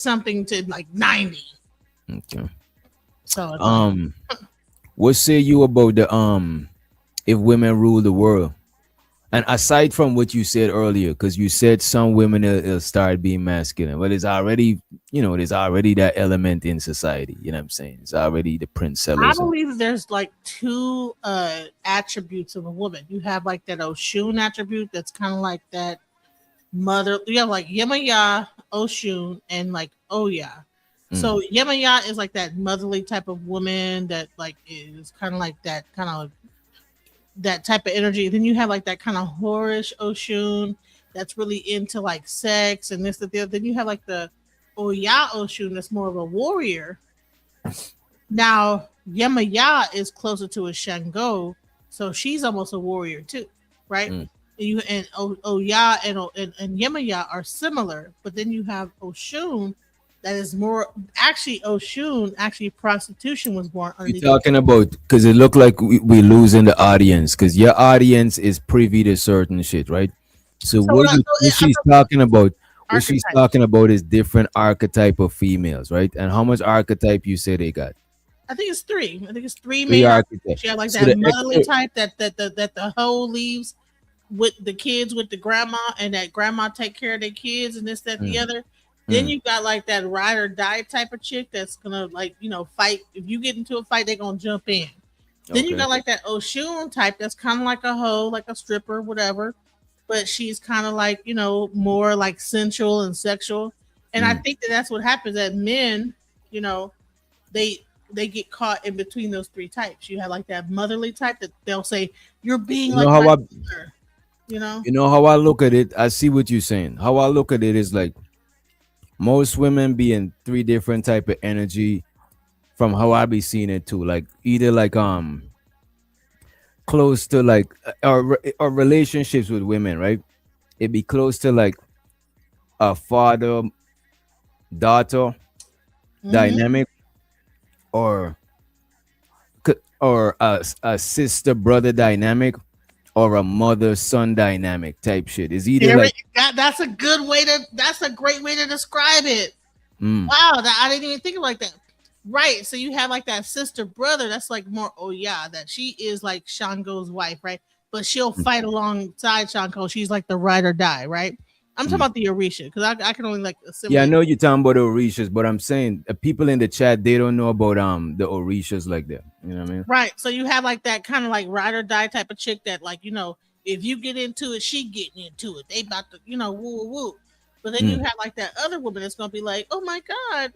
something to like 90. Okay. So it's like, Um, what say you about the if women rule the world? And aside from what you said earlier, because you said some women will start being masculine, but it's already, there's already that element in society. You know what I'm saying? It's already the prince I sellers and believe that there's like two attributes of a woman. You have like that Oshun attribute that's kind of like that mother. You have like Yemaya, Oshun, and like Oya. mm, So Yemaya is like that motherly type of woman that like is kind of like that kind of that type of energy. Then you have like that kind of whorish Oshun that's really into like sex and this, that, the other. Then you have like the Oya Oshun that's more of a warrior. Now, Yemaya is closer to a Shango, so she's almost a warrior too, right? mm. And Oya and Yemaya are similar, but then you have Oshun that is more actually Oshun. Actually, prostitution was born We underneath talking Oshun. about because it looked like we losing the audience because your audience is privy to certain shit, right? So So what, what I'm she's talking about talking about, what she's archetypes. talking about is different archetype of females, right? And how much archetype you say they got? I think it's three. I think it's three Three main archetypes. archetypes. You have like So that the motherly extra, type that the hoe leaves with the kids with the grandma, and that grandma take care of their kids and this, that, the mm, other. Then mm, you got like that ride or die type of chick that's gonna like, fight. If you get into a fight, they're gonna jump in. Then you okay. got like that Oshun type that's kind of like a hoe, like a stripper, whatever. But she's kind of like, more like sensual and sexual. And I Mm. think that that's what happens that men, you know, they they get caught in between those three types. You have like that motherly type that they'll say, "You're being You know like how my I mother," you know? you know how I look at it? I see what you're saying. How I look at it is like most women be in three different type of energy from how I be seeing it too. Like either like close to like or relationships with women, right? It be close to like a father daughter Hmm. dynamic or or a sister brother dynamic or a mother son dynamic type shit. It's either There like it, that's a good way to. That's a great way to describe it. mm, Wow, that I didn't even think of it like that. Right. So you have like that sister brother that's like more, oh yeah, that she is like Shango's wife, right? But she'll mm, fight alongside Shango. She's like the ride or die, right? I'm talking mm. about the Orisha because I can only like Yeah, I assimilate. know you're talking about the Orishas, but I'm saying people in the chat they don't know about the Orishas like that. You know what I mean? Right. So you have like that kind of like ride or die type of chick that like, if you get into it, she getting into it. They about to, woo woo woo. But then you Mm. have like that other woman that's gonna be like, oh my God,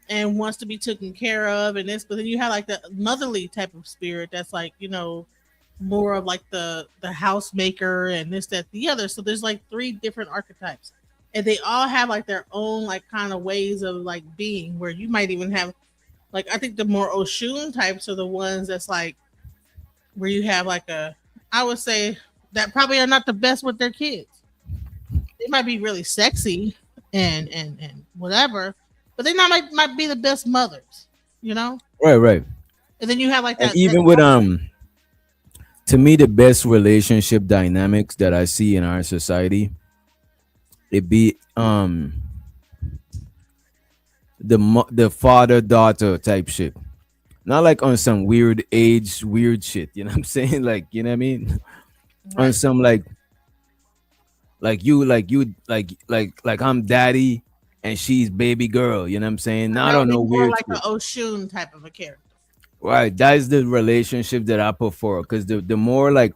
and wants to be taken care of and this. But then you have like the motherly type of spirit that's like, more of like the housemaker and this, that, the other. So there's like three different archetypes. And they all have like their own like kind of ways of like being where you might even have like I think the more Oshun types are the ones that's like where you have like a I would say that probably are not the best with their kids. They might be really sexy and whatever, but they not might be the best mothers, you know. Right, right. And then you have like And that even with to me the best relationship dynamics that I see in our society, it be the father daughter type shit. Not like on some weird age weird shit, you know what I'm saying? Like, you know what I mean? On right. some like I'm daddy and she's baby girl, you know what I'm saying? And Not that would on be no more weird like an shit. Oshun type of a character. Right. That's the relationship that I prefer. Cause the more like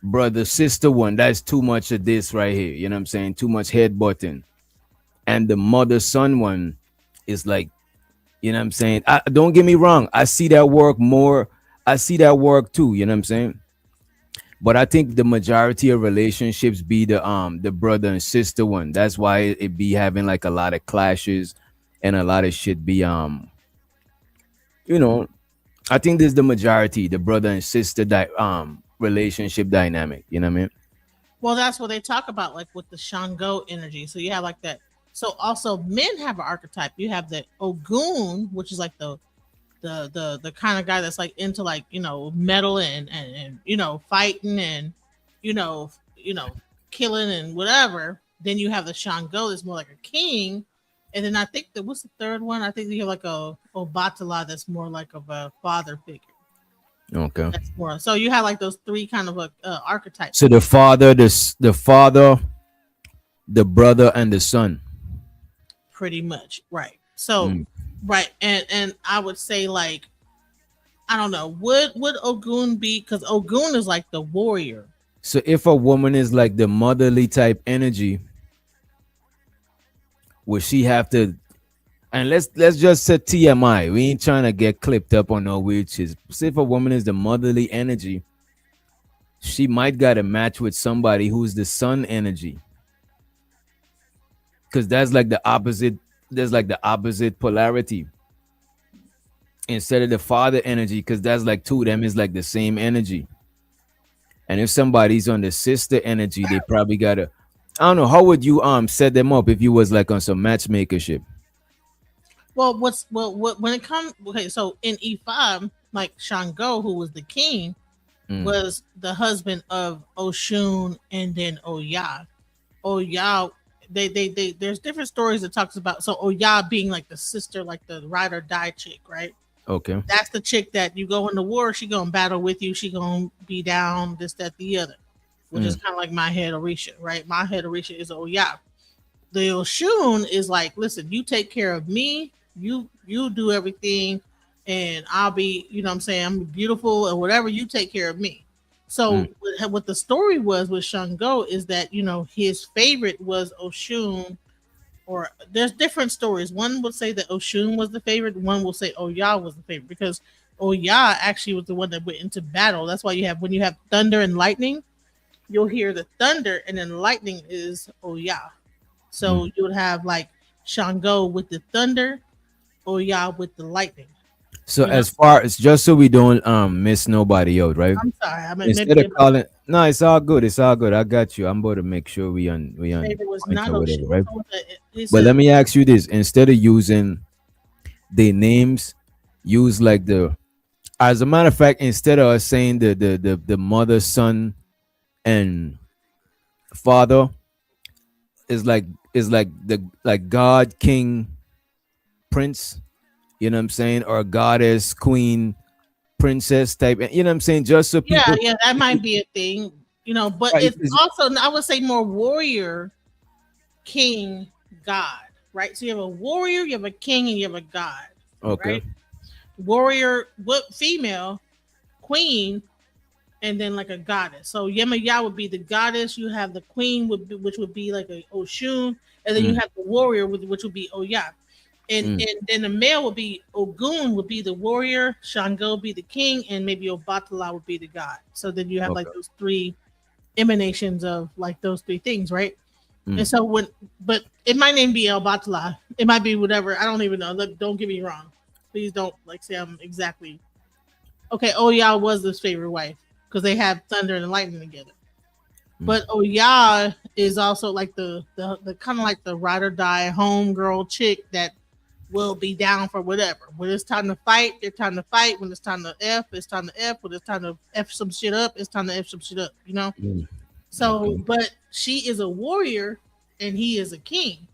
brother sister one, that's too much of this right here. You know what I'm saying? Too much headbutting. And the mother son one is like, you know what I'm saying? Don't get me wrong. I see that work more. I see that work too. You know what I'm saying? But I think the majority of relationships be the brother and sister one. That's why it be having like a lot of clashes and a lot of shit be you know, I think this is the majority, the brother and sister relationship dynamic. You know what I mean? Well, that's what they talk about, like with the Shango energy. So you have like that. So also men have an archetype. You have the Ogun, which is like the kind of guy that's like into like metal and fighting and you know killing and whatever. Then you have the Shango that's more like a king. And then I think that what's the third one? I think you have like a Obatala that's more like of a father figure. Okay. That's more. So you have like those three kind of archetypes So of the women, father, the father, the brother, and the son. pretty much, right? So, Mm. right, and I would say like I don't know, would Ogun be because Ogun is like the warrior. So if a woman is like the motherly type energy, would she have to? And let's just say TMI. We ain't trying to get clipped up on no weird shit. So if a woman is the motherly energy, she might got a match with somebody who's the sun energy, because that's like the opposite. There's like the opposite polarity instead of the father energy, because that's like two of them is like the same energy. And if somebody's on the sister energy, they probably gotta. I don't know. How would you set them up if you was like on some matchmakership? Well, what when it comes okay, so in E5, like Shango, who was the king, Mm, was the husband of Oshun and then Oya. Oya, they there's different stories that talks about so Oya being like the sister, like the ride or die chick, right? okay. That's the chick that you go into war, she gonna battle with you, she gonna be down, this, that, the other, which is Mm, kind of like my head Orisha, right? My head Orisha is Oya. The Oshun is like, listen, you take care of me, you do everything, and I'll be, you know what I'm saying, I'm beautiful or whatever, you take care of me. mm, So what the story was with Shango is that, you know, his favorite was Oshun, or there's different stories. One will say that Oshun was the favorite, one will say Oya was the favorite because Oya actually was the one that went into battle. That's why you have when you have thunder and lightning, you'll hear the thunder and then lightning is Oya. mm. So you would have like Shango with the thunder, Oya with the lightning. So You know, as far as just so we don't miss nobody out, right? I'm sorry. I mean, Instead maybe of calling, no, it's all good. It's all good. I got you. I'm about to make sure we on maybe it was point not or whatever, Oshun. right? He But said, let me ask you this: instead of using the names, use like the. As a matter of fact, instead of us saying the mother, son, and father, is like the like God, king, prince. You know what I'm saying? Or goddess, queen, princess type. You know what I'm saying? Just so yeah, people. yeah, that might be a thing. You know, but Right, it's also I would say more warrior, king, god, right? So you have a warrior, you have a king, and you have a god, okay. right? Warrior, what female, queen, and then like a goddess. So Yemaya would be the goddess. You have the queen, which would be like a Oshun, and then you Mm, have the warrior, which would be Oya. mm, And then the male would be Ogun, would be the warrior, Shango would be the king, and maybe Obatala would be the god. So then you have like okay. those three emanations of like those three things, right? And Mm. so but it might name be El Batala. It might be whatever. I don't even know. Don't get me wrong. Please don't like say I'm exactly okay. Oya was his favorite wife because they have thunder and lightning together. Mm. But Oya is also like the kind of like the ride or die homegirl chick that will be down for whatever. When it's time to fight, they're time to fight. When it's time to F, it's time to F. When it's time to F some shit up, it's time to F some shit up, you know? Mm. So, Okay. but she is a warrior and he is a king.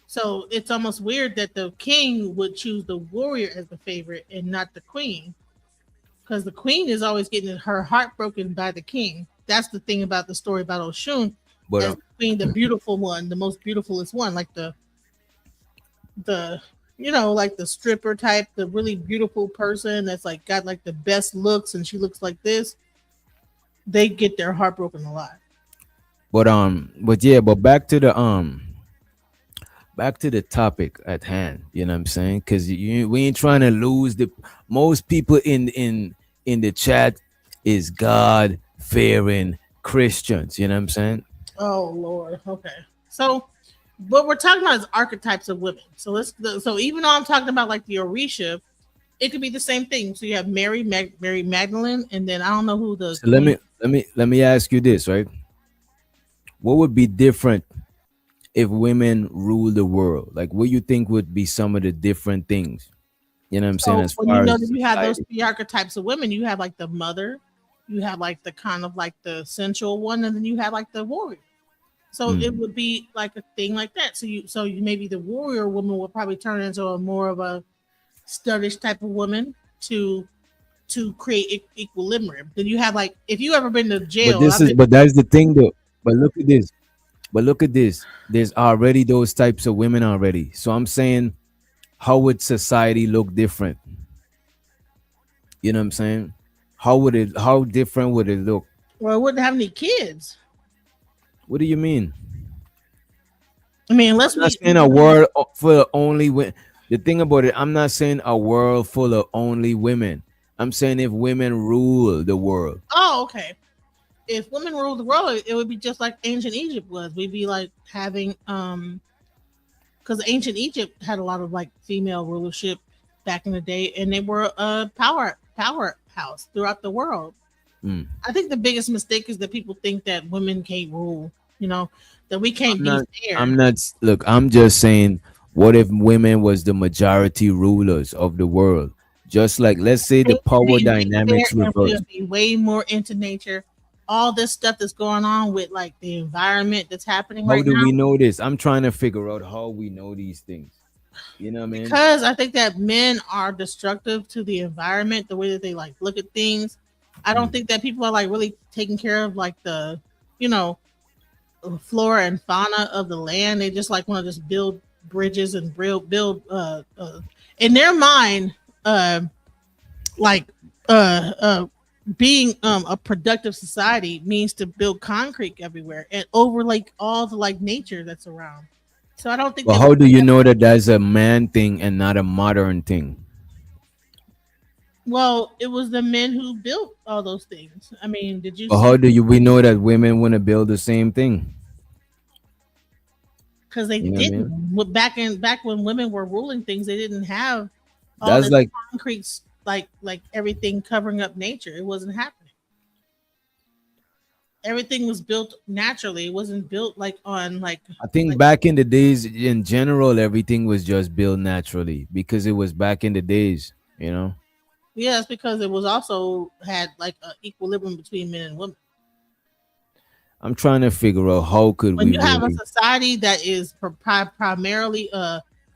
So it's almost weird that the king would choose the warrior as the favorite and not the queen. Because the queen is always getting her heart broken by the king. That's the thing about the story about Oshun, But as the queen, the beautiful one, the most beautifulest one, like the you know like the stripper type, the really beautiful person that's like got like the best looks and she looks like this, they get their heart broken a lot. but yeah, but back to the topic at hand. You know what I'm saying? Because we ain't trying to lose the most people in the chat is God fearing Christians. You know what I'm saying? Oh Lord. Okay. So what we're talking about is archetypes of women. So so even though I'm talking about like the Orisha, it could be the same thing. So you have Mary Magdalene, and then I don't know who the So let queen. me ask you this, right? What would be different if women rule the world? Like, what you think would be some of the different things? You know what I'm saying? So As when you far know as that you have those society. three archetypes of women, you have like the mother, you have like the kind of like the sensual one, and then you have like the warrior. So it would be like a thing like that. So you maybe the warrior woman will probably turn into a more of a studdish type of woman to create equilibrium. Then you have like if you ever been to But jail, this I've is been. but that's the thing though. But look at this. But look at this. There's already those types of women already. So I'm saying, how would society look different? You know what I'm saying? How different would it look? Well, it wouldn't have any kids. What do you mean? I mean, I'm unless not we saying a world full of only women. The thing about it, I'm not saying a world full of only women. I'm saying if women rule the world. oh, okay. If women ruled the world, it would be just like ancient Egypt was. We'd be like having because ancient Egypt had a lot of like female rulership back in the day, and they were a powerhouse throughout the world. Mm. I think the biggest mistake is that people think that women can't rule. You know, that we can't I'm be not. fair. I'm not. Look, I'm just saying. What if women was the majority rulers of the world? Just like let's say the Things would power be way fair, dynamics and we reverse. would be way more into nature. All this stuff that's going on with like the environment that's happening How right do we now. know this? I'm trying to figure out how we know these things. You know what I mean? Because I think that men are destructive to the environment, the way that they like look at things. I don't Mm. think that people are like really taking care of like the, you know, flora and fauna of the land. They just like want to just build bridges and build in their mind, uh, like uh, uh, being a productive society means to build concrete everywhere and over like all the like nature that's around. So I don't think But that how do you know that that's a man thing and not a modern thing? well, it was the men who built all those things. I mean, did you But how see? do you we know that women want to build the same thing? Because they You know what I didn't. mean? Back when women were ruling things, they didn't have all That's this like, concrete like everything covering up nature. It wasn't happening. Everything was built naturally. It wasn't built like on I think like back in the days, in general, everything was just built naturally because it was back in the days. You know, yeah. It's because it was also had like an equilibrium between men and women. I'm trying to figure out how could When we you have a really. society that is primarily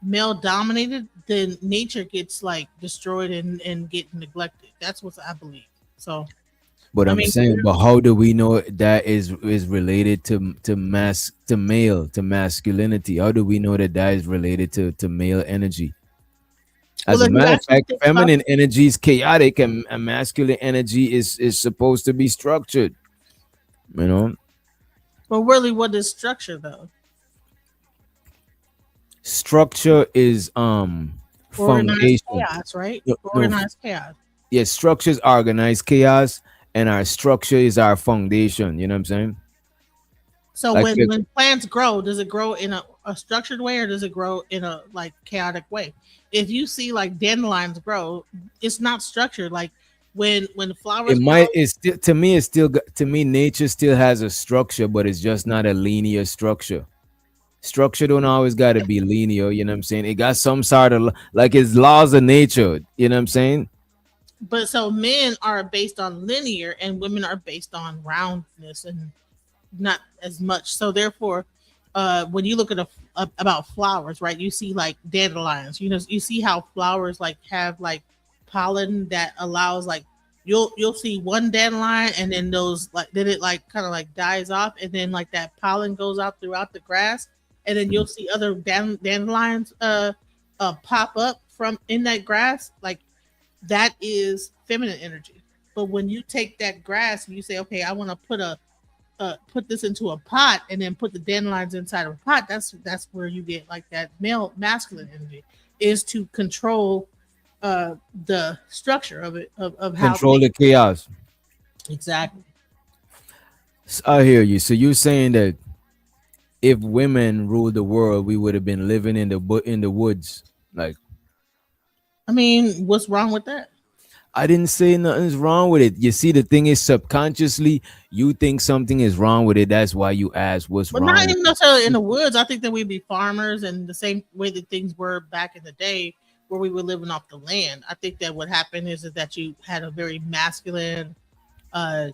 male dominated, then nature gets like destroyed and get neglected. That's what I believe. So But I I'm mean, saying, but how do we know that is related to male to masculinity? How do we know that that is related to male energy? well, As a if you matter of actually fact, think about feminine it, energy is chaotic, and masculine energy is supposed to be structured. You know, but really, what is structure though? structure is Organized foundation. chaos, right? No, no, Organized chaos. yes, structure is organized chaos, and our structure is our foundation. You know what I'm saying? So Like when plants grow, does it grow in a structured way or does it grow in a like chaotic way? If you see like dandelions grow, it's not structured. Like when the it flowers might. grow, It's still to me. It's still to me. Nature still has a structure, but it's just not a linear structure. Structure don't always got to be linear. You know what I'm saying? It got some sort of like it's laws of nature. You know what I'm saying? but so men are based on linear and women are based on roundness and not as much. So therefore, when you look at about flowers, right? You see like dandelions. You know, you see how flowers like have like pollen that allows like you'll see one dandelion and then those like then it like kind of like dies off and then like that pollen goes out throughout the grass and then you'll see other dandelions pop up from in that grass like that is feminine energy. But when you take that grass and you say, okay, I want to put this into a pot and then put the dandelions inside of a pot, that's where you get like that male masculine energy is to control the structure of it of how Control the chaos. exactly. I hear you. So you're saying that if women ruled the world, we would have been living in in the woods. Like I mean, what's wrong with that? I didn't say nothing's wrong with it. You see, the thing is, subconsciously, you think something is wrong with it. That's why you ask what's But not wrong with even necessarily in the woods. I think that we'd be farmers and the same way that things were back in the day where we were living off the land. I think that what happened is that you had a very masculine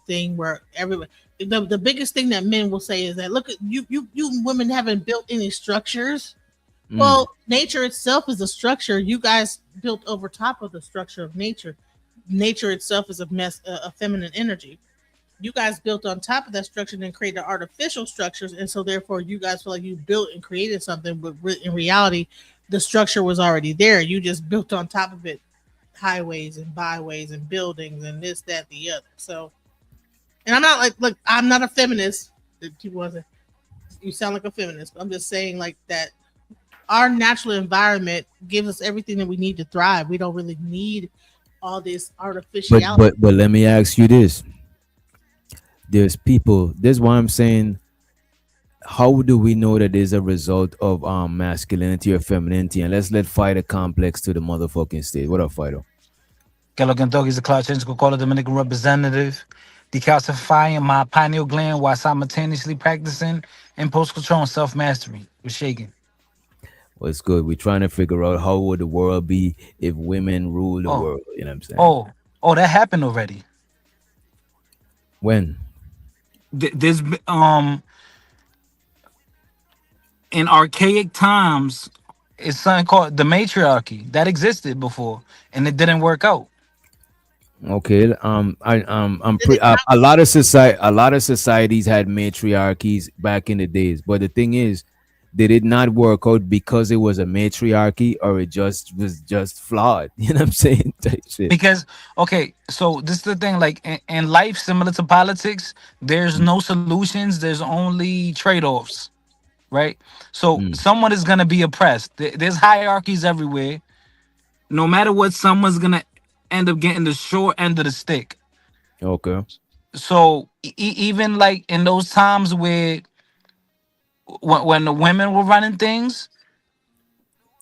thing where everybody the biggest thing that men will say is that look at you women haven't built any structures. Mm. Well, nature itself is a structure. You guys built over top of the structure of nature. Nature itself is a feminine energy. You guys built on top of that structure and then created artificial structures, and so therefore you guys feel like you built and created something, but in reality, the structure was already there. You just built on top of it highways and byways and buildings and this, that, the other. So, and I'm not like, look, I'm not a feminist. People want to say, you sound like a feminist, but I'm just saying like that our natural environment gives us everything that we need to thrive. We don't really need all this But artificiality. but let me ask you this: there's people. This is why I'm saying. How do we know that is a result of masculinity or femininity? And let's let Fighter complex to the motherfucking state. What up, Fighter? Que lo que is a Clark call Dominican representative, decalcifying my pineal gland while simultaneously practicing impulse control and self mastery with shaking. Well, it's good. We're trying to figure out how would the world be if women rule the Oh, world. You know what I'm saying? oh, oh, that happened already. When? There's in archaic times, it's something called the matriarchy that existed before, and it didn't work out. Okay. I'm Did pretty. it not? A lot of societies had matriarchies back in the days, but the thing is, did it not work out because it was a matriarchy, or it just was just flawed? You know what I'm saying? Type shit. Because okay, so this is the thing. Like in life, similar to politics, there's no solutions. There's only trade-offs, right? So Mm, someone is gonna be oppressed. There's hierarchies everywhere. No matter what, someone's gonna end up getting the short end of the stick. okay. So even like in those times where when the women were running things,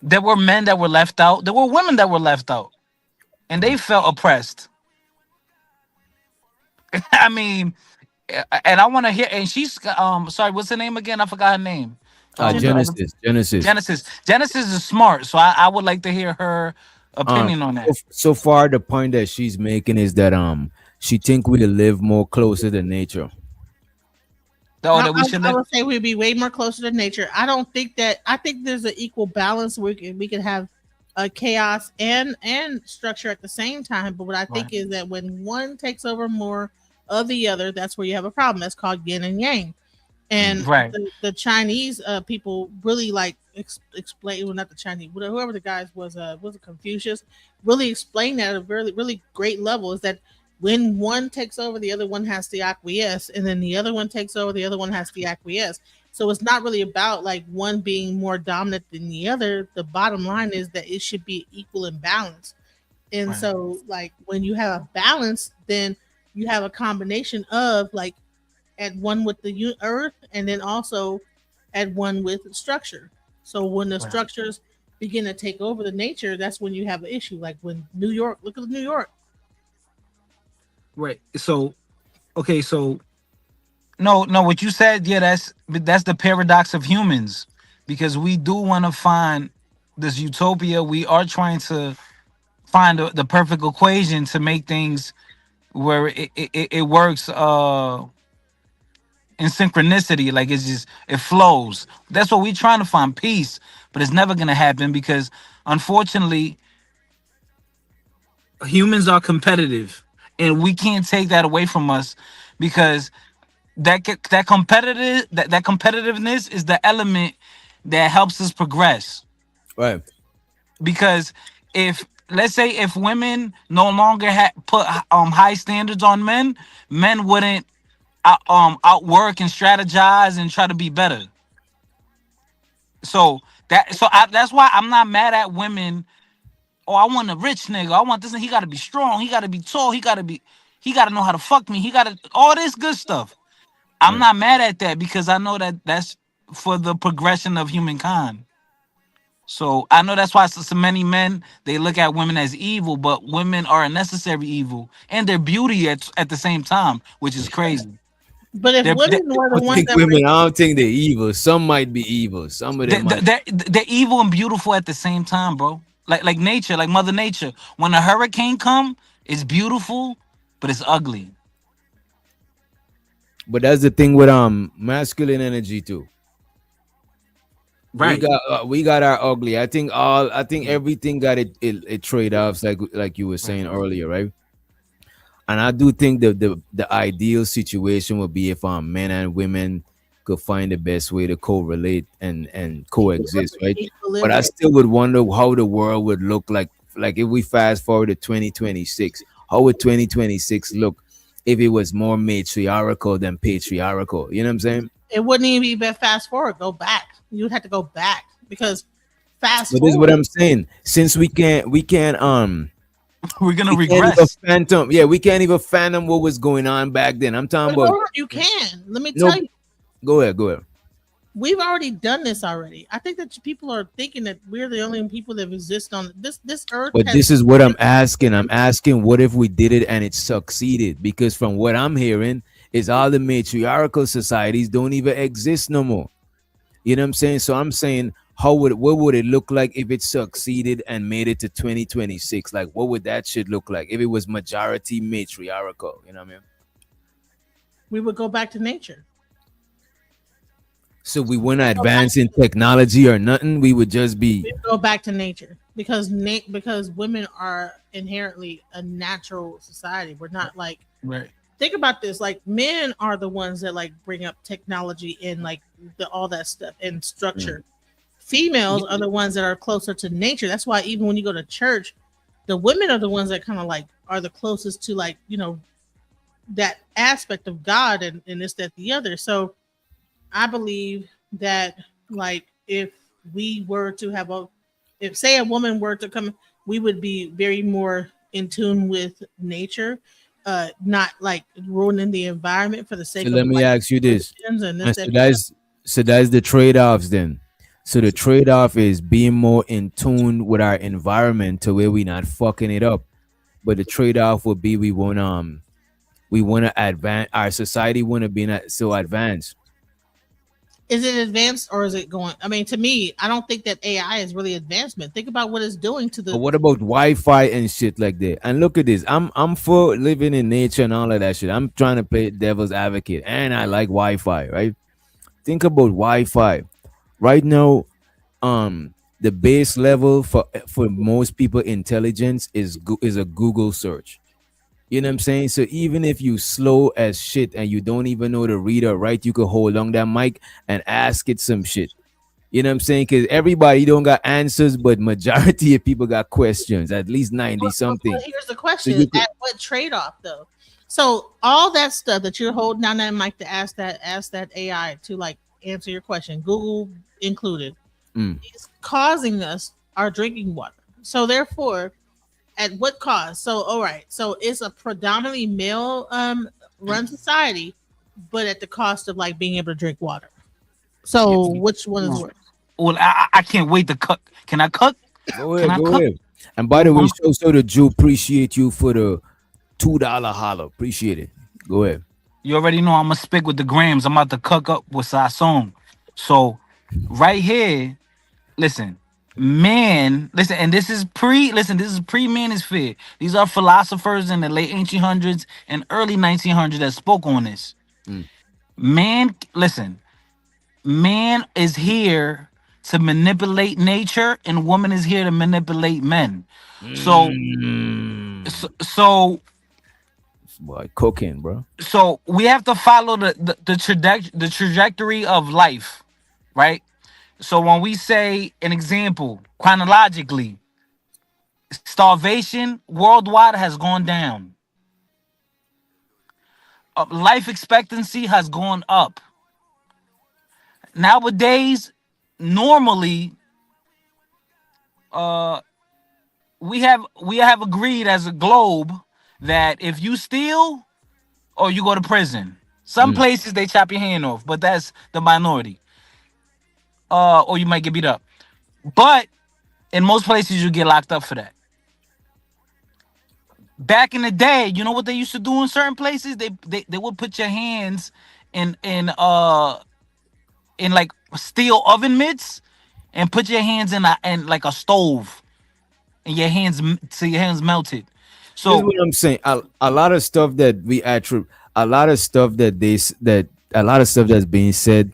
there were men that were left out. There were women that were left out, and they felt oppressed. I mean, and I want to hear. And she's sorry, what's her name again? I forgot her name. The other Genesis. Genesis. Genesis. Genesis is smart, so I would like to hear her opinion on that. So far the point that she's making is that she think we live more closer to nature. Oh, that we should I live. would say we'd be way more closer to nature. I don't think that. I think there's an equal balance. We can have a chaos and structure at the same time. But what I think Right. is that when one takes over more of the other, that's where you have a problem. That's called yin and yang. And Mm. Right. the Chinese people really like explain. Well, not the Chinese, whoever the guys was it Confucius, really explained that at a really great level. Is that when one takes over, the other one has to acquiesce, and then the other one takes over, the other one has to acquiesce. So it's not really about like one being more dominant than the other. The bottom line is that it should be equal and balanced. And Right. so, like when you have a balance, then you have a combination of like at one with the earth and then also at one with structure. So when the Right. structures begin to take over the nature, that's when you have an issue. Like when New York, look at New York. Right. So okay. So no, no. What you said, yeah, that's the paradox of humans, because we do want to find this utopia. We are trying to find the perfect equation to make things where it works in synchronicity, like it's just it flows. That's what we're trying to find, peace, but it's never gonna happen because unfortunately humans are competitive, and we can't take that away from us because that competitiveness is the element that helps us progress. Right. Because if let's say if women no longer put high standards on men, men wouldn't outwork and strategize and try to be better. So that's why I'm not mad at women. Oh, I want a rich nigga. I want this. He got to be strong. He got to be tall. He got to know how to fuck me. He got to all this good stuff. I'm Right. not mad at that because I know that that's for the progression of humankind. So I know that's why so many men they look at women as evil, but women are a necessary evil and their beauty at the same time, which is crazy. But if They're women were the I ones think that were, women. I don't think they're evil. Some might be evil. Some of them might. they're evil and beautiful at the same time, bro. Like nature, like Mother Nature. When a hurricane come, it's beautiful, but it's ugly. But that's the thing with masculine energy too. Right. We got our ugly. I think everything got it trade offs like you were Right. saying earlier, right? And I do think the ideal situation would be if men and women could find the best way to correlate and coexist, right? But I Equilibrium. still would wonder how the world would look like if we fast forward to 2026. How would 2026 look if it was more matriarchal than patriarchal? You know what I'm saying? It wouldn't even be fast forward. Go back. You would have to go back because fast But this is what forward. I'm saying. Since We're gonna we can't even regress. phantom. Yeah, we can't even fathom what was going on back then. I'm talking But about you can. Let me tell no. you, Go ahead. Go ahead. we've already done this already. I think that people are thinking that we're the only people that exist on this. This earth But has. this is what I'm asking. I'm asking, what if we did it and it succeeded? Because from what I'm hearing, is all the matriarchal societies don't even exist no more. You know what I'm saying? So I'm saying, what would it look like if it succeeded and made it to 2026? Like, what would that shit look like if it was majority matriarchal? You know what I mean? We would go back to nature. So we wouldn't Go back advance in technology or nothing. We would just be. we go back to nature because because women are inherently a natural society. We're not like Right. think about this. Like men are the ones that like bring up technology and like all that stuff and Mm, structure. Females are the ones that are closer to nature. That's why even when you go to church, the women are the ones that kind of like are the closest to like that aspect of God and this that the other. So I believe that like if we were to have a if say a woman were to come, we would be very more in tune with nature, not like ruining the environment for the So sake of let me like ask you this. pollutions and this And that the other. so that's the trade-offs then. So the trade-off is being more in tune with our environment to where we not fucking it up. But the trade-off would be we wanna advance our society wanna be not so advanced. Is it advanced or is it going? I mean, to me, I don't think that AI is really advancement. Think about what it's doing to But the. what about Wi-Fi and shit like that? And look at this. I'm for living in nature and all of that shit. I'm trying to play devil's advocate. And I like Wi-Fi, right? Think about Wi-Fi. Right now, the base level for most people intelligence is a Google search. You know what I'm saying? So even if you slow as shit and you don't even know to read or write, you could hold on that mic and ask it some shit. You know what I'm saying? Because everybody don't got answers, but majority of people got questions, at least 90 But something. here's the So question: you could at what trade off though? So all that stuff that you're holding down that mic to ask that AI to like answer your question, Google included, mm, is causing us our drinking water. So therefore, at what cost? So all right, so it's a predominantly male run society, but at the cost of like being able to drink water. So which one is worse? Well, I can't wait to cook. Can I cook? go Can ahead, I go cook? ahead. And by the way, I'm, so the Jew appreciate you for the $2 holler. Appreciate it. Go ahead. you already know I'm gonna speak with the grams. I'm about to cook up with Sassoon. So right here, listen, man, listen, and this is pre-manosphere. These are philosophers in the late 1800s and early 1900s that spoke on this. Mm. Man, listen, man is here to manipulate nature, and woman is here to manipulate men. So, so, Mm. so Boy, cooking, bro. we have to follow the trajectory of life, right? So when we say an example chronologically, starvation worldwide has gone down. Life expectancy has gone up. Nowadays, normally, uh, we have agreed as a globe that if you steal or you go to prison, some Mm. places they chop your hand off, but that's the minority. Or you might get beat up. But in most places, you get locked up for that. Back in the day, you know what they used to do in certain places? They would put your hands in like steel oven mitts and put your hands in like a stove and so your hands melted. This is So what I'm saying. A lot of stuff that we attribute. a lot of stuff that that a lot of stuff that's being said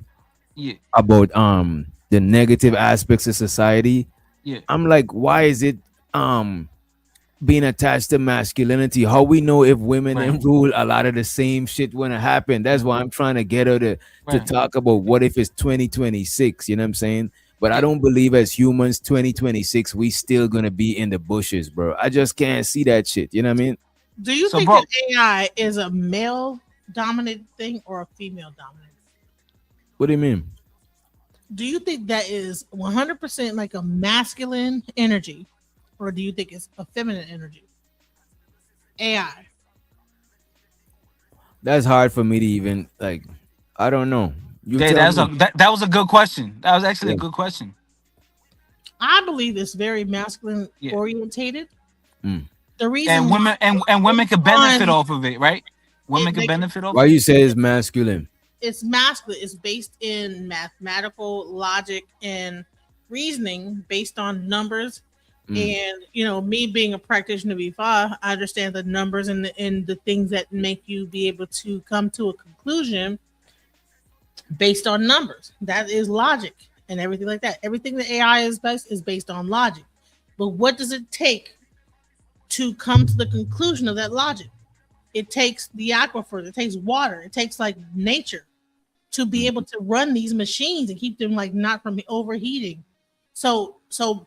Yeah, about the negative aspects of society. yeah, I'm like, why is it um being attached to masculinity? How we know if women right, and rule, a lot of the same shit wanna happen. That's right, why I'm trying to get her to right. talk about what if it's 2026, you know what I'm saying? But I Yeah. don't believe as humans 2026 we still gonna be in the bushes, bro. I just can't see that shit. You know what I mean? Do you So, think that bro, AI is a male dominant thing or a female dominant? What do you mean? Do you think that is 100% like a masculine energy or do you think it's a feminine energy? AI. That's hard for me to even like. I don't know. You yeah, tell that's a me. that was a good question. That was actually a Yeah. good question. I believe it's very masculine Yeah, orientated. Mm. The and reason why women and based women could benefit on off of it, right? Women it, could benefit off Why of you it. say it's masculine? it's masculine. It's based in mathematical logic and reasoning based on numbers. Mm. And me being a practitioner before, I understand the numbers and the things that make you be able to come to a conclusion based on numbers. That is logic and everything like that. Everything that AI is based on logic. But what does it take to come to the conclusion of that logic? It takes the aquifer, it takes water, it takes like nature to be able to run these machines and keep them like not from overheating. So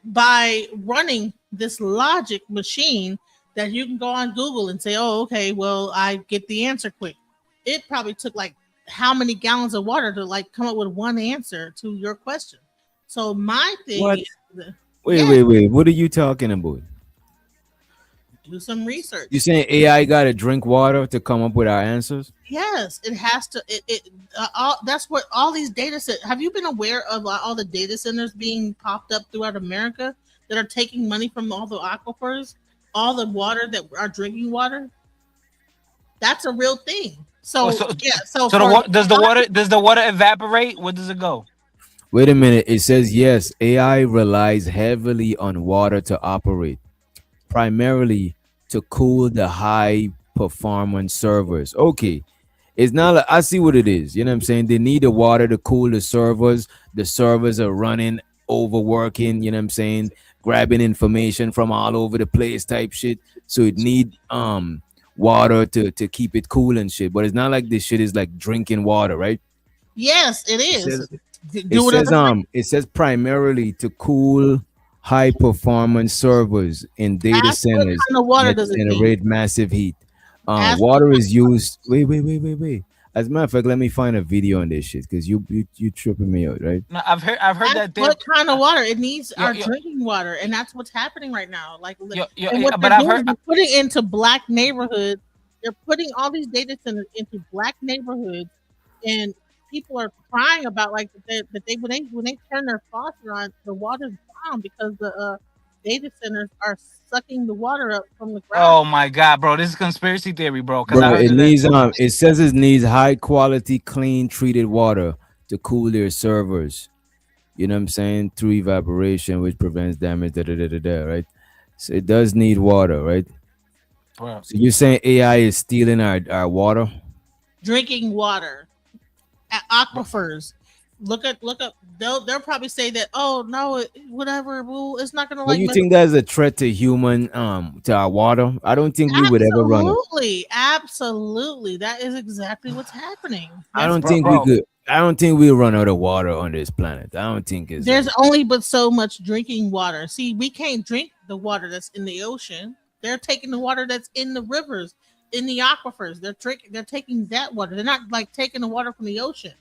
by running this logic machine that you can go on Google and say, "Oh, okay, well, I get the answer quick." It probably took like how many gallons of water to like come up with one answer to your question. So my thing What? is, Wait, yes, wait, wait. What are you talking about? do some You research. saying AI got to drink water to come up with our answers? Yes, it has to. That's what all these data set. Have you been aware of all the data centers being popped up throughout America that are taking money from all the aquifers, all the water that are drinking water? That's a real thing. Oh, So so yeah. So so the for water does the water evaporate? Where does it go? Wait a minute. It says yes. AI relies heavily on water to operate, primarily to cool the high performance servers. Okay. It's not like I see what it is. You know what I'm saying? They need the water to cool the servers. The servers are running, overworking, you know what I'm saying? Grabbing information from all over the place type shit. So it need water to keep it cool and shit. But it's not like this shit is like drinking water, right? yes, it It is. says it Do it says under um it says primarily to cool high performance servers in data ask what centers kind of water that does it need? generate massive heat. Ask what Water kind is used. Wait. As a matter of fact, let me find a video on this shit because you tripping me out, right? No, I've heard ask that there. what kind of water it needs. Yo, Our yo, drinking water, and that's what's happening right now. And what they're but I've doing heard. is they're putting into black neighborhoods. They're putting all these data centers into black neighborhoods, and people are crying about like that they when they turn their faucet on, the water's brown because the data centers are sucking the water up from the ground. Oh my god, bro, this is conspiracy theory, bro. Because I Bro, heard it of that needs too. it says it needs high quality, clean, treated water to cool their servers. You know what I'm saying? Through evaporation, which prevents damage. Right? So it does need water, right? Bro. So you're saying AI is stealing our water? Drinking water at aquifers. Look up. They'll probably say that. Oh no, whatever. Well, it's not gonna But like you mess. think that's a threat to human to our water? I don't think we would ever run it. Absolutely, absolutely. That is exactly what's happening. I That's don't Bro, think we bro. could. I don't think we'll run out of water on this planet. I don't think it's there's only but so much drinking water. See, we can't drink the water that's in the ocean. They're taking the water that's in the rivers, in the aquifers. They're taking that water. They're not like taking the water from the ocean.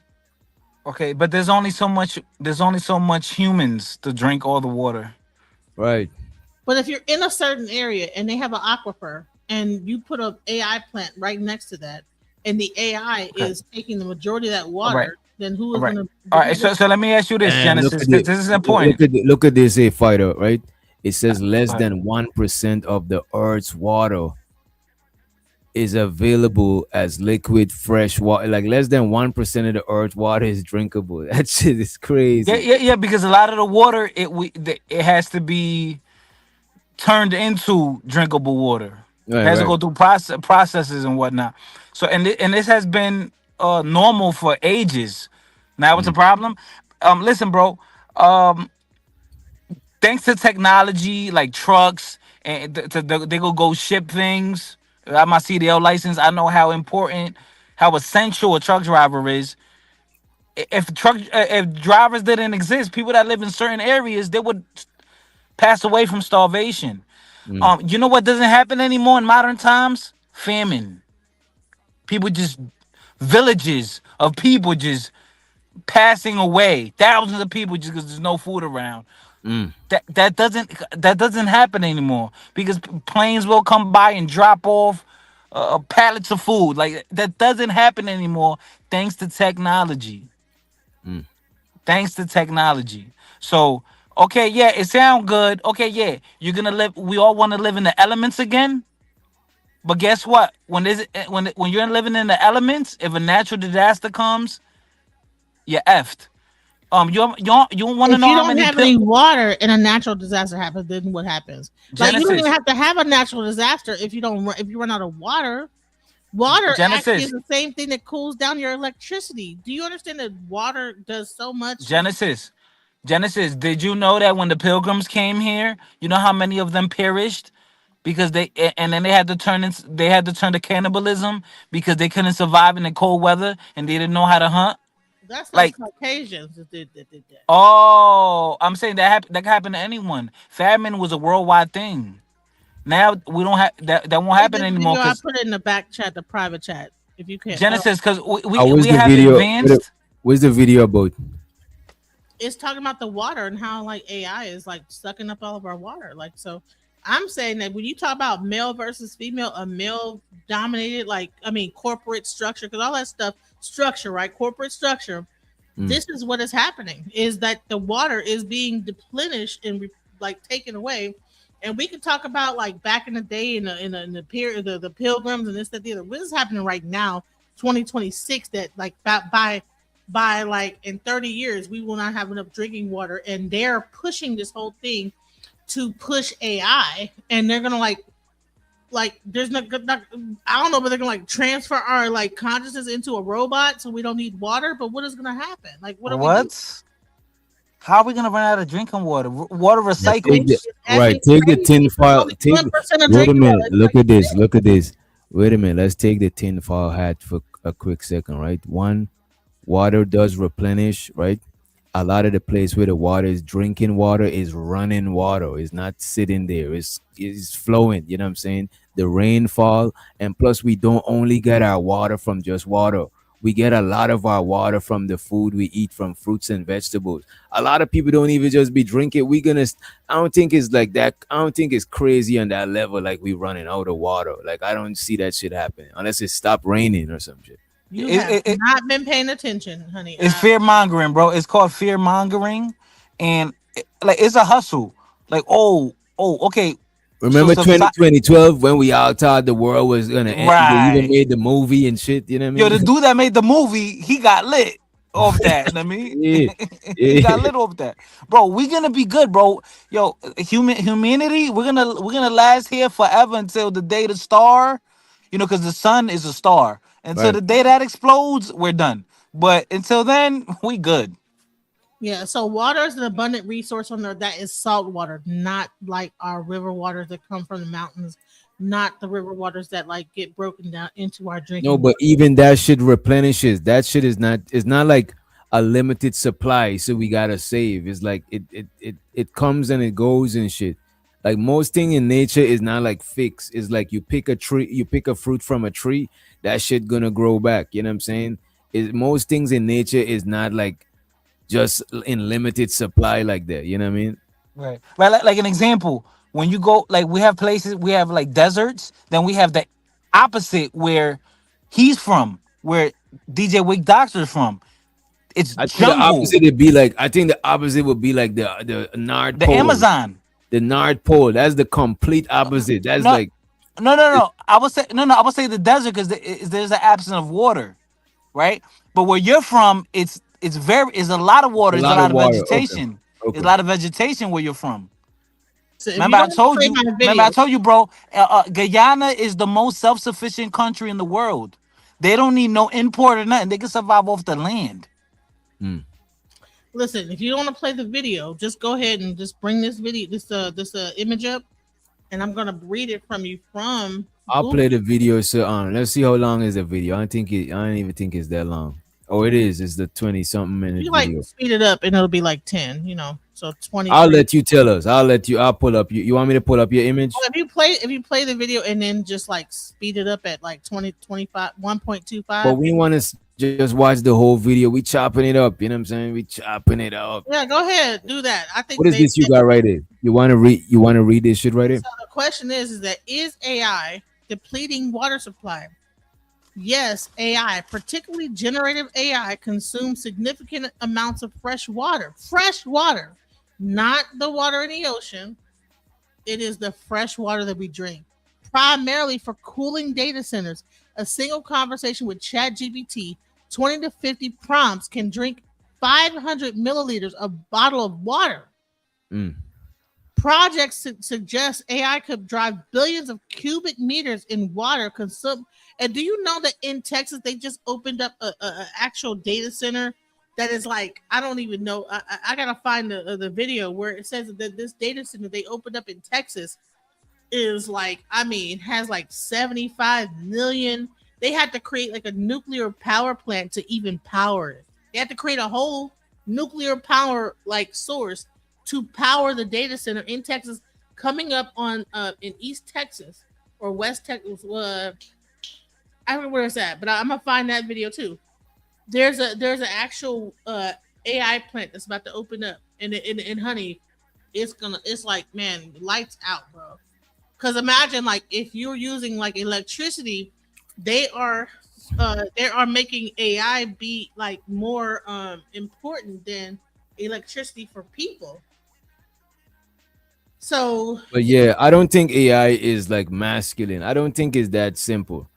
Okay, but there's only so much. There's only so much humans to drink all the water. right. But if you're in a certain area and they have an aquifer and you put a AI plant right next to that, and the AI Okay. is taking the majority of that All right. water, then who All is right. gonna All right. So let me ask you this, And look Genesis, at because it. this is Look important. at look at this a fighter, right? It says less But than 1% of the Earth's water is available as liquid fresh water. Like less than 1% of the Earth's water is drinkable. That shit is yeah, crazy. yeah, yeah, because a lot of the water it has to be turned into drinkable water. It Right, has to right. go through processes and whatnot. So and this has been normal for ages. Now what's the Mm, problem? Listen, bro. Um, Thanks to technology like trucks and they go ship things. I have my CDL license. I know how important, how essential a truck driver is. If drivers didn't exist, people that live in certain areas they would pass away from starvation. mm, You know what doesn't happen anymore in modern times? Famine. People just villages of people just passing away. Thousands of people just because there's no food around. mm, That doesn't happen anymore because planes will come by and drop off pallets of food. Like that doesn't happen anymore thanks to technology. mm. Thanks to technology. So okay, yeah, it sounds good. Okay, yeah, you're gonna live. We all want to live in the elements again. But guess what? When you're living in the elements, if a natural disaster comes, you're effed. You want to If know you how don't many have any water and a natural disaster happens, then what happens? Like you don't even Genesis have to have a natural disaster if you don't if you run out of water. Water actually is Genesis the same thing that cools down your electricity. Do you understand that water does so much? Genesis Genesis, did you know that when the pilgrims came here, you know how many of them perished because and then they had to turn to cannibalism because they couldn't survive in the cold weather and they didn't know how to hunt? That's those Like, Caucasians that did that. oh, I'm saying that can happen to anyone. Famine was a worldwide thing. Now we don't have that won't Hey, happen this anymore video I because put it in the back chat, the private chat. If you can, Genesis, because How we was the have video? advanced. What's the video about? it's talking about the water and how like AI is like sucking up all of our water. Like so, I'm saying that when you talk about male versus female, a male dominated, like I mean, corporate structure, because all that stuff, structure, right? Corporate structure. Mm, This is what is happening: is that the water is being depleted and like taken away. And we can talk about like back in the day in the period the pilgrims and this that the other. What is happening right now, 2026? That like by like in 30 years we will not have enough drinking water, and they're pushing this whole thing to push AI, and they're gonna like there's not I don't know, but they're gonna like transfer our like consciousness into a robot so we don't need water. But what is gonna happen? Like what are we doing? What? How are we gonna run out of drinking water? Water yeah, It's take recycled. the acting take the crazy. tin There's foil. only Take 1% of Wait a drinking water. minute. It's Look like at this. Look at this. Wait a minute. Let's take the tin foil hat for a quick second, right? One, water does replenish, right? A lot of the place where the water is drinking water is running water. It's not sitting there. It's flowing. You know what I'm saying? The rainfall, and plus we don't only get our water from just water. We get a lot of our water from the food we eat from fruits and vegetables. A lot of people don't even just be drinking. I don't think it's like that. I don't think it's crazy on that level. Like we running out of water. Like I don't see that shit happening unless it stop raining or some shit. you It, have it, it- not been paying attention, honey. it's fear mongering, bro. It's called fear mongering, and like it's a hustle. Like, okay. So Remember 2012 when we all thought the world was gonna end? They even right. made the movie and shit. You know what I Yo, mean? the dude that made the movie, he got lit off that. You know what I mean, Yeah, he got yeah. lit off that, bro. We gonna be good, bro. Yo, humanity, we're gonna last here forever until the day the star, because the sun is a star. Until Right. the day that explodes, we're done. But until then, we good. Yeah, so water is an abundant resource on Earth that is salt water, not like our river waters that come from the mountains, not the river waters that like get broken down into our No, drinking but water. even that shit replenishes. That shit is not. It's not like a limited supply, so we gotta save. It's like it comes and it goes and shit. Like most thing in nature is not like fixed. It's like you pick a tree, you pick a fruit from a tree, that shit gonna grow back. You know what I'm saying? Most things in nature is not like just in limited supply like that. You know what I mean? Right. Right. Like an example, when you go, like we have places, we have like deserts, then we have the opposite where he's from, where DJ Wick Doctor's from. It's I think the jungle, opposite would be like I think the opposite would be like the Nord the Pole. Amazon. The Nord Pole. That's the complete opposite. That's No, like no. I would say no. I would say the desert because there's an absence of water, right? But where you're from, it's a lot of a water. It's a lot of lot of water. Okay. vegetation. It's a Okay. lot of vegetation where you're from. So if you Remember, I don't told play you. my Remember, I video, told you, bro. Guyana is the most self-sufficient country in the world. They don't need no import or nothing. They can survive off the land. Mm. Listen, if you don't want to play the video, just go ahead and just bring this image up, and I'm gonna read it from you from I'll Google. play the video. So let's see how long is the video. I don't even think it's that long. Oh, it is. It's the 20-something minute You like video. speed it up, and it'll be like 10. So I'll 23. let you tell us. I'll let you. I'll pull up. You want me to pull up your Well, image? if you play the video and then just like speed it up at like 20 25 But 1.25. we want to just watch the whole video. We chopping it up. You know what I'm saying? We chopping it up. Yeah, go ahead, do that. I think What is this you got right there? You want to read? You want to read this shit right here? so. The question is that is AI depleting water supply? Yes, AI, particularly generative AI, consumes significant amounts of fresh water, not the water in the ocean. It is the fresh water that we drink, primarily for cooling data centers. A single conversation with ChatGPT, 20 to 50 prompts can drink 500 milliliters of bottle of water. Mm. Projects suggest AI could drive billions of cubic meters in water consumed. And do you know that in Texas they just opened up a actual data center that is like I don't even know. I gotta find the video where it says that this data center they opened up in Texas is like has like 75 million. They had to create like a nuclear power plant to even power it. They had to create a whole nuclear power like source to power the data center in Texas coming up on in East Texas or West Texas. I don't know where it's at, but I'm gonna find that video too. There's an actual AI plant that's about to open up, and in Honey, it's like man, lights out, bro. Because imagine like if you're using like electricity, they are making AI be like more important than electricity for people. So But yeah, I don't think AI is like masculine. I don't think it's that simple.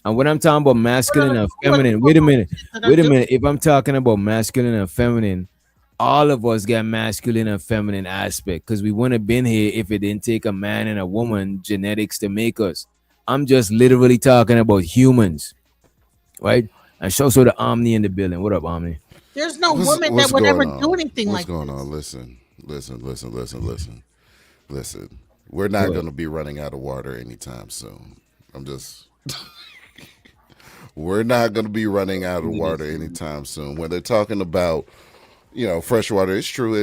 And when I'm talking about masculine and feminine, wait a minute, that I'm wait a doing. minute. If I'm talking about masculine and feminine, all of us got masculine and feminine aspect because we wouldn't have been here if it didn't take a man and a woman genetics to make us. I'm just literally talking about humans, right? And show so the Omni in the building. What up, Omni? There's no What's woman that what's would going ever do on? anything What's like going this. on? Listen. Listen. We're not Go going ahead. to be running out of water anytime soon. I'm just. We're not going to be running out of water anytime soon. When they're talking about, fresh water, it's true.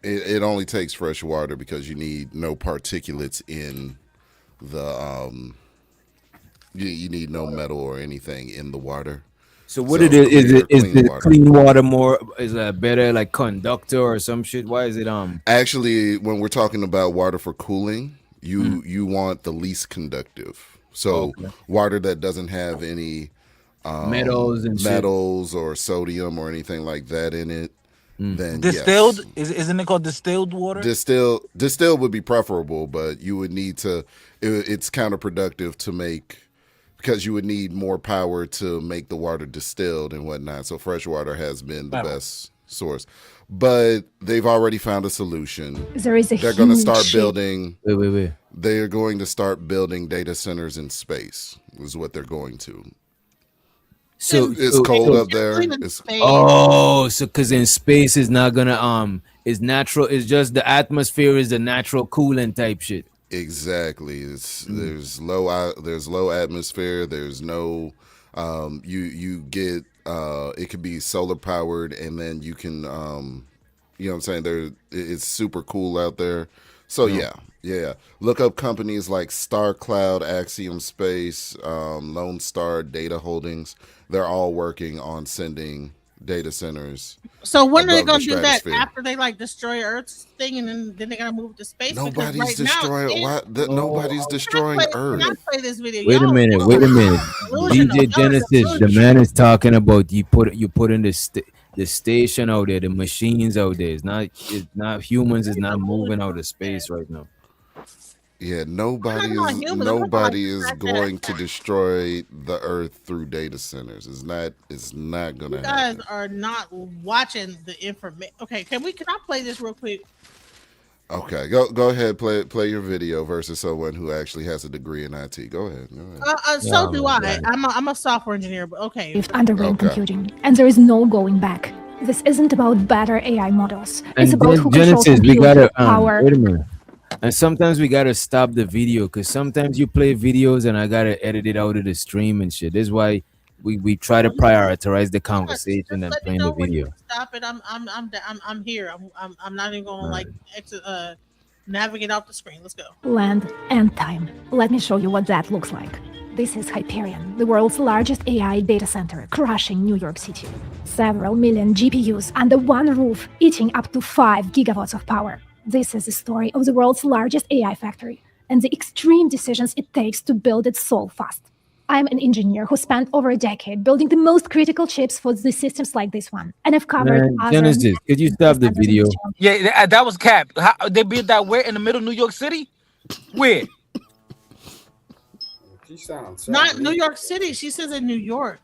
It only takes fresh water because you need no particulates in the you need no metal or anything in the water. So what it So is? Is clean the water. clean water more is a better like conductor or some shit? Why is it Actually, when we're talking about water for cooling, mm, you want the least conductive. So okay, water that doesn't have any metals and shit? metals or sodium or anything like that in it, Mm. then Distilled yes. isn't it called distilled water? Distill would be preferable, but you would need to. It's counterproductive to make because you would need more power to make the water distilled and whatnot. So fresh water has been the Wow. best source, but they've already found a solution. There is a They're going to huge start shift. building. Wait. They are going to start building data centers in space. Is what they're going to. So It's so cold so up there. Even It's space. oh, so because in space is not gonna it's natural. It's just the atmosphere is the natural cooling type shit. exactly. It's Mm. there's low atmosphere. There's no you get it could be solar powered, and then you can you know what I'm saying, it's super cool out there. So Yeah. yeah. Look up companies like Star Cloud, Axiom Space, Lone Star Data Holdings. They're all working on sending data centers So when are they above the gonna do that? stratosphere. After they like destroy Earth's thing, and then they gotta move to space because Nobody's right now destroying it's nobody's destroying Can I Earth. play this video? Wait a minute. Y'all Wait a minute. are delusional. DJ Y'all are Genesis, the delusional. man is talking about you put in the station out there, the machines out there. It's not humans. It's not moving out of space right now. Yeah, I'm not talking about humans. I'm talking about like nobody the is fact that going to destroy the Earth through data centers. It's not you gonna guys happen. are not watching the information. Okay, can I play this real quick? Okay, go ahead. Play your video versus someone who actually has a degree in IT. Go ahead. Go ahead. So Oh do my I. god. I'm a software engineer, but okay. Underground Okay. computing, and there is no going back. This isn't about better AI models. It's And about then who controls Genesis, we compute, gotta power. wait a minute. And sometimes we gotta stop the video because sometimes you play videos and I gotta edit it out of the stream and shit. This is why we try to prioritize the Yeah, conversation just and let me playing the know when you video. can stop it. I'm here. I'm not even gonna like Right. navigate off the screen. Let's go. Land and time. Let me show you what that looks like. This is Hyperion, the world's largest AI data center, crushing New York City. Several million GPUs under one roof, eating up to 5 gigawatts of power. This is the story of the world's largest AI factory and the extreme decisions it takes to build it so fast. I'm an engineer who spent over a decade building the most critical chips for the systems like this one, and I've covered Man, other Genesis, could you stop the video? Yeah, that was cap. How, they built that where in the middle of New York City? Where? She sounds Not New York City. She says in New York.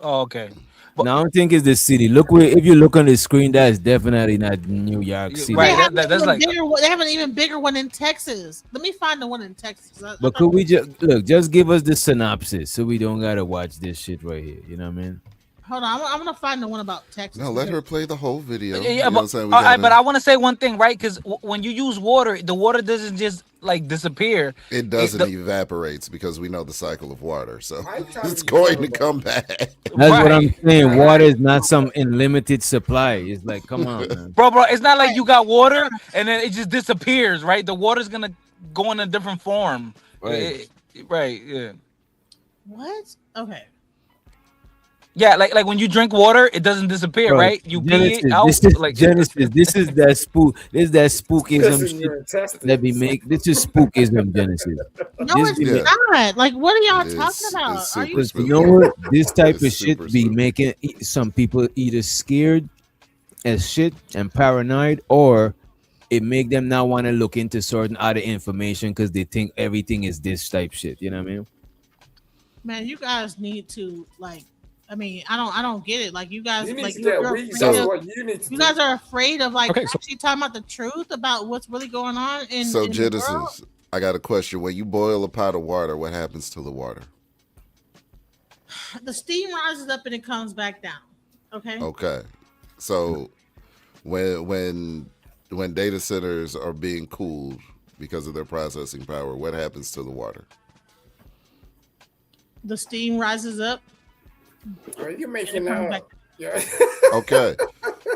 Oh, okay. No, I don't think it's the city. Look where if you look on the screen, that is definitely not New York City. Right, They have that's even like they have an even bigger one in Texas. Let me find the one in Texas. But could we just look? Just give us the synopsis so we don't gotta watch this shit right here. You know what I mean? Hold on, I'm gonna find the one about Texas. No, let her play the whole video. yeah, You know what but, I'm saying? but I want to say one thing, right? Because when you use water, the water doesn't just like disappear. It doesn't evaporates because we know the cycle of water, so it's going to come back. That's what I'm saying. Water is not some unlimited supply. It's like, come on, man. Bro, it's not like you got water and then it just disappears, right? The water's gonna go in a different form. Right. Right, yeah. What? Okay. Yeah, like when you drink water, it doesn't disappear, Bro, right? You pee Genesis, it out. this is Like Genesis. This is that spook. This is that spookism Pissing your shit intestines. that we make. This is spookism, Genesis. No, This it's be- not. Like, what are y'all It's- talking about? it's Are super you? Because you know what? This type It's of shit super be spooky. making some people either scared as shit and paranoid, or it make them not want to look into certain other information because they think everything is this type shit. You know what I mean? Man, you guys need to like. I mean, I don't get it. Like, you guys, You need like, to get you're weeds. afraid That's of, what you need to you do. guys are afraid of like Okay, so- actually talking about the truth about what's really going on in. So in the world. Genesis, I got a question. When you boil a pot of water, what happens to the water? The steam rises up and it comes back down. Okay. Okay, so when data centers are being cooled because of their processing power, what happens to the water? The steam rises up. Are you making Come that back. up? Yeah. Okay,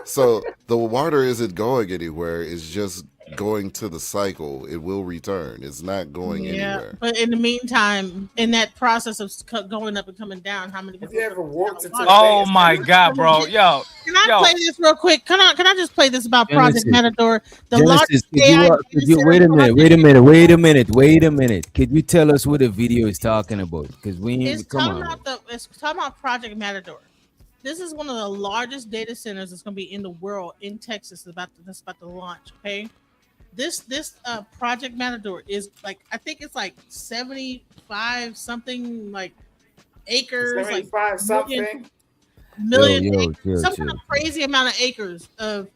so the water isn't going anywhere; it's just going to the cycle. It will return. It's not going anywhere. But in the meantime, in that process of going up and coming down, how many Have people? you ever walked into oh a my god, bro. Yo. Can I Yo. play this real quick? Can I just play this about Project Genesis. Matador? The Genesis, largest could AI you, data wait a center minute, project- wait a minute. Could you tell us what the video is talking about? Because we It's ain't come talking on. it's talking about Project Matador. This is one of the largest data centers that's going to be in the world in Texas. That's about to launch. Okay, this Project Matador is like, I think it's like 75 something like acres, like 75 something. million Yo, acres, some kind chill. of crazy amount of acres of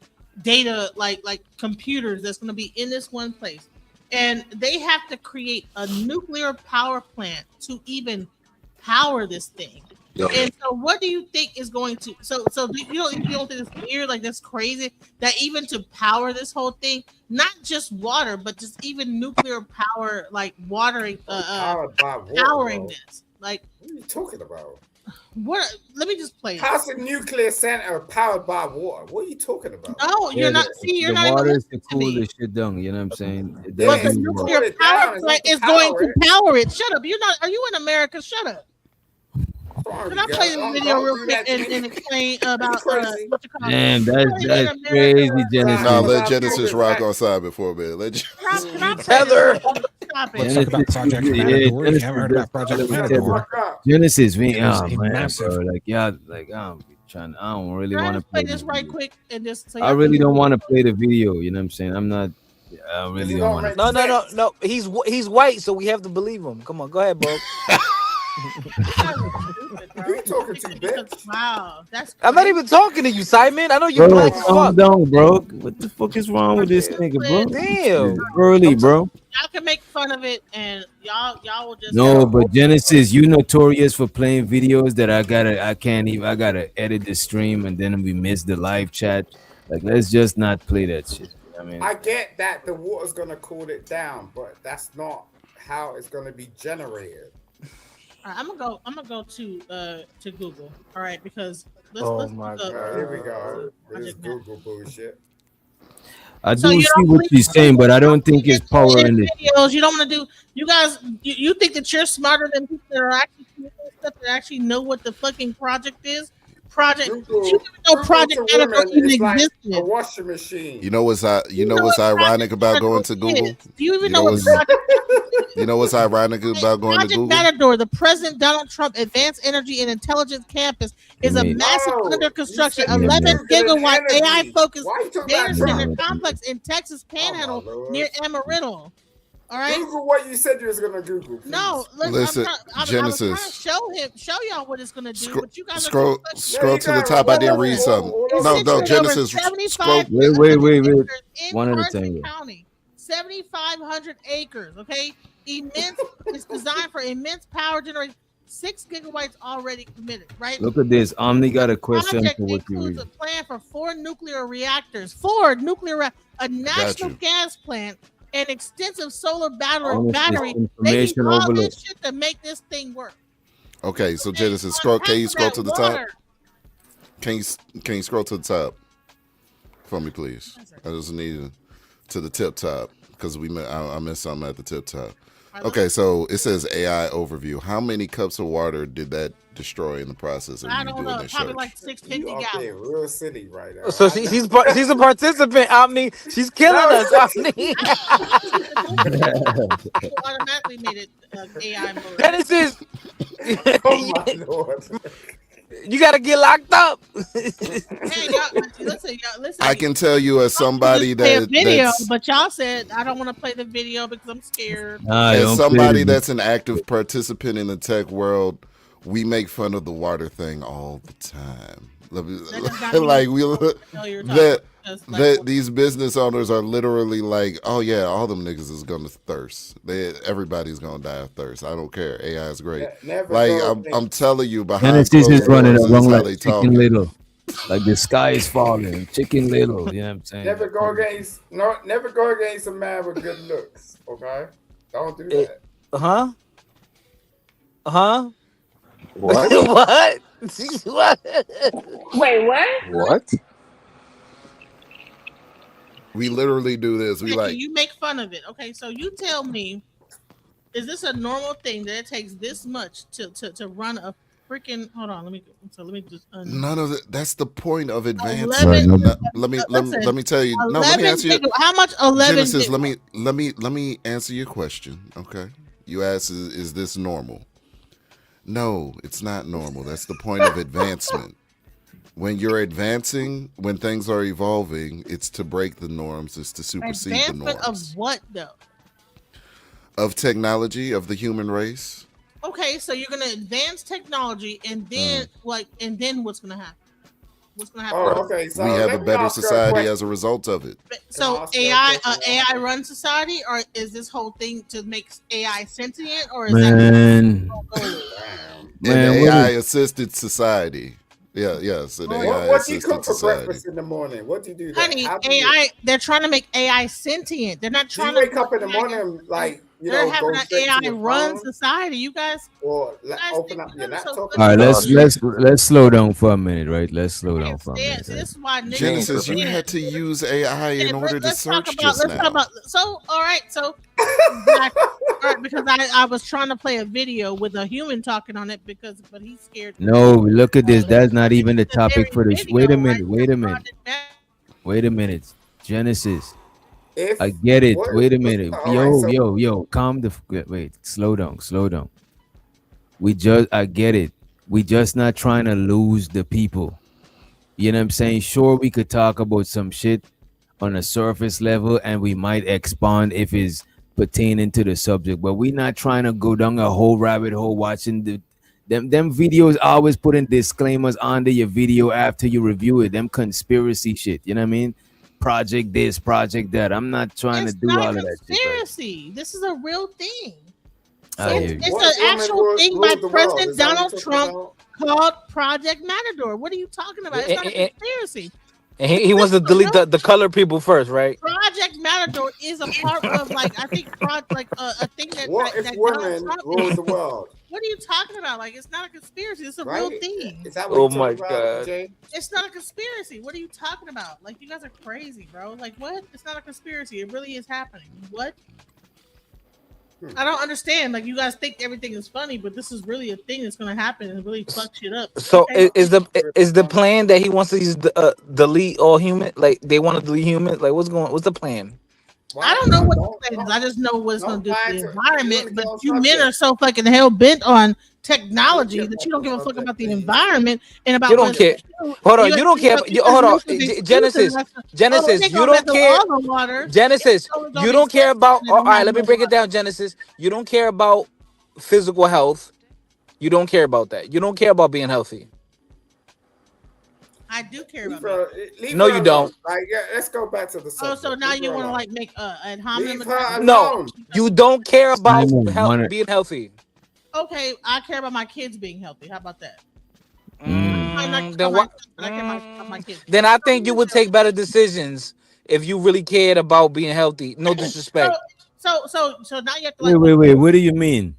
data, like computers that's going to be in this one place, and they have to create a nuclear power plant to even power this thing. And so, what do you think is going to? So you don't think it's weird, like that's crazy that even to power this whole thing, not just water, but just even nuclear power, like watering, Powered by water, powering bro. this, like What are you talking about? what? Let me just play. it. How's the nuclear center powered by water? What are you talking about? No, you're not. See, you're the not even water is to listening to cool me. this shit down. You know what I'm saying? Yeah, But the it's Definitely cool. nuclear it power down, plant it's is to going power to it. power it. Shut up. You're not. Are you in America? Shut up. Can I play this video real quick and explain about crazy. what you call Damn, it? that's crazy, Genesis. Now Nah, let I'll Genesis prove it rock back. on side before a minute. Let Can I play Tether. this? Stop Let's it. talk about Project Matador. You haven't heard about Project Matador. Fuck up. Genesis, we It is oh a man, massive- bro. Like yeah, like I don't really Can I want to just play play this right video. quick and just so I y'all really can- don't want to play the video. You know what I'm saying? I really You don't don't want to. make- No. He's white, so we have to believe him. Come on, go ahead, bro. guys are stupid, bro. Who you talking to, bitch? Wow, that's I'm not crazy. even talking to you, Simon. I know you're Bro, black as calm fuck. down, bro. What the fuck is wrong with this nigga, bro? Damn. It's early, bro. Y'all can make fun of it, and y'all will just No, have. but Genesis, you notorious for playing videos that I gotta edit the stream and then we miss the live chat. Like, let's just not play that shit. You know what I mean? I get that the water's gonna cool it down, but that's not how it's gonna be generated. All right, I'm gonna go to Google. All right, because let's my look up, Here we go. This Project Map. Google bullshit. I So do you see don't what believe she's saying, but I don't think it's power in it. videos. You don't want to do. You guys, you think that you're smarter than people that are actually doing stuff that actually know what the fucking project is. Project. You Google, don't even know Google Project to Manager women even is like existed. a washing machine. You know what's You know what's what ironic Project about going Matador to Google? is. Do you even You know know what what's Project you know what's ironic about going to Project Google? Matador, the President Donald Trump Advanced Energy and Intelligence Campus, Give is a me, massive Oh, under you construction said give me a 11 minute. Googling gigawatt AI energy. focused Why you talking data about Give me a center Trump? minute. complex in Texas Oh my Panhandle lord. near Amarillo. All right. Google what you said you was gonna Google, please. No, look, Listen, I was trying to Genesis. show y'all what it's gonna do, but you guys are so Scroll fucking. Yeah, scroll you to the got top. I Look, didn't look, read look. something. It's No, no, situated over Genesis. Scroll. Wait. 7,500 acres in One at a Carson time. County. 7,500 acres. Okay, immense. It's designed for immense power generation. 6 gigawatts already committed. Right. Look at this. Omni got a question Project for what you includes read. a plan for 4 nuclear reactors, a Got national you. gas plant, and extensive solar Honestly, battery. They need information all overload. this shit to make this thing work. Okay, so Okay, Genesis, on scroll. top Can you of scroll that, to the top? water. Can you scroll to the top for me, please? I just need to the tip top because I missed something at the tip top. Okay, so it says AI overview. How many cups of water did that destroy in the process of I you don't doing know, that probably search? like You 650 are being gallons. real silly right now. So I know. she's a participant, Omni. She's killing No. us, Omni. Google automatically made it AI mode. Genesis, Oh my lord. you gotta get locked up. Hey, y'all, listen. I can tell you as somebody Just play a video, that's but y'all said I don't want to play the video because I'm scared. Nah, as don't play somebody the that's an active participant in the tech world, we make fun of the water thing all the time. That does not mean Like we you know you're talking that because, that these business owners are literally like, oh yeah, all them niggas is gonna thirst. Everybody's gonna die of thirst. I don't care. AI is great. Never Like go I'm against. telling you, behind Genesis is closed running doors is along how like they Chicken talking. Little. Like the sky is falling. Chicken Little. You know what I'm saying? Never go against never go against a man with good looks. Okay? Don't do that. Huh? Huh? What? What? What? Wait, what? What? We literally do this. We Becky, like you make fun of it. Okay, so you tell me, is this a normal thing that it takes this much to run a freaking? Hold on, let me just. none of it. That's the point of 11. advancement. Let Listen, me tell you. No, let me 11 answer you. How much? 11. Genesis, let me answer your question. Okay. You asked, is this normal? No, it's not normal. That's the point of advancement. When you're advancing, when things are evolving, it's to break the norms, it's to supersede the Advancement norms. of what though? Of technology, of the human race. Okay, so you're gonna advance technology, and then and then what's gonna happen? What's gonna happen? Oh, okay. So We have a let me better ask her a society question. as a result of it. So ask you a AI, question? AI run society, or is this whole thing to make AI sentient, or is Man, Damn. man, An what AI is, assisted society. Yeah, yes, an AI What do you assisted cook for society. breakfast in the morning? What do you do? that? Honey, How do you, AI? They're trying to make AI sentient. They're not do you trying to. wake up in the morning like They're having go an straight to AI your run phone society. You guys or open think up you your guys are so laptop? good all right, at Oh, let's slow down for a minute, right? Let's slow down for a See, minute. Right? this is why niggas Genesis, you win. had to use AI in order to Let's talk search about. just Let's talk now. about. So, all right. So, all right, because I was trying to play a video with a human talking on it but he's scared. No, look at this. That's not even the It's a topic for very this. Wait a video, minute. right? Wait a minute. Project Map. Wait a minute. Genesis. If I get it. what? Wait a What's, minute. all right, so Yo. Calm the. Wait. Slow down. Slow down. I get it. We just not trying to lose the people. You know what I'm saying? Sure, we could talk about some shit on a surface level and we might expand if it's pertaining to the subject, but we're not trying to go down a whole rabbit hole watching them videos always putting disclaimers under your video after you review it. Them conspiracy shit. You know what I mean? Project this, project that. I'm not trying It's to do not all a of that shit. Right? conspiracy. This is a real thing. I hear you. It's an actual thing by President Donald Trump called Project Matador. What are you talking about? It's not a conspiracy. And he wants to delete the color people first, right? Project Matador is a part of like I think a thing that What that, if that women Donald Trump rule is- the world? What are you talking about? Like it's not a conspiracy. It's a Right? real thing. Is that what Oh you're my talking about, God. Jay? It's not a conspiracy. What are you talking about? Like you guys are crazy, bro. Like what? It's not a conspiracy. It really is happening. What? I don't understand. Like you guys think everything is funny, but this is really a thing that's gonna happen and really fuck shit up. So Okay. is the plan that he wants to use delete all human? Like they want to delete humans? Like what's the plan? I don't know what the plan is. I just know what it's don't going to do buy to the into- environment. you But wanna you get on men are subject. so fucking hell bent on technology Don't that get you don't give a on fuck about the subject, environment and about You don't what care. it's gonna do. Hold on, You you don't care. because Hold on, most of the excuses Genesis, that's- Genesis, they you gonna don't mess up care. all the water. Genesis, It's only gonna you be don't care about. stagnant All and right, not let me no break it water. down, Genesis. You don't care about physical health. You don't care about that. You don't care about being healthy. I do care about Leave that. her, leave No, her you alone. don't. Like, yeah, let's go back to the Oh, subject. so now Leave you her want to alone. like make ad hominem Leave her attack? No, alone. you don't care about Simon, wanna- being healthy. Okay, I care about my kids being healthy. How about that? I might not care Then about what? myself, but I care about my kids. Then I think you would take better decisions if you really cared about being healthy. No disrespect, So now you have to like. Wait. What do you mean?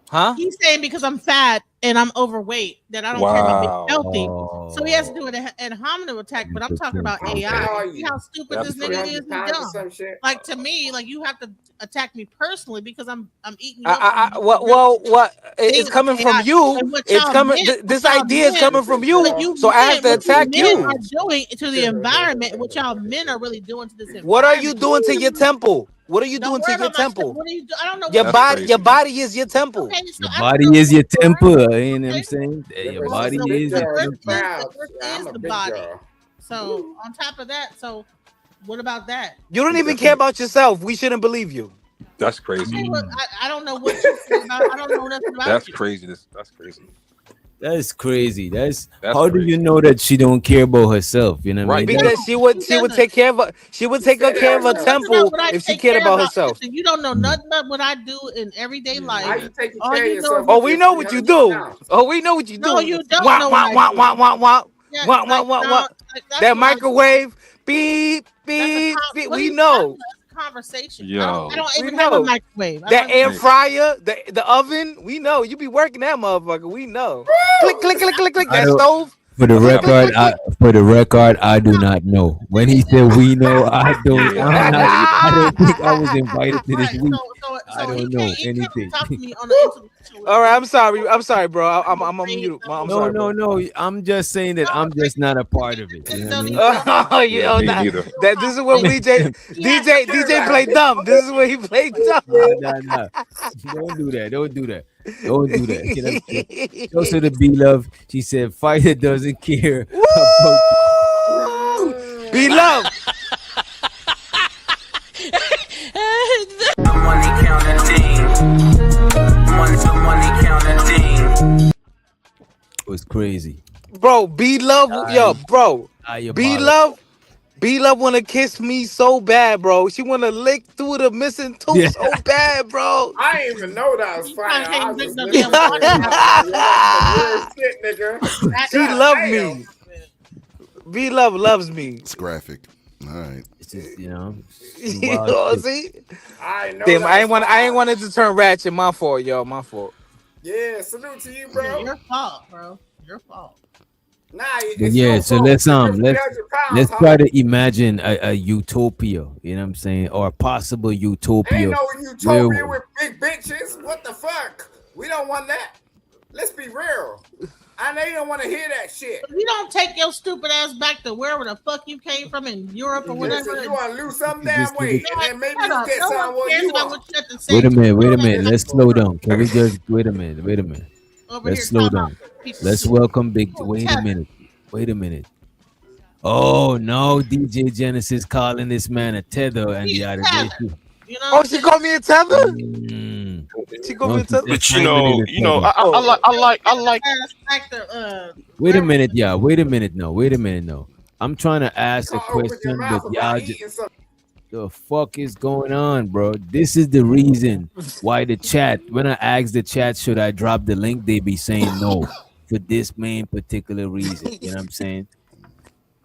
huh? He's saying because I'm fat and I'm overweight that I don't care about being Wow. healthy. Oh, So he has to do an hominem attack, but I'm talking about Interesting. AI. How are See you? how stupid Yep. this nigga is 300 and pounds or dumb. some shit? Like to me, like you have to attack me personally because I'm eating. You up What? It's thing coming of from AI. you. And what It's y'all coming. men, This what y'all idea is men, coming from you. what you So I have men, to what you attack men you. are doing to the environment, what y'all men are really doing to this environment. What are you doing to your temple? What are you Don't doing worry to your about my temple? What do you do? I don't know Your what That's body, crazy. your body is your temple. Okay, so Your I don't body know is your what you are. temple. You know what I'm Okay. saying? Your But body she's a big is your girl. temple. She's proud. The earth I'm is a the big body. girl. So on top of that, so what about that? You don't even care about yourself. We shouldn't believe you. That's crazy. Okay, well, I don't know what you care about. I don't know nothing about That's you. crazy. That's crazy. That's crazy. That's That's how do you crazy. know that she don't care about herself? You know what I Right. mean? Because she would doesn't. take care of she would take said care of her that. Nothing about temple what I if she take cared care about about. herself. Listen, you don't know nothing about what I do in everyday How life. you taking All care of you know yourself? is Oh, with we your know what you 300 do. pounds? Oh, we know what you no, do. you don't Wah, know wah, what I wah, do. wah, wah, wah. Yeah, Wah, wah, like, wah, no, wah. like, that's That what I do. microwave, beep, beep, beep. What are We you talking know. about? It's a conversation. Yo. I don't We even have a know. microwave. I That don't air even, Hey. fryer, the oven, we know. You be working that motherfucker. We know. Click, click, click, click, click. I That don't. stove. For the Click, click, record, click, click. I do not know. When he said we know, I don't. Yeah, I'm I not. don't either. I don't think I was invited to this right. week. I So he don't can't know anything. talk to me on the intellectual All right, level. I'm sorry, bro. I'm on mute. I'm No, sorry, bro. no. I'm just saying that I'm just not a part of it. You know what I mean? Oh, yeah, Me that, neither. this is what DJ play dumb. This is what he played dumb. No. Don't do that. Don't do that. Don't do that. You know what I'm saying? Also, the B love. She said, "Fighter doesn't care about." Be love. It was crazy. Bro, be love, yo, bro. Be Diabolical. love. B Love wanna kiss me so bad, bro. She wanna lick through the missing tooth Yeah. so bad, bro. I didn't even know that was fire. can't I was drink just no listening damn to water it. now. Some real shit, nigga. She God loved damn. me. B Love loves me. It's graphic. All right. It's just, you know, some You wild know, shit. see? I didn't know Damn, that I ain't was fire. wanted to turn ratchet. My fault, yo. My fault. Yeah, salute to you, bro. Your fault, bro. Your fault. Nah, But it's yeah, your so fault. let's You're 300 let's pounds, try huh? to imagine a utopia, you know what I'm saying, or a possible utopia. Ain't no utopia with big bitches. What the fuck? We don't want that. Let's be real. I know you don't want to hear that shit. If you don't take your stupid ass back to wherever the fuck you came from in Europe or whatever. Listen, you want to lose some You damn just weight, need and then maybe Shut you up. get No some one what cares you about want. what you have to say. Wait a minute, You know that let's slow down. Can we just wait a minute? over Let's here slow talking down. about piece of Let's shit. welcome Big. Oh, Wait a Tess. minute. Oh no, DJ Genesis calling this man a tether and the other day too. You Oh, know, she called me a tether. Mm. She called No, me a she tether. said But finally the tether. I like back to Wait a whatever. minute, yeah. Wait a minute, no. Wait a minute, no. I'm trying to You ask a can't open your question, but mouth y'all about just eating something. the fuck is going on, bro? This is the reason why the chat. When I ask the chat, should I drop the link? They be saying no for this main particular reason. You know what I'm saying?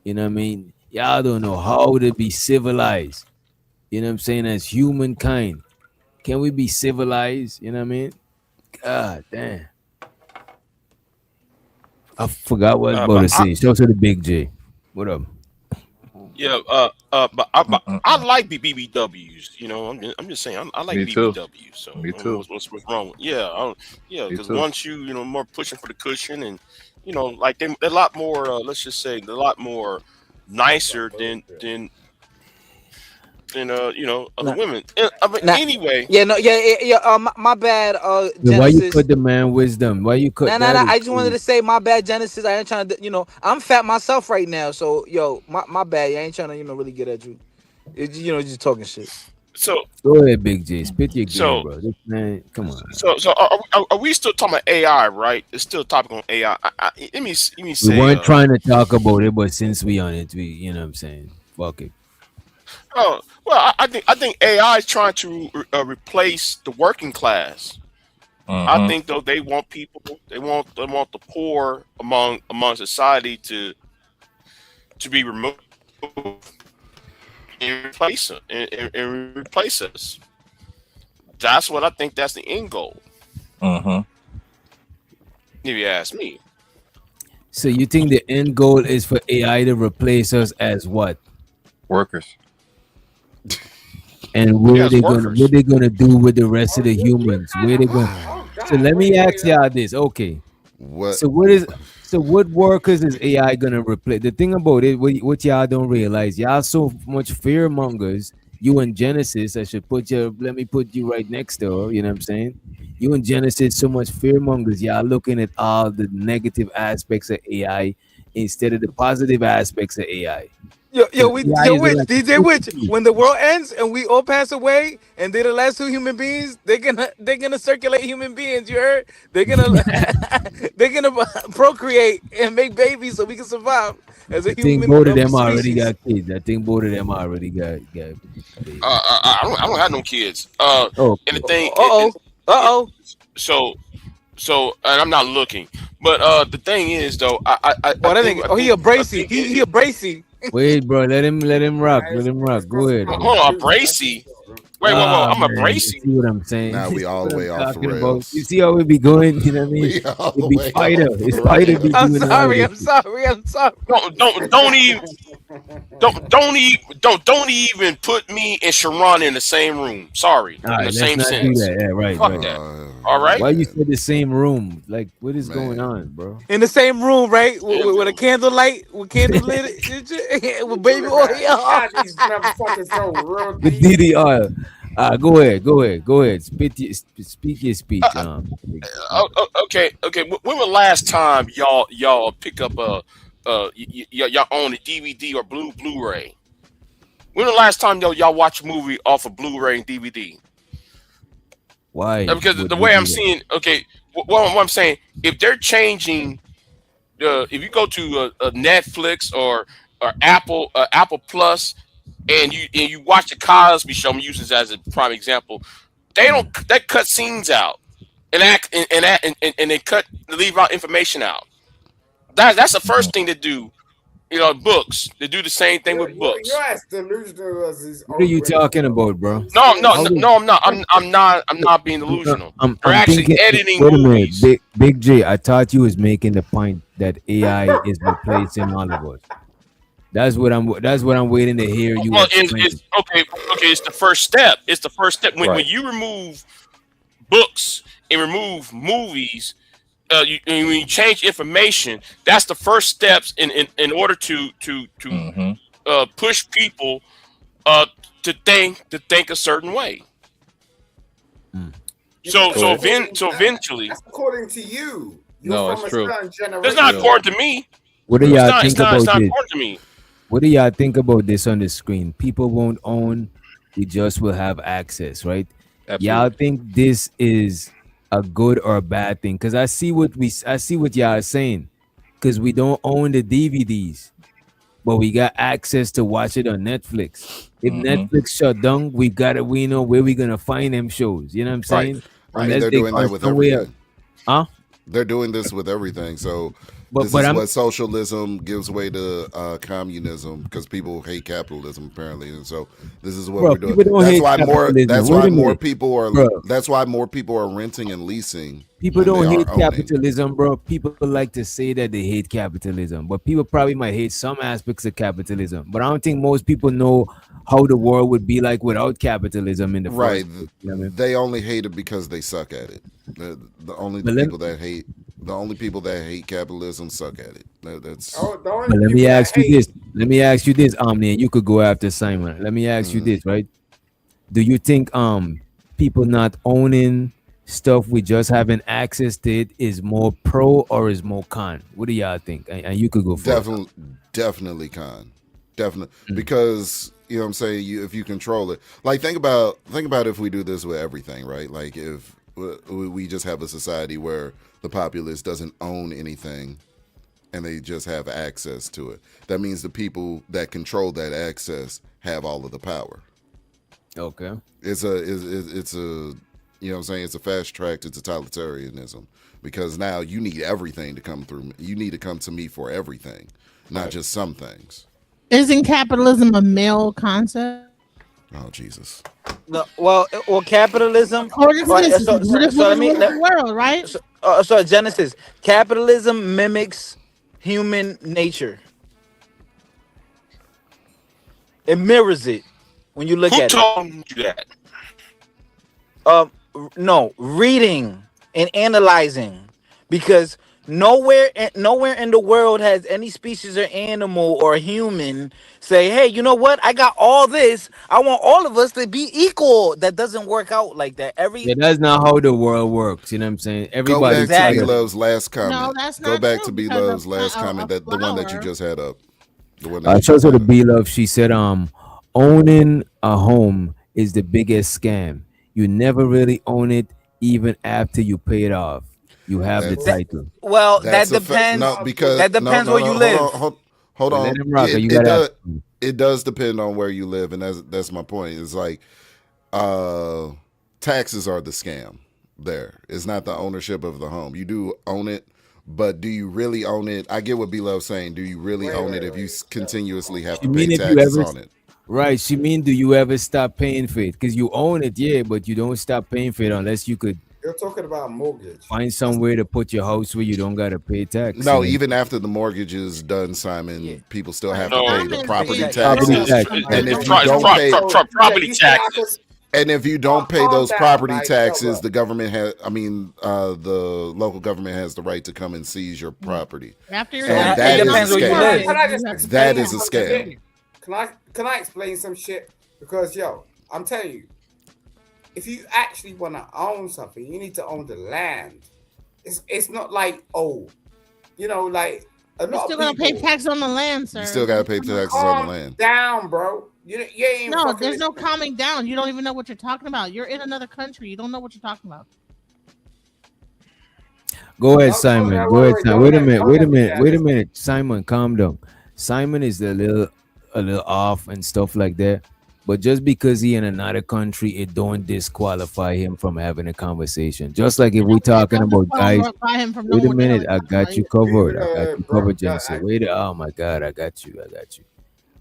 You know what I mean? Y'all don't know how to be civilized. You know what I'm saying? As humankind, can we be civilized? You know what I mean? God damn. I forgot what I was about but to say. Shout out to the Big J. What up? yeah, I like BBWs. You know, I'm just saying I like Me too. BBWs. So Me too. what's wrong? Yeah, yeah, Me because too. once more pushing for the cushion, and like they're a lot more. Let's just say they're a lot more nicer than other Nah, women. I mean, nah. anyway. Yeah, no, yeah, yeah, yeah. My bad, Yo, why you Genesis. cut the man wisdom? Why you cut Nah. that is I just wanted crazy. to say my bad, Genesis. I ain't trying to, I'm fat myself right now, so yo, my bad. I ain't trying to, really get at you. Just talking shit. So Go ahead, Big J. Spit your game, so bro. This man, come on. so are we still talking about AI? Right? It's still a topic on AI. Let me We say. weren't trying to talk about it, but since we on it, we you know what I'm saying. Fuck it. Oh well, I think AI is trying to replace the working class. I Mm-hmm. think though they want the poor among society to be removed and and replace us. That's what I think. That's the end goal. Mm-hmm. If you ask me. So you think the end goal is for AI to replace us as what? Workers. And Yes, what workers. they gonna do with the rest Oh, of the you humans? Where kind they of going? hot. Oh So God, let me wait ask up. y'all this. Okay. What? So what workers is AI gonna replace? The thing about it, what y'all don't realize, y'all so much fear mongers. You and Genesis, I should let me put you right next to her. You know what I'm saying? You and Genesis, so much fear mongers. Y'all looking at all the negative aspects of AI instead of the positive aspects of AI. Because AI Yo, is Witch, like a DJ super Witch. tool. When the world ends and we all pass away, and they're the last two human beings, they're gonna circulate human beings. You heard? They're gonna they're gonna procreate and make babies so we can survive as a I think human both of them already species. got kids. I think both of them already got babies. I don't have no kids. And the Okay. thing, Uh oh. Uh it oh. so and I'm not looking, but the thing is though, I Oh, that think nigga. Oh, he a I bracy. think He a bracy. Wait, bro. Let him rock. Let It's, him rock. it's Go supposed to ahead, be bro. hold on, a produced. That's bracy. for sure. Wait, whoa, Ah, I'm a man. You bracy. see what I'm saying? Now You we see all what the I'm way off the talking about? You rails. see how we be going? You know what I mean? We all It the be way Spider. off the It's Spider be I'm rails. doing all of sorry. this I'm shit. sorry. I'm sorry. Don't even put me and Sharon in the same room. Sorry, All in right, the let's same not do sense. that. Yeah, right, Fuck right. that. All right. Why you Man, said the same room? Like, what is going man. on, bro? In the same room, right? Yeah, With a candlelight, with candles lit, with baby You oil. got these motherfuckers so real With deep. DDR. Go ahead. Speak your Uh, speech. okay. When was the last time y'all pick up y'all own a DVD or Blu-ray? When the last time y'all watch a movie off of Blu-ray and DVD? Why Because would the we way I'm do that? seeing, okay, what I'm saying, if they're changing, if you go to a Netflix or Apple Plus, and you watch the Cosby Show, I'm using this as a prime example. They cut scenes out and they leave out information out. That's the first thing to do. Books. They do the same thing with You're books. as delusional as these What are old you women, talking bro. about, bro? You No, still no, How no, do no, I'm not. I'm not being delusional. They're I'm actually thinking. editing Wait a minute, movies. Big J. I thought you was making the point that AI is replacing all of us. That's what I'm waiting to hear you Well, explain. it's okay. Okay, it's the first step. It's the first step when Right. you remove books and remove movies. When you change information, that's the first steps in order to Mm-hmm. push people uh, to think a certain way. Mm. but So that's So so it, then according so eventually, that's according to you. You're no, from it's a true. certain it's not Yo, generation. important to me. What do yo. It's y'all not. It's think not. It's about not this? important to me. What do y'all think about this on the screen? People won't own. we just will have access, right? Y'all Absolutely. think this is a good or a bad thing? Because I see what y'all are saying. Because we don't own the DVDs, but we got access to watch it on Netflix. If Mm-hmm. Netflix shut down, we know where we gonna find them shows. You know what I'm Right. saying? I mean, Unless they're they doing are that with somewhere, everything. huh? They're doing this with everything. So But this but is I'm what socialism gives way to communism because people hate capitalism apparently, and so this is what bro. we're doing. People don't That's hate why more. capitalism. That's Wait why a more minute, people are. bro. That's why more people are renting and leasing People than they don't are hate owning. capitalism, bro. People like to say that they hate capitalism, but people probably might hate some aspects of capitalism. But I don't think most people know how the world would be like without capitalism in the Right. first place. You know what I mean? They only hate it because they suck at it. The only But let, people that hate the only people that hate capitalism suck at it. That's Oh, the only but let me people that ask you hate. this. Let me ask you this, Omni, and you could go after Simon. Let me ask you mm, this, right? Do you think people not owning stuff with just having access to it is more pro or is more con? What do y'all think? And you could go first. definitely con. Definitely Mm. because you know what I'm saying. You if you control it, like think about if we do this with everything, right? Like if we just have a society where the populace doesn't own anything and they just have access to it. That means the people that control that access have all of the power. Okay. It's a you know what I'm saying. It's a fast track to totalitarianism because now you need everything to come through. You need to come to me for everything, not Right. just some things. Isn't capitalism a male concept? Oh Jesus. No, well, capitalism. According to Right. this, what is rule of the world, right? So Genesis. Capitalism mimics human nature. It mirrors it when you look Who at it. told you that? No, reading and analyzing, because nowhere in the world has any species or animal or human say, hey, you know what, I got all this, I want all of us to be equal. That doesn't work out like that. Yeah, that's not how the world works. You know what I'm saying? Go Everybody back to try B to. Exactly. Love's last No, comment. that's Go not back true to B because Love's last comment. a That the one that you flower. just had up. The one that you Shout just out to had up. B Love. She said, owning a home is the biggest scam. You never really own it, even after you pay it off. You have the That, That's title. well, that's that a fact. No, depends. because That no, depends no, where you no. Hold on, live. hold But let on. him rock. You It gotta have. does it does depend on where you live, and that's my point. It's like uh taxes are the scam. There, it's not the ownership of the home. You do own it, but do you really own it? I get what B Love's saying. Do you really Wait, own wait, it if you wait. continuously have She to pay mean if you taxes ever on it? right. She mean do you ever stop paying for it? Because you own it, yeah, but you don't stop paying for it unless you could You're talking about mortgage. find That's somewhere to put your house where you don't gotta pay tax. You No, know, even after the mortgage is done, Yeah. Simon, people still Right. have to No, pay Scam the is property being Exactly. property stealing it's, taxes. tax. from it's, And somebody it's, if pro, you else's it's don't pro, house. pay pro, so pro, property you gotta taxes. and if you don't pay calm those down, property right? So taxes, look, the government has I mean the local government has the right to come and seize your property. After you're And done It that paying is off a depends the where you scam. live. can mortgage, I you just have to That pay explain is a off. some scam. shit? Can I explain some shit? Because I'm telling you, if you actually want to own something, you need to own the land. It's not like, oh, like a You're lot of still gonna pay people. tax on the land, You sir. still gotta Don't pay come on. taxes on the Calm land. down, bro. You ain't No, fucking there's no listening. calming down. You don't even know what you're talking about. You're in another country. You don't know what you're talking about. Go ahead, No, no, Simon. no, Go ahead, wait, Simon. don't Wait a let, minute. don't Wait a let me minute. down Wait a this. minute. Simon, calm down. Simon is a little off and stuff like that. But just because he in another country, it don't disqualify him from having a conversation. Just like if And we don't pick talking up the about phone guys. or buy him from Wait a nowhere the hell minute. he's I talking about. got you You, covered. I got you bro, covered, Genesis. Wait. Oh my God. I got you. I got you.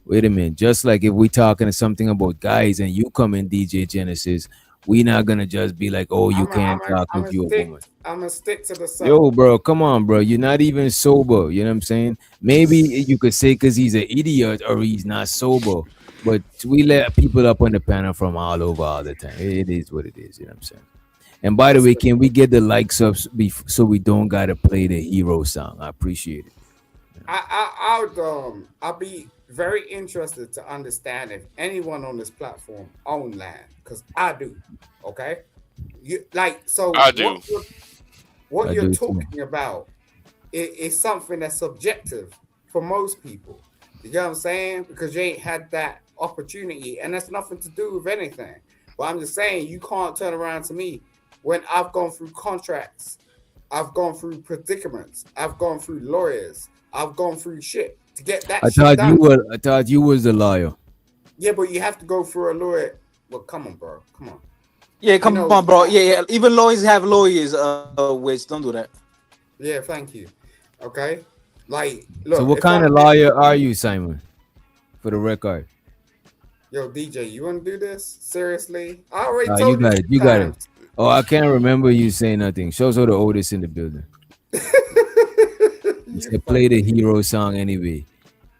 Wait a minute. Just like if we talking something about guys and you come in DJ Genesis, we not gonna just be like, oh, you I'm a, I'm can't a, talk I'm if a you a stick. woman. I'm a stick to the Yo, subject. bro, come on, bro. You're not even sober. You know what I'm saying? Maybe you could say because he's an idiot or he's not sober, but we let people up on the panel from all over all the time. It is what it is. You know what I'm saying? And by the way, Listen, can we get the likes up so we don't gotta play the hero song? I appreciate it. I'll be very interested to understand if anyone on this platform own land, because I do. Okay, so I do. what I you're do too. talking about is something that's subjective for most people. You get what I'm saying? Because you ain't had that opportunity, and that's nothing to do with anything. But I'm just saying, you can't turn around to me when I've gone through contracts, I've gone through predicaments, I've gone through lawyers, I've gone through shit to get that shit done. I thought you was the lawyer. Yeah, but you have to go through a lawyer. Well, come on, bro. Come on. Yeah, You come know, on, bro. Yeah, yeah. Even lawyers have lawyers. Which don't do that. yeah, thank you. Okay. Like, So look, what if kind I'm of lawyer are you, Simon? For the record. yo, DJ, you want to do this? Seriously? I already You told you got two it. You got it. times. Oh, I can't remember you saying nothing. Shows all the oldest in the building. It's You to play the funny. hero song anyway.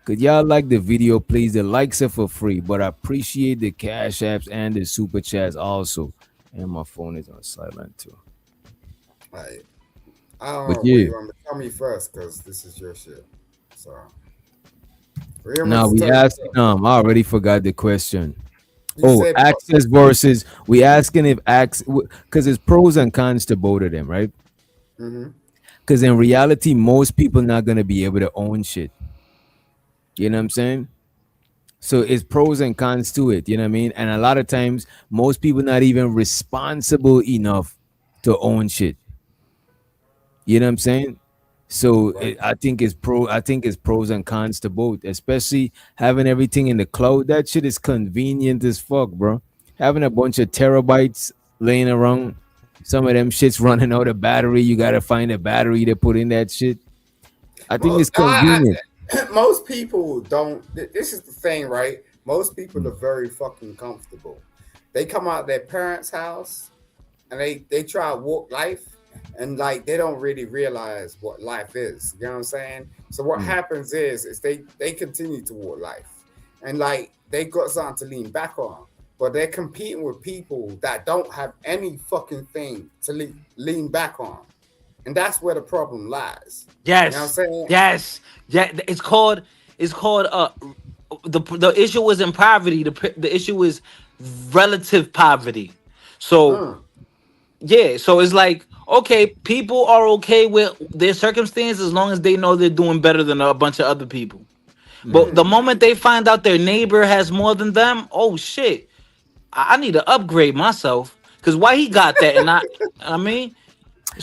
Could y'all like the video, please? The likes are for free, but I appreciate the cash apps and the super chats also. And my phone is on silent too. Like, I don't But know what yeah, you want to tell me first, because this is your shit. So, what you want me now to we tell you asking. first? I already forgot the question. You Oh, said what? access versus we asking if access because there's pros and cons to both of them, right? Mm-hmm. Because in reality, most people not gonna be able to own shit. You know what I'm saying? So it's pros and cons to it. You know what I mean? And a lot of times, most people not even responsible enough to own shit. You know what I'm saying? So Right. I think it's pro. I think it's pros and cons to both. Especially having everything in the cloud. That shit is convenient as fuck, bro. Having a bunch of terabytes laying around. Some of them shits running out of battery. You gotta find a battery to put in that shit. I think it's Most, convenient. most people don't. This is the thing, right? Most people Mm. are very fucking comfortable. They come out their parents' house and they try to walk life, and like they don't really realize what life is. You know what I'm saying? So what Mm. happens is they continue to walk life, and like they got something to lean back on, but they're competing with people that don't have any fucking thing to lean back on, and that's where the problem lies. You know what I'm Yes, saying? yes, yeah. It's called. The issue was in poverty. The issue is relative poverty. So Mm, yeah, so it's like okay, people are okay with their circumstances as long as they know they're doing better than a bunch of other people. Mm. But the mm. moment they find out their neighbor has more than them, oh shit, I need to upgrade myself. Cause why he got that and I mean,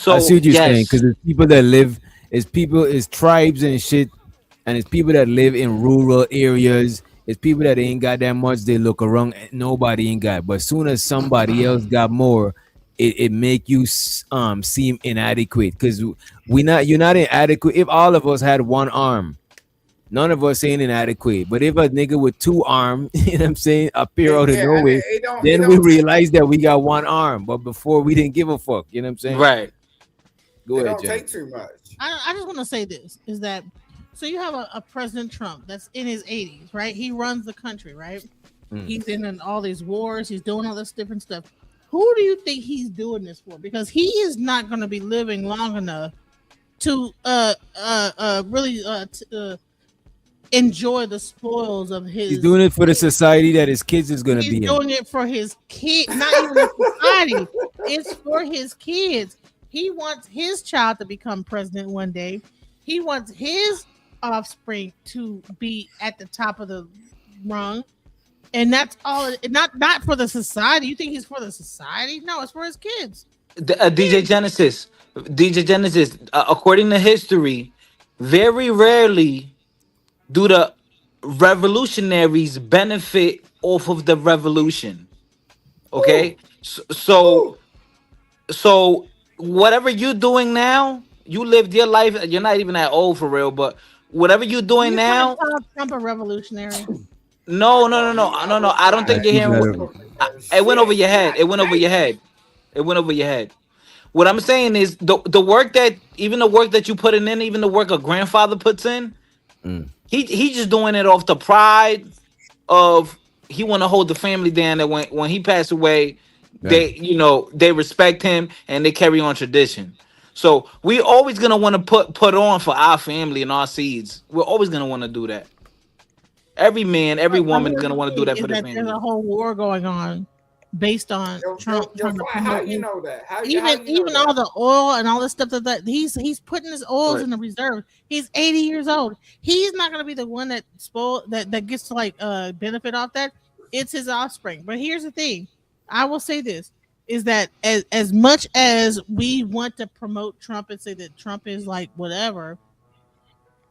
I see so what you're saying because yes, it's people that live, it's tribes and shit, and it's people that live in rural areas. It's people that ain't got that much. They look around, nobody ain't got. But soon as somebody else got more, it make you seem inadequate because we not you're not inadequate. If all of us had one arm, none of us ain't inadequate. But if a nigga with two arm, you know what I'm saying, appear out of Yeah, and nowhere, it then we don't take realize that we got one arm. But before we didn't give a fuck. You know what I'm saying? right. Go it ahead, don't Jenny. take too much. I just want to say this is that so you have a President Trump that's in his 80s, right? He runs the country, right? Mm. He's in all these wars, he's doing all this different stuff. Who do you think he's doing this for? Because he is not going to be living long enough to really enjoy the spoils of He's his. doing it for the society that his kids is gonna He's be in. doing it for his kid, not even the society. It's for his kids. He wants his child to become president one day. He wants his offspring to be at the top of the rung, and that's all. Not for the society. You think he's for the society? No, it's for his kids. DJ Genesis, DJ Genesis. According to history, very rarely do the revolutionaries benefit off of the revolution. Okay, Woo, so woo. so whatever you're doing now, you lived your life. You're not even that old for real, but whatever you're doing You trying to now, call Trump a revolutionary? no, no, no, No, no, I no, no. was I don't Yeah, think not. you're you hearing. I What, gotta. was talking about it went over shit. your head. God It went over your damn. head. It went over your head. What I'm saying is the work that even the work that you putting in, even the work a grandfather puts in, Mm. he just doing it off the pride of he want to hold the family down. That when he passed away, Yeah. they respect him and they carry on tradition. So we always gonna want to put on for our family and our seeds. We're always gonna want to do that. Every man, every But woman is here's gonna the want to do thing: that is for their that there's a family. whole war going on based on Trump trying to How promote you his, know that? How you even know all that? the oil and all this stuff that he's putting his oils Right. in the reserve. He's 80 years old. He's not going to be the one that that gets to like benefit off that. It's his offspring. But here's the thing. I will say this is that as much as we want to promote Trump and say that Trump is like whatever,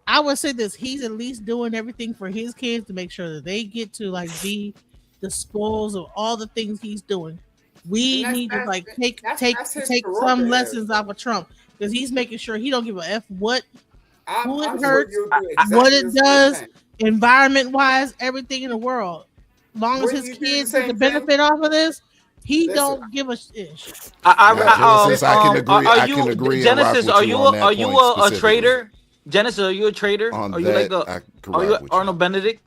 I would say this: he's at least doing everything for his kids to make sure that they get to like be the spoils of all the things he's doing. And We need to like that's his take some prerogative. lessons off of Trump because he's making sure he don't give a f what who it I'm sure hurts, you'll do what exactly it the same does, thing. environment wise, everything in the world. Long as Wouldn't his you do the kids get the same thing? benefit off of this, he Listen, don't give a ish. Now, Genesis, I can agree. Are I you can agree and rock Genesis? with you on Are that you point a specifically. trader? Genesis, are you a trader? On Are you like that, a? I can Are you rock with Arnold you. Benedict?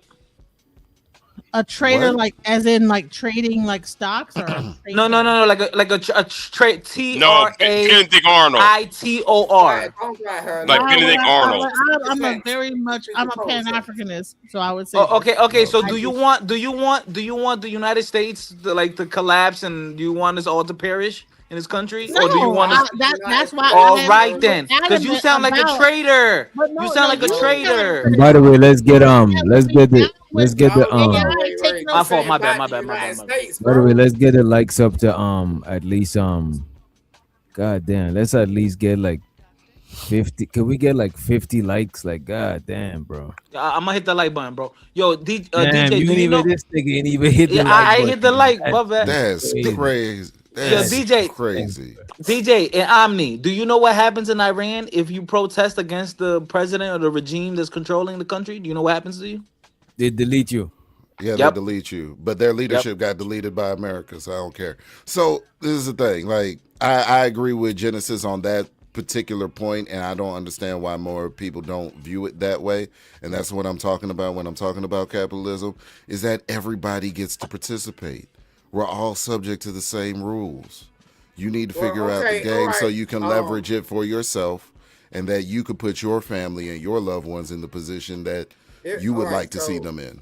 A trader, What? like as in like trading like stocks or a trader. No, like a trade. T No, R A Benedict Arnold, I T O right, R. don't write her like now. Benedict Arnold. I'm a Defense. very much I'm a Pan Supposed Africanist, so I would say Oh, this. okay. So I do Okay. you just want the United States to collapse, and do you want us all to perish in this country, or do you no, want us? that's why All I am right so then, because you adamant sound like a about. traitor. But You no, sound no, like a you No, sound like a traitor. And critic by the because way, let's get you have to be down let's with get the no, AI Ray, taking quit My over. fault. saying My bad. bad My to the bad. My United bad. My bad. States, by the way, bro. let's get the likes up to at least god damn, let's at least get like 50. Can we get like 50 likes? Like god damn, bro. I'm gonna hit the like button, bro. Yo, Damn, DJ, you do ain't you even know? this nigga ain't even hit Yeah, the like I hit the button. like, but That's D- crazy. yo, That's That's DJ, crazy. DJ and Omni, do you know what happens in Iran if you protest against the president or the regime that's controlling the country? Do you know what happens to you? they delete you. Yeah, they Yep. delete you, but their Yep. leadership got deleted by America, so I don't care. So this is the thing. Like, I agree with Genesis on that particular point, and I don't understand why more people don't view it that way. And that's what I'm talking about when I'm talking about capitalism, is that everybody gets to participate. We're all subject to the same rules. You need to Well, figure out the okay, all game so right. you can leverage it for yourself, and that you could put your family and your loved ones in the position that you All would right. like to see So them in.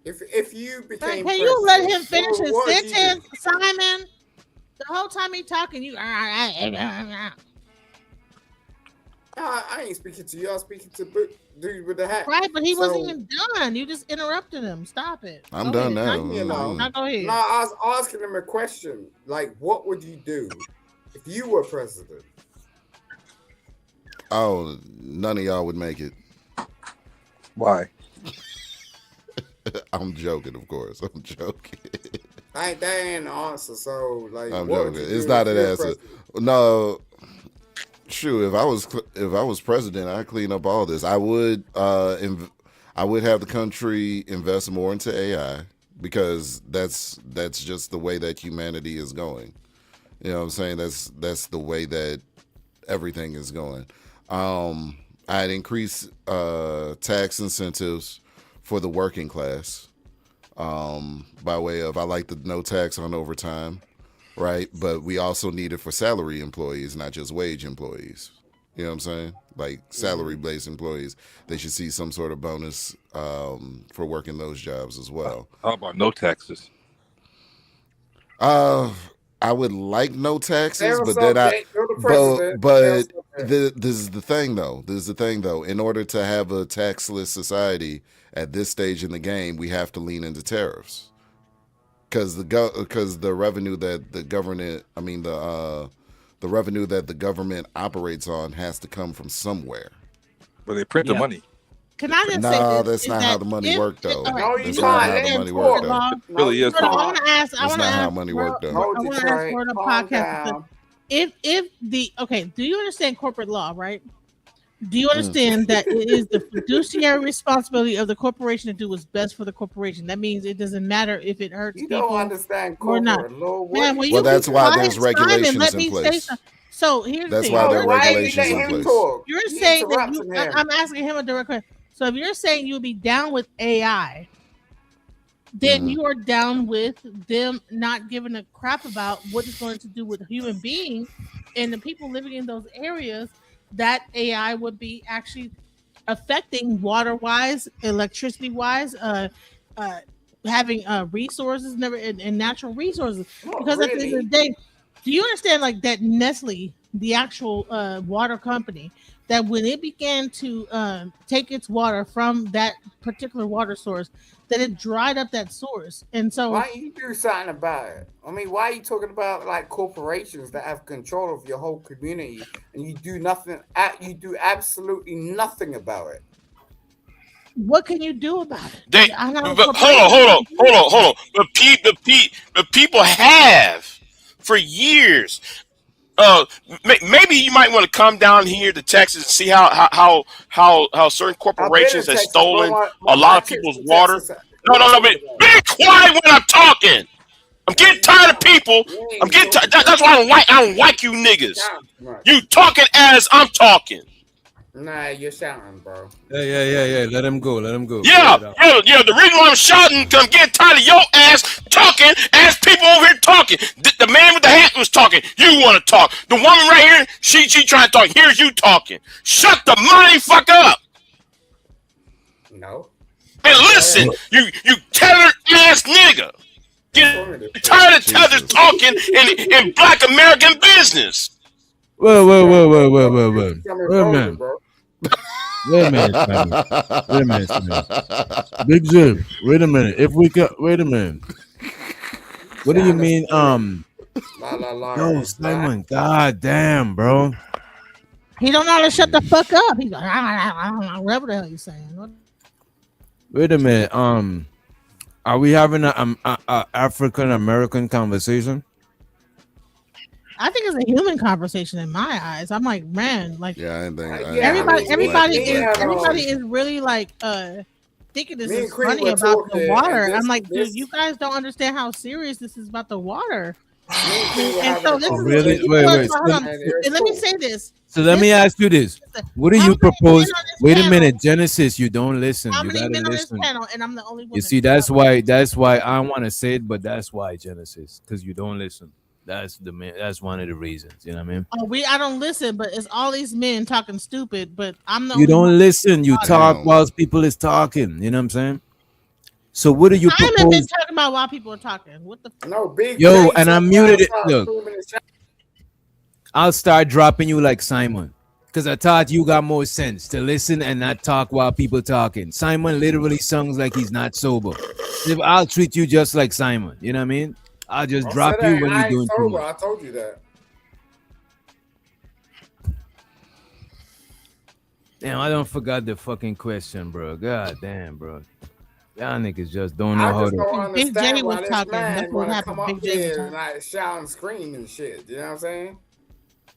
if you Like, became can you let president, him finish his what would you do? sentence, Simon? The whole time he talking, you I ain't speaking to you. I'm speaking to dude with the hat. right, but he wasn't So even done. You just interrupted him. Stop it. I'm Go done ahead. now. leave me alone. Now go ahead. No, I was asking him a question. Like, what would you do if you were president? Oh, none of y'all would make it. Why? I'm joking, of course. I'm joking. That ain't the answer. So, like, I'm what would joking. you It's do not if an you were answer. president? No, shoot. If I was president, I'd clean up all this. I would I would have the country invest more into AI because that's just the way that humanity is going. You know what I'm saying? That's the way that everything is going. I'd increase tax incentives for the working class by way of I like the no tax on overtime, right? But we also need it for salary employees, not just wage employees. You know what I'm saying? Like salary based employees, they should see some sort of bonus for working those jobs as well. How about no taxes? I would like no taxes, Fair but then subject. You're the president. Fair subject. this is the thing though. This is the thing though. In order to have a taxless society at this stage in the game, we have to lean into tariffs because the revenue that the government, I mean the revenue that the government operates on has to come from somewhere. But they print the Yeah. money. Can I just say No, this? that's Is not that how the money if- worked though. all right, No, do you That's you not can't how let the him money worked talk. though. law? No, Really you is. Hold on, I can't. want to ask. I That's want to not how ask. money worked though. No, I want to ask Detroit. for the Calm podcast. down. If the okay, do you understand corporate law, right? Do you understand that it is the fiduciary responsibility of the corporation to do what's best for the corporation? That means it doesn't matter if it hurts You don't people understand or not. corporate law. What Man, are will you you Well, be that's talking why about? quiet, there's Simon? regulations Let in me say place. something. So here's the That's thing. why No, there are You're why saying did you regulations let in him place. talk? you're You saying that interrupting him. I'm asking him a direct question. So if you're saying you would be down with AI, then Mhm. you are down with them not giving a crap about what it's going to do with human beings and the people living in those areas that AI would be actually affecting water wise, electricity wise, uh, having resources never and natural resources Not because at the end of the really. day, do you understand like that Nestle, the actual water company, that when it began to take its water from that particular water source, that it dried up that source, and so Why don't you do something about it? I mean, why are you talking about like corporations that have control of your whole community and you do nothing? You do absolutely nothing about it. what can you do about They, it? I know but hold on. But people have for years. Maybe you might want to come down here to Texas and see how certain I've been corporations in have Texas, bro. stolen a My lot of trips people's to water. Texas. No, What no, you no. talking about? Be quiet when I'm talking. I'm getting tired of people. You I'm ain't getting talking, tired. bro. That's why I don't like you niggas. Shouting too much. You talking as I'm talking. Nah, you're shouting, bro. Yeah. Let him go. Let him go. Go Yeah, ahead. Al. yeah. The reason why I'm shouting, because I'm getting tired of your ass talking as people over here talking. The man with the hat was talking. You want to talk. The woman right here, she trying to talk. Here's you talking. Shut the mighty fuck up No. and Go listen. ahead. You tethered ass nigga. What's Get wrong with this? tired of tethers Jesus. talking in Black American business. Wait. It's coming Wait a colder, minute. bro. Wait a minute, Simon. Wait a minute, Simon. Big Jim. Wait a minute. If we got, wait a minute. What do you Shouting the mean? screaming. La, Yo, black. Simon. God damn, bro. he don't know how to shut the fuck up. He's like, I don't know whatever the hell he's saying. Wait a minute. Are we having a African American conversation? I think it's a human conversation in my eyes. I'm like, man, like Yeah, I didn't think. I Yeah, didn't I think mean, it was black. everybody It's is black everybody conversation. is really like thinking this me and is Queen funny were about the talking, water. and I'm like, dude, this, you guys don't understand how serious this is about the water. me and Queen were And having so a this is Really? conversation, people Wait, are, wait. hold on, and it was and let me cool. say this. So let me This ask you this. What do how you many men propose? on this Wait a panel? minute, Genesis. You don't listen. How You many gotta men on this listen. panel? And I'm the only You woman. see, that's why. That's why I want to say it, but that's why Genesis, because you don't listen. That's the man. That's one of the reasons. You know what I mean? Oh, I don't listen, but it's all these men talking stupid. But I'm the You only one. don't listen. You talk Damn. whilst people is talking. You know what I'm saying? So what do you Simon been propose? talking about while people are talking. What the? No, Big Yo, J and I said why I muted it. start Look, screaming and shouting. I'll start dropping you like Simon. Because I thought you got more sense to listen and not talk while people talking. Simon literally sounds like he's not sober. If I'll treat you just like Simon. You know what I mean? I'll just I drop said you that when you're I ain't doing too sober. much. I told you that. Damn, I don't forgot the fucking question, bro. God damn, bro. Y'all niggas just don't know I how just to. don't Big J understand was why this talking. That's man what want to happened. come up Big J was here and talking. like shout and scream and shit. You know what I'm saying?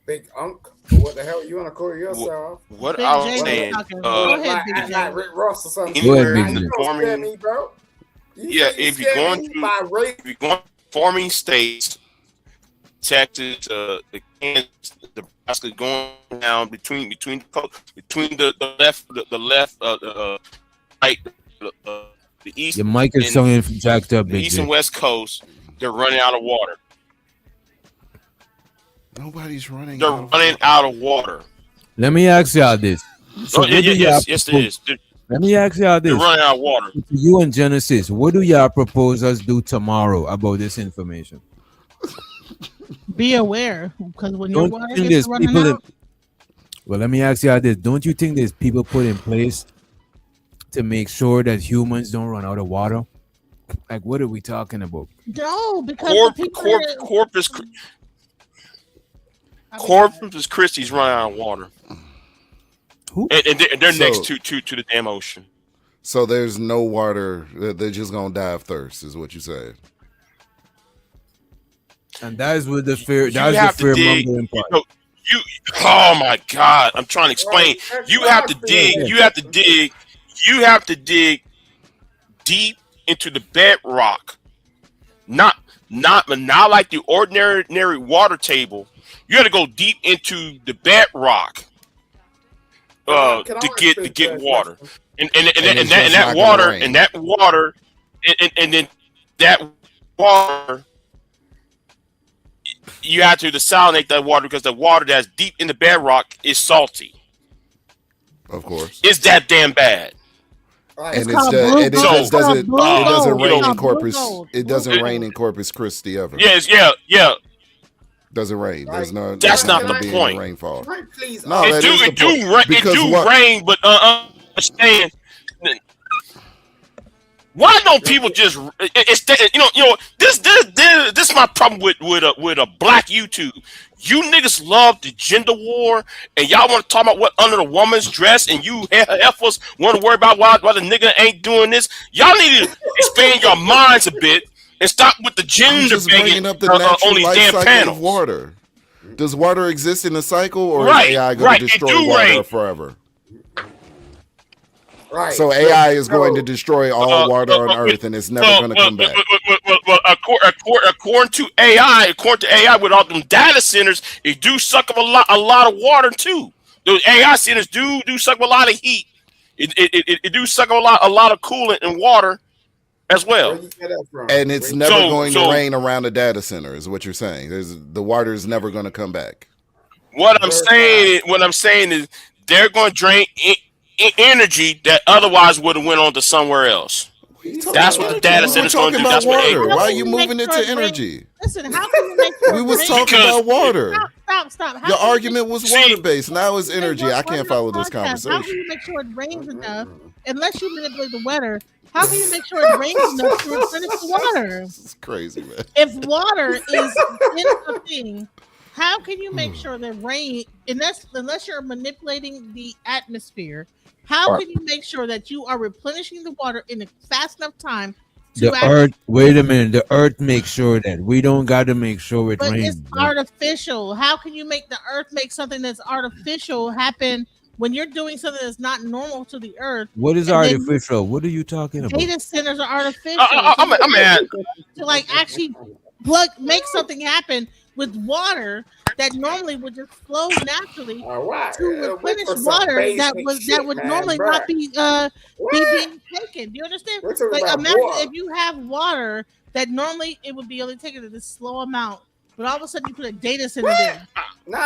Big Unk, or what the hell you want to call yourself? What Big I was J What, was saying, talking. Go ahead, like Big act J. like Rick Ross or some Go shit. ahead, anywhere Nah, Big you J. don't scare forming, me, bro. You yeah, think you scare me by race? if you're going forming states, Texas, the Kansas, Nebraska, going down between the left, the left, right, the east Your mic is and sounding jacked up, the Big east and J. west coast. They're running out of water. Nobody's running They're out of running water. out of water. Let me ask y'all this. So Oh, what do y'all yes, it propose? is. Let me ask y'all They're this. running out of water. To you and Genesis, what do y'all propose us do tomorrow about this information? Be aware, because when your Don't water you think gets there's running people in, out, well, let me ask y'all this. Don't you think there's people put in place to make sure that humans don't run out of water? Like, what are we talking about? no, because the people Corpus Christi's running out of water, Who? and they're next So, to the damn ocean. so there's no water. They're just gonna die of thirst, is what you said. And that is with the fear. You That's the have to fear dig. mongering part. No, you. Oh my God! I'm trying to explain. That's You what have I to feel. dig. Yeah. You have to dig. You have to dig deep into the bedrock. Not like the ordinary water table. You got to go deep into the bedrock Can I to ask this get water. question? And it's just that not gonna water rain. and that water and then that water you have to desalinate that water because the water that's deep in the bedrock is salty. Of course. It's that damn bad. It's and it's called just blue and it gold. So, just It's called doesn't blue it doesn't gold. It's rain in called blue Corpus. gold. It Blue doesn't rain gold. in Corpus Christi ever. yes, yeah. Doesn't rain. Right. That's There's not not going the to be any point. rainfall. Can I please No, ask It that do is the it point. do it Because do what? rain, but understand. Why don't you? people just? It's this is my problem with a black YouTube. You niggas love the gender war, and y'all want to talk about what under the woman's dress, and you heifers want to worry about why the nigga ain't doing this. Y'all need to expand your minds a bit and stop with the I'm gender just begging bringing up the on natural these life damn cycle of panels. water. Does water exist in a cycle, or is Right, AI going to right. It destroy do water rain. forever? Right. So AI is going to So, destroy all water on Earth, and it's never going to come back. According to AI, with all them data centers, it do suck up a lot of water too. Those AI centers do suck up a lot of heat. It do suck up a lot of coolant and water as where well. you get that from? And it's never So going to rain around a data center, is what you're saying. The water is never going to come back. what I'm saying is they're going to drain energy that otherwise would have went on to somewhere else. What are you talking That's about what the energy? data We were center's going to talking do. about That's what AI water. going Why to are do. you moving into energy? Listen, how can you make sure We it was rains? talking Because about water. Stop. How Your can you argument was see, water based. Now it's energy. I can't follow this How can conversation. you make sure it rains enough, unless you manipulate the weather? How can you make sure it rains enough to replenish the water? This is crazy, man. If water is in a thing, how can you make sure that rain, unless you're manipulating the atmosphere, how Right. can you make sure that you are replenishing the water in a fast enough time to The actually? earth, wait a minute, the earth makes sure that. We don't got to make sure it But rains. it's Bro. artificial. How can you make the earth make something that's artificial happen when you're doing something that's not normal to the earth? What is And then artificial? What are you talking about? data centers are artificial. I'm at. To like actually make something happen with water that normally would just flow naturally All right. to Wait replenish for some water that basic shit, would man, normally bruh. not be What? being taken. Do you understand? We're talking Like about imagine water. if you have water that normally it would be only taken in this slow amount, but all of a sudden you put a data center there.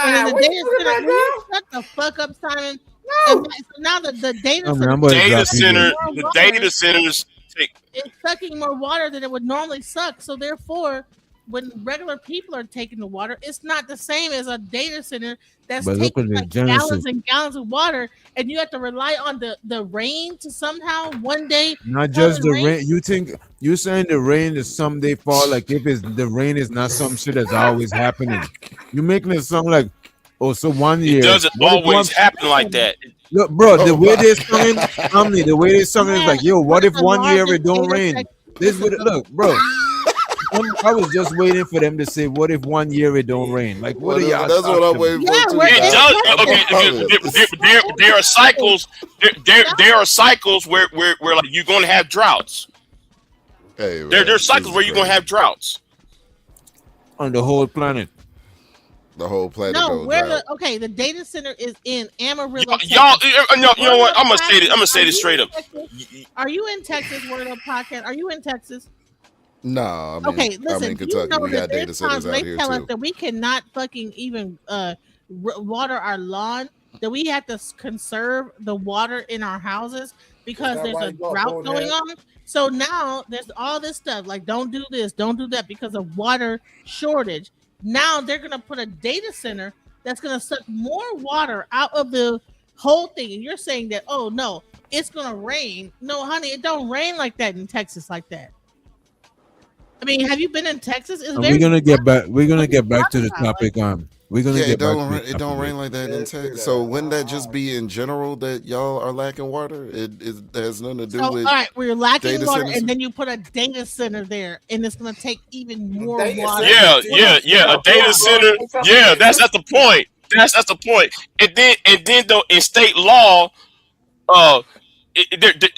And Nah, in the what data you talking center, about will you now? shut the fuck up, Simon? No. And so now the data I'm center about to Data drop you. center, more the water. data centers take. It's sucking more water than it would normally suck. So therefore, when regular people are taking the water, it's not the same as a data center that's But look taking at the like Genesis. gallons and gallons of water, and you have to rely on the rain to somehow one day Not come just and the rain. rain. You think you saying the rain is someday fall? Like if it's the rain is not some shit that's always happening. You making it sound like, oh, so one It year. doesn't What if one? always happen like that. Look, bro, the Oh way my they're singing, Omni, the way they're singing is Man, like, yo, one what of if the one year largest it don't data rain? sec- This listen, would look, bro. I was just waiting for them to say, what if one year it don't rain? Like, what are Whatever. y'all That's what talking I'm about? waiting for yeah, too, we're It in does. Doc. Texas. Okay, I'm loving this. there are cycles. There are cycles where like you're going to have droughts. Hey, man, There's this cycles is where you're going to crazy. have droughts. On the whole planet. The whole planet No, goes where drought. the data center is in Amarillo, Y'all, Texas. you know what? Word I'm gonna Up say this. I'm gonna Podcast, say are this you straight in up. Texas? Are you in Texas? Word Up Podcast. Are you in Texas? No, I mean, Okay, I'm listen. in Do you Kentucky. know We that got data there's centers times when out they here tell us too. that we cannot fucking even water our lawn, that we have to conserve the water in our houses because that there's why a you got drought bald going head? on. So now there's all this stuff like don't do this, don't do that because of water shortage. Now they're gonna put a data center that's gonna suck more water out of the whole thing. And you're saying that, oh no, it's gonna rain. No, honey, it don't rain like that in Texas like that. I mean, have you been in Texas? It's And we're very gonna get back. We're gonna what are you get back to talking the about? Like, topic. We're gonna Yeah, get back to the it don't topic. rain like that in Let's do Texas. that. So wouldn't that just be in general that y'all are lacking water? It has nothing to do so, all with right, we're lacking data water, centers. and then you put a data center there, and it's going to take even more Data water. center, Yeah. A data center. Yeah, that's the point. That's the point. And then though in state law, uh,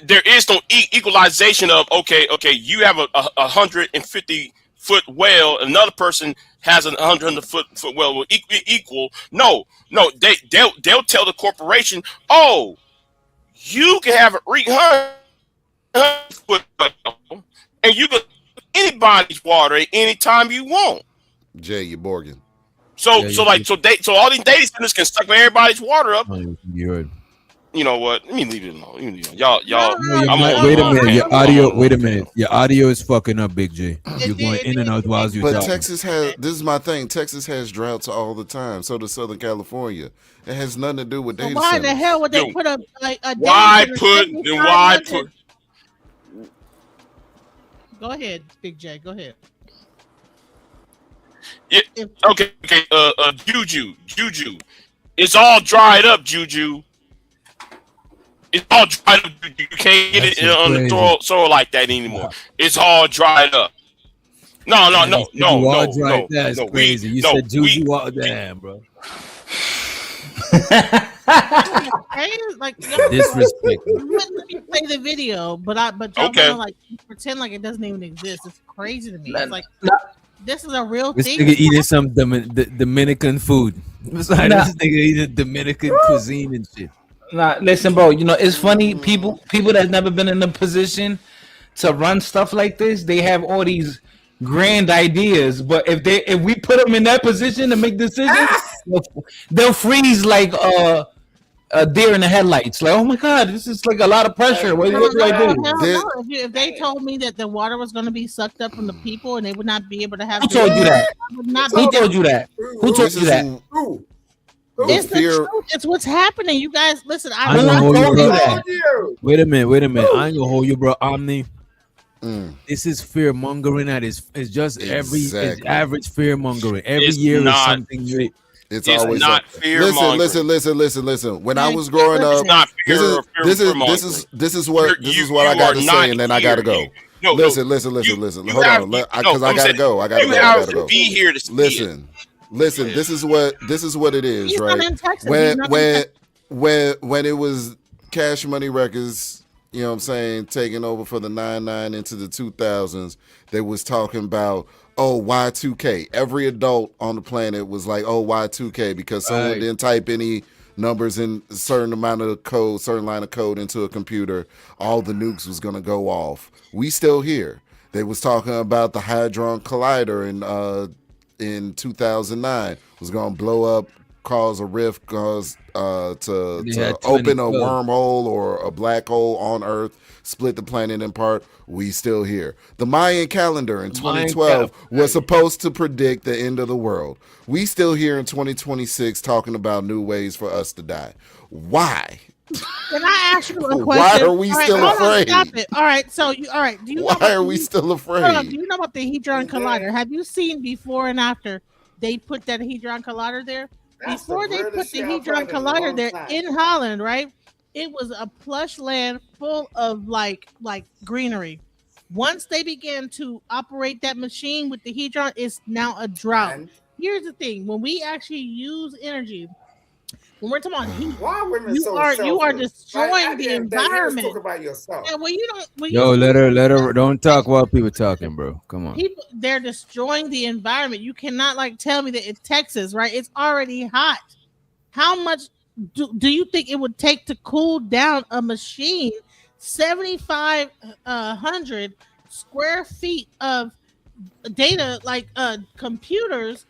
there is no equalization of okay. You have a 150-foot well, another person has a 100-foot well will equal. No, they'll tell the corporation, oh, you can have a 300-foot well, and you can anybody's water at any time you want. Jay, you Borgin. So Yeah, so all these data centers can suck everybody's water up. you heard. You know what? Let me leave it alone. Y'all, No, No, your I'm mic, on. wait a I'm minute. Your ramble. I'm audio. on a Wait a little minute. Your audio is fucking up, Big J. You're going in and out while you're But talking. Texas has, this is my thing. Texas has droughts all the time. So does Southern California. It has nothing to do with So data why in the centers. hell would they Dude, put a data why center put? Then why 7,500? put? Go ahead, Big J. Go ahead. Yeah. If Okay. Juju. It's all dried up, Juju. It's all dried up. You can't get That it shit on the crazy. soil like that anymore. It's all dried up. No, no, Damn, you no, said no, you all no, dried. no, That's no. crazy. You No, said Juju all. Damn, bro. like y'all, Disrespect. you wouldn't let me play the video, but y'all Okay. gonna like pretend like it doesn't even exist. It's crazy to me. Nah, It's like nah, this is a real This thing. nigga eating some Dominican food. Sorry, nah, this nigga eating Dominican cuisine and shit. nah. Listen, bro. You know it's funny. People that's never been in a position to run stuff like this, they have all these grand ideas. But if we put them in that position to make decisions, they'll freeze like a deer in the headlights. Like, oh my god, this is like a lot of pressure. What, No, what do I no, do? hell This, no. If they told me that the water was going to be sucked up from the people and they would not be able to have Who told you drinking water, that? I would not Who be down. told you that? Who told this you is that? Who? the It's the fear. truth. It's what's happening. You guys, listen. I ain't Who gonna hold you, told bro. you that? You. Wait a minute. I ain't gonna hold you, bro. Omni. Mm, This is fear mongering at it's just it's exactly. average fear mongering. Every It's year is not. something new. It's It's always not fear mongering. listen. When I Man, was growing listen. It's up, not this fear is or this fear is this mongering. is this is what this You is what I you got are to not say, and then I here. gotta go. No, Listen. you Hold have on, you, no. because I I'm gotta saying go. I you have gotta to go. be here to see it. Listen. This is what it is, He's not right? in Texas. He's When not in Texas. when it was Cash Money Records, you know what I'm saying, taking over for the 99 into the 2000s, they was talking about, oh, Y2K. Every adult on the planet was like, oh, Y2K, because someone Right. didn't type any numbers in a certain amount of code, certain line of code into a computer, all the nukes was gonna go off. We still here. They was talking about the Hadron Collider in 2009 was gonna blow up, cause a rift, cause And they to had open a 2012. wormhole or a black hole on Earth, split the planet in part. We still here. The Mayan calendar in Mind 2012 cap. was supposed to predict the end of the world. We still here in 2026 talking about new ways for us to die. Why? Can I ask you a question? Why are we All right, still hold on, afraid? stop it. All right, so all right. Do you know Why about are we still hold on, do afraid? you know about the Hadron Collider? Have you seen before and after they put that Hadron Collider there? That's the Before they put realest the shit I've Hadron heard in a Collider long there time. in Holland, right? It was a plush land full of like greenery. Once they began to operate that machine with the Hadron, it's now a drought. And Here's the thing: when we actually use energy, when we're talking about heat, why are women you so are selfless? destroying Like, at the the end of the day, you just talk environment. about yourself. And when you don't, when Yo, you let her. Don't talk while people talking, bro. Come on. people, they're destroying the environment. You cannot like tell me that in Texas, right? It's already hot. How much do you think it would take to cool down a machine? 7,500 square feet of data, like computers.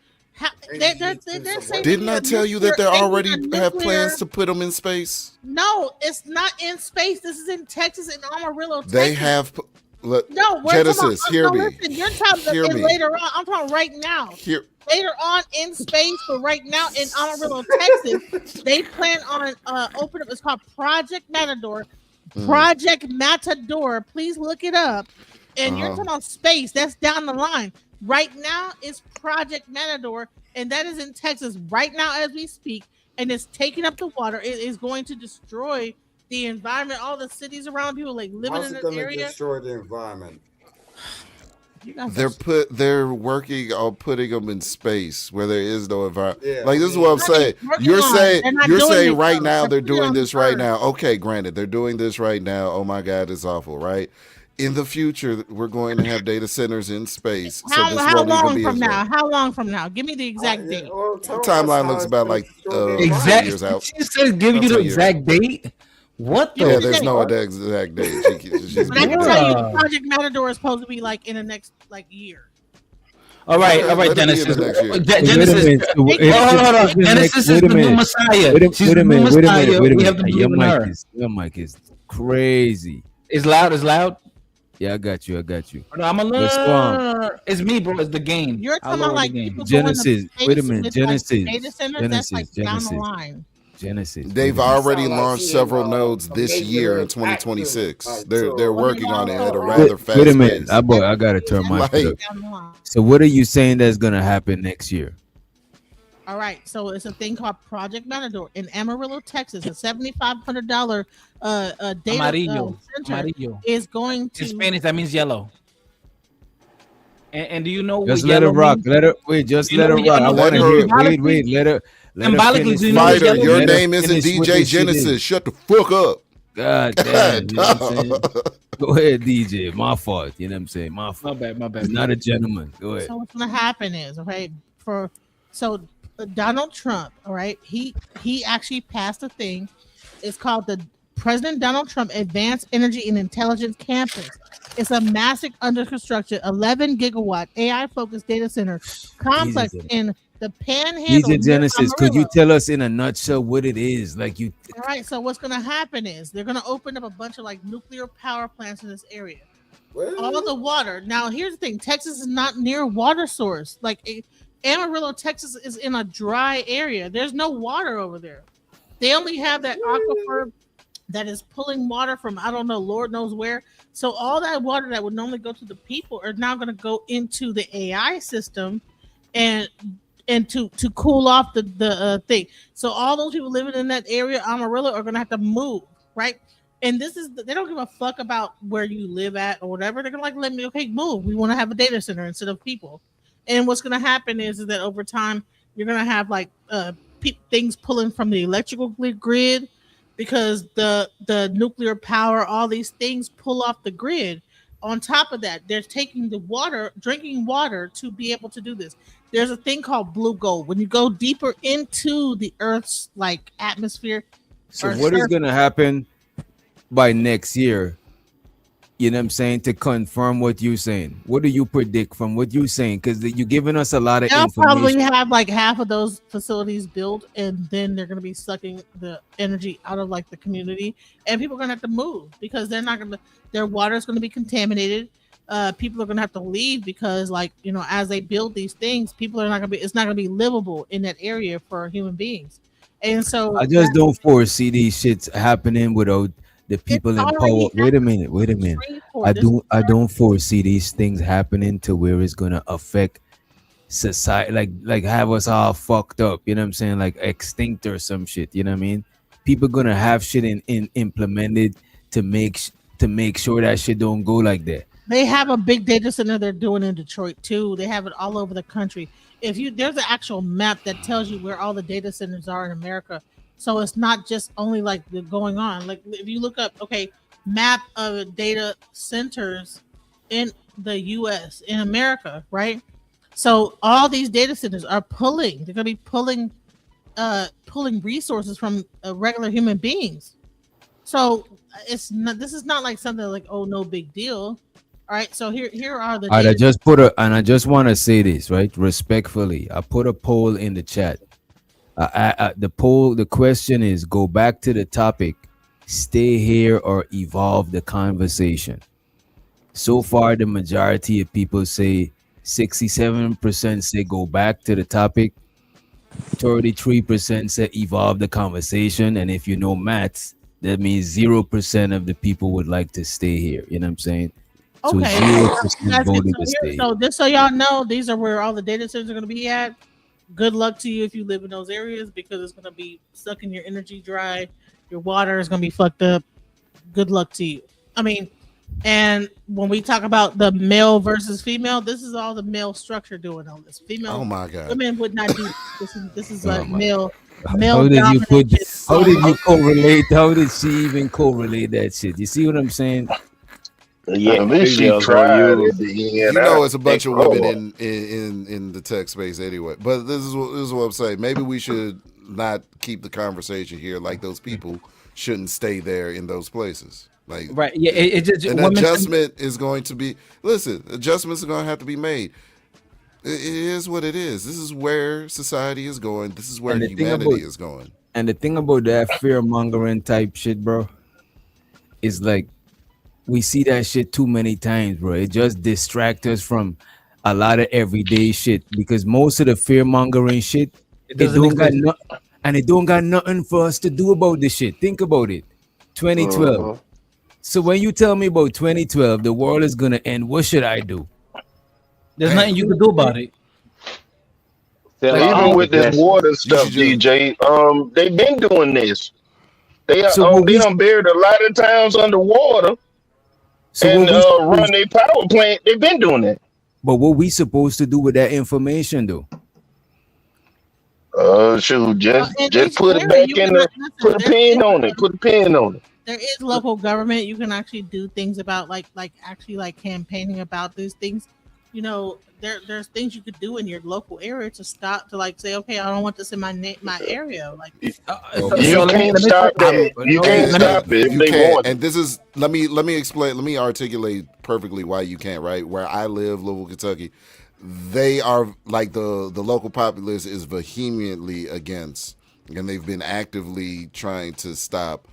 They're saying they Didn't need I a tell you that they they need already a have plans nuclear. to put them in space? No, it's not in space. This is in Texas, in Amarillo, They Texas. have. Look, No, we're talking about. Genesis, hear No, me. listen, you're talking Hear about me. later on. I'm talking right now. Here, Later on in space, but right now in Amarillo, Texas, they plan on opening up. It's called Project Matador. Project Matador. Please look it up. And you're Uh-huh. talking about space. That's down the line. Right now, it's Project Matador, and that is in Texas right now as we speak. And it's taking up the water. It is going to destroy the environment. All the cities around, people like living How's in it this gonna area. destroy the environment? You guys are they're working on putting them in space where there is no environment. Yeah, Like, I this is mean, what I'm Not even saying. working You're on it. saying They're not you're doing saying it, right though. now They're they're putting it doing on the this right earth. now. Okay, granted, they're doing this right now. Oh my God, it's awful, right? In the future, we're going to have data centers in space, so this How won't even long be from as now? bad. How long from now? Give me the exact yeah, date. well, tell us Timeline how looks it's about gonna like destroy the 10 environment. years out. She said give About you the 10 years. exact date. What Give the? me Yeah, the there's date. no exact date. She's But I can being tell you, Yeah. Project Matador is supposed to be like in the next like year. All right, Let it be in Genesis. the next year. So wait a Genesis. minute. So They if, got Hold if, on. if the next, Genesis is wait a the new minute. Messiah. She's Wait the a new minute. Wait a minute. Messiah. Wait a We have minute. to believe in her. Your mic is crazy. It's loud. It's loud. Yeah, I got you. I got you. No, I'm a But so It's me, bro. It's the game. You're I talking about lower the like game. people going to Genesis. Wait a space minute. with like data centers. That's like down the line. Genesis. Wait They've a minute. already Sound like launched she several in, nodes a this year in neighborhood accident, 2026. like, They're Well, they working on it also at a are rather Wait a fast minute. pace. I gotta turn my shit up. Like, down the line. So what are you saying that's gonna happen next year? All right, so it's a thing called Project Matador in Amarillo, Texas. A $7,500 data Amarillo. center Amarillo. is going In to. Spanish, that means yellow. And do you know what Just let her yellow rock. means? Let her wait. Just You know let her what rock. I yellow want to means? hear. Symbolically- Let her Symbolically, finish. do you know what what- Fighter, yellow your means? let her name isn't finish what DJ this shit is. Genesis. Shut the fuck up. God damn. You know what I'm saying? Go ahead, DJ. My fault. You know what I'm saying? My fault. My bad. He's not a gentleman. Go ahead. So what's going to happen is, okay, Donald Trump, all right, he actually passed a thing. It's called the President Donald Trump Advanced Energy and Intelligence Campus. It's a massive under construction 11 gigawatt AI focused data center complex Jesus. in the Panhandle. DJ near Genesis, could you Amarillo. tell us in a nutshell what it is? Like you. All right, so what's going to happen is they're going to open up a bunch of like nuclear power plants in this area. All the water. Now, here's the thing: Texas is not near a water source. Amarillo, Texas, is in a dry area. There's no water over there. They only have that aquifer that is pulling water from I don't know, Lord knows where. So all that water that would normally go to the people are now going to go into the AI system, and to cool off the thing. So all those people living in that area, Amarillo, are going to have to move, right? And they don't give a fuck about where you live at or whatever. They're gonna let me, okay, move. We want to have a data center instead of people. And what's gonna happen is that over time you're gonna have like things pulling from the electrical grid because the nuclear power, all these things pull off the grid. On top of that, they're taking drinking water to be able to do this. There's a thing called blue gold. When you go deeper into the Earth's like atmosphere. So what is gonna happen by next year? You know what I'm saying? To confirm what you're saying. What do you predict from what you're saying? Because you're giving us a lot of They'll information. probably have like half of those facilities built, and then they're going to be sucking the energy out of like the community, and people are going to have to move because they're not going to. Their water is going to be contaminated. People are going to have to leave because, like, you know, as they build these things, people are not going to be. It's not going to be livable in that area for human beings, and so I just don't foresee these shits happening without the people in power. Wait a minute. I don't foresee these things happening to where it's gonna affect society, like have us all fucked up. You know what I'm saying? Like extinct or some shit. You know what I mean? People gonna have shit in implemented to make sure that shit don't go like that. They have a big data center they're doing in Detroit too. They have it all over the country. There's an actual map that tells you where all the data centers are in America. So it's not just only like going on. Like if you look up, okay, map of data centers in the U.S. in America, right? So all these data centers are pulling. They're gonna be pulling resources from regular human beings. So it's not. This is not like something like, oh, no big deal. All right. So here are the. All right, I just want to say this, right, respectfully. I put a poll in the chat. The question is, go back to the topic, stay here or evolve the conversation. So far, the majority of people say 67% say go back to the topic, 33% say evolve the conversation, and if you know maths, that means 0% of the people would like to stay here. You know what I'm saying? So Okay. 0% voted to stay. So just so y'all know, these are where all the data centers are going to be at. Good luck to you if you live in those areas because it's going to be sucking your energy dry. Your water is going to be fucked up. Good luck to you. I mean, and when we talk about the male versus female, this is all the male structure doing all this. Female, oh my God, women would not do this is like male. How did you correlate? How did she even correlate that shit? You see what I'm saying? Yeah, at least she tried at the end. You know, it's a bunch of women in the tech space anyway. But this is what I'm saying. Maybe we should not keep the conversation here. Like those people shouldn't stay there in those places. Like right, yeah. It just an adjustment is going to be. Listen, adjustments are going to have to be made. It is what it is. This is where society is going. This is where And the thing humanity about is going. that fear mongering type shit, bro, is like we see that shit too many times, bro. It just distracts us from a lot of everyday shit because most of the fear mongering shit, It it doesn't don't got exist. no, and it don't got nothing for us to do about this shit. Think about it. 2012. Uh-huh. So when you tell me about 2012, the world is gonna end. What should I do? There's nothing Bam. you can do about it. Tell Like all you, the How? with this Possession. water You stuff, should just DJ. They been doing this. So what They we done buried a lot of towns underwater so and what we run supposed their power plant. They been doing that. but what we supposed to do with that information though? Shoot, Well, in just each put it area, back you in can the listen. put a pin on it. Put a pin on it. There is local government. You can actually do things about like actually like campaigning about these things. You know, there's things you could do in your local area to stop to like say, okay, I don't want this in my area. Like, Okay. so You let me can't let me stop I'm that. You no, can't we and, let me. can't. stop it if you they can't. want to. And this is let me explain. Let me articulate perfectly why you can't. Right where I live, Louisville, Kentucky, they are like the local populace is vehemently against, and they've been actively trying to stop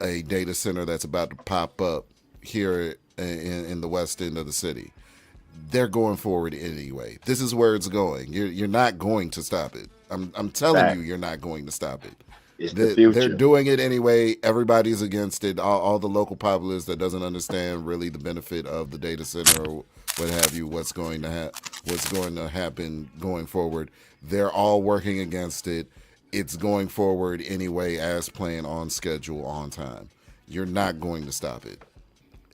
a data center that's about to pop up here in the west end of the city. They're going forward anyway. This is where it's going. You're not going to stop it. I'm telling you, Fact. you're not going to stop it. It's the They're future. doing it anyway. Everybody's against it. All the local populace that doesn't understand really the benefit of the data center or what have you, what's going to happen going forward. They're all working against it. It's going forward anyway, as planned, on schedule, on time. You're not going to stop it.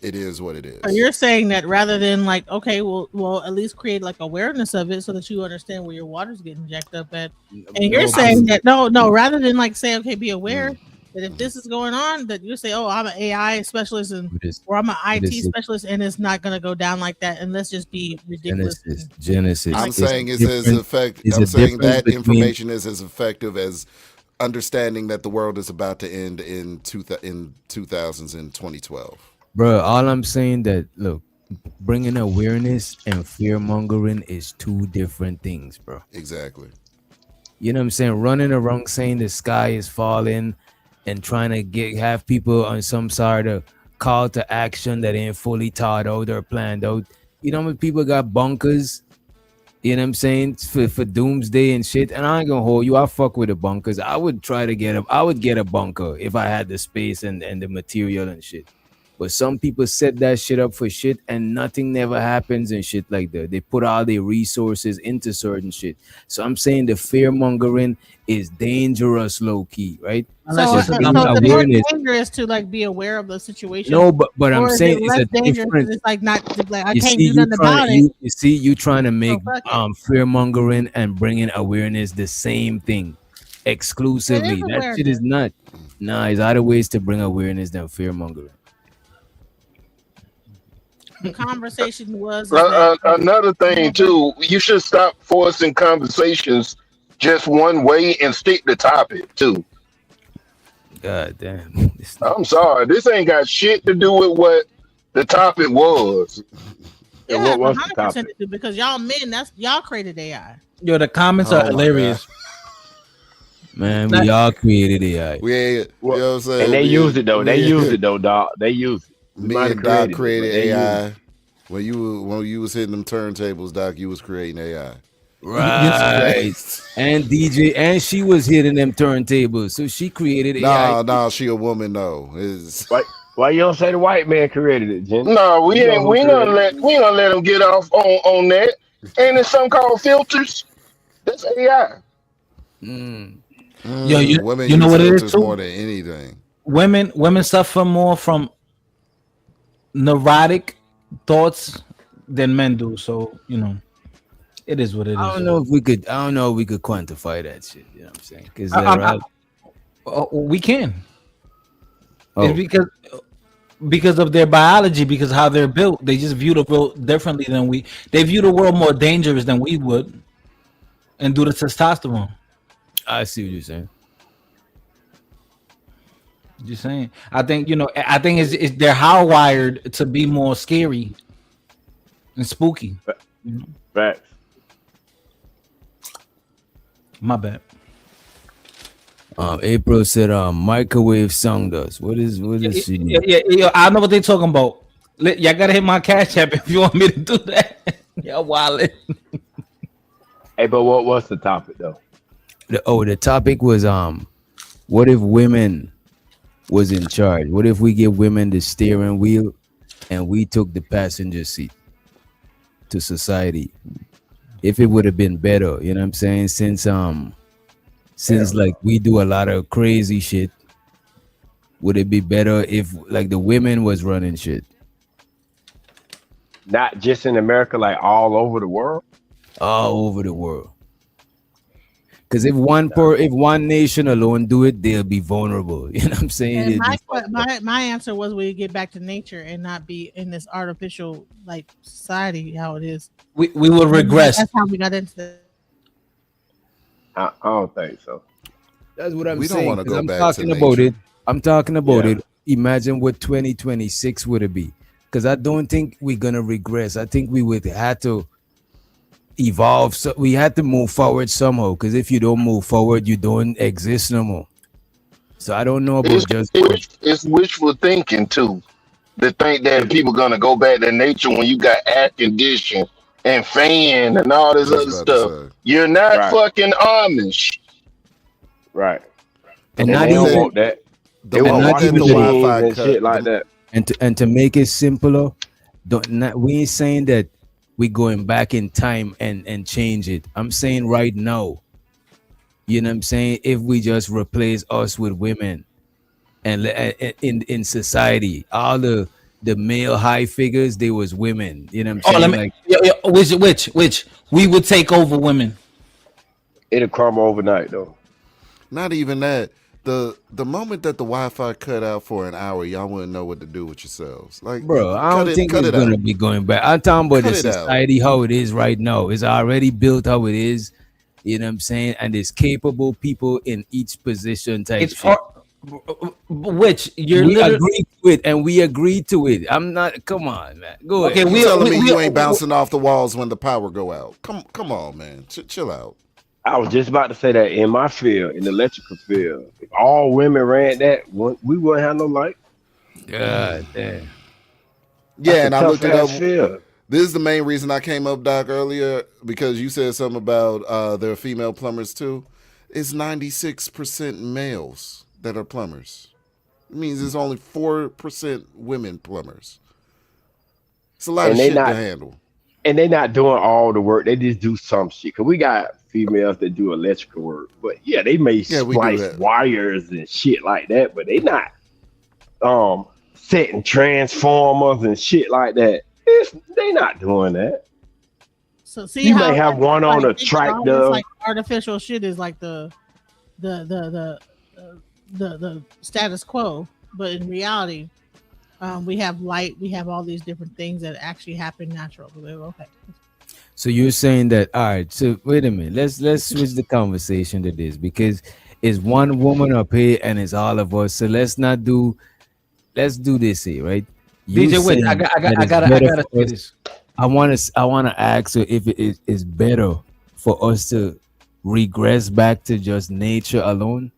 It is what it so is. you're saying that rather than like, okay, well, at least create like awareness of it so that you understand where your water's getting jacked up at. And you're No, saying because that no, rather than like say, okay, be aware Mm. that if this is going on, that you say, oh, I'm an AI specialist and it is or I'm an it IT is specialist, and it's not gonna go down like that, and let's just be ridiculous. Genesis. I'm Like, It's saying it's as different. effect. It's I'm a saying difference that between information is as effective as understanding that the world is about to end in 2000s in 2012. bro. All I'm saying that look, bringing awareness and fear mongering is two different things, bro. Exactly. You know what I'm saying? Running around saying the sky is falling and trying to have people on some sort of call to action that ain't fully thought out or planned out. You know how many people got bunkers? You know what I'm saying? For doomsday and shit. And I ain't gonna hold you. I fuck with the bunkers. I would try to get I would get a bunker if I had the space and the material and shit. But some people set that shit up for shit and nothing never happens and shit like that. They put all their resources into certain shit. So I'm saying the fear mongering is dangerous, low key, right? Unless so, you're But sitting bringing so on is the it more awareness, dangerous to like be aware of the situation, no, but I'm or is it saying it's less a dangerous different. because it's like not like I You can't see, do nothing about it, you see, you trying to so make fuck it. fear mongering and bringing awareness the same thing It is exclusively. That shit is awareness. not. Nah, it's other ways to bring awareness than fear mongering. The conversation was is that Another thing whenever too, you should stop forcing conversations just one way and stick to topic too. God damn. This I'm sorry, this ain't got shit to do with what the topic was. it And has what a was the hundred percent topic? to do because y'all men, that's y'all created AI. yo, the comments are Oh my god. hilarious. man, Not, we all created AI. We ain't. You Well, know what I'm and saying? they used Me it though. They used it though, dog. They used it. We me might have and Doc created it, but created they used it. AI. When you was hitting them turntables, Doc, you was creating AI. you, It's Right. crazy. And DJ, and she was hitting them turntables, so she created AI. Nah, she a woman though. It's Why you don't say the white man created it, Jen? No, You know who created it. we ain't gonna let them get off on that. And there's something called filters. That's AI. Mm. yo, women you know use what it is filters more too. than anything. Women suffer more from neurotic thoughts than men do. So it is what it I is. don't know if we could. I don't know if we could quantify that shit. You know what I'm saying? Because I, we can. It's oh, because of their biology, because how they're built. They just view the world differently than we. They view the world more dangerous than we would, and due to testosterone. I see what you're saying. Just saying. I think I think it's they're hardwired to be more scary and spooky. Facts. My bad. April said, microwave song does. What Yeah, is she? yeah, I know what they talking about. Y'all gotta hit my cash app if you want me to do that. Y'all wildin'. Hey, but what's the topic though? The topic was what if women was in charge? What if we give women the steering wheel and we took the passenger seat to society? If it would have been better, you know what I'm saying? Since Hell like no. we do a lot of crazy shit, would it be better if like the women was running shit Not just in America, like all over the world. all over the world? Because Nah. if one nation alone do it, they'll be vulnerable. You know what I'm saying? And They'll be fucked up. my answer was we get back to nature and not be in this artificial like society how it is. We will regress. That's how we got into that. I don't think so. That's what I'm We don't saying. want to Because go I'm back to talking about nature. it. I'm talking about Yeah. it. Imagine what 2026 would it be? Because I don't think we're gonna regress. I think we would have to evolve. So we had to move forward somehow. Because if you don't move forward, you don't exist no more. So I don't know It's about just it's wishful thinking too. To think that people gonna go back to nature when you got air condition and fan and all this Just other about to stuff. say. You're not Right. fucking Amish. Right. The and And not they moment don't that even want that. the They and want moment not washing that the even the machines Wi-Fi and shit cut, like that. and to make it simpler, we ain't saying that we going back in time and change it. I'm saying right now, you know what I'm saying? If we just replace us with women and in society, all the male high figures, they was women. You know what I'm Oh, let saying? me. Like, Which we would take over women. It'll crumble overnight though. not even that. The moment that the Wi-Fi cut out for an hour, y'all wouldn't know what to do with yourselves. Like, bro, I don't think cut it's it gonna out, be going back. I'm talking about cut the it out. society how it is right now. It's already built how it is. You know what I'm saying? And there's capable people in each position type It's shit. which you're We literally agree to it and we agree to it. I'm not, come on, man. Go okay. ahead, You We bro. telling we me we, you ain't we bouncing off the walls when the power go out? Come on, man. Chill out. I was just about to say that in my field, in the electrical field, if all women ran that, we wouldn't have no light. God damn. That's Yeah, a and I tough looked it ass up. field. This is the main reason I came up, Doc, earlier because you said something about there are female plumbers too. It's 96% males that are plumbers. It means there's only 4% women plumbers. It's a lot of And they shit to not handle. and they not doing all the work. They just do some shit. Cause we got females that do electrical work, but yeah, they may Yeah, we do splice that. wires and shit like that. But they not setting transformers and shit like that. They not doing that. So see You may how have one on everybody a thinks all this tractor. like artificial shit is like the the the status quo, but in reality, we have light, we have all these different things that actually happen natural. Okay, So you're saying that, all right, so wait a minute. Let's switch the conversation to this because it's one woman up here and it's all of us. So let's do this here, right? You DJ Witch. I saying got I got that I it's gotta I better gotta for say us. this. I wanna ask her if is better for us to regress back to just nature alone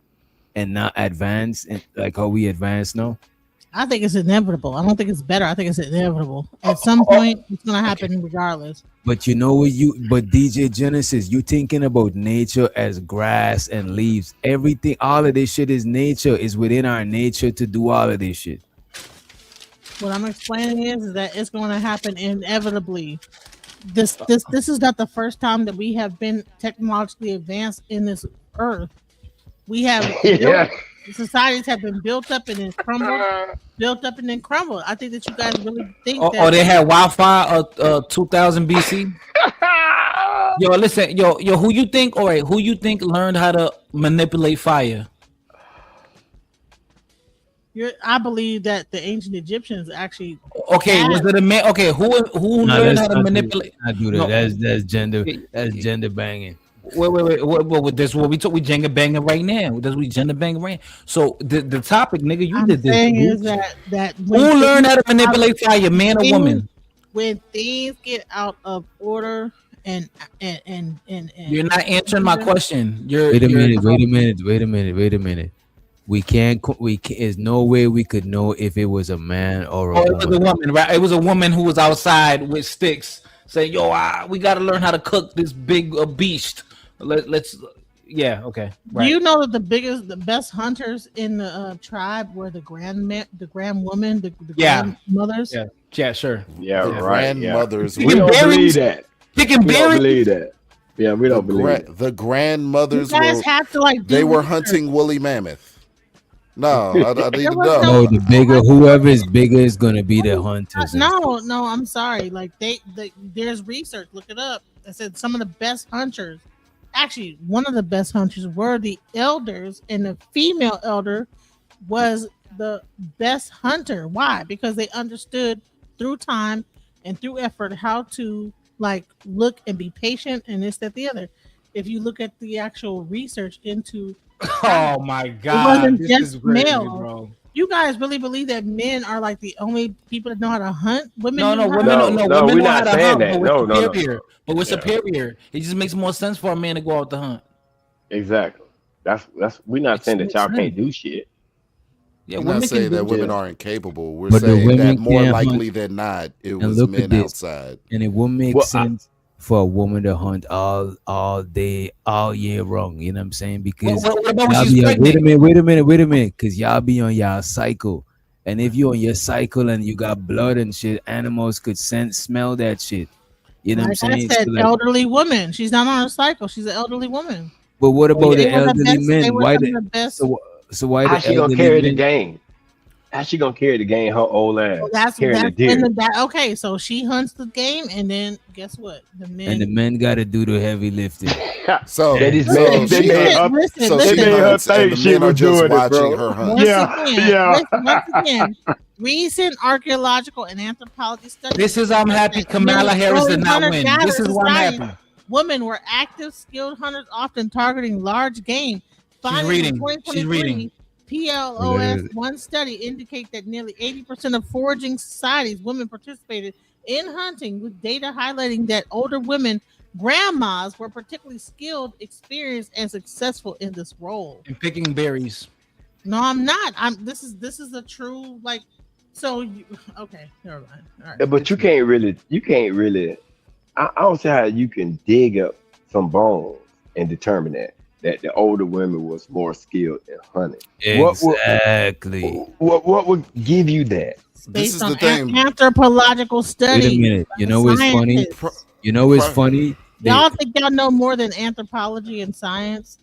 and not advance and like how we advance now. I think it's inevitable. I don't think it's better. I think it's inevitable. At some Oh, point, it's gonna okay. happen regardless. But you know what but DJ Genesis, you thinking about nature as grass and leaves. Everything, all of this shit is nature, is within our nature to do all of this shit. What I'm explaining is that it's going to happen inevitably. This is not the first time that we have been technologically advanced in this earth. We have built Yeah. societies have been built up and then crumbled, built up and then crumbled. I think that you guys really think Or that they had Wi-Fi 2000 BC. Yo, listen, yo, who you think? All right, who you think learned how to manipulate fire? I believe that the ancient Egyptians actually Okay, was had. it a man? Okay, who No, learned let's how to not do manipulate? not do that. No, That's gender banging. wait. That's what we talk. We Jenga banging right now. That's we gender banging right now. So the topic, nigga, you I'm did this. saying is that Who learned how to manipulate fire, man or things woman? when things get out of order and You're not answering my question. You're Wait a you're minute. Wait a minute. We can't. We can, There's no way we could know if it was a man or a Oh, it was a woman. woman, right? It was a woman who was outside with sticks saying, "Yo, we got to learn how to cook this big beast." Let's, yeah, okay, do you right, know that the best hunters in the tribe were the grandwoman, the yeah, grandmothers? yeah, yeah, sure, Yeah, The yeah. right. Yeah. grandmothers We Picking were don't believe berries, that. picking We don't berries. believe that. Yeah, we don't believe that. the You grandmothers guys were have to like they do were research. hunting woolly mammoth. No, I need There to was No, no. know. the bigger, whoever is bigger is gonna be the hunters and stuff. No, I'm sorry. Like there's research. Look it up. I said some of the best hunters, actually, one of the best hunters were the elders, and the female elder was the best hunter. Why? Because they understood through time and through effort how to like look and be patient and this, that, the other. If you look at the actual research into the tribe, Oh my it God, wasn't this just is crazy, male. bro. You guys really believe that men are like the only people that know how to hunt? Women No, knew no, how to women, hunt. No, no, no, women we're know how not to saying hunt, that. but we're No, no, no, superior. no. But we're Yeah, superior. It just makes more sense for a man to go out to hunt. exactly. That's. We're not Makes saying that makes y'all sense. can't do shit. Yeah, We're not women can saying that do. women Yeah. aren't capable. We're But the saying that women more can't hunt. likely than not, it And was look at men this. outside. And it won't make Well, sense for a woman to hunt all day, all year long. You know what I'm saying? Because What about when y'all she's be on, pregnant? wait a minute, because y'all be on y'all cycle. And if you're on your cycle and you got blood and shit, animals could smell that shit. You know what I'm Like I saying? said, So like, elderly woman. She's not on a cycle. She's an elderly woman. but what Oh about yeah, They the were the elderly best. They men? were Why some the of the best. so why how the she gonna elderly carry the men? game? How she gonna carry the game? Her old Well, ass that's carrying the that's when deer. that okay. So she hunts the game, and then guess what? The And the men men got to do the heavy lifting. They So just so made listen, they she made hunt. her listen, So they she made listen. her hunts, and think the she men are was just doing it, watching bro. her hunt. Once Yeah, again, yeah. listen, once again, recent archaeological and anthropology studies this is I'm suggest happy that many Kamala Harris early did not win. hunter-gatherer This is why I'm societies, happy. women were active, skilled hunters, often targeting large game. She's Findings from reading. She's reading. 2023 PLOS one study indicate that nearly 80% of foraging societies, women participated in hunting, with data highlighting that older women, grandmas, were particularly skilled, experienced, and successful in this role. And picking berries. No, I'm not. I'm. This is a true like. So you, okay, never mind. All right, But you can't really. I don't see how you can dig up some bones and determine that the older women was more skilled in hunting. What would Exactly. what would give you that? it's This based is on the thing. anthropological Wait a studies minute. by You the know what's funny? Pri- scientists. You know what's pri- funny? They Y'all think y'all know more than anthropology and science?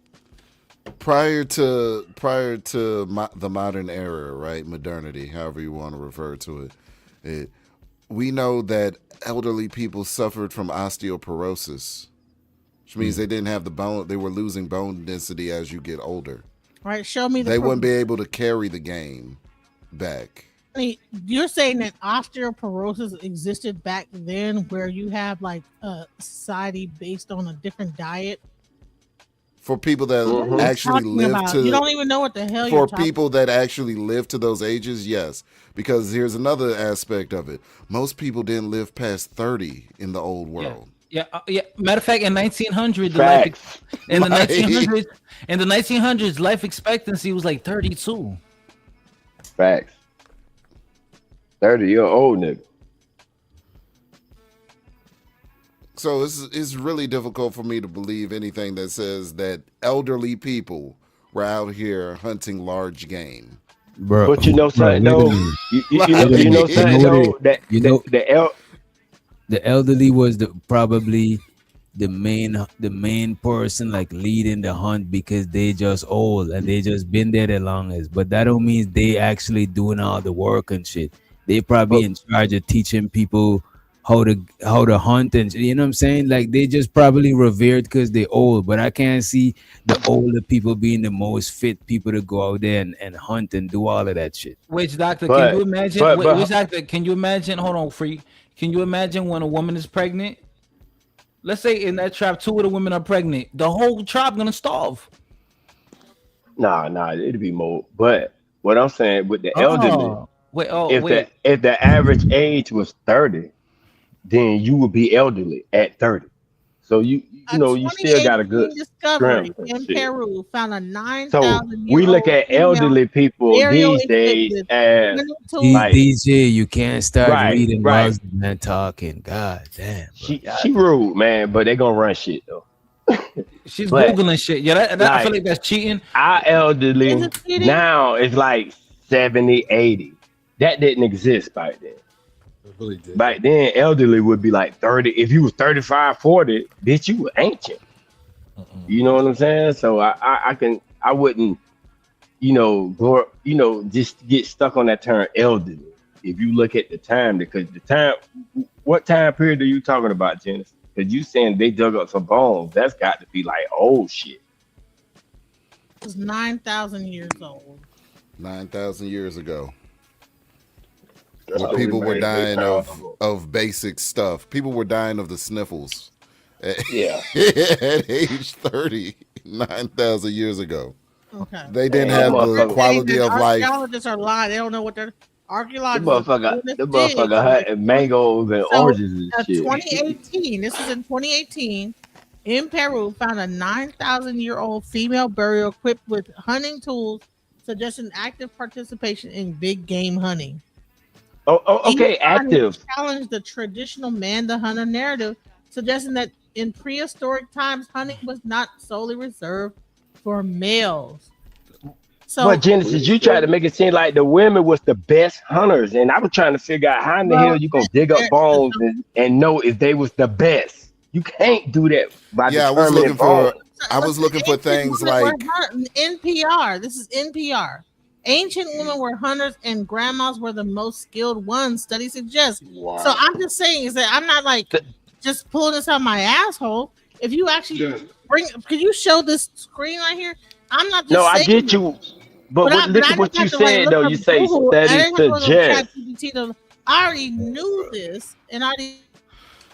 prior to the modern era, right? Modernity, however you want to refer to it, we know that elderly people suffered from osteoporosis, which means they didn't have the bone. They were losing bone density as you get older. All right, show me the They proof. wouldn't be able to carry the game back. I mean, you're saying that osteoporosis existed back then, where you have like a society based on a different diet. For people that What are you actually talking live about? You to don't even know what the hell you're for talking. people that actually live to those ages, yes. Because here's another aspect of it. Most people didn't live past 30 in the old Yeah. world. Yeah. Matter of fact, in 1900, Facts. in the Like, 1900s, life expectancy was like 32. Facts. 30-year old nigga. so it's really difficult for me to believe anything that says that elderly people were out here hunting large game. bro, But you know bro, something wait a though. minute. You know Wait a you know minute. You know something what it though that you the know the el the elderly was probably the main person like leading the hunt because they just old and they just been there the longest. But that don't mean they actually doing all the work and shit. They probably but in charge of teaching people how to hunt and you know what I'm saying. Like they just probably revered because they old. But I can't see the older people being the most fit people to go out there and hunt and do all of that shit. Which doctor can you but imagine? but Which but doctor can you imagine? Hold on, free. Can you imagine when a woman is pregnant? Let's say in that tribe, two of the women are pregnant. The whole tribe gonna starve. nah, it'd be more. But what I'm saying with the elderly, Oh, wait. Oh, if the wait. if the average age was 30, then you would be elderly at 30. So A you still got a good 2018 discovery strength and in shit. Peru found a So we look 9,000-year-old at female elderly people burial these equipped days with as hunting tools. like DJ, you can't start right, reading right. while the man talking. God damn, bro. She rude, man, but they gonna run shit though. She's But googling shit. Yeah, that I feel like like that's cheating. our Is elderly it cheating? now is like 70, 80. That didn't exist back then. It really did. Back then, elderly would be like 30. If you was 35, 40, bitch, you were ancient. You know what I'm saying? So I wouldn't, just get stuck on that term elderly. If you look at the time, because what time period are you talking about, Genesis? Because you saying they dug up some bones, that's got to be like old shit. It was 9,000 years old. 9,000 years ago. That's Where what we people were made dying big of powerful. basic stuff. People were dying of the sniffles at, Yeah. at age 30, 9,000 years ago. Okay. They didn't Man, that have So the you're motherfucker, saying quality that of life. archaeologists are lying. They don't know what they're the archaeologists are motherfucker, doing this the dig. motherfucker hunting mangoes and So, oranges and uh, shit. 2018. This is in 2018. In Peru, found a 9,000-year-old female burial equipped with hunting tools, suggesting active participation in big game hunting. These Okay, findings active. challenge the traditional man-the-hunter narrative, suggesting that in prehistoric times, hunting was not solely reserved for males. But So, Genesis, you tried to make it seem like the women was the best hunters, and I was trying to figure out how in the well, hell you gonna dig up bones and know if they was the best. You can't do that by Yeah, I was determining looking for bones. things ancient women were like NPR. This is NPR. Ancient women were hunters and grandmas were the most skilled ones, studies suggest. So I'm just saying is that I'm not like just pulling this out my asshole. If you actually can you show this screen right here? I'm not No, just I saying get this. you, but I look at didn't what you have to like said look though. up You say Google. I studies didn't have to look up suggest. ChatGPT. I already knew this, and I already.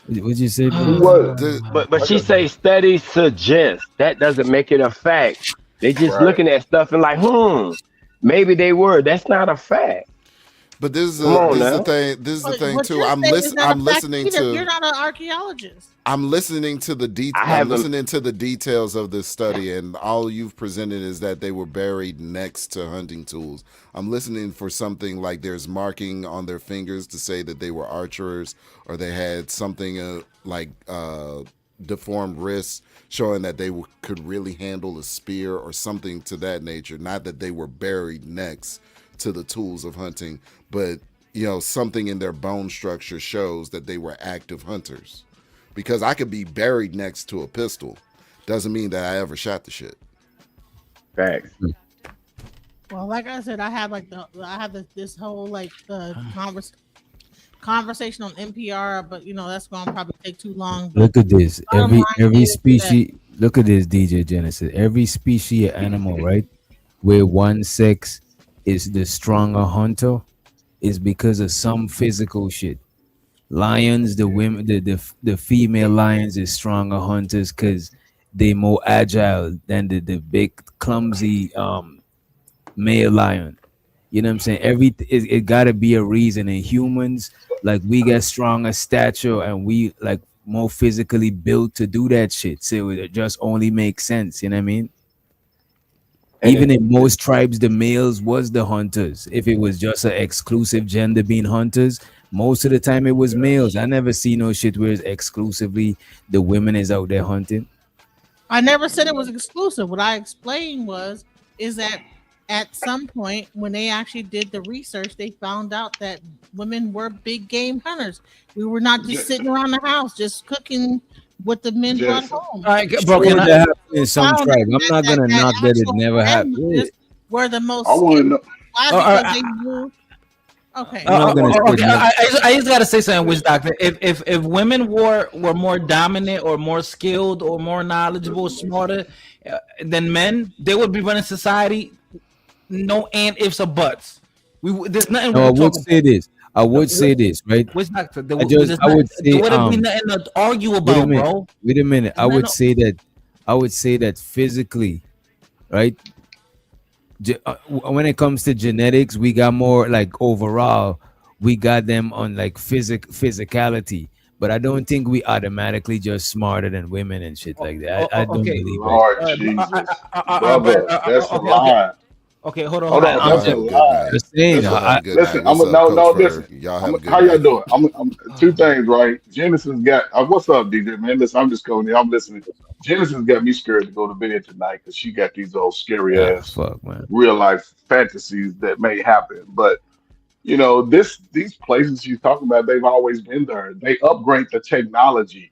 What'd you say, bro? the, But she say studies suggest. That doesn't make it a fact. They just looking at stuff and like, maybe they were. That's not a fact. but Come on this is the now. thing. This is the But thing what too. you're saying is not a I'm fact listening either. You're to not an archaeologist. I'm listening to I I'm haven't. listening to the details of this study, and all you've presented is that they were buried next to hunting tools. I'm listening for something like there's marking on their fingers to say that they were archers, or they had something deformed wrists showing that they could really handle a spear or something to that nature. Not that they were buried next to the tools of hunting, but something in their bone structure shows that they were active hunters. Because I could be buried next to a pistol, doesn't mean that I ever shot the shit. Facts. Well, like I said, I have this whole conversation on NPR, but that's going to probably take too long. But Look at this. bottom Every line is species. Look at this, DJ Genesis. Every species of animal, right, where one sex is the stronger hunter, is because of some physical shit. Lions, the women, the female lions is stronger hunters because they more agile than the big clumsy male lion. You know what I'm saying? It gotta be a reason. And humans, like, we got stronger stature and we like more physically built to do that shit. So it just only makes sense. You know what I mean? And Even in most tribes, the males was the hunters. If it was just an exclusive gender being hunters, most of the time it was males. I never see no shit where it's exclusively the women is out there hunting. I never said it was exclusive. What I explained is that at some point when they actually did the research, they found out that women were big game hunters. We were not just sitting around the house just cooking what the men brought home. All right, bro. Sure, Can that I? happened in some Found tribe. I'm not gonna knock that it actual never happened. grandmothers were the most I want to skilled. know. Why? all Because right, they knew. Okay. I'm not gonna Okay, say no. I just gotta say something, Witch Doctor. If women were more dominant or more skilled or more knowledgeable, smarter than men, they would be running society. No and ifs or buts. There's nothing No, we I can would talk say this. I would say this, right? Witch Doctor, I would say there wouldn't be nothing to argue wait a about, minute. bro. Wait a minute. There's I would say that physically, right? When it comes to genetics, we got more like overall, we got them on like physicality. but I don't think we automatically just smarter than women and shit like that. I don't Okay. believe it. Lord Jesus, brother, that's a lie. Okay. Hold on. Hold Hold on. on, I'm Y'all that's a just, have a good lie. night. just saying. Listen, Y'all have I, a good night. listen. I'm What's up, no. Coach Listen. Fur? Y'all have a good How y'all night. doing? I'm two things, right? Genesis got. What's up, DJ man? Listen, I'm just going. I'm listening. Genesis got me scared to go to bed tonight because she got these old scary ass fuck, man. real life fantasies that may happen. But these places she's talking about, they've always been there. They upgrade the technology.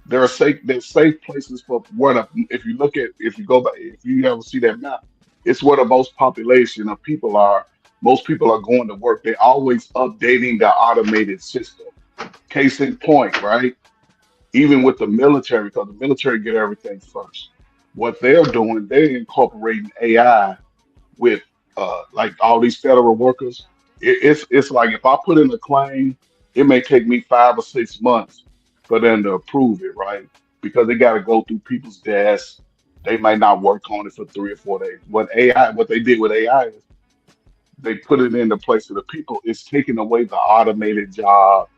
They're safe places for where if you look at if you go back if you ever see that map, it's where the most population of people are. Most people are going to work. They're always updating the automated system. Case in point, right? Even with the military, because the military get everything first. What they're doing, they're incorporating AI with like all these federal workers. It's like if I put in a claim, it may take me 5 or 6 months for them to approve it, right? Because they got to go through people's desks. They might not work on it for 3 or 4 days. What they did with AI is they put it in the place of the people. It's taking away the automated job,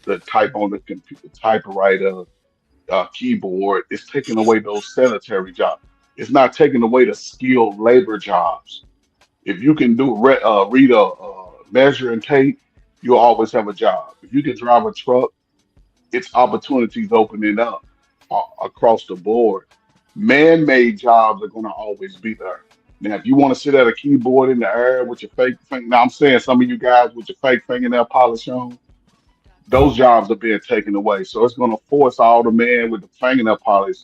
the type on the computer, typewriter, keyboard. It's taking away those sanitary jobs. It's not taking away the skilled labor jobs. If you can read a measure and tape, you'll always have a job. If you can drive a truck, it's opportunities opening up across the board. Man-made jobs are going to always be there. Now, if you want to sit at a keyboard in the air with your fake thing, now I'm saying some of you guys with your fake fingernail polish on, those jobs are being taken away. So it's going to force all the men with the fingernail polish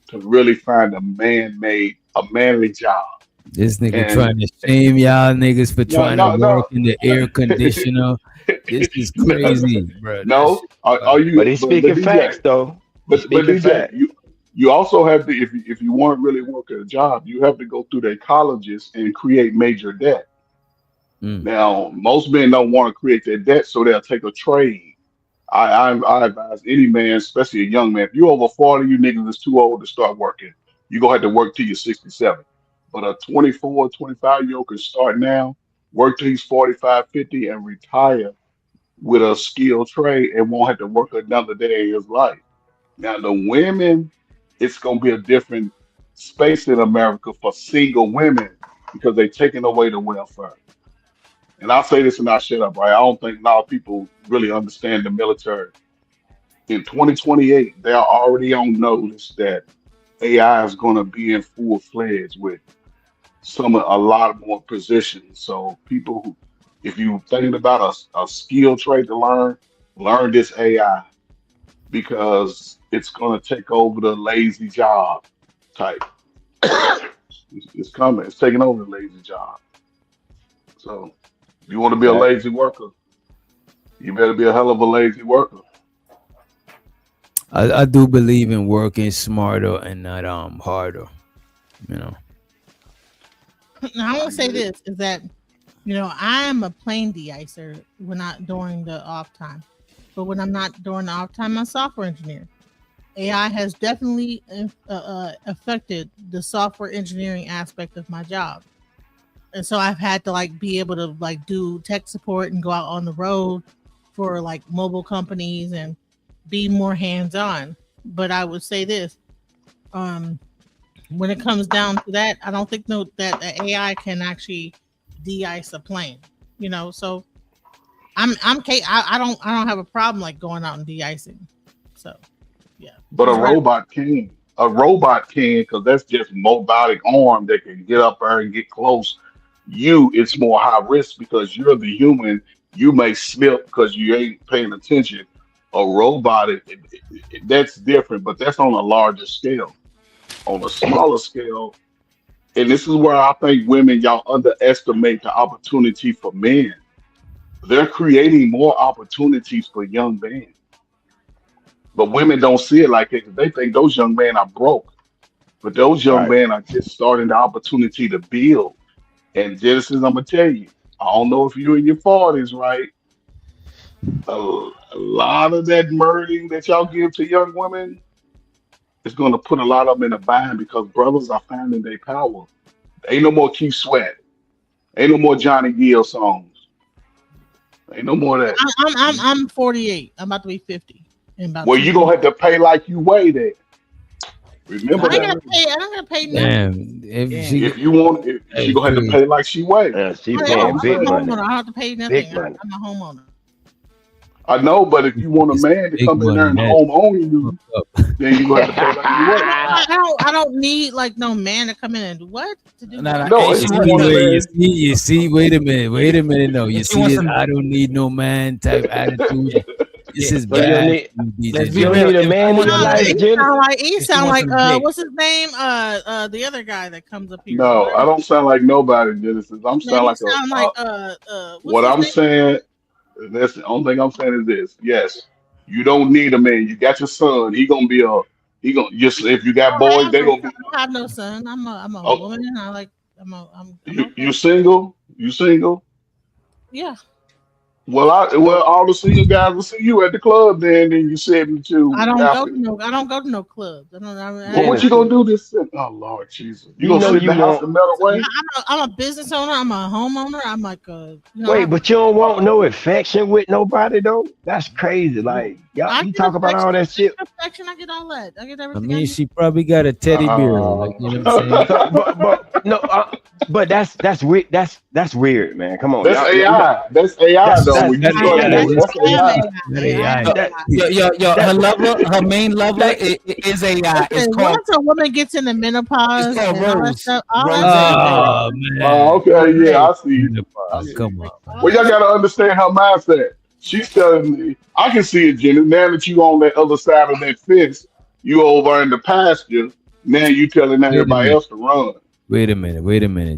to really find a manly job. This nigga And trying to shame y'all niggas for no, trying to no, work no. in the air conditioner. This is No, crazy, bro. That no. shit Are wild. But you? he's But speaking DJ, facts, though. He's but speaking DJ, facts. you also have to if you want to really work at a job, you have to go through their colleges and create major debt. Mm. Now, most men don't want to create their debt, so they'll take a trade. I advise any man, especially a young man, if you're over 40, you niggas is too old to start working. You're gonna have to work till you're 67. But a 24, 25-year-old can start now, work till he's 45, 50, and retire with a skilled trade and won't have to work another day in his life. Now, the women, it's going to be a different space in America for single women because they're taking away the welfare. And I'll say this and I'll shut up, right? I don't think a lot of people really understand the military. In 2028, they're already on notice that AI is going to be in full fledged with a lot more positions. So people who, if you thinking about a skill trade to learn this AI because it's going to take over the lazy job type. It's coming. It's taking over the lazy job. So if you want to be a Fact. lazy worker, you better be a hell of a lazy worker. I do believe in working smarter and not harder. You know. Now I I want to say get it. this is that I'm a plane de-icer when not during the off time, but when I'm not during the off time, I'm a software engineer. AI has definitely affected the software engineering aspect of my job, and so I've had to like be able to like do tech support and go out on the road for like mobile companies and be more hands on. But I would say this: um, when it comes down to that, I don't think that the AI can actually de-ice a plane. So I don't have a problem like going out and de-icing. So yeah, But a he's right. robot can. A robot can because that's just robotic arm that can get up there and get close. It's more high risk because you're the human. You may slip because you ain't paying attention. A robot, that's different, but that's on a larger scale. On a smaller scale, and this is where I think women y'all underestimate the opportunity for men. They're creating more opportunities for young men, but women don't see it like it 'cause they think those young men are broke. But those young Right. men are just starting the opportunity to build. And Genesis, I'm gonna tell you, I don't know if you're in your 40s, right? A lot of that murdering that y'all give to young women is gonna put a lot of them in a bind because brothers are finding their power. Ain't no more Keith Sweat. Ain't no more Johnny Gill songs. Ain't no more of that. I'm 48. I'm about to be 50 in about Well, 2 you gonna years. have to pay like you weigh that. I Remember ain't that. gotta pay. I don't gotta pay nothing. Damn, if Yeah. she, If you want, if she hey, gonna have to Chris, pay like she weigh. She I'm That's all paying I'm a big saying. money. homeowner. I don't have to pay Big nothing. money. I'm a homeowner. I know, but if you want a it's man to big come in there money. and That home own fucked you, up. then you gonna have to pay like you weigh. I don't need like no man to come in and do what to do Nah, what. nah. No, Hey, if You she you wants see, want a some. man, you see. Wait a minute. No, you If she see wants this. some, I don't need no man type attitude. This yeah. is So you don't bad, need Let's DJ be you don't real. Jenna. need a If she man in wants your some life, dick, Genesis. He if she sound wants like some dick, what's his name? The other guy that comes up here. no, Whatever I his don't sound like nobody, Genesis. I'm name. sound He like sound like what's what his I'm name? saying. That's the only thing I'm saying is this. Yes, you don't need a man. You got your son. He gonna just if you got boys, they gonna be. I don't have no son. I'm a Oh, woman. I like I'm you okay. single? You single? Yeah. Well, all the single guys will see you at the club. Then you 72 after. I don't go to no clubs. Well, what you Genesis. gonna do this? Oh Lord Jesus, you You gonna know sit in you the house want and melt away? I'm a business owner. I'm a homeowner. I'm like I wait, have but you don't want no Uh, affection with nobody though. That's crazy. Like y'all, I you get talk about all affection. that I shit. get affection. I get all that. I get I everything I mean, need. she probably got a teddy bear, like you know what I'm saying. So, but no, but that's weird. That's weird, man. Come on, that's y'all. AI. That's AI though. That's When you That start Yeah, AI, doing that's it, this that's I am AI. that AI. I am AI. that yo, AI. her that lover, her main lover that is AI. Listen, once a woman gets into It's menopause called and Rose. all that Rose. stuff is AI. Oh man, Okay, yeah, Hey, I see. I menopause. see. Come on, All Well, that y'all stuff. gotta understand her mindset. She's telling me, I can see it, Jenny. Now that you on that other side of that fence, you over in the pasture. Now you telling wait a everybody minute. else to run. Wait a minute.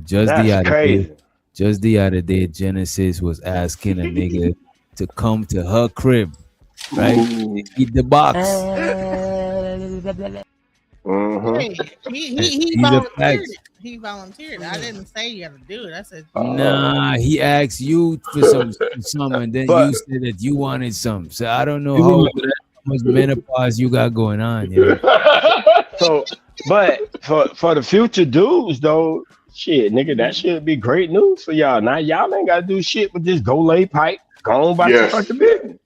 that's crazy. Just the other day, Genesis was asking a nigga to come to her crib, right? To Ooh. eat the box. Mm-hmm. Hey, he These are volunteered facts. it. He volunteered. I didn't say you got to do it. I said Nah, he asked you for some, and then you But said that you wanted some. So I don't know you how remember that? much menopause you got going on. You know, so, but for the future dudes though, shit, nigga, that should be great news for y'all. Now y'all ain't gotta do shit but just go lay pipe, go on about your Yes, fucking business.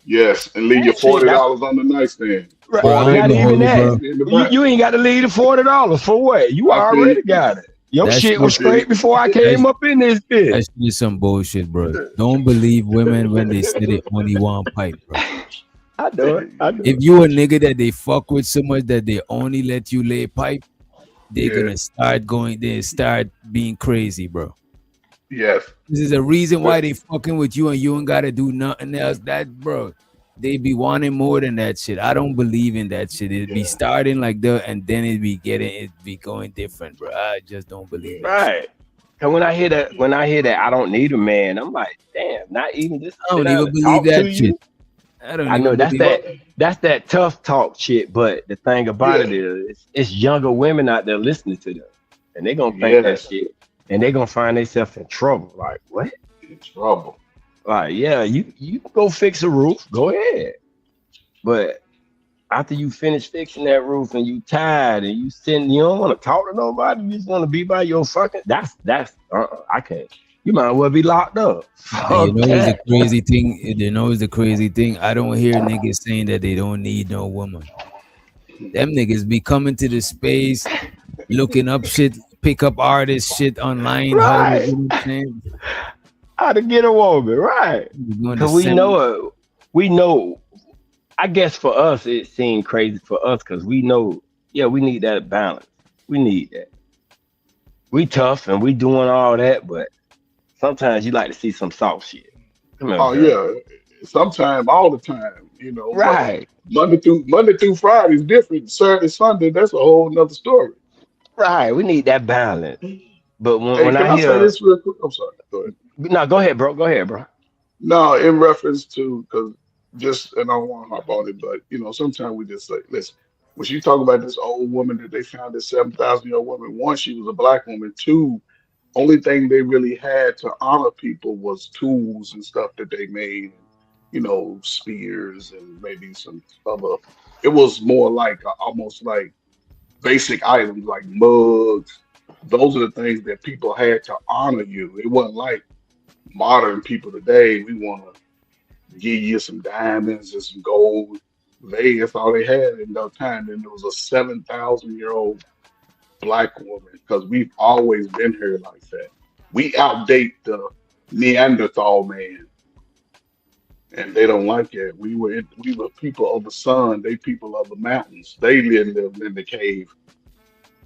yes, and leave your hey, Shit, that's $40 on the nightstand. right. bro. I Forty ain't Not gonna even hold it, that. bro. in the You back. ain't got to leave the $40 for what? You I feel already you. got it. Your That shit shit, I was feel straight you. before I that, came up in this that bitch. shit is some bullshit, bro. Don't believe women when they say they only want pipe, bro. I do it. I do If it. you a nigga that they fuck with so much that they only let you lay pipe, they're Yeah. gonna start going. They start being crazy, bro. Yes. This is a reason But why they fucking with you and you ain't gotta do nothing else. That bro, they be wanting more than that shit. I don't believe in that shit. It be yeah. starting like that and then it be going different, bro. I just don't believe that shit. Right. Cause when I hear that I don't need a man, I'm like, damn, not even just I sit don't down even and believe talk to that shit. you. I don't I know even that's believe that But that's that tough talk shit, but the thing about yeah. it is it's younger women out there listening to them. And they gonna think that Yes. shit and they gonna find themselves in trouble. Like, what? In trouble. Like, yeah, you go fix a roof, go ahead. But after you finish fixing that roof and you tired and you sitting, you don't want to talk to nobody, you just want to be by your fucking I can't. You might as well be locked up. and you Fuck know what's the that. crazy thing? You know what's the crazy thing? I don't hear niggas saying that they don't need no woman. Them niggas be coming to the space, looking up shit, pick up artist shit online, how to, Right. you know what I'm saying? How to get a woman, right. Going to Cause we send know it. We know. I guess for us it seemed crazy for us because we know, yeah, we need that balance. We need that. We tough and we doing all that, but sometimes you like to see some soft shit. Come here, Oh girl. yeah. Sometime, all the time, but Right. Monday through Friday is different. Saturday, Sunday, that's a whole nother story. Right. We need that balance. But when, Hey, when can I I say hear this real quick? I'm sorry. Go ahead. no, go ahead, bro. Go ahead, bro. No, in reference to because and I don't want to hop on it, but sometimes we just say, listen, when she talk about this old woman that they found, this 7,000-year-old woman, one, she was a black woman. Two, only thing they really had to honor people was tools and stuff that they made, spears and maybe some other. It was more like almost like basic items like mugs. Those are the things that people had to honor you. It wasn't like modern people today. We want to give you some diamonds and some gold. That's all they had in their time. And there was a 7,000-year-old black woman because we've always been here like that. We outdate the Neanderthal man, and they don't like it. We were people of the sun. They people of the mountains. They lived in the cave,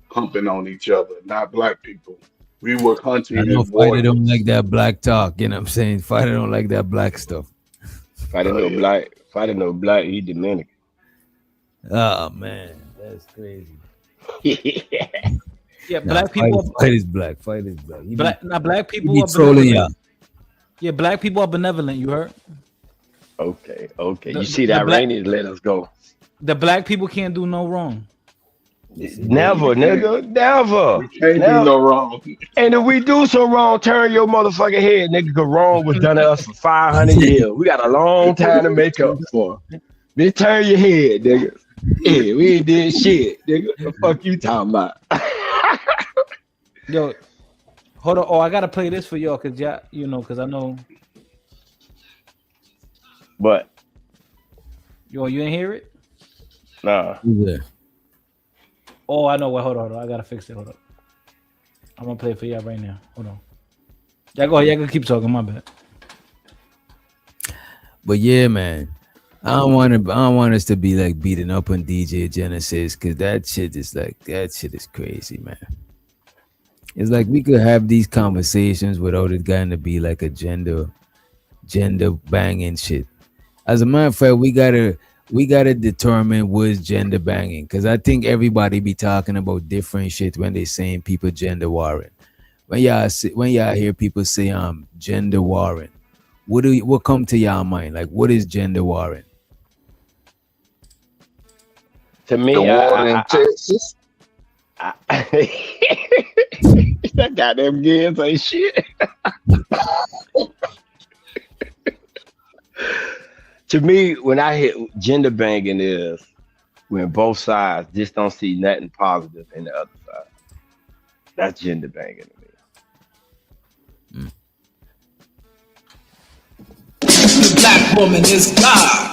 humping on each other. Not black people. We were I hunting know and Fighter don't warriors. like that black talk. You know what I'm saying? Fighter don't like that black stuff. Yeah. If I didn't know black, he Dominican. Oh man, that's crazy. Yeah, Nah, black people. fight is black. Fight is black. Black He people be are trolling y'all. benevolent. Yeah, black people are benevolent. You heard? Okay. You The, see the that black Iranians let us go. the black people can't do no wrong. Yes, Never, We can't. nigga. Never. We can't do Now, no wrong. and if we do some wrong, turn your motherfucking head, nigga. Cause wrong was done to us for 500 years. We got a long time to make up for. Bitch, turn your head, nigga. Yeah, we ain't did shit, nigga. The fuck you talking about? Yo, hold on. Oh, I gotta play this for y'all, cause cause I know But you ain't hear it. nah, Yeah. Oh, I know. Well, hold on. I gotta fix it. Hold up. I'm gonna play it for y'all right now. Hold on. Y'all go. Y'all can keep talking. My bad. But yeah, man. I don't want us to be like beating up on DJ Genesis because that shit is crazy, man. It's like we could have these conversations without it getting to be like a gender banging shit. As a matter of fact, we gotta determine what's gender banging because I think everybody be talking about different shit when they saying people gender warring. When y'all hear people say gender warring, what come to y'all mind? Like what is gender warring? to The me, water in Texas. I that goddamn kids ain't shit. To me, when I hit gender banging is when both sides just don't see nothing positive in the other side. That's gender banging to me. The black woman is God.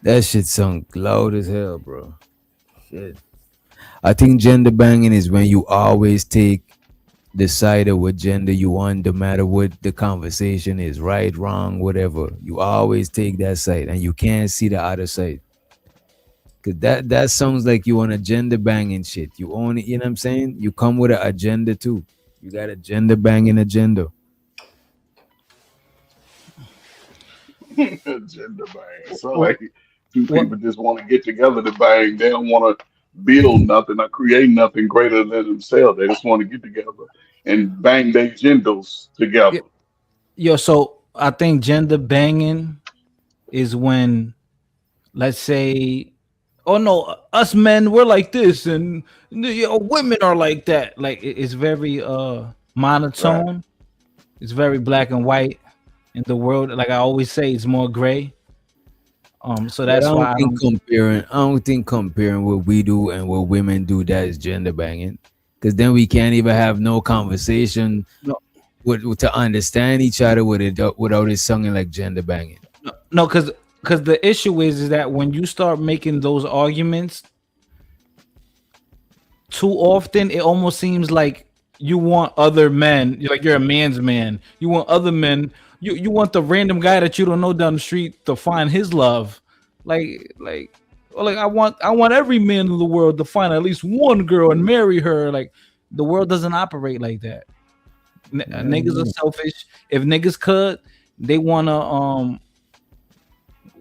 That shit sunk loud as hell, bro. Shit. I think gender banging is when you always take the side of what gender you want, no matter what the conversation is, right, wrong, whatever. You always take that side and you can't see the other side. Cause that sounds like you on a gender banging shit. You own it, you know what I'm saying? You come with an agenda too. You got a gender banging agenda. Gender bang. So What? like two What? people just want to get together to bang. They don't want to build nothing or create nothing greater than themselves. They just want to get together and bang their genders together. Yo, so I think gender banging is when, let's say, oh no, us men we're like this, and women are like that. Like it's very Right. monotone. It's very black and white in the world. Like I always say, it's more gray. So But that's why I don't. I don't think comparing what we do and what women do that is gender banging. Cause then we can't even have no conversation No, to understand each other without it sounding like gender banging. no, because the issue is that when you start making those arguments too often, it almost seems like you want other men, like you're a man's man. You want other men. You want the random guy that you don't know down the street to find his love. Like I want every man in the world to find at least one girl and marry her. Like the world doesn't operate like that. Niggas are selfish. If niggas could, they wanna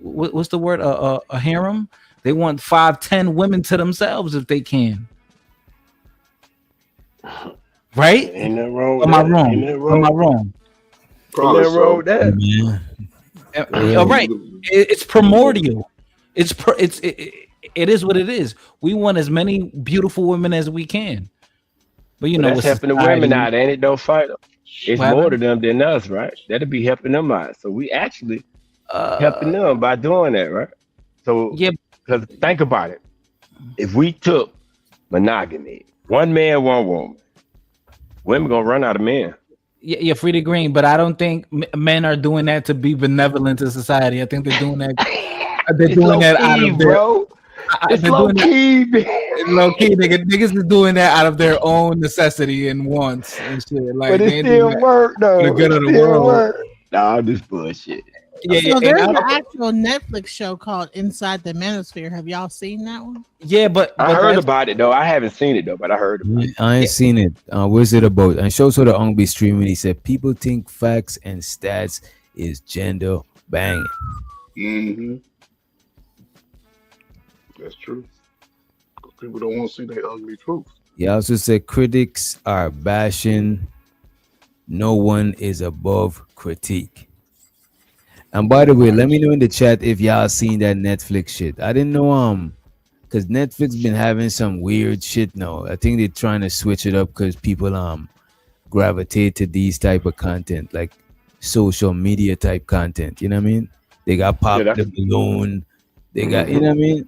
what's the word? A harem. They want 5, 10 women to themselves if they can. Right? Ain't nothing wrong with Am I that. wrong? Am I wrong? Ain't Probably nothing wrong with so. that. Yeah. All right. It's primordial. It is what it is. We want as many beautiful women as we can. But But that's with helping the women society, out, ain't it? Don't fight them. It's what more to happened? them than us, right? That'll be helping them out. So we actually helping them by doing that, right? So, Yeah, because think about it. If we took monogamy, one man, one woman, women gonna run out of men. yeah, free to green. But I don't think men are doing that to be benevolent to society. I think they're doing that. they're It's doing low that out key, of their. bro. It's They're low doing that key. low key. Niggas is doing that out of their own necessity and wants and shit. But Like it they ain't doing still that work for the though. good It of the still world. work. Nah, this bullshit. Yeah, yeah. So And there's I an don't. actual Netflix show called Inside the Manosphere. Have y'all seen that one? Yeah, but I heard that's about it though. I haven't seen it though, but I heard about Yeah, it. I yeah. ain't seen it. What's it about? And shows for the Ong be streaming. He said people think facts and stats is gender banging. Hmm. That's true. 'Cause people don't want to see their ugly truth. He also said critics are bashing. No one is above critique. And by the way, let me know in the chat if y'all seen that Netflix shit. I didn't know because Netflix been having some weird shit now. I think they're trying to switch it up because people gravitate to these type of content, like social media type content. You know what I mean? They got Yeah, Pop the that's Balloon. They got, you know what I mean?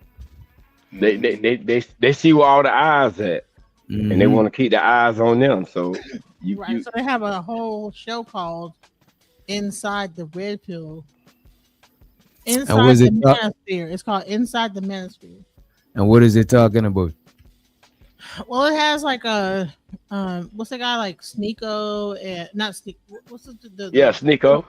they see where all the eyes at, and they Hmm. want to keep the eyes on them. So Right. you So they have a whole show called Inside the Red Pill. And was Inside the it Manosphere. It's called Inside the Manosphere. and what is it talking about? Well, it has like a what's the guy like Sneeko and not Sneak. What's yeah, the Sneeko.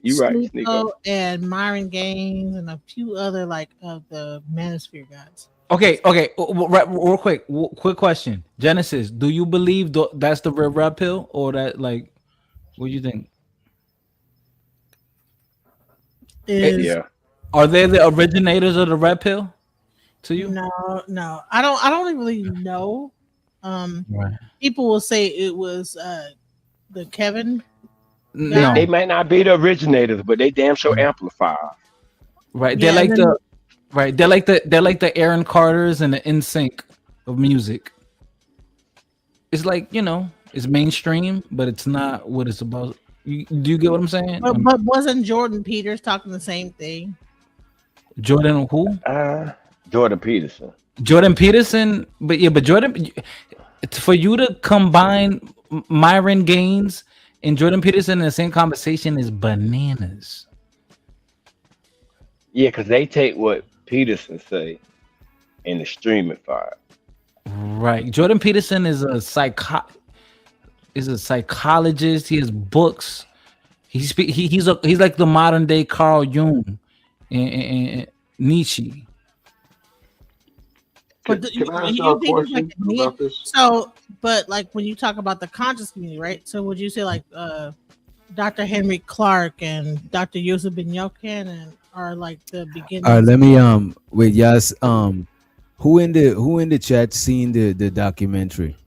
You right, Sneeko. Sneeko and Myron Gaines and a few other like of the Manosphere guys. Okay, okay. Real quick, quick question. Genesis, do you believe that's the red pill or that like? What do you think? Is Yeah. Are they the originators of the red pill? To you? no. I don't really know. Right. People will say it was the Kevin No. They might not be the originators, but they damn sure amplify. Right. Yeah, They're and like then they're like the Aaron Carters and the NSYNC of music. It's like, it's mainstream, but it's not what it's about. Do you get what I'm saying? but wasn't Jordan Peters talking the same thing? Jordan who? Jordan Peterson. Jordan Peterson, but Jordan, it's for you to combine Myron Gaines and Jordan Peterson in the same conversation is bananas. Yeah, because they take what Peterson say and streamify it. Right. Jordan Peterson is a psychologist. He has books. He's like the modern day Carl Jung and Nietzsche. But Can I ask you y'all a think it's like question about this? so, but like when you talk about the conscious community, right? So would you say like Dr. Henry Clark and Dr. Yusuf Ben Yochanan are like the beginnings? All right, let me wait, yes. Who in the chat seen the documentary?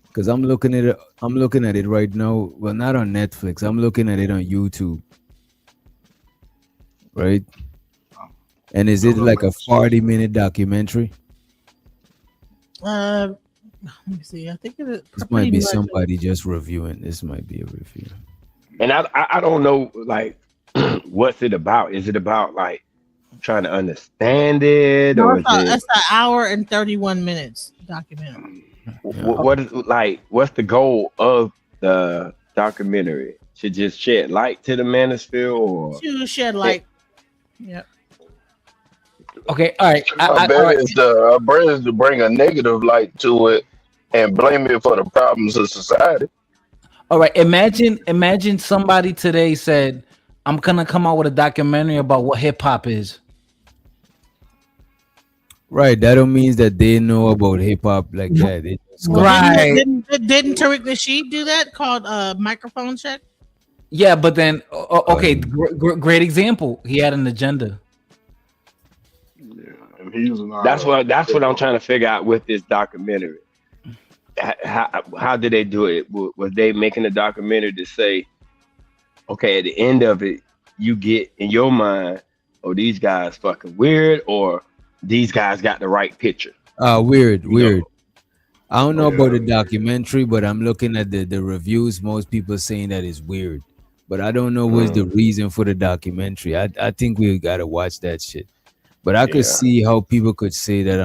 Because I'm looking at it right now. Well, not on Netflix. I'm looking at it on YouTube. Right? And is it like a 40-minute documentary? Let me see. I think it's This might be much somebody just reviewing. This might be a review. And I don't know like what's it about. Is it about like trying to understand it, no, or is it it's an hour and 31 minutes documentary. what is like what's the goal of the documentary? To just shed light to the manosphere, or To shed light. Yep. Okay, all right. I bet it's the brings to bring a negative light to it and blame it for the problems of society. All right. Imagine somebody today said, "I'm gonna come out with a documentary about what hip hop is." Right. That don't mean that they know about hip hop like that. They just Well, Right. Didn't Tariq Nasheed do that called microphone check? Yeah, but then okay, great example. He had an agenda. Yeah, and he's not. that's what I'm trying to figure out with this documentary. How did they do it? Was they making a documentary to say, okay, at the end of it, you get in your mind, oh, these guys fucking weird, or these guys got the right picture? weird. know? I don't know about the Yeah. documentary, but I'm looking at the reviews. Most people saying that it's weird, but I don't know what's the reason for the documentary. I think we gotta watch that shit. But I could Yeah. see how people could say that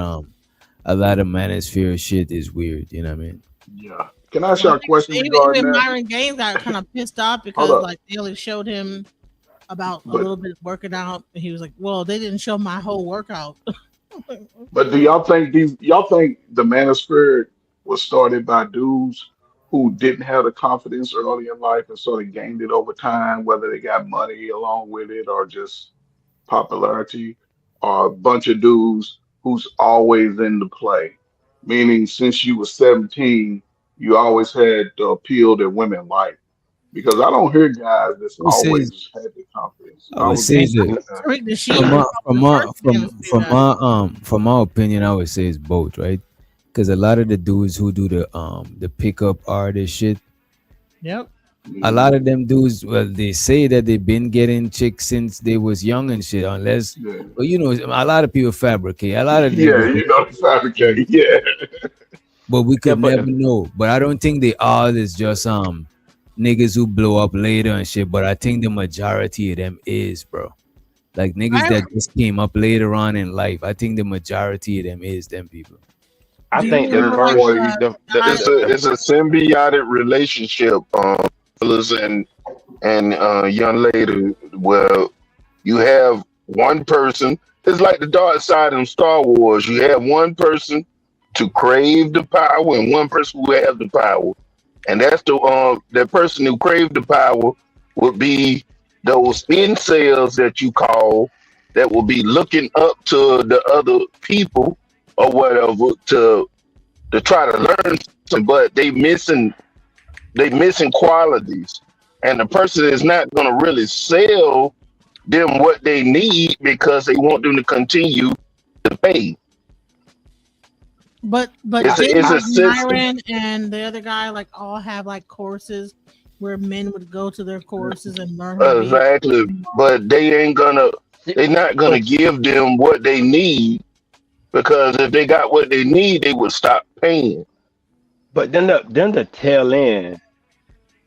a lot of manosphere shit is weird. You know what I mean? Yeah. Can I ask y'all a question regarding Even that? Myron Gaines got kind of pissed off because Hold up. like they only showed him about a But little bit of working out, and he was like, "Well, they didn't show my whole workout." but do y'all think the manosphere was started by dudes who didn't have the confidence early in life and sort of gained it over time, whether they got money along with it or just popularity, or a bunch of dudes who's always in the play? Meaning since you were 17, you always had the appeal that women like. Because I don't hear guys that's Who says? always had the confidence. I I would was say just that Tariq from Nasheed my was probably the first manosphere guy. from my opinion, I would say it's both, right? Because a lot of the dudes who do the pickup artist shit, Yep. a lot mm, of them dudes, well, they say that they've been getting chicks since they was young and shit. Unless, yeah. well, you know, a lot of people fabricate. A lot of Yeah, niggas, you know, fabricate. Yeah. but we Yeah, could but never know. But I don't think they all is just niggas who blow up later and shit. But I think the majority of them is, bro. Like niggas I that just came up later on in life. I think the majority of them is them people. I do. You think the remember There's like first boy. the guy? it's a symbiotic relationship, fellas and young lady, where you have one person. It's like the dark side in Star Wars. You have one person to crave the power and one person who has the power, and that's the person who craved the power would be those incels that you call, that will be looking up to the other people or whatever to try to learn something, but they missing qualities, and the person is not going to really sell them what they need because they want them to continue to pay. But It's a didn't it's a like system. Myron and the other guy like all have like courses where men would go to their courses and learn how to be Exactly, but they're not gonna give them what they need, because if they got what they need, they would stop paying. But then the tail end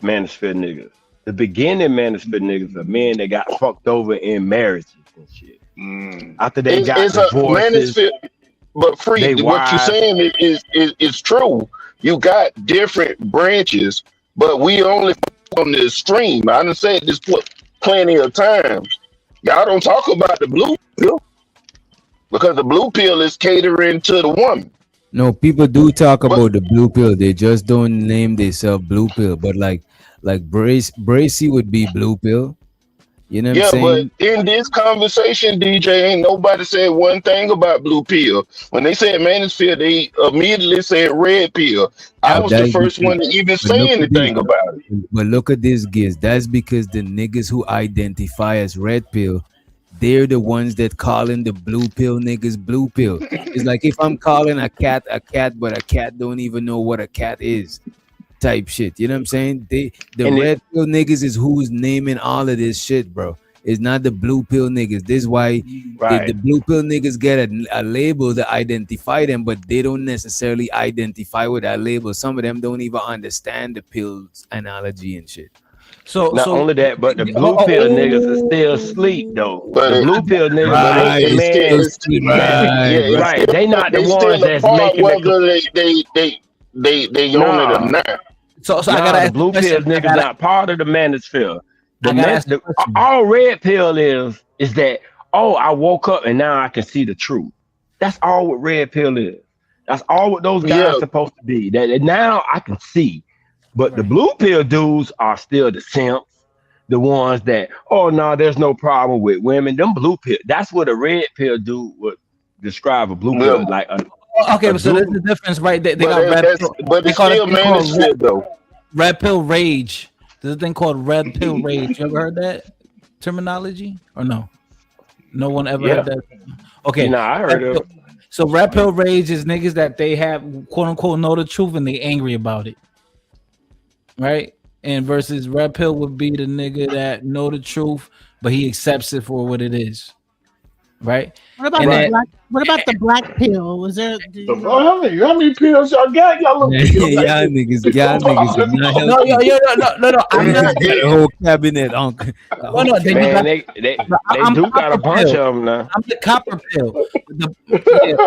manosphere niggas. The beginning manosphere niggas are men that got fucked over in marriages and shit. Mm, After they It's, got it's a divorces, manosphere, but free. they What you're wives. saying is true. You got different branches, but we only on the extreme. I done said this plenty of times. Y'all don't talk about the blue pill because the blue pill is catering to the woman. No, people do talk But about the blue pill. They just don't name themselves blue pill. But like Bracy would be blue pill. You know what I'm yeah, but saying? in this conversation, DJ, ain't nobody said one thing about blue pill. When they said manosphere, they immediately said red pill. I But was the that's first because one to even but say look at this. anything about it. But look at this, Giz. That's because the niggas who identify as red pill, they're the ones that calling the blue pill niggas blue pill. It's like if I'm calling a cat, but a cat don't even know what a cat is, type shit. You know what I'm saying? The And it red pill niggas is who's naming all of this shit, bro. It's not the blue pill niggas. This is why the right. blue pill niggas get a label to identify them, but they don't necessarily identify with that label. Some of them don't even understand the pills analogy and shit. Not So only that, but the blue pill niggas is still asleep oh, though. But The it, blue pill niggas but are they not Right, the it's it's still still man it's sleep. that yeah, Right, it's right. right. still They not the they ones still that's apart making the whether they own it or nah. not. so I gotta Nah, the ask the blue pill question. niggas not part of the manosphere. I The gotta man, ask the question. all red pill is that, oh, I woke up and now I can see the truth. That's all what red pill is. That's all what those Yeah, guys supposed to be. That now I can see. But the Right. blue pill dudes are still the simps, the ones that, oh no, there's no problem with women. Them blue pill. That's what a red pill dude would describe a blue yeah, pill like Okay, a but so there's dude. the difference, right? They but got red that's pill. but They it's call it. still They call it manosphere though. red pill rage. There's a thing called red pill rage. You ever heard that terminology or no? No one ever heard Yeah. that. You Okay. know, I Red heard of pill- So red pill rage is niggas that they have quote unquote know the truth and they angry about it, right? And versus red pill would be the nigga that know the truth, but he accepts it for what it is. right? What about And the then black? What about the black pill? Was there? Do The you fuck? know? How many pills y'all got? Y'all look. Y'all niggas is not no, helping. no. I'm Niggas not. got a whole cabinet, uncle. A No, whole no. Then you Man, got. they they I'm do got a copper bunch pill. of them now. I'm the copper pill. Yeah,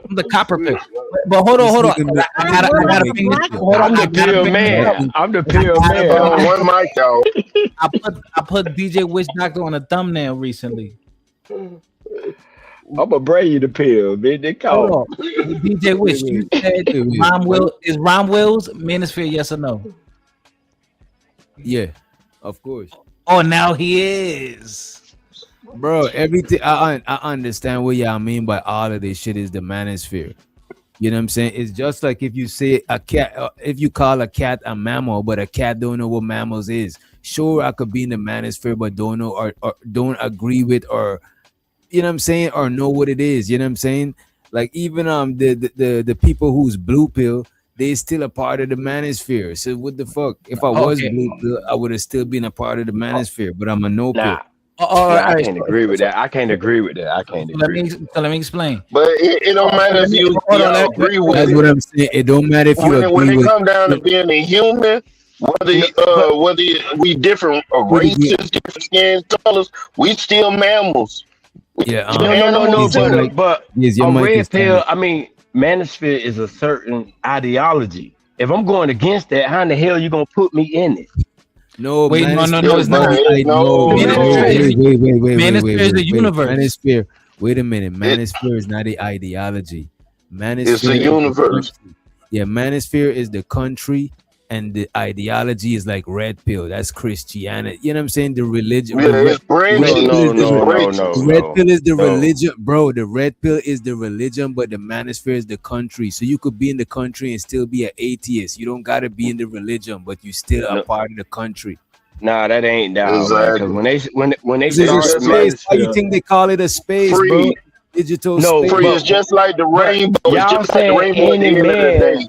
I'm the copper pill. But This hold on. nigga make, All this right. I What nigga about gotta the make bring this. black? liquor. Hold on, I'm I the gotta pill bring this man. up. Fucking I'm the I pill gotta man. bring on this. one mic, y'all. I put DJ Witch Doctor on a thumbnail recently. I'm gonna bring you the pill, man. They Hold call. on, DJ wait, Witch. You wait, said wait. Ron Will is Ron Wills Manosphere? Yes or no? Yeah, of course, Oh, now he is. bro. Everything I understand what y'all mean by all of this shit is the manosphere. You know what I'm saying? It's just like if you say a cat, if you call a cat a mammal, but a cat don't know what mammals is. Sure, I could be in the manosphere, but don't know or don't agree with or you know what I'm saying, or know what it is. You know what I'm saying? Like even the people who's blue pill, they still a part of the manosphere. So what the fuck? If I was Okay. blue pill, I would have still been a part of the Oh, manosphere, but I'm a no nah, pill. All nah. I right. can't agree with that. I can't agree with that. I can't Let agree me with explain. But it don't matter Let if me you hold on. y'all agree with That's it. what I'm saying. It don't matter if you When agree it with come down to being a human, that. No, but we different Free to races, different skin colors, we still mammals. We yeah, still no. animals is your too. mic But is your a mic is red kind of pill. I mean, manosphere is a certain ideology. If I'm going against that, how in the hell you gonna put me in it? no Wait, manosphere Yeah, it's is not. not but the I no no, Manosphere no. is wait, Manosphere is the wait. universe. Manosphere. Wait a minute. It, Manosphere is not the ideology. it's the Manosphere is the universe. country. Yeah, manosphere is the country and the ideology is like red pill. That's Christianity. You know what I'm saying? The religion, Yeah, it's the red No, branches. pill no, is It's the no, no, no, branches. the red no, pill is the no. religion, bro. The red pill is the religion, but the manosphere is the country. So you could be in the country and still be an atheist. You don't gotta be in the religion, but you still a No, part of the country. nah, that ain't down, man. Because Exactly. when they Because it's a started Just the like space. Why you manosphere, think they call it a space, bro? free, Digital no, space. free is just like the but rainbow. It's y'all just like the saying rainbow at any the end of the man, day.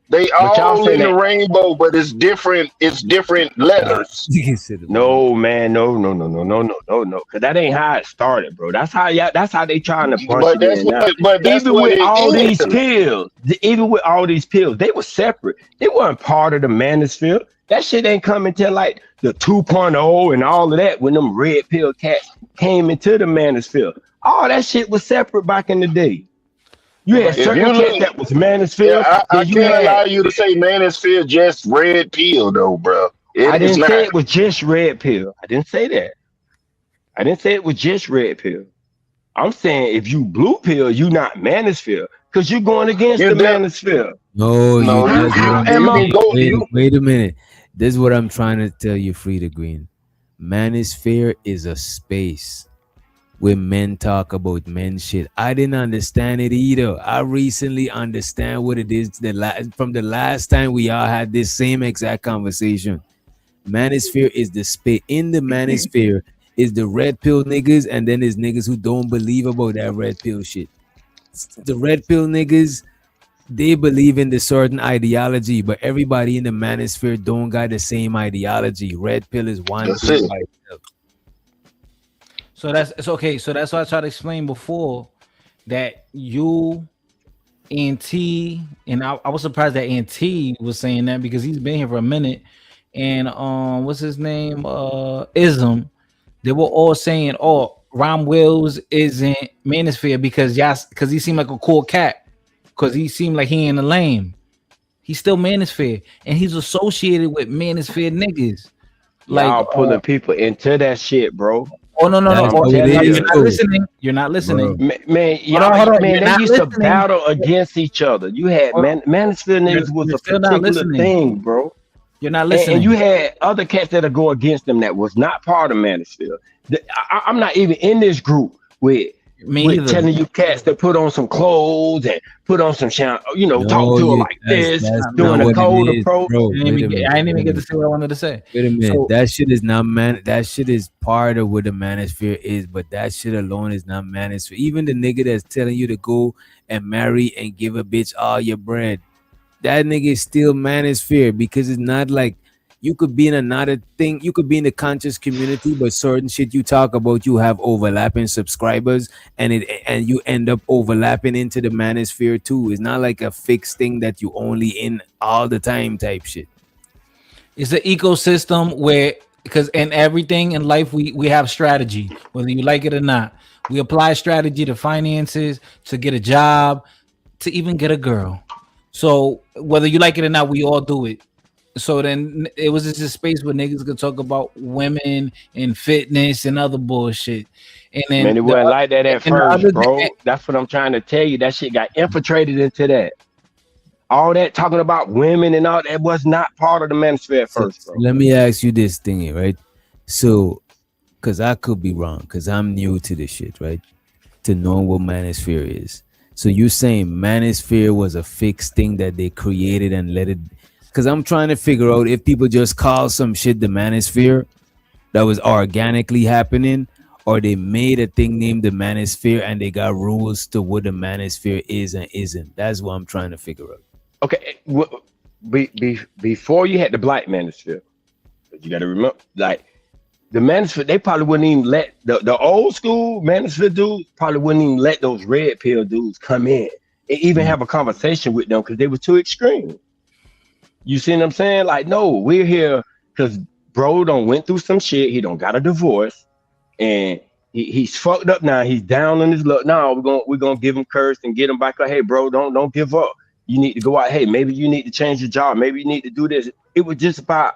They but y'all all saying in the that rainbow, but it's different. It's different letters. You can say the rain. no, man, no. Because that ain't how it started, bro. That's how y'all. That's how they trying to bunch But it in now. that's Even what with it all these is. pills, they were separate. They weren't part of the manosphere. That shit ain't coming till like the 2.0 and all of that when them red pill cats came into the manosphere. All that shit was separate back in the day. You All had right. If certain you cats look, that was yeah, manosphere. I Then you can't had allow you to say manosphere just red pill though, bro. I It is didn't say not. it was just red pill. I didn't say that. I didn't say it was just red pill. I'm saying if you blue pill, you not manosphere because you're going against You the de- manosphere. No, you. no, That's what How I'm am you I? can saying. go. Wait, You wait a minute. This is what I'm trying to tell you, Frida Green. Manosphere is a space where men talk about men shit. I didn't understand it either. I recently understand what it is. From the last time we all had this same exact conversation. Manosphere is the space. In the manosphere is the red pill niggas, and then there's niggas who don't believe about that red pill shit. The red pill niggas, they believe in the certain ideology, but everybody in the manosphere don't got the same ideology. Red pill is one that's thing it. by itself. So that's it's okay. So that's what I tried to explain before that you and T and I was surprised that NT was saying that because he's been here for a minute. And what's his name? Ism. They were all saying, "Oh, Ron Wills isn't Manosphere because yes, because he seemed like a cool cat. Because he seemed like he ain't a lame. He's still Manosphere, and he's associated with Manosphere niggas. Like, Y'all pulling people into that shit, bro. oh no, That's I'm oh, how it telling you're is, you. not though, listening. You're not bro. listening. Man, Hold on. man, You're they not used to listening. battle against each other. You had Hold on. manosphere niggas was You're a still not particular listening. thing, bro. You're not And you listening. had other cats that'll go against them that was not part of manosphere. I'm not even in this group Me with either. telling you cats to put on some clothes and put on some shine, talking No, to her you. like That's this, that's No, doing not a what it cold is, approach. bro. Wait a I minute. didn't Wait even a get to minute. say what I wanted to say. Wait a minute. So That shit is not man. That shit is part of what the manosphere is, but that shit alone is not manosphere. Even the nigga that's telling you to go and marry and give a bitch all your bread, that nigga is still manosphere because it's not like You could be in another thing. You could be in the conscious community, but certain shit you talk about, you have overlapping subscribers, and you end up overlapping into the manosphere too. It's not like a fixed thing that you only in all the time type shit. It's an ecosystem where, because in everything in life we have strategy, whether you like it or not. We apply strategy to finances, to get a job, to even get a girl. So whether you like it or not, we all do it. So then it was just a space where niggas could talk about women and fitness and other bullshit. And Man, it then wasn't like that at and the first, other bro. That's what I'm trying to tell you. That shit got infiltrated into that. All that talking about women and all that was not part of the manosphere at So first, bro. let me ask you this thing, right? So, because I could be wrong, because I'm new to this shit, right? To knowing what manosphere is. So you saying manosphere was a fixed thing that they created and let it? Because I'm trying to figure out if people just call some shit the manosphere that was organically happening, or they made a thing named the manosphere and they got rules to what the manosphere is and isn't. That's what I'm trying to figure out. Okay, before you had the black manosphere, you got to remember, like the manosphere, they probably wouldn't even let the old school manosphere dudes probably wouldn't even let those red pill dudes come in and even have a conversation with them because they were too extreme. You see what I'm saying? Like, no, we're here because bro don't went through some shit. He don't got a divorce, and he's fucked up now. He's down on his luck. Now we're gonna give him courage and get him back. Like, hey, bro, don't give up. You need to go out. Hey, maybe you need to change your job. Maybe you need to do this. It was just about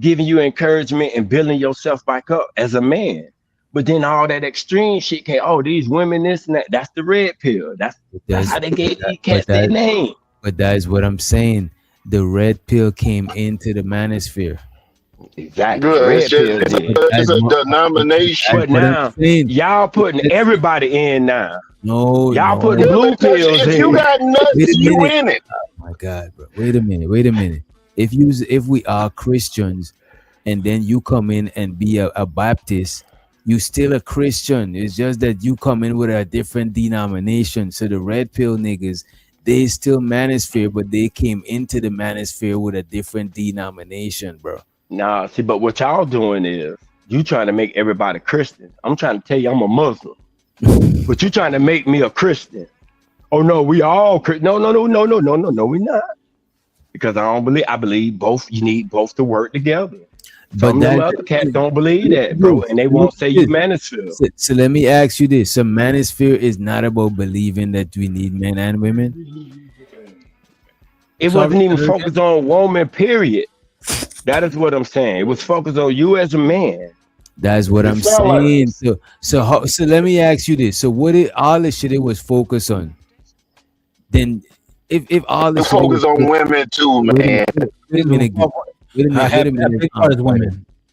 giving you encouragement and building yourself back up as a man. But then all that extreme shit came. Oh, these women, this and that. That's the red pill. That's how they gave these cats their name. But that is what I'm saying. The red pill came into the manosphere. Exactly. Good. Red It's just pill did. it's a denomination. But now y'all putting everybody in now. No, y'all no. putting blue pills If in. you got nuts, you in it. Oh my God, bro. Wait a minute. If we are Christians and then you come in and be a Baptist, you still a Christian. It's just that you come in with a different denomination. So the red pill niggas, they still manosphere, but they came into the manosphere with a different denomination, bro. Nah, see, but what y'all doing is you trying to make everybody Christian. I'm trying to tell you I'm a Muslim, but you trying to make me a Christian. Oh no, we all Christian. No, we not. Because I believe both. You need both to work together. Some of them other cats don't believe that, bro, and they won't say you manosphere. So let me ask you this: so manosphere is not about believing that we need men and women. It wasn't even focused on woman, period. That is what I'm saying. It was focused on you as a man. That's what I'm saying. So let me ask you this: so what it all the shit it was focused on? Then, if all the shit focus on women too, man. Wait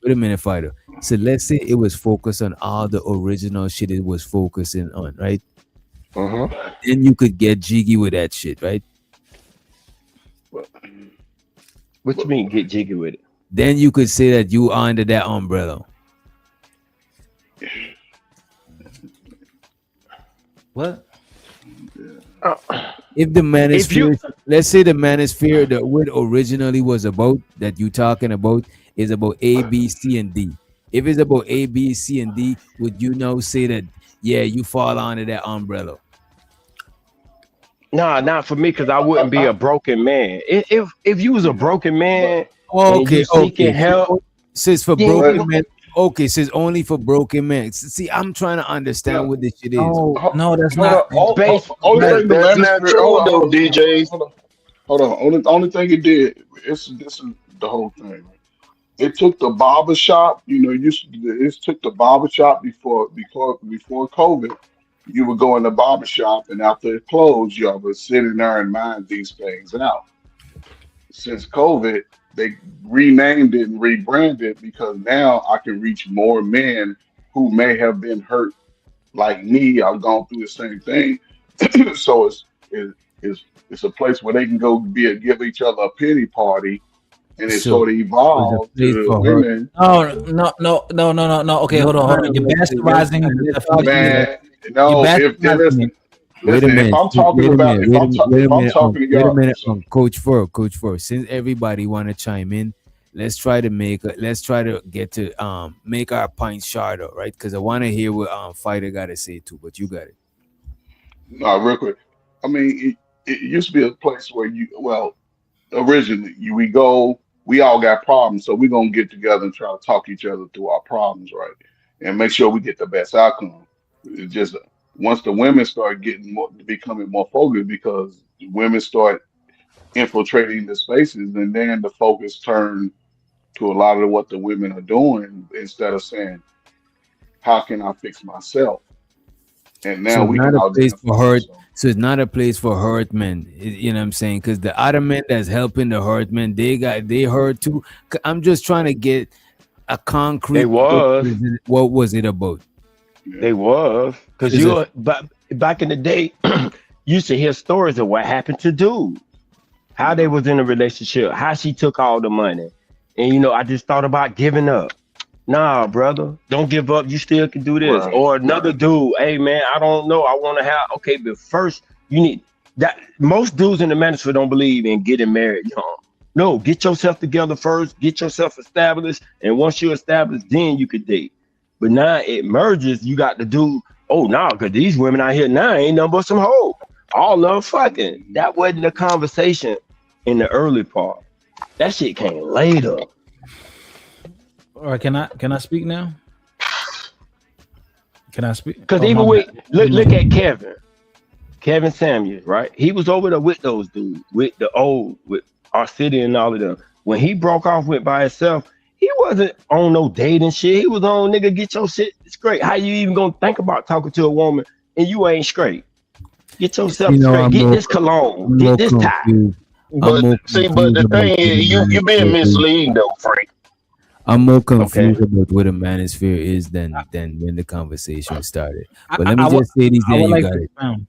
a minute, fighter. So let's say it was focused on all the original shit it was focusing on, right? Then you could get jiggy with that shit, right? What you mean get jiggy with it? Then you could say that you are under that umbrella. What? If the manosphere, let's say the manosphere, the word originally was about that you talking about is about A, B, C, and D. If it's about A, B, C, and D, would you now say that yeah, you fall under that umbrella? Nah, not for me, because I wouldn't be a broken man. If you was a broken man, okay, seeking help, says for broken men. Okay, says only for broken men. See, I'm trying to understand what this shit is. No, that's not. Only thing that's not true, though, DJs. Hold on. Only thing it did. This is the whole thing. It took the barber shop. You know, it took the barber shop before COVID. You would go in the barber shop, and after it closed, y'all was sitting there and mind these things out. Since COVID, they renamed it and rebranded it because now I can reach more men who may have been hurt like me. I've gone through the same thing. So it's a place where they can go give each other a pity party, and it sort of evolved to the women. No. Okay, hold on. You're bastardizing man. No, listen, if I'm talking about, wait a minute, Coach Fur. Since everybody want to chime in, let's try to get to make our point shorter, right? Because I want to hear what fighter got to say too. But you got it. No, real quick. I mean, it used to be a place where well, originally we go, we all got problems, so we're gonna get together and try to talk each other through our problems, right? And make sure we get the best outcome. It's just once the women start getting more, becoming more focused, because women start infiltrating the spaces, and then the focus turned to a lot of what the women are doing instead of saying, "How can I fix myself?" And So now it's we not can a place for identify hurt. ourselves. So it's not a place for hurt men. You know what I'm saying? Because the other men that's helping the hurt men, they hurt too. I'm just trying to get a They concrete. was. What was it about? Yeah. They was. Because Is it back in the day, you used to hear stories of what happened to dude, how they Yeah. was in a relationship, how she took all the money. And I just thought about giving up. Nah, brother, don't give up. You still can do this. Right. Or another dude, hey man, I don't know. I want to have okay, but first you need that. Most dudes in the ministry don't believe in getting married young. No, get yourself together first, get yourself established, and once you're established, then you could date. But now it merges. You got to do. Oh, nah, because these women out here now ain't nothing but some hoes. All love fucking. That wasn't the conversation in the early part. That shit came later. All right, can I speak now? Can I speak? Because Oh my even with bad. look at Kevin Samuels, right? He was over there with those dudes, with our city and all of them. When he broke off with by himself, he wasn't on no dating shit. He was on nigga, get your shit straight. How you even gonna think about talking to a woman and you ain't straight? Get yourself You know, straight. Get this cologne. I'm Get more this tie. confused. I'm But more see, but confused the about thing what a is, you being manosphere is. misleading though, Frank. I'm more Okay. confused about what a manosphere is than when the conversation started. But let me I would just say this, I and would you like got to it. expound.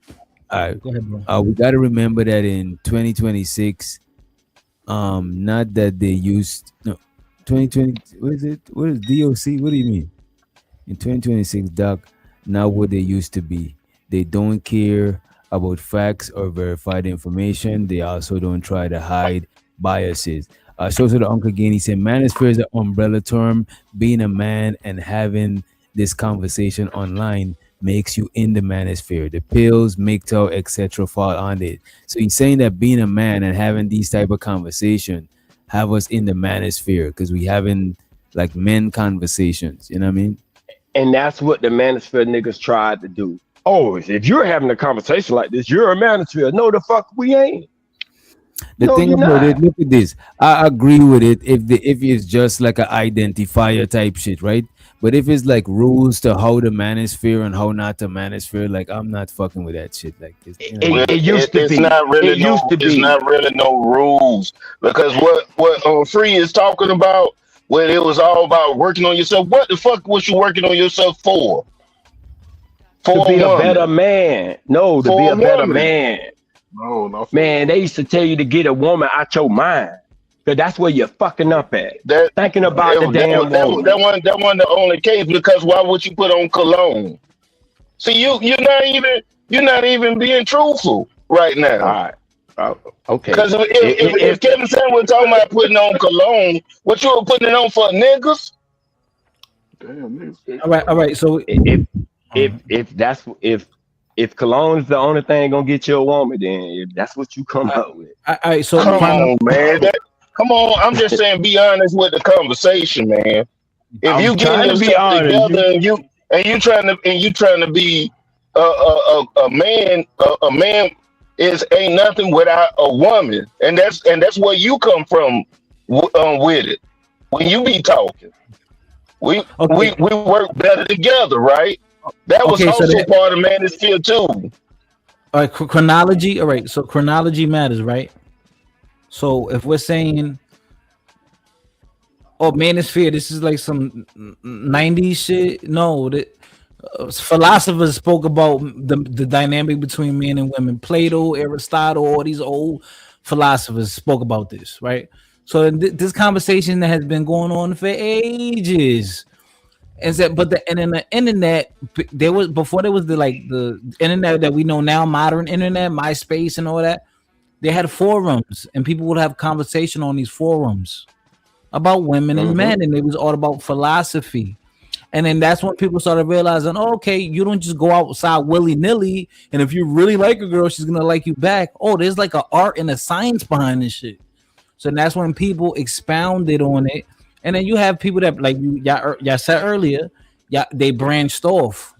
All right. Go ahead, bro. We got to remember that in 2026, not that they used no 2020. What is it? What is DOC? What do you mean? In 2026, Doc, not what they used to be. They don't care about facts or verified information. They also don't try to hide biases. So to the Uncle Gain, he said, manosphere is an umbrella term. Being a man and having this conversation online makes you in the manosphere. The pills, MGTOW, etc. fall on it. So he's saying that being a man and having these type of conversation have us in the manosphere because we having like men conversations. You know what I mean? And that's what the manosphere niggas tried to do. Oh, if you're having a conversation like this, you're a manosphere. No, the fuck we ain't. The No, thing you're about it, not. look at this. I agree with it if it's just like an identifier type shit, right? But if it's like rules to how the manosphere and how not to manosphere, like I'm not fucking with that shit. Like it's, you know what I It, Well, mean? it used to it's be. not really It used no, to it's be. not really no rules because what Free is talking about when it was all about working on yourself. What the fuck was you working on yourself for? To For a be a better woman, man. No, to be for a a better woman. man. No, not for a Man, they woman. used to tell you to get a woman out your mind. Cause that's where you're fucking up at. That Thinking about the No. damn woman. that one the only case because why would you put on cologne? See, you're not even being truthful right All now. right. Oh, okay. Because if If Kevin Samuel was talking about putting on cologne, what you were putting it on for niggas? Damn, niggas. All right. So, if all right. if cologne is the only thing gonna get you a woman, then if that's what you come up with. All right. I So, Come mean, on, man. Come on. I'm just saying, be honest with the conversation, man. If I'm you getting trying to be yourself honest. together and you trying to be a man, a man is ain't nothing without a woman, and that's where you come from with it. When you be talking, Okay. we work better together, right? That was Okay. So also that part of manosphere too. all right. Chronology. All right. So chronology matters, right? So if we're saying, oh, manosphere, this is like some 90s shit. No, philosophers spoke about the dynamic between men and women. Plato, Aristotle, all these old philosophers spoke about this, right? So this conversation that has been going on for ages. And that, and in the internet, there was before there was the internet that we know now, modern internet, MySpace and all that. They had forums, and people would have conversation on these forums. about women and Mm-hmm. men, and it was all about philosophy. And then that's when people started realizing, oh, okay, you don't just go outside willy nilly, and if you really like a girl, she's gonna like you back. Oh, there's like an art and a science behind this shit. So that's when people expounded on it, and then you have people that like y'all said earlier, yeah, they branched off.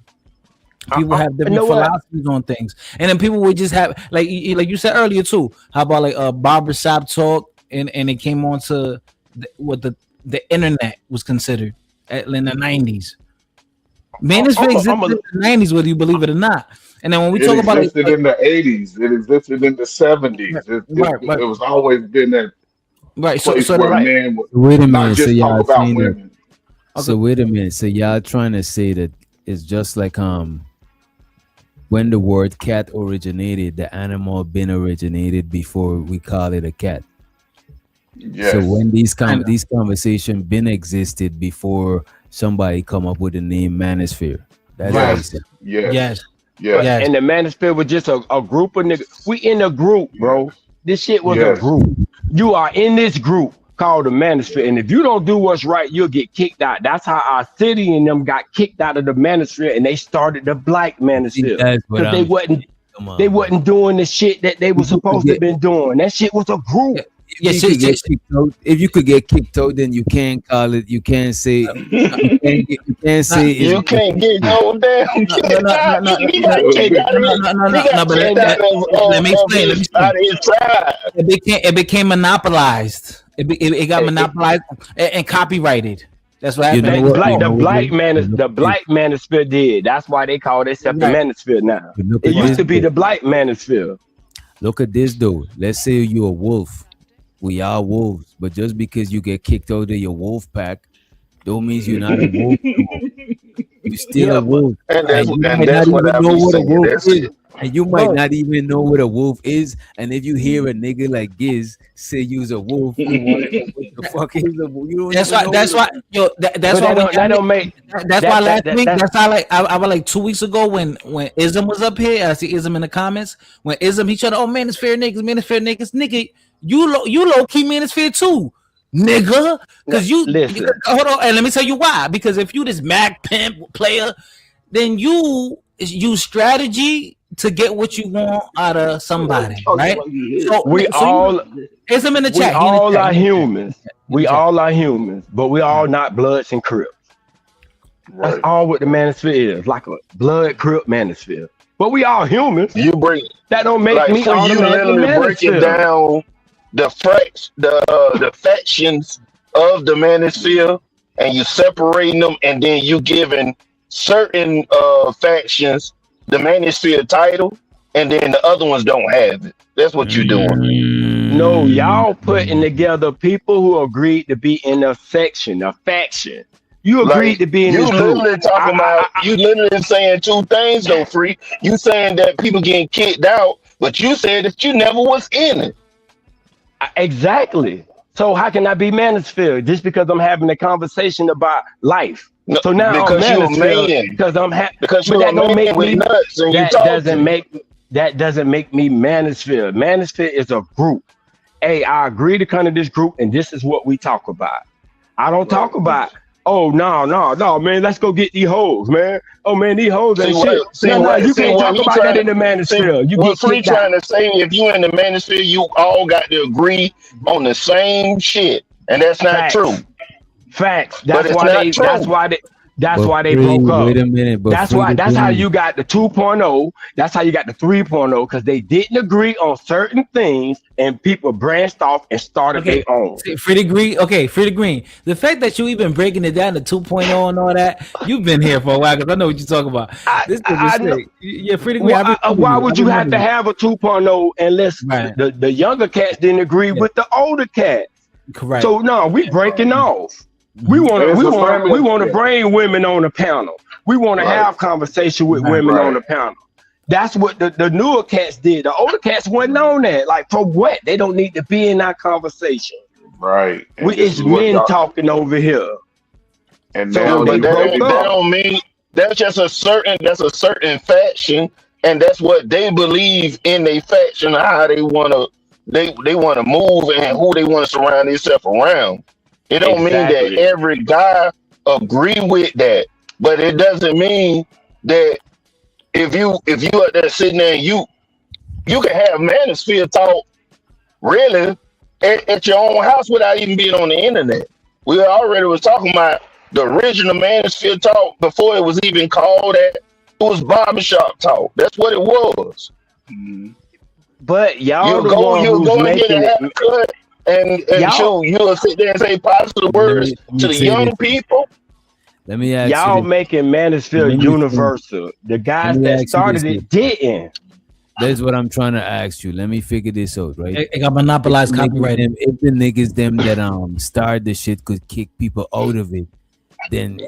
People have You know different what? philosophies on things, and then people would just have like you said earlier too. How about like barbershop talk, and it came on to what the internet was considered in the 90s. Manosphere existed in the 90s, whether you believe it or not. And then when we It talk about existed in the 80s. It existed in the 70s. right, It was always been that right. So place so where that Right. men would Wait a not minute. So just talk y'all about saying that? women. okay, So wait a minute. So y'all trying to say that it's just like when the word cat originated, the animal been originated before we call it a cat. So Yes. when kind of. these conversation been existed before somebody come up with the name manosphere. That's what Right. he Yes. said. Yes. Yes. Yes. Yes. And the manosphere was just a group of niggas. We in a group, Yes. bro. This shit was a Yes. group. You are in this group called the manosphere. And if you don't do what's right, you'll get kicked out. That's how our city and them got kicked out of the manosphere and they started the black See, manosphere. that's what Because they I'm saying. wasn't Come they on, man. wasn't doing the shit that they were If you could supposed to get been doing. That shit was a Yeah. group. Yeah. if you could get kicked out, if you could get kicked out, then you can't call it. You can't say. No, You can't no, say it's You can't get no damn no, no, kicked no, no, out. no, He no, got Well, kicked out of no, his no, no, he no, no, got but kicked out let me of explain. his tribe. It became monopolized. It got It, monopolized and copyrighted. That's what You happened. know They They just what? You black oh the know what? black man is Look the at this. black manosphere did. That's why they call themselves the right, manosphere now. But look It at used right. this to be though. the black manosphere. Look at this though. Let's say you're a wolf. We are wolves, but just because you get kicked out of your wolf pack, don't means you're not a wolf no more. You still a Yeah, but wolf, and Right. and you might not that's what even I know be what a saying. wolf That's is. it, And you might bro. not even know what a wolf is. And if you hear a nigga like Giz say you's a wolf, you want to know what the fuck is a wolf. You don't That's even why. know That's what why. Yo. That's But why when that y'all. don't make That's why last week. that That's how I was like 2 weeks ago when Ism was up here. I see Ism in the comments. When Ism he tried to, oh man, it's fair niggas, nigga. You low key manosphere too, nigga. Because listen. hold on, and let me tell you why. Because if you this Mac pimp player, then you use strategy to get what you want out of somebody, right? We So you all Ism in the we chat. He in the all chat. are humans. He in the We chat. all are humans, but we all not bloods and crips. That's right. all what the manosphere is, like a blood crip manosphere. But we all humans. You bring That don't make like me for you automatically literally breaking manosphere. down the factions of the manosphere, and you separating them, and then you giving certain factions the manosphere title, and then the other ones don't have it. That's what you're doing. No, y'all putting together people who agreed to be in a section, a faction. You agreed to be in this group. You literally saying two things though, free. You saying that people getting kicked out, but you said that you never was in it. Exactly. So how can I be manosphere just because I'm having a conversation about life? No, so now because I'm manosphere because I'm happy. Because you're a man with nuts and you talking. That doesn't make me manosphere. Manosphere is a group. Hey, I agree to come to this group, and this is what we talk about. I don't talk about, oh no, man, let's go get these hoes, man. Oh man, these hoes ain't shit. No, you can't talk about that in the manosphere. You get free trying to say if you in the manosphere, you all got to agree on the same shit, and that's not true. Facts. That's why they. That's why they. That's But why they free, broke up. wait a minute. But That's free why. the That's how thing you got the 2.0. That's how you got the 3.0 because they didn't agree on certain things, and people branched off and started Okay, their own. free to green. Okay, free to green. The fact that you even breaking it down to 2.0 and all that, you've been here for a while because I know what you're talking about. This nigga say, yeah, free to green. Why would you have to have a 2.0 unless Right. the younger cats didn't agree with the older cats? Correct. So no, we breaking off. We And want it's we a want family we want to affair. bring women on the panel. We want to Right. have conversation with women on the panel. That's what the newer cats did. The older cats wasn't on that. Like for what? They don't need to be in that conversation. Right. And this It's is what men y'all. talking over here. And So now they the broke baby up. mama. Don't mean that's just a certain faction, and that's what they believe in their faction, how they wanna move and who they want to surround themselves around. It don't mean that Exactly. every guy agree with that, but it doesn't mean that if you are there sitting there, and you can have manosphere talk really at your own house without even being on the internet. We already was talking about the original manosphere talk before it was even called that. It was barbershop talk. That's what it was. Mhm. But y'all You'll the go, one you'll who's go and get a making it. haircut, and Y'all show you'll sit there and say positive words let to me the say this. young people. Let me ask you y'all this. making manosphere Let me universal. The let guys me that ask you this. started it didn't. That's what I'm trying to ask you. Let me figure this out, right? It got monopolized copyright. If the niggas them that started the shit could kick people out of it, then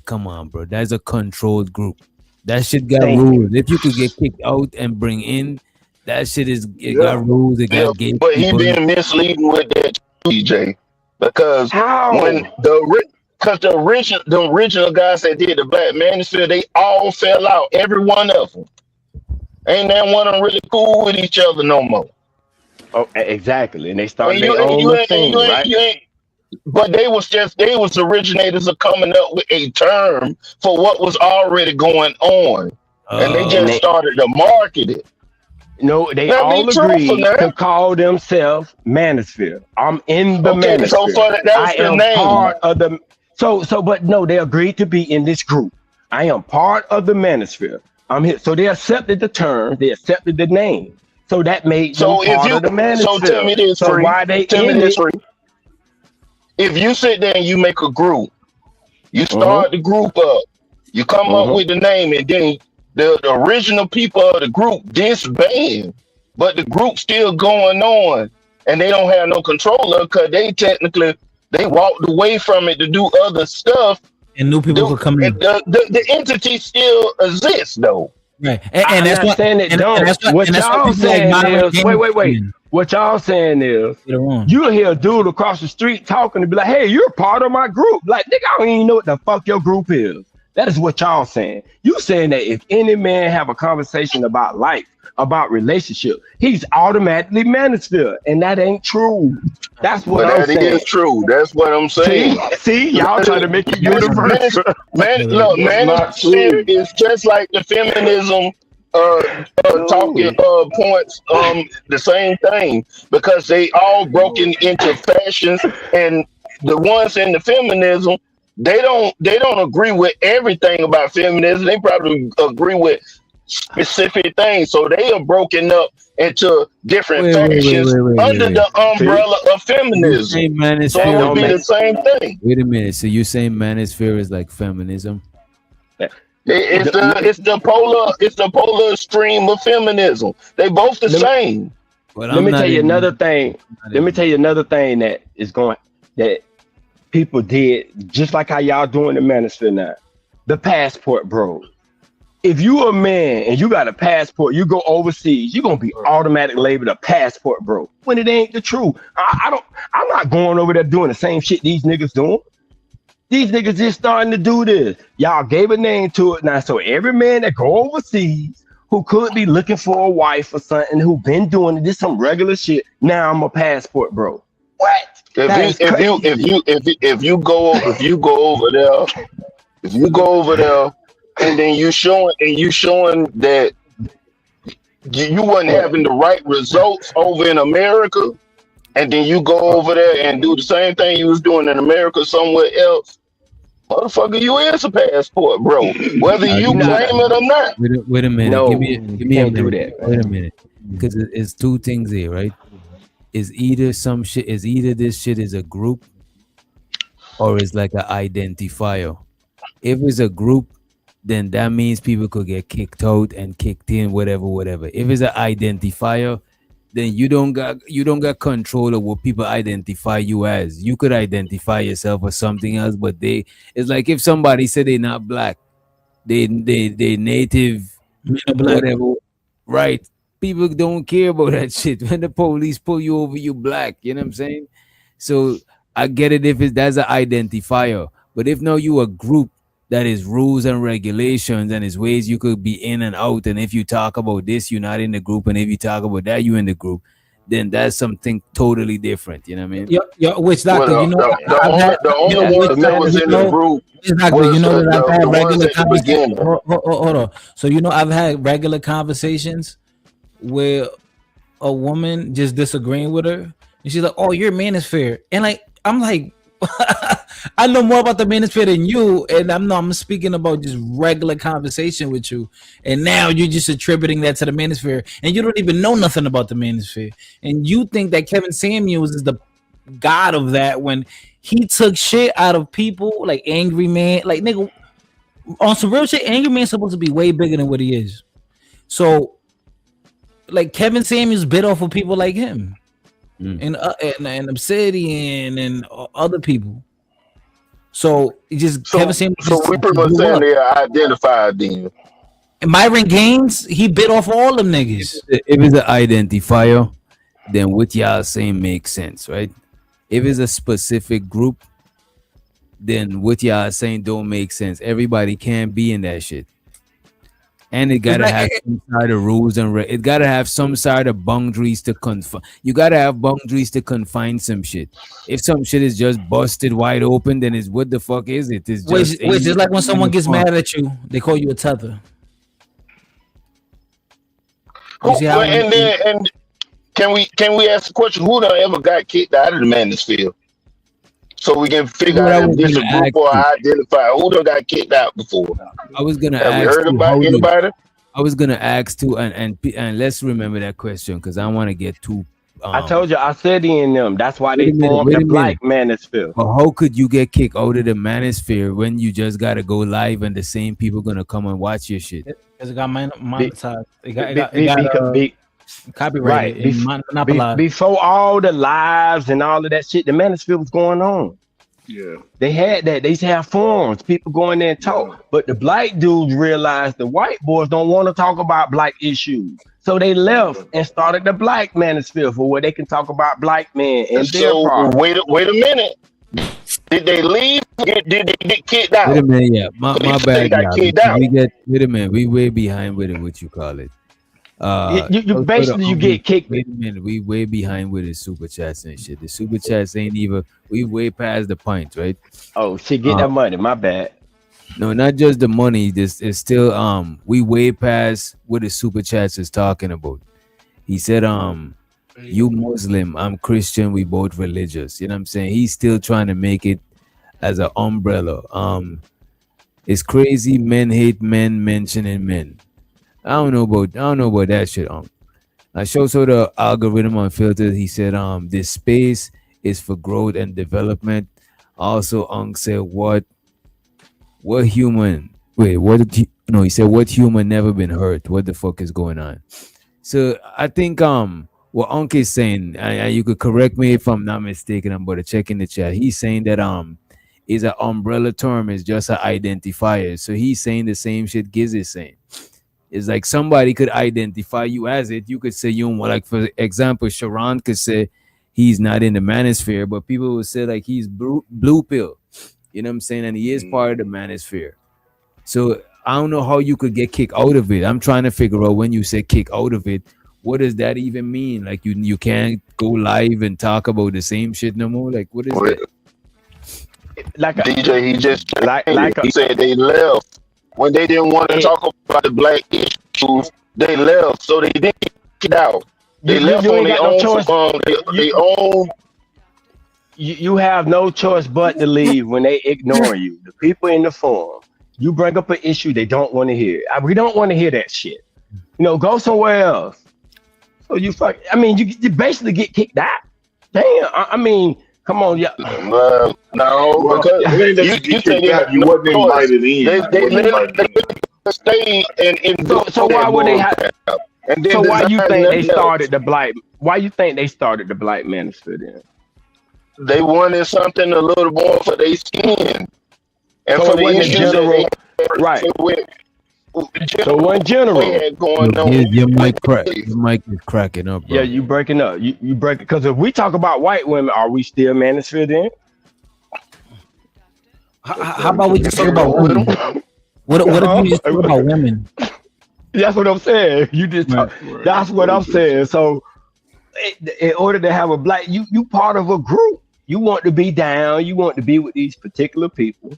come on, bro. That's a controlled group. That shit got Thank you. rules. If you could get kicked out and bring in, that shit it Yeah. got rules. It Yeah, got but he gatekeepers. being misleading with that too, DJ, because when How? because the original guys that did the Black Manosphere, they all fell out. Every one of them. Ain't that one of them really cool with each other no more. Oh, exactly. And they And started you their ain't, own you little ain't, you thing, ain't, right? you ain't. But they was originators of coming up with a term for what was already going on, and they And just Oh, they started to market it. they Now be all truthful agreed now. to call themselves Manosphere. I'm in the Okay, so Manosphere. for that I was the am name. part of the but no, they agreed to be in this group. I am part of the Manosphere. I'm here. So they accepted the term, they accepted the name. So that made them So if part you of the so tell Manosphere. me this So free, why they tell me in this it? free. If you sit there and you make a group, you Uh-huh. start the group up, you come up Uh-huh. with the name, and then the original people of the group disband, but the group still going on, and they don't have no control of because they technically they walked away from it to do other stuff. And new people Do could come in. the entity still exists though? Right. And I'm that's not what saying it and don't. that's what and What that's what y'all people like saying moderate is, wait, gamers wait, come wait. in What y'all saying is, later on. you hear a dude across the street talking to be like, "Hey, you're part of my group." Like, nigga, I don't even know what the fuck your group is. That is what y'all saying. You saying that if any man have a conversation about life, about relationship, he's automatically manosphere, and that ain't true. That's what But I'm that is saying. true. That's what I'm See, saying. see, y'all trying to make it Menace, universal. look, That's not manosphere true. is just like the feminism talking No, points. The same thing because they all broken into fashions, and the ones in the feminism they don't agree with everything about feminism. They probably agree with specific things, so they are broken up into different fashions under wait. the see, umbrella of You feminism. saying So it that would don't be manosphere? the make. same thing. Wait a minute. So you saying manosphere is like feminism? It's the polar extreme of feminism. They both the Let me same. Well, let I'm me not tell you in. another thing. I'm not Let me in. tell you another thing that people did just like how y'all doing the manosphere now. The passport, bro. If you a man and you got a passport, you go overseas, you're gonna be automatically labeled a passport, bro. When it ain't the truth. I don't. I'm not going over there doing the same shit these niggas doing. These niggas just starting to do this. Y'all gave a name to it now. So every man that go overseas who could be looking for a wife or something who been doing this some regular shit. Now I'm a passport, bro. What? If That you is if you if crazy. you if you go over there, if you go over there and then you showing that you wasn't What? having the right results over in America, and then you go over there and do the same thing you was doing in America somewhere else, motherfucker, you is a passport, bro. Whether Uh, you give me. claim Nah, it or not. Wait a minute. no, Give you me a can't do minute. that, Wait a man. minute. Because it's two things here, right? Is either some shit is either this shit is a group or it's like an identifier. If it's a group, then that means people could get kicked out and kicked in, whatever, whatever. If it's an identifier, then you don't got control of what people identify you as. You could identify yourself as something else, but it's like if somebody said they're not black, they native, Men are black. whatever, right? People don't care about that shit. When the police pull you over, you black. You know what I'm saying? So I get it if that's an identifier, but if now you a group that is rules and regulations and is ways you could be in and out, and if you talk about this, you're not in the group, and if you talk about that, you in the group, then that's something totally different. You know what I mean? Which Well, doctor? You know, I've had. the You only know, which ones that doctor? was You in the know, group which doctor? You was know that I've the had ones regular at the conversations. beginning. Hold on. So you know, I've had regular conversations where a woman just disagreeing with her, and she's like, "Oh, your manosphere," and like I'm like, I know more about the manosphere than you, and I'm speaking about just regular conversation with you, and now you're just attributing that to the manosphere, and you don't even know nothing about the manosphere, and you think that Kevin Samuels is the god of that when he took shit out of people like Angry Man, like nigga on some real shit. Angry Man's supposed to be way bigger than what he is, so like Kevin Samuels bit off of people like him and Obsidian and other people. So it just Kevin Samuels So we pretty just much blew saying up. they are identified then. And Myron Gaines, he bit off all them niggas. If it's an identifier, then what y'all saying makes sense, right? If it's a specific group, then what y'all saying don't make sense. Everybody can't be in that shit. And it gotta have some sort of rules and it gotta have some sort of boundaries to confine. You gotta have boundaries to confine some shit. If some shit is just busted wide open, then it's what the fuck is it? It's just Wait, just like when someone gets fun. mad at you, they call you a tether. You see how And can we ask the question? Who done ever got kicked out of the manosphere? So we can figure out if this a group or identify who done got kicked out before. I was gonna Have we ask heard you, about anybody? I was gonna ask too, and let's remember that question because I want to get too. I told you, I said in them. That's why they formed the Black Manosphere. But how could you get kicked out of the manosphere when you just gotta go live and the same people gonna come and watch your shit? Because it got monetized. It got copyrighted and monopolized. Before all the lives and all of that shit, the Manosphere was going on. Yeah. They had that. They used to have forums, people go in there and talk. Yeah. But the black dudes realized the white boys don't want to talk about black issues. So they left and started the Black Manosphere for where they can talk about black men and their problems. Wait a minute. Did they leave? Did they get kicked out? Wait a minute, yeah. My bad. Wait a minute. We way behind with it, what you call it. You basically you get kicked. Wait a minute, we way behind with the super chats and shit. The super chats ain't even. We way past the point, right? Oh shit, get that money. My bad. No, not just the money. This is still we way past what the super chats is talking about. He said you Muslim, I'm Christian, we both religious. You know what I'm saying? He's still trying to make it as an umbrella. It's crazy. Men hate men mentioning men. I don't know about that shit. I showed the algorithm unfiltered. He said this space is for growth and development. Also, said what human he said what human never been hurt. What the fuck is going on? So I think what Unc is saying, and you could correct me if I'm not mistaken, I'm about to check in the chat. He's saying that is an umbrella term, is just an identifier. So he's saying the same shit Giz is saying. It's like somebody could identify you as it. You could say you don't want, like for example, Sharon could say he's not in the manosphere, but people would say like he's blue pill. You know what I'm saying? And he is part of the manosphere. So I don't know how you could get kicked out of it. I'm trying to figure out when you say kick out of it, what does that even mean? Like you can't go live and talk about the same shit no more? Like what is that? Like DJ, he just he said they left. When they didn't want to talk about the black issues, they left. So they didn't get out. They left on their own choice. You have no choice but to leave when they ignore you. The people in the forum, you bring up an issue they don't want to hear. We don't want to hear that shit. Go somewhere else. So you basically get kicked out. Damn. I mean, come on, yeah. No, because you wasn't invited in. They stayed and so why would they have? So why you think they started the black? Why you think they started the Black Manosphere then? They wanted something a little more for their skin, and so for the issues general, right? So one general. Your mic is cracking up, bro. Yeah, you breaking up. You break it because if we talk about white women, are we still manosphere then? How about we just talk about women? What if you just talk about women? That's what I'm saying. You just talk, that's what I'm saying. So in order to have a black, you part of a group. You want to be down. You want to be with these particular people.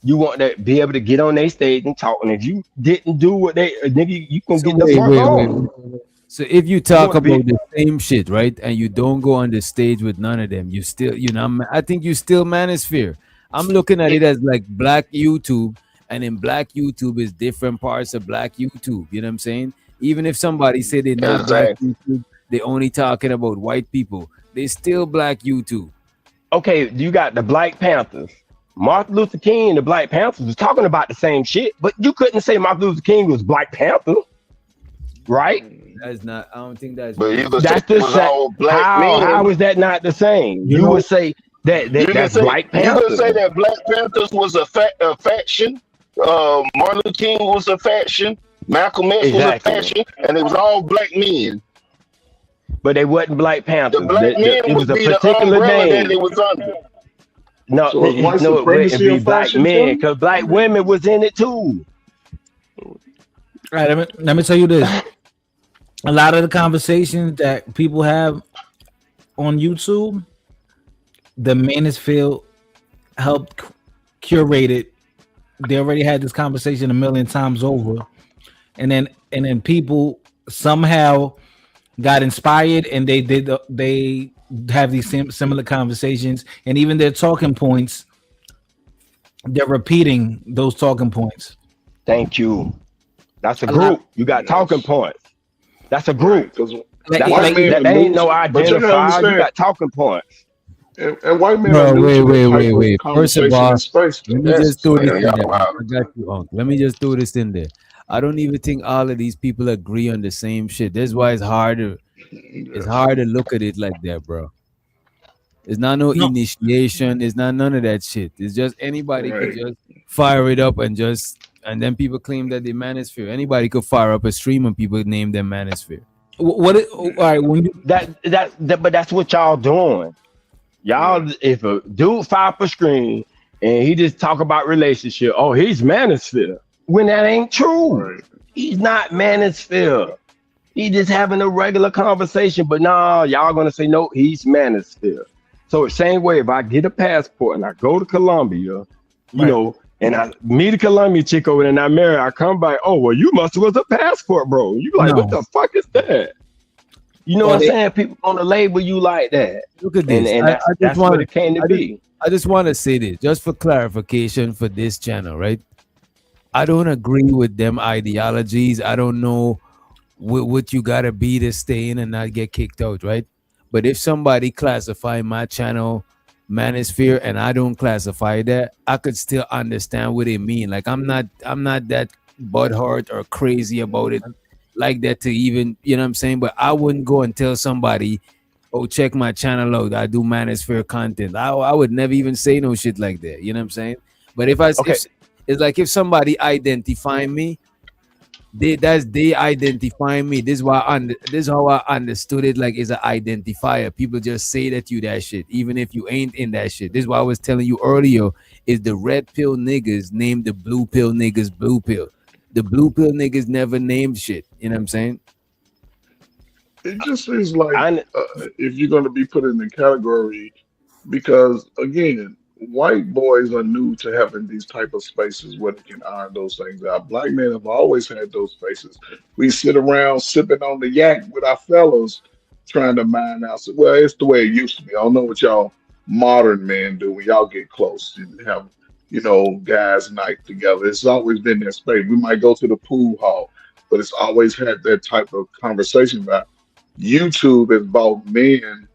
You want to be able to get on their stage and talk. And if you didn't do what they, nigga, you can So get the wait, fuck wait, wait, on. wait. So if you You talk want to be about the same shit, right, and you don't go on the stage with none of them, you still, I think you still manosphere. I'm looking at it as like black YouTube, and in black YouTube is different parts of black YouTube. You know what I'm saying? Even if somebody say they're not black exactly. YouTube, they only talking about white people, they still black YouTube. Okay, you got the Black Panthers. Martin Luther King and the Black Panthers was talking about the same shit, but you couldn't say Martin Luther King was Black Panther, right? That's not. I don't think that's But you really. could say That's it the was same. all black How men. is that not the same? You You know, would say that, You can that's say Black you could say Panther. that Black Panthers was a faction. Martin Luther King was a faction. Malcolm X was a Exactly. faction, and it was all black men. But they wasn't Black The Panthers. black men It was would a be the particular umbrella that name. it was under. No, So is white no, it wouldn't supremacy a be black faction men too? because black women was in it too. all right, let me tell you this. A lot of the conversations that people have on YouTube, the manosphere helped curate it. They already had this conversation a million times over, and then people somehow got inspired and they have these similar conversations, and even their talking points, they're repeating those talking points. Thank you. That's a A lot, group. You got talking Yes. points. That's a Right. group. Because That's white not like men are that ain't no news, but you gotta identifier. You understand, got talking points. and white men are Bro, new wait, to that wait, type wait, of wait. First of conversation all, and space, let though. me just Yes, throw this man, in there. y'all Unc. out. I got you, Unc. Let me just throw this in there. I don't even think all of these people agree on the same shit. That's why it's harder. It's Yes. hard to look at it like that, bro. It's not no no, initiation. It's not none of that shit. It's just anybody could Right. just fire it up and just, and then people claim that they manosphere. Anybody could fire up a stream and people name them manosphere. all right, when you But that's what y'all doing. Right. Y'all, if a dude fire up a screen and he just talk about relationship, oh, he's manosphere. When that ain't true. Right. He's not manosphere. He just having a regular conversation. But nah, y'all gonna say no, he's manosphere. So the same way, if I get a passport and I go to Colombia, right, and I meet a Colombian chick over there and I marry, I come back, oh well, you must was a passport, bro. You like, what no, the fuck is that? You know or what I'm they saying? People gonna label you like that. Look at And this. and I just that's what want it came to I just be. I just want to say this just for clarification for this channel, right? I don't agree with them ideologies. I don't know what you gotta be to stay in and not get kicked out, right? But if somebody classify my channel manosphere and I don't classify that, I could still understand what it mean. Like I'm not that butthurt or crazy about it like that to even, you know what I'm saying? But I wouldn't go and tell somebody, oh, check my channel out. I do manosphere content. I would never even say no shit like that. You know what I'm saying? But Okay, if it's like if somebody identify me, they identify me. This is how I understood it. Like it's an identifier. People just say that you that shit, even if you ain't in that shit. This is why I was telling you earlier. Is the red pill niggas named the blue pill niggas blue pill? The blue pill niggas never named shit. You know what I'm saying? It just seems like I if you're going to be put in the category, because again, white boys are new to having these type of spaces where they can iron those things out. Black men have always had those spaces. We sit around sipping on the yak with our fellows, trying to mine out. So, well, it's the way it used to be. I don't know what y'all modern men do when y'all get close. You have, guys' night together. It's always been that space. We might go to the pool hall, but it's always had that type of conversation about YouTube has brought men.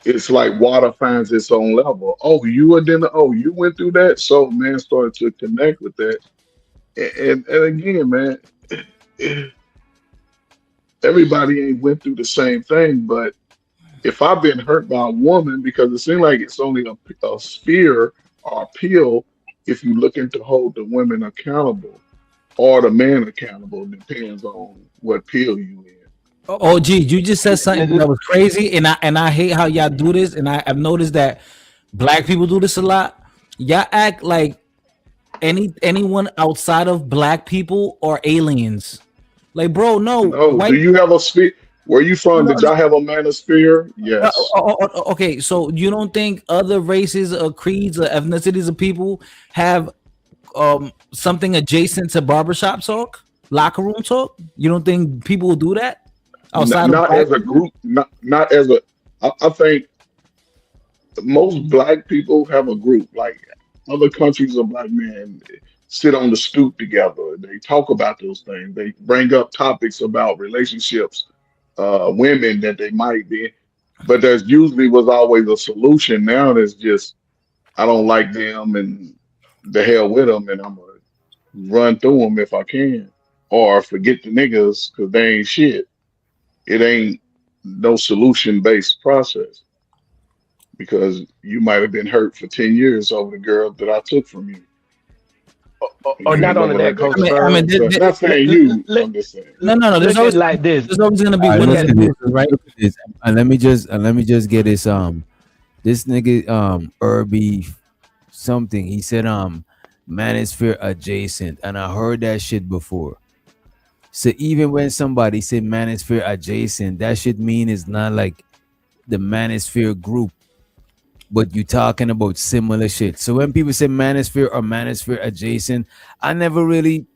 It's like water finds its own level. Oh, you were then. Oh, you went through that. So man started to connect with that. And again, man, everybody ain't went through the same thing. But if I've been hurt by a woman, because it seems like it's only a sphere or a pill, if you looking to hold the women accountable or the man accountable, depends on what pill you in. oh gee, you just said something and that was crazy, and I hate how y'all do this, and I've noticed that black people do this a lot. Y'all act like anyone outside of black people are aliens. Like, bro, no, No, do white. you have a sphere? Where you No, from? no, Did y'all have a manosphere? Yes. okay, so you don't think other races or creeds or ethnicities of people have something adjacent to barbershop talk, locker room talk? You don't think people will do that outside of Not black as a people? group. Not as a. I think most black people have a group. Like other countries of black men sit on the stoop together. They talk about those things. They bring up topics about relationships, women that they might be. But there's usually was always a solution. Now there's just I don't like them and the hell with them, and I'm gonna run through them if I can, or forget the niggas because they ain't shit. It ain't no solution based process because you might have been hurt for 10 years over the girl that I took from you. And Or you not ain't only never that, heard that Coach I cry. mean, Bird. Not saying you, I'm just saying. no. There's Look at always it like this. going to be All right, winners look and at this. losers, right? Look at this. And let me just get this. This nigga Irby something. He said manosphere adjacent, and I heard that shit before. So even when somebody say manosphere adjacent, that should mean it's not like the manosphere group, but you talking about similar shit. So when people say manosphere or manosphere adjacent, I never really,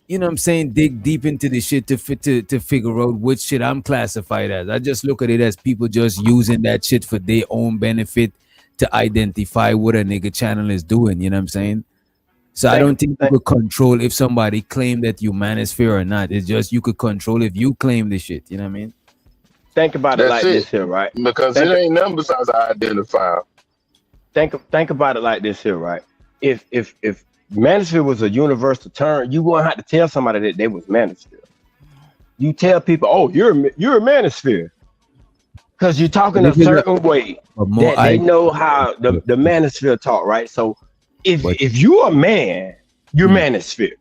you know what I'm saying, dig deep into the shit to figure out which shit I'm classified as. I just look at it as people just using that shit for their own benefit to identify what a nigga channel is doing, you know what I'm saying? So I Think, don't think you think, could control if somebody claim that you manosphere or not. It's just you could control if you claim the shit, you know what I mean? think about it That's like it. this here, right? Because it Think, ain't nothing besides an identifier. think about it like this here, right? If manosphere was a universal term, you wouldn't have to tell somebody that they was manosphere. You tell people, oh, you're a manosphere, because you're But talking a if it's certain way a more that they I know how the manosphere talk, right? So but if you're a man, you're mm, manosphere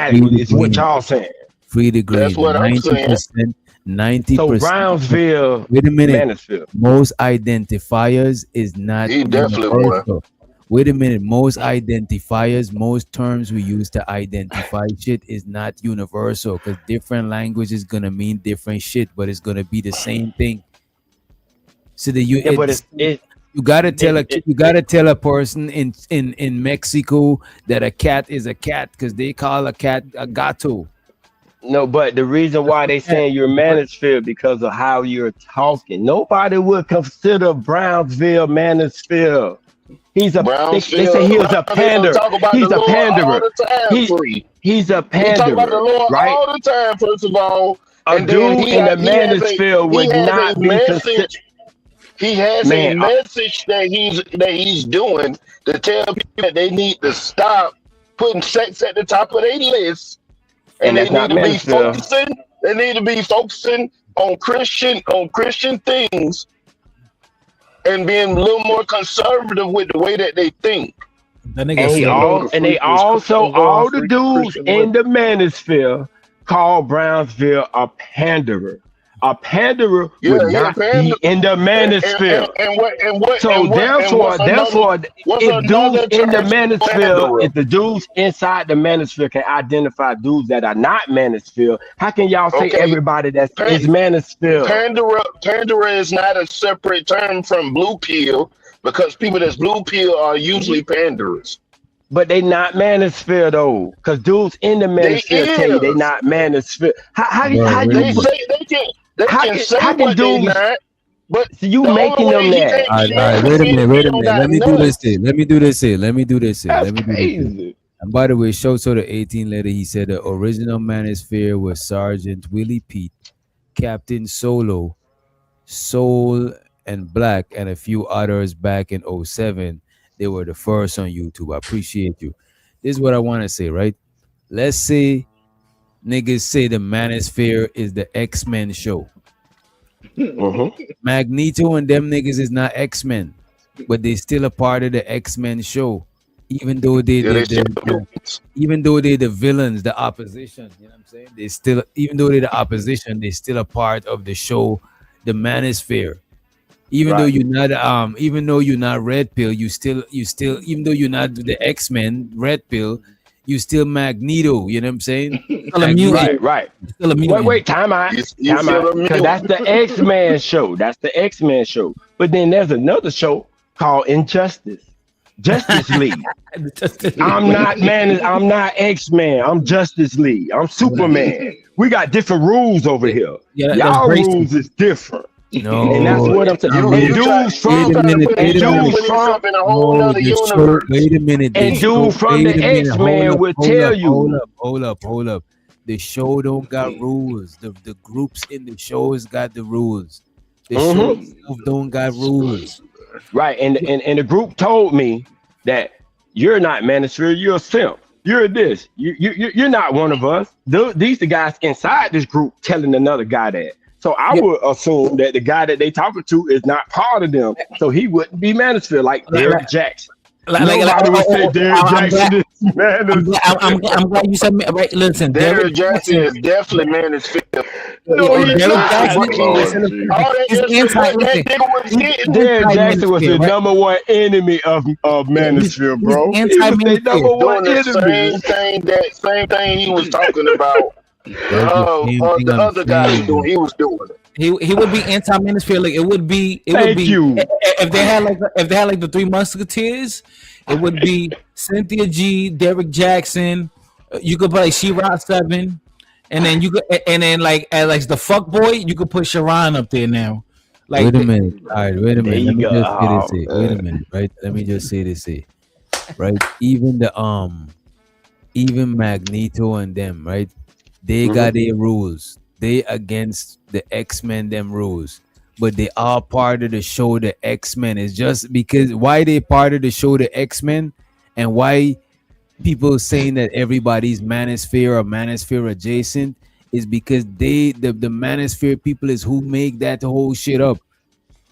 free automatically. Is what degree, y'all saying. free That's degree, what I'm ninety saying. percent, ninety So percent. Brownsville Wait a minute. manosphere. Most identifiers is not He definitely won. universal. Wait a minute. Most identifiers, most terms we use to identify shit is not universal because different language is gonna mean different shit, but it's gonna be the same thing. So the you Yeah, but it's you gotta tell a person in Mexico that a cat is a cat because they call a cat a gato. no, but the reason That's why a they cat. saying you're But manosphere because of how you're talking. Nobody would consider Brownsville manosphere. They say he is a Brownsville gonna pander. talk about the He's a Lord all panderer. the time, He free. he's a He talk about the panderer, Lord right? all the time, first of all, A and then dude in the manosphere he would has a not be considered. message. He has a Man, message that he's doing to tell people that they need to stop putting sex at the top of their list, and and they that's need not to be manosphere. focusing. They need to be focusing on Christian things and being a little more conservative with the way that they think. That nigga And he said, all and they also all the dudes Christian in what? the manosphere call Brownsville a panderer. A panderer Yeah, would he a not be panda. in the And, and, manosphere. and, and what and what So and what and therefore, what's if dudes another in the term for manosphere, panderer? if the dudes inside the manosphere can identify dudes that are not manosphere, how can y'all say Okay, everybody that pan, is manosphere? Pandora is not a separate term from blue pill because people that's blue pill are usually panderers. But they not manosphere though, because dudes in the They manosphere tell you they is. not manosphere. bro, How wait a you They minute. put say they can say how can what they dudes? not, but So you the only making way them he that? can't be All right, wait a manosphere minute, if he wait a don't minute. got Let me do this here. nuts. Let me do this here. Let me do this here. That's Let me do this here. crazy. And by the way, show so the 18 letter, he said the original manosphere was Sergeant Willie Pete, Captain Solo, Soul and Black, and a few others back in '07. They were the first on YouTube. I appreciate you. This is what I want to say, right? Let's say niggas say the manosphere is the X-Men show. Mm-hmm. Magneto and them niggas is not X-Men, but they still a part of the X-Men show. Even though they Yeah, they still the even though they're the villains, the opposition, you know what I'm saying? They still, even though they're the opposition, they still a part of the show, the manosphere. Right. Even though you're not red pill, you still even though you're not the X-Men red pill, You still Magneto. You know what I'm saying? Still a Magneto. mutant. Right. Still a mutant. Wait, time out. You Time out. feel Because me? that's the X-Men show. That's the X-Men show. But then there's another show called Injustice. Justice League. I'm not man. I'm not X-Men. I'm Justice League. I'm Superman. We got different rules over here. Yeah, that's Y'all Grayson. rules is different. No, And that's what I'm saying. not And really. dudes from Wait a minute. and Wait a minute. dudes Put from yourself in a whole No, nother the show. universe. Wait a minute. The and show. dudes from Wait the a minute. Hold X-Men up. will Hold tell up. you. Hold up. The show don't got rules. The groups in the shows got the rules. The show Mhm. itself don't got rules. Right. And the group told me that you're not manosphere, you're a simp. You're this. You're not one of us. These the guys inside this group telling another guy that. So I would assume that the guy that they talking to is not part of them. So he wouldn't be manosphere like Derek Jackson. Nobody would say Derek Jackson is manosphere. I'm glad you said me. Right, listen, Derek Jackson is definitely manosphere. No, he's Derek not. Jackson Oh, is gee. All that he's extra anti. work that Listen, nigga was getting. Derek Jackson was the anti-manosphere, right? number one enemy of manosphere, bro. He's He was the number anti-manosphere. one Doing the enemy. same thing he was talking about. That's the same thing The I'm other guy was saying. doing. He was doing it. He would be anti-manosphere. Like it would be. Thank you. If they had like the Three Musketeers, it would be Cynthia G, Derek Jackson. You could put like She-Ra 7, and then like as like the fuck boy, you could put Sharon up there now. Like Wait a minute. All right, wait a There minute. you Let me go. just say this. Oh, Here. Wait a minute, right? Let me just say this. Here. Right? Even Magneto and them, right? They got their rules. They against the X-Men them rules. But they are part of the show the X-Men. It's just because why they part of the show the X-Men and why people saying that everybody's manosphere or manosphere adjacent is because the manosphere people is who make that whole shit up.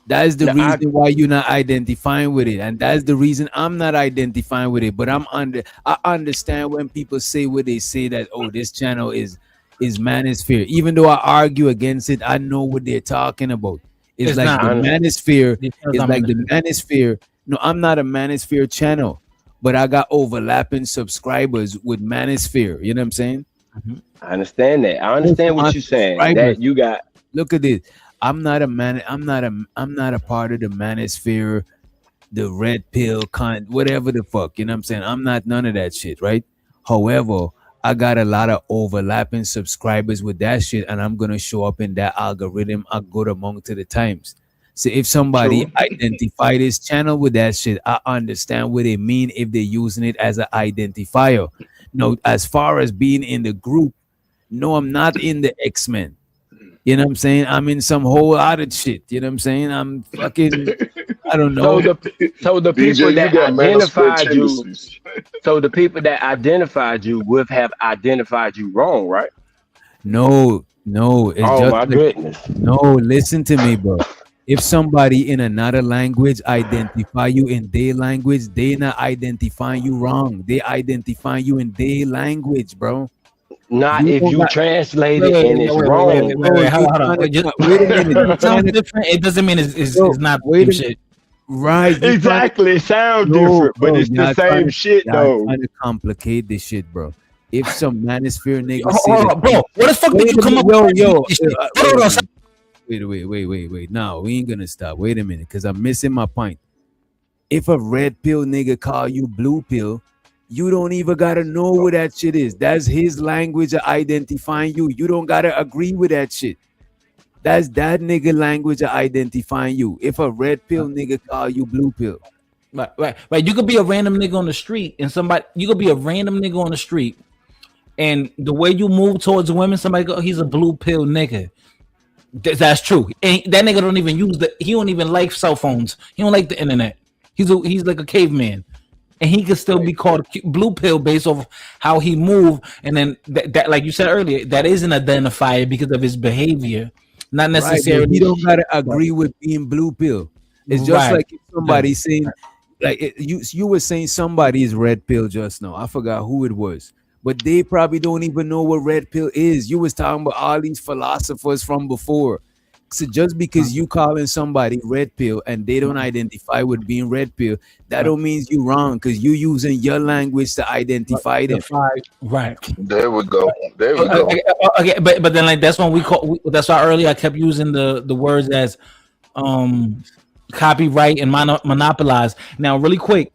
That's the reason why you're not identifying with it, and that's the reason I'm not identifying with it. But I understand when people say what they say that this channel is manosphere. Even though I argue against it, I know what they're talking about. It's like not. the manosphere. It's It's not like the manosphere. No, I'm not a manosphere channel, but I got overlapping subscribers with manosphere. You know what I'm saying? I understand that. I understand what you're saying. That you got. Look at this. I'm not a part of the manosphere, the red pill whatever the fuck. You know what I'm saying? I'm not none of that shit, right? However, I got a lot of overlapping subscribers with that shit, and I'm gonna show up in that algorithm a good among to the times. So if somebody identify this channel with that shit, I understand what they mean if they're using it as an identifier. No, as far as being in the group, no, I'm not in the X-Men. You know what I'm saying? I'm in some whole other shit. You know what I'm saying? I'm fucking, I don't know. So the DJ, people you that got manosphere identified you, tendencies. so the people that identified you would have identified you wrong, right? No, it's Oh just my like, goodness. no, listen to me, bro. If somebody in another language identify you in their language, they not identifying you wrong. They identify you in their language, bro. Not You if don't you got- translate it and it's wrong. Hold on. Wait a minute. It You're trying sounds to- different. It doesn't mean it's Yo, not wait a shit. minute. Right. you're trying to- Exactly. It sounds No, different, but bro, it's the y'all same trying to- shit y'all though. trying to complicate this shit, bro. If some manosphere nigga Hold say on, that, bro. What the fuck Wait did you a come minute, up with? yo, this shit? uh, Hold on. wait. No, we ain't gonna stop. Wait a minute, because I'm missing my point. If a red pill nigga call you blue pill, you don't even gotta know what that shit is. That's his language of identifying you. You don't gotta agree with that shit. That's that nigga language of identifying you. If a red pill nigga call you blue pill, Right. You could be a random nigga on the street, and you could be a random nigga on the street, and the way you move towards women, somebody go, he's a blue pill nigga. That's true. And that nigga don't even he don't even like cell phones. He don't like the internet. He's like a caveman, and he could still be called blue pill based off how he move. And then that like you said earlier, that is an identifier because of his behavior, not right? necessarily. But you don't gotta agree with being blue pill. It's just Right. like if somebody saying, like you were saying somebody is red pill just now. I forgot who it was, but they probably don't even know what red pill is. You was talking about all these philosophers from before. So just because you calling somebody red pill and they don't identify with being red pill, that don't mean you wrong because you using your language to identify them. Right. There we go. There we go. Okay, but then like that's when that's why earlier I kept using the words as copyright and monopolize. Now, really quick,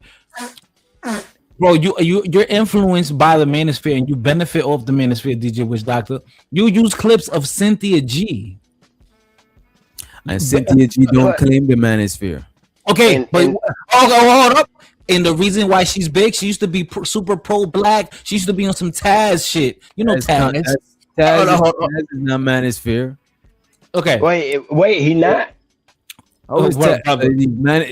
bro, you're influenced by the manosphere and you benefit off the manosphere, DJ Witch Doctor. You use clips of Cynthia G. And Cynthia G don't claim the manosphere. Okay, but hold up. And the reason why she's big, she used to be super pro-black. She used to be on some Taz shit. You know Taz. Taz is not manosphere. Okay. Wait, he not. Oh,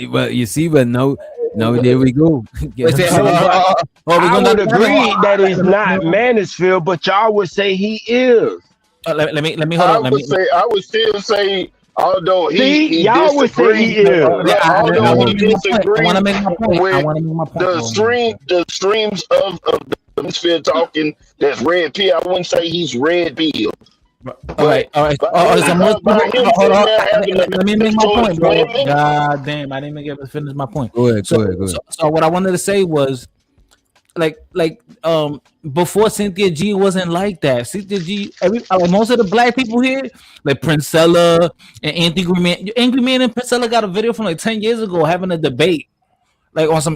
well, you see, but no, there we go. I would agree that he's not manosphere, but y'all would say he is. Let me hold on. I would still say. Although y'all would say he is. Although he disagrees. I want to make my point. The streams of the hemisphere talking that's red pill. I wouldn't say he's red pill. All right. Let me make my point, bro. God damn, I didn't get to finish my point. Go ahead. So what I wanted to say was, before Cynthia G wasn't like that. Cynthia G, most of the black people here, like Princella and Angry Man and Princella got a video from like 10 years ago having a debate, like on some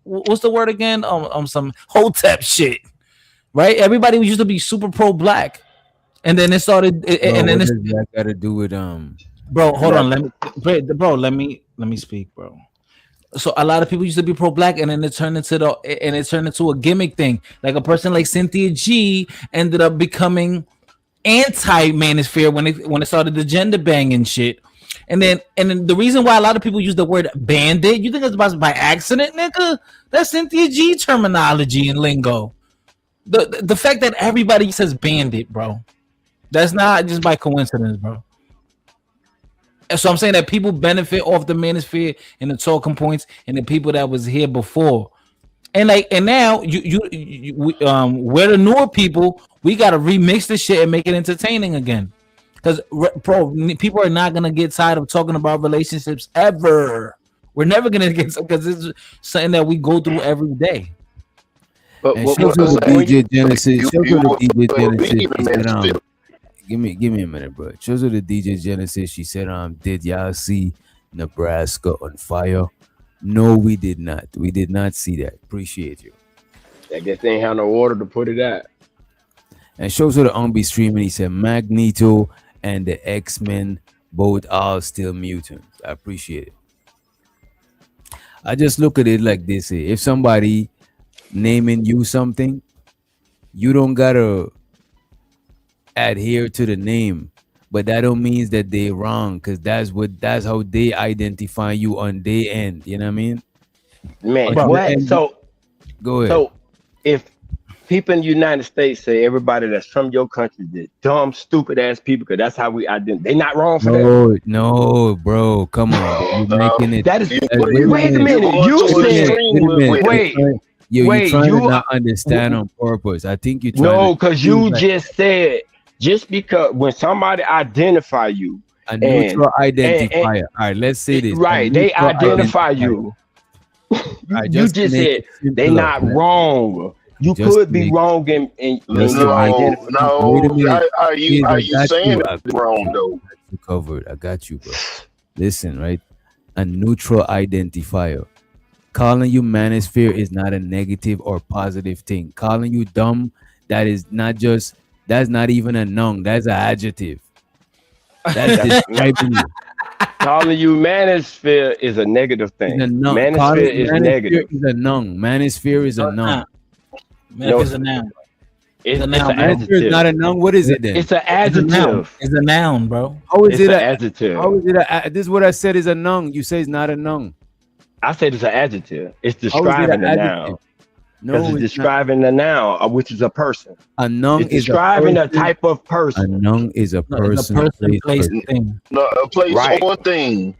what's the word again? Some Hotep shit, right? Everybody used to be super pro black, and then it started. And then that got to do with Bro, hold on. Let me speak, bro. So a lot of people used to be pro-black, and then it turned into a gimmick thing. Like a person like Cynthia G ended up becoming anti-manosphere when it started the gender banging shit. And then the reason why a lot of people use the word bandit, you think it's by accident, nigga? That's Cynthia G terminology and lingo. The fact that everybody says bandit, bro, that's not just by coincidence, bro. So I'm saying that people benefit off the manosphere and the talking points and the people that was here before, and now we're the newer people. We gotta remix this shit and make it entertaining again, because people are not gonna get tired of talking about relationships ever. We're never gonna get, because it's something that we go through every day. But DJ Genesis. Give me a minute, bro. Shows her the DJ Genesis. She said, did y'all see Nebraska on fire? No, we did not. We did not see that. Appreciate you. I guess they ain't have no order to put it at. And shows her the Umbi stream, and he said Magneto and the X-Men both are still mutants. I appreciate it. I just look at it like this. If somebody naming you something, you don't gotta adhere to the name, but that don't mean that they wrong, because that's how they identify you on their end. You know what I mean? Man, what? So go ahead. So if people in the United States say everybody that's from your country is dumb, stupid ass people, because that's how we identify, they not wrong for that. No, bro, come on, you're making it. That is. Wait a minute. You said. You're trying to not understand on purpose. I think you're trying. No, because you just said. Just because when somebody identify you, a neutral identifier. All right, let's say this. Right, they identify you. You just said they not wrong. You could be wrong in your identification. No, are you saying it's wrong though? Covered. I got you, bro. Listen, right? A neutral identifier. Calling you manosphere is not a negative or positive thing. Calling you dumb, that's not even a noun. That's an adjective. That's describing you. Calling you manosphere is a negative thing. Manosphere is negative. Is a noun. Manosphere is a noun. Manosphere is a noun. It's a noun. Manosphere is not a noun. What is it then? It's an adjective. It's a noun, bro. How is it an adjective? How is it? This is what I said is a noun. You say it's not a noun. I said it's an adjective. It's describing the noun. No, it's describing the noun, which is a person. A noun is describing a type of person. A noun is a person, place, thing. No, a place or thing.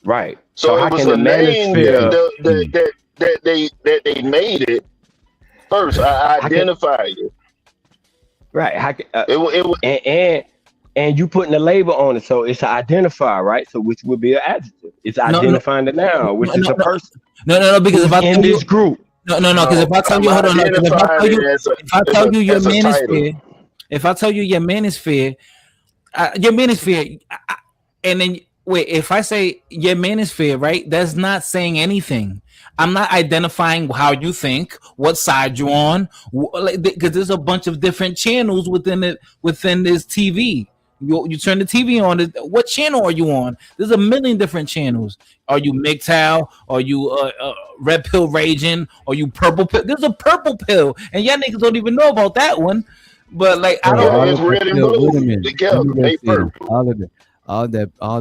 Right. So it was a name that they made it first. I identified it. Right. It was and you putting a label on it, so it's an identifier, right? So which would be an adjective. It's No, no, identifying the noun, which no, is no, a person no. Because if who's I in tell you, this group. no. Because No, if I tell I'm you, hold on, no. Because identifying it if I tell you your as a title. manosphere, if I tell you your manosphere, and then wait, if I say your manosphere, right? That's not saying anything. I'm not identifying how you think, what side you're on, because there's a bunch of different channels within this TV. You turn the TV on. What channel are you on? There's a million different channels. Are you MGTOW? Are you red pill raging? Are you purple pill? There's a purple pill, and y'all niggas don't even know about that one. But like, I Bro, Yeah, don't. all it's of that red and pill. Wait a blue minute. Let together. me They just say this. purple. All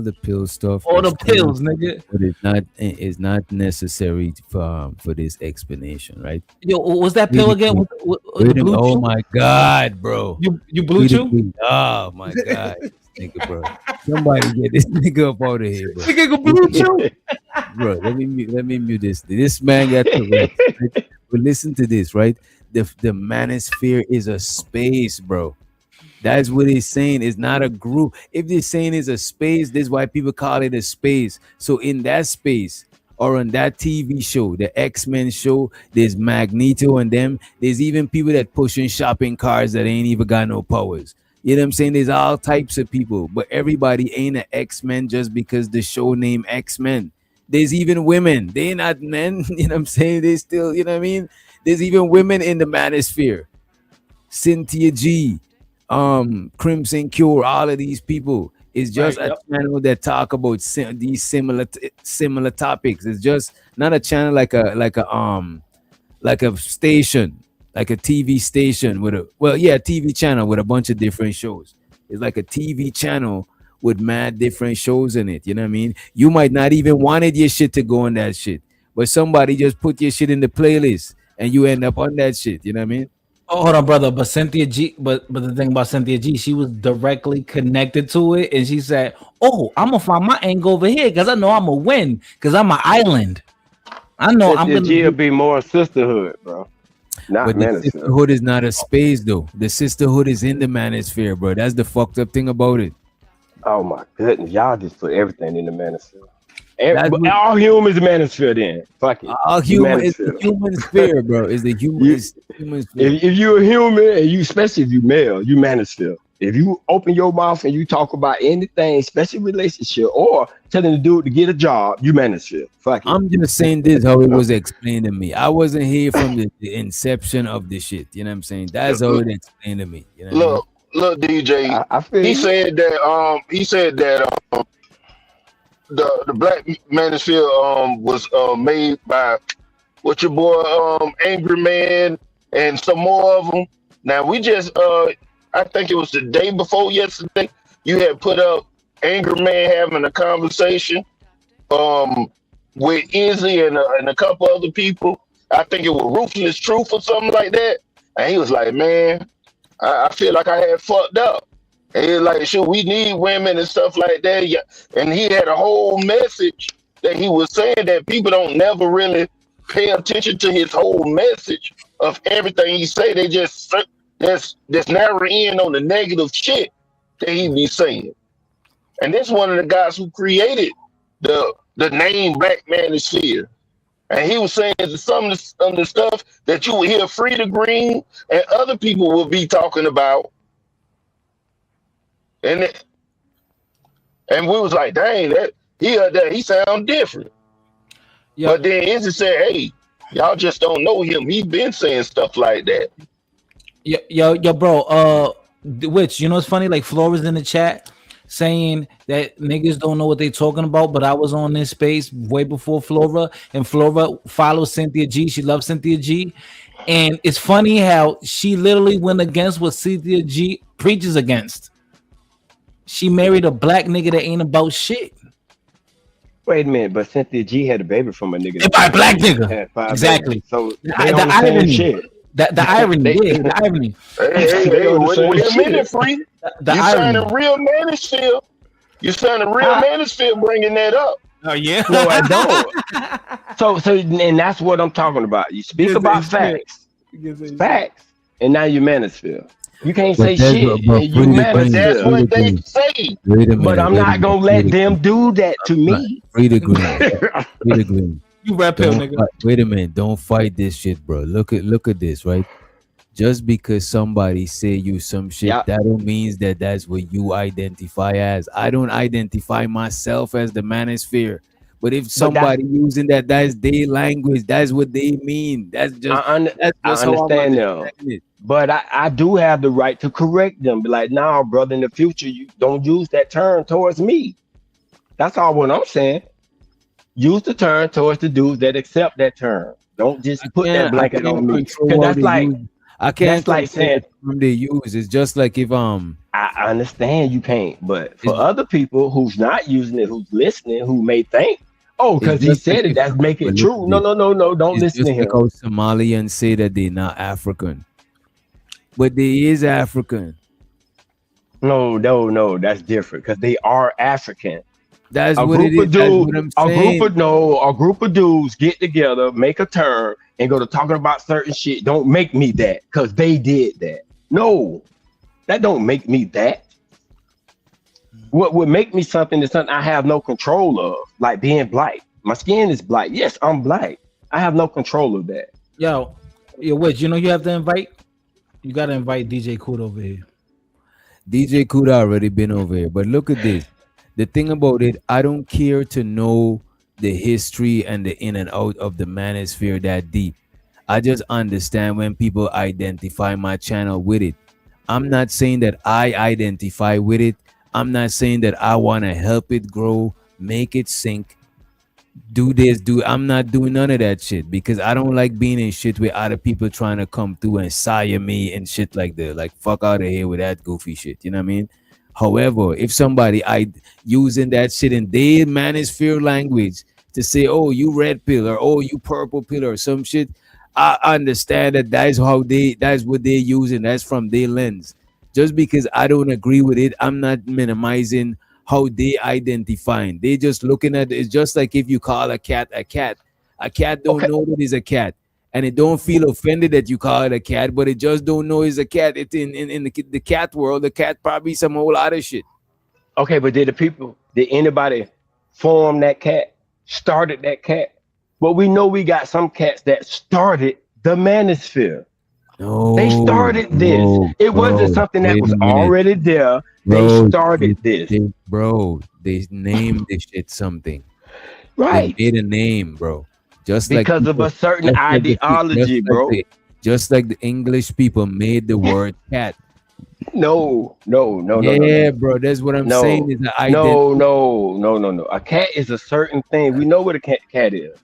the pill stuff All the is true, pills, nigga. but it's not necessary for this explanation, right? Yo, what's that pill Really again? quick. The Wait a minute. blue Oh chew? my God, bro. You blue Really chew? quick. Oh my God, this nigga, bro. Somebody get this nigga up out of here, bro. Nigga go blue chew. Bro, let me mute this. This man got Tourette's. Right? But listen to this, right? The manosphere is a space, bro. That's what he's saying. It's not a group. If they're saying it's a space, this is why people call it a space. So in that space or on that TV show, the X-Men show, there's Magneto and them. There's even people that pushing shopping carts that ain't even got no powers. You know what I'm saying? There's all types of people, but everybody ain't an X-Men just because the show name X-Men. There's even women. They not men. You know what I'm saying? They still, you know what I mean? There's even women in the manosphere. Cynthia G, Crimson Cure, all of these people. It's just Right. a Yep. channel that talk about these similar topics. It's just not a channel like a station, like a TV station with a TV channel with a bunch of different shows. It's like a TV channel with mad different shows in it. You know what I mean? You might not even wanted your shit to go on that shit, but somebody just put your shit in the playlist and you end up on that shit. You know what I mean? Oh, hold on, brother. But Cynthia G, but the thing about Cynthia G, she was directly connected to it, and she said, "Oh, I'm gonna find my angle over here because I know I'm gonna win because I'm an island. I know I'm Cynthia gonna G will be." be more sisterhood, bro. Not But the manosphere. sisterhood is not a space though. The sisterhood is in the manosphere, bro. That's the fucked up thing about it. Oh my goodness, y'all just put everything in the manosphere. That's But what all humans manosphere then. Fuck it. all The human is the manosphere. human sphere, bro. Is the human You, is the human sphere. if you're a human and you, especially if you male, you manosphere. If you open your mouth and you talk about anything, especially relationship or telling the dude to get a job, you manosphere. Fuck it. I'm just saying this how it was explained to me. I wasn't here from the inception of the shit. You know what I'm saying? That's how it explained to me. You know what I mean? Look, DJ. I feel He you. said that. He said that. The Black Manosphere was made by what your boy Angry Man and some more of them. Now we just I think it was the day before yesterday. You had put up Angry Man having a conversation with Izzy and a couple other people. I think it was Ruthless Truth or something like that. And he was like, "Man, I feel like I had fucked up." And he was like, "Sure, we need women and stuff like that." Yeah. And he had a whole message that he was saying that people don't never really pay attention to his whole message of everything he say. They just narrow in on the negative shit that he be saying. And this one of the guys who created the name Black Manosphere. And he was saying that some of the stuff that you will hear Frida Green and other people will be talking about. And we was like, dang, he sound different. Yo, But then Izzy said, hey, y'all just don't know him. He been saying stuff like that. yo, bro. Which you know it's funny? Like Flora's in the chat saying that niggas don't know what they talking about, but I was on this space way before Flora, and Flora follows Cynthia G. She loves Cynthia G. And it's funny how she literally went against what Cynthia G preaches against. She married a black nigga that ain't about shit. Wait a minute, but Cynthia G had a baby from a nigga By a black nigga. had 5 Exactly. babies. So The they on the same irony. shit. The irony. They, Yeah, the irony. they on the same Wait a minute, shit. Free. The You irony. sounding real Manosphere. You sounding real Manosphere bringing that up. Oh yeah. No, I don't. So, and that's what I'm talking about. You speak Yes, about it's true. facts, and now you're manosphere. You can't But say that's shit. but You free the But green, that's manosphere. free the what they green. say. But I'm not gonna Free let the them green. do that to Right. me. Free the green. Free the green. You red pill, Don't nigga. fight. Wait a minute. Don't fight this shit, bro. Look at this, right? Just because somebody say you some shit, Yeah. that don't means that that's what you identify as. I don't identify myself as the manosphere. But if But that's somebody using that, that's their language. That's what they mean. I un- That's I just how I'm understand them. understanding it. But I do have the right to correct them. Be like, nah, brother, in the future, you don't use that term towards me. That's all what I'm saying. Use the term towards the dudes that accept that term. Don't just put that I blanket can't on me. control Cause how they use. I can't that's like control saying what term they use. It's just like if I understand you can't, but it's for other people who's not using it, who's listening, who may think, oh, it's because he just like said it, if that's make but it look true. at No, this. no, no, no. Don't It's listen just to like him. how Somalians say that they're not African, but they is African. No, no, no. That's different because they are African. That's A what it group is. of That's dudes, what I'm saying. a group of dudes get together, make a turn, and go to talking about certain shit. Don't make me that because they did that. No, that don't make me that. What would make me something is something I have no control of, like being black. My skin is black. Yes, I'm black. I have no control of that. Yo, Witch, you know you have to invite? You gotta invite DJ Cool over here. DJ Kuda already been over here, but look at this. The thing about it, I don't care to know the history and the in and out of the manosphere that deep. I just understand when people identify my channel with it. I'm not saying that I identify with it. I'm not saying that I want to help it grow, make it sink, do this, do I'm not doing none of that shit because I don't like being in shit with other people trying to come through and sire me and shit like that. Like fuck out of here with that goofy shit. You know what I mean? However, if somebody I using that shit in their manosphere language to say, oh, you red pill or oh, you purple pill or some shit, I understand that that's what they're using. That's from their lens. Just because I don't agree with it, I'm not minimizing how they identifying. They just looking at it's just like if you call a cat a cat. A cat don't Okay, know that it's a cat. And it don't feel offended that you call it a cat, but it just don't know it's a cat. It's in the cat world, the cat probably some whole lot of shit. okay, but did anybody form that cat, started that cat? Well, we know we got some cats that started the manosphere. They No, started this. no, It wasn't bro. something that Wait was a minute. already there. They Bro, started this. they named this shit something. They Right. made a name, bro. Just like Because of people, a certain just like ideology, bro. just like the English people made the word cat. No, no, no, no, no, Yeah, no. bro. That's what I'm saying. No, Is the identity. no, no, no, no, no. A cat is a certain thing. We know what a cat is.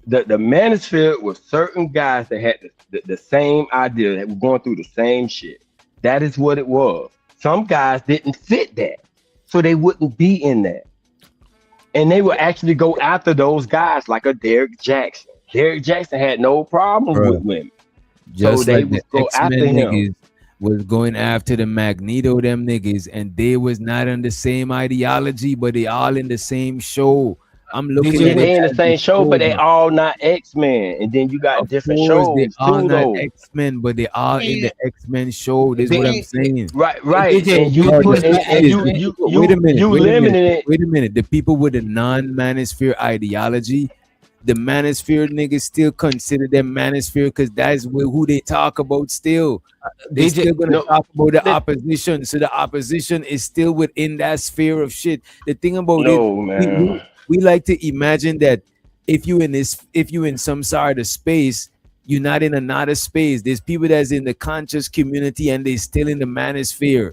The manosphere was certain guys that had the same idea that were going through the same shit. That is what it was. Some guys didn't fit that, so they wouldn't be in that. And they would actually go after those guys like a Derek Jackson. Derek Jackson had no problem Bro. with women, so Just they like the would go after X-Men him. niggas was going after the Magneto them niggas, and they was not on the same ideology, but they all in the same show. I'm looking DJ Yeah, at it they in the as the same show, show, but they bro. all not X-Men. And then you got Of different course, they shows all too, not though. X-Men, but they all in Hey, the X-Men show. This is what I'm hey, saying. Right, Hey, right. DJ, And do you you Bro, think the put it's thing not and is, you the X-Men? you people, you you limiting it. wait a minute. The people with the non-manosphere ideology, the manosphere niggas still consider them manosphere because that's who they talk about still. They DJ, still gonna No, talk about the that, opposition. So the opposition is still within that sphere of shit. The thing about it, no, we we, man. we like to imagine that if you in some sort of space, you're not in another space. There's people that's in the conscious community and they still in the manosphere.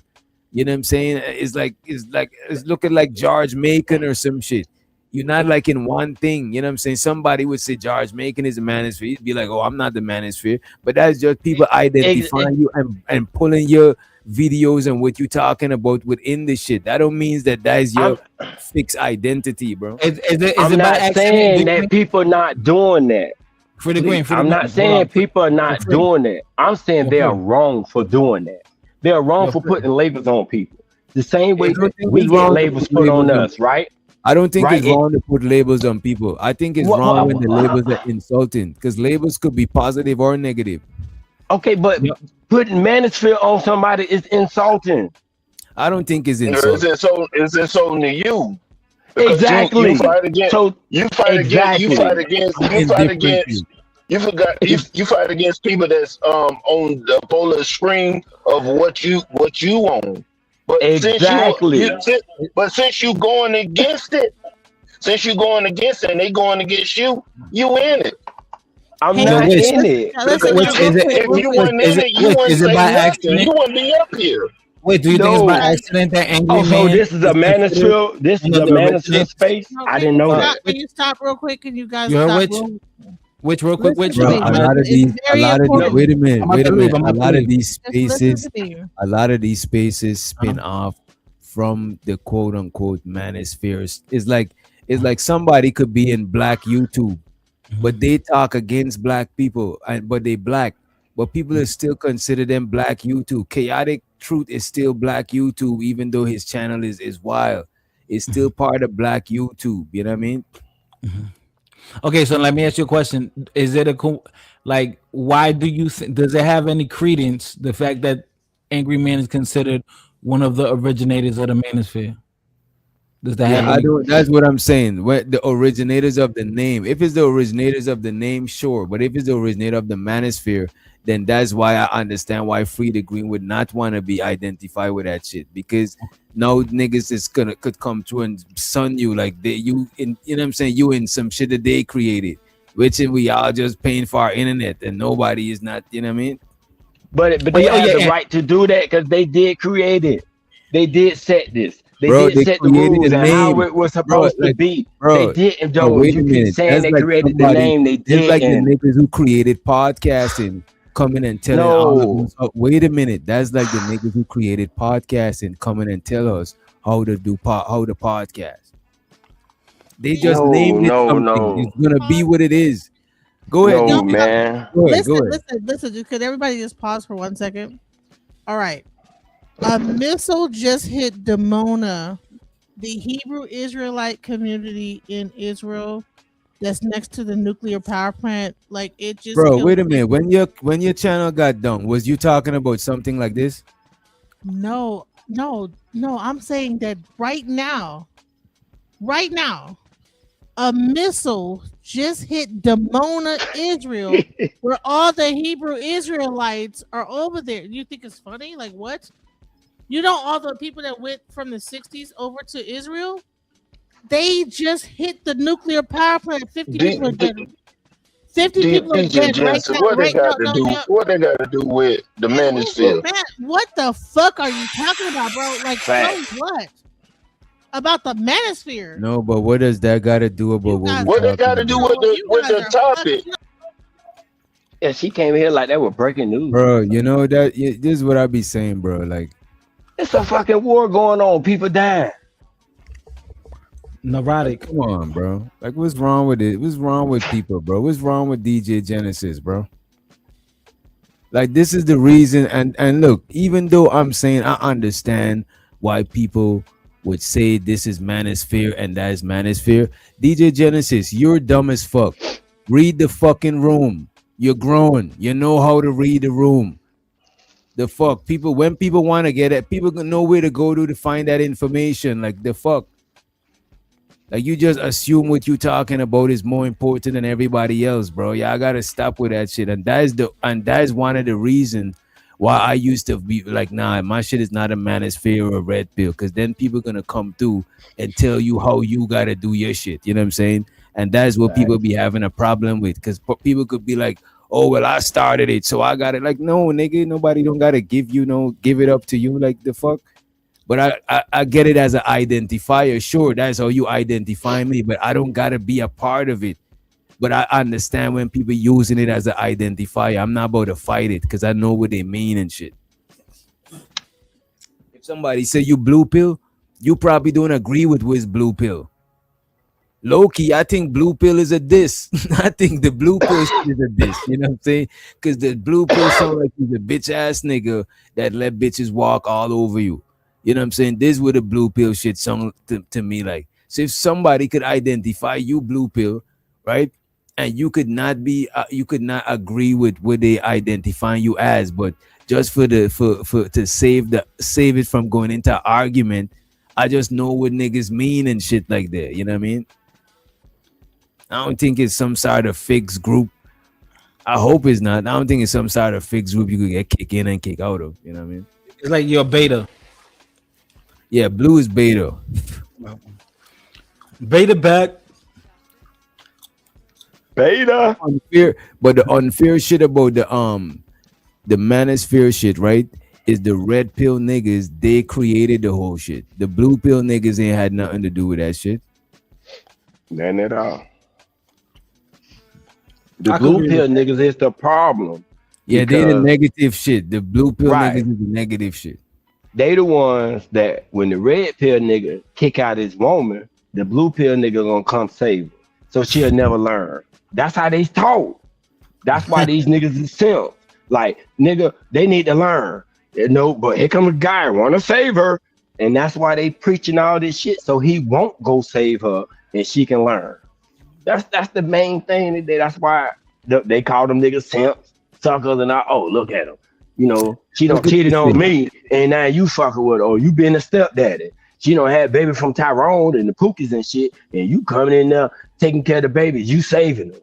You know what I'm saying? It's looking like George Macon or some shit. You're not like in one thing. You know what I'm saying? Somebody would say George Macon is a manosphere. You'd be like, oh, I'm not the manosphere. But that's just people Ex- ex- identifying you and pulling your videos and what you're talking about within the shit. That don't means that that's I'm your fixed identity, bro. Is I'm it by not accident? saying that people not doing that. For the green, Please, for the I'm green. not Hold saying on. people are not Free. doing that. I'm saying Yo, they are free. wrong for doing that. They are wrong Yo, for free. putting labels on people. The same I way don't that think we it's get wrong to labels put put on labels on. us, right? I don't think Right? it's wrong to put labels on people. I think it's What, wrong when the labels are what, insulting because labels could be positive or negative. okay, but Yo, Putting manosphere on somebody is insulting. I don't think it's It's insult. insulting. It's insulting to you because you Exactly. fight against So you fight against you fight exactly. against I'm you fight indifferent to against you. you forgot Ex- you fight against people that's on the polar extreme of what you own. But exactly. since you going against it, since you going against it and they going against you, you in it. I'm Hey So not guys, which in listen, it. listen, which y'all, is it? If real you quick. Which weren't is in it? it, you Which wouldn't is it say by nothing. accident? You wouldn't be up here. Wait, do you think it's by No. Guys, accident that Angry Oh, so Man this is a is considered manosphere. This one is of a the manosphere originators? space. no, I didn't know that. can you stop real quick? Can you guys You heard stop which? real? Which real quick? Listen Which? to I'm, me. a lot of It's these, a very lot of these. No, important. Wait a minute, I'm about wait a to leave. minute. I'm A about to lot of leave. these Just listen spaces, to me. a lot of these spaces Uh-huh. spin off from the quote unquote manospheres. It's Uh-huh. like somebody could be in black YouTube, but Mhm. they talk against black people, and but they black, but people are still consider them black YouTube. Chaotic Truth is still black YouTube, even though his channel is wild. It's still Mhm. part of black YouTube. You know what I mean? Mhm. Okay, so let me ask you a question. Is it like why do you does it have any credence the fact that Angry Man is considered one of the originators of the manosphere? Does that Yeah, have I any don't. That's what I'm saying. What the originators of the name? If it's the originators of the name, sure. But if it's the originator of the manosphere, then that's why I understand why Free the Green would not want to be identified with that shit. Because now niggas is gonna could come through and sun you like they you in you know what I'm saying, you in some shit that they created, which we all just paying for our internet and nobody is not. You know what I mean? but Oh they yeah, oh have yeah, the and right to do that because they did create it. They did set this. They bro, did they set the created a rules and how name, it was bro. supposed to Like, be. They bro, didn't, bro. Joe. Wait a You keep minute. saying That's they like created the somebody. name. They It's like the didn't. niggas who created podcasting coming and telling all of No. us. Oh, wait a minute. That's like the niggas who created podcasting coming and tell us how to do how to podcast. They just Man, No, named it no, something. It's no, gonna be what it is. Go ahead. y'all, no, DJ. man. Go ahead. Go listen, ahead. listen, listen. Could everybody just pause for 1 second? All right. A missile just hit Dimona, the Hebrew Israelite community in Israel that's next to the nuclear power plant. Like it just Bro, killed wait a minute. people. When your channel got done, was you talking about something like this? No, no, no. I'm saying that right now, a missile just hit Dimona, Israel, where all the Hebrew Israelites are over there. You think it's funny? Like what? You know all the people that went from the 60s over to Israel? They just hit the nuclear power plant. 50 people are dead. 50 people are DJ dead right Jensen, now. what they Right now. got to No, do? no. What they got to do with the manosphere? Man, what the fuck are you talking about, bro? Like, so Facts. what? About the manosphere. No, but what does that got to do about You what guys we're What are they got talking to do about? with the you with guys the are topic? fucking Yeah, she came here like that was breaking news. Bro, you know that this is what I be saying, bro. Like, It's a fucking war going on. People dying. Neurotic. come on, bro. Like, what's wrong with it? What's wrong with people, bro? What's wrong with DJ Genesis, bro? Like, this is the reason. And look, even though I'm saying I understand why people would say this is manosphere and that is manosphere, DJ Genesis, you're dumb as fuck. Read the fucking room. You're grown. You know how to read the room. The fuck, people. When people want to get it, people know where to go to find that information. Like the fuck. Like you just assume what you talking about is more important than everybody else, bro. Yeah, I gotta stop with that shit. And that is one of the reasons why I used to be like, nah, my shit is not a manosphere or a red pill. Cause then people gonna come through and tell you how you gotta do your shit. You know what I'm saying? And that's what people Facts. be having a problem with. Cause people could be like, oh well, I started it, so I got it. Like, no, nigga, nobody don't gotta give it up to you. Like the fuck. But I get it as an identifier. Sure, that's how you identify me, but I don't gotta be a part of it. But I understand when people using it as an identifier. I'm not about to fight it because I know what they mean and shit. If somebody say you blue pill, you probably don't agree with which blue pill. Loki, I think blue pill is a diss. I think the blue pill shit is a diss. You know what I'm saying? Because the blue pill sound like he's a bitch ass nigga that let bitches walk all over you. You know what I'm saying? This would the blue pill shit sound to me like. So if somebody could identify you blue pill, right? And you could not agree with what they identifying you as, but just for the for to save it from going into argument. I just know what niggas mean and shit like that. You know what I mean? I don't think it's some sort of fixed group. I hope it's not. I don't think it's some sort of fixed group you could get kick in and kick out of. You know what I mean? It's like you're beta. Yeah, blue is beta. Beta back. Beta. Unfair, but the unfair shit about the manosphere shit, right? Is the red pill niggas, they created the whole shit. The blue pill niggas ain't had nothing to do with that shit. None at all. The blue pill niggas is the problem. Yeah, they the negative shit. The blue pill Right. niggas is the negative shit. They the ones that when the red pill nigga kick out his woman, the blue pill nigga gonna come save her. So she'll never learn. That's how they taught. That's why these niggas is simp. Like, nigga, they need to learn. You know, but here comes a guy wanna save her. And that's why they preaching all this shit. So he won't go save her and she can learn. That's the main thing. That's why they call them niggas simps, suckers, and all. Oh, look at them. You know, she don't cheated on me, and now you fucking with her. Or you been a stepdaddy. She don't have baby from Tyrone and the Pookies and shit, and you coming in there taking care of the babies. You saving them.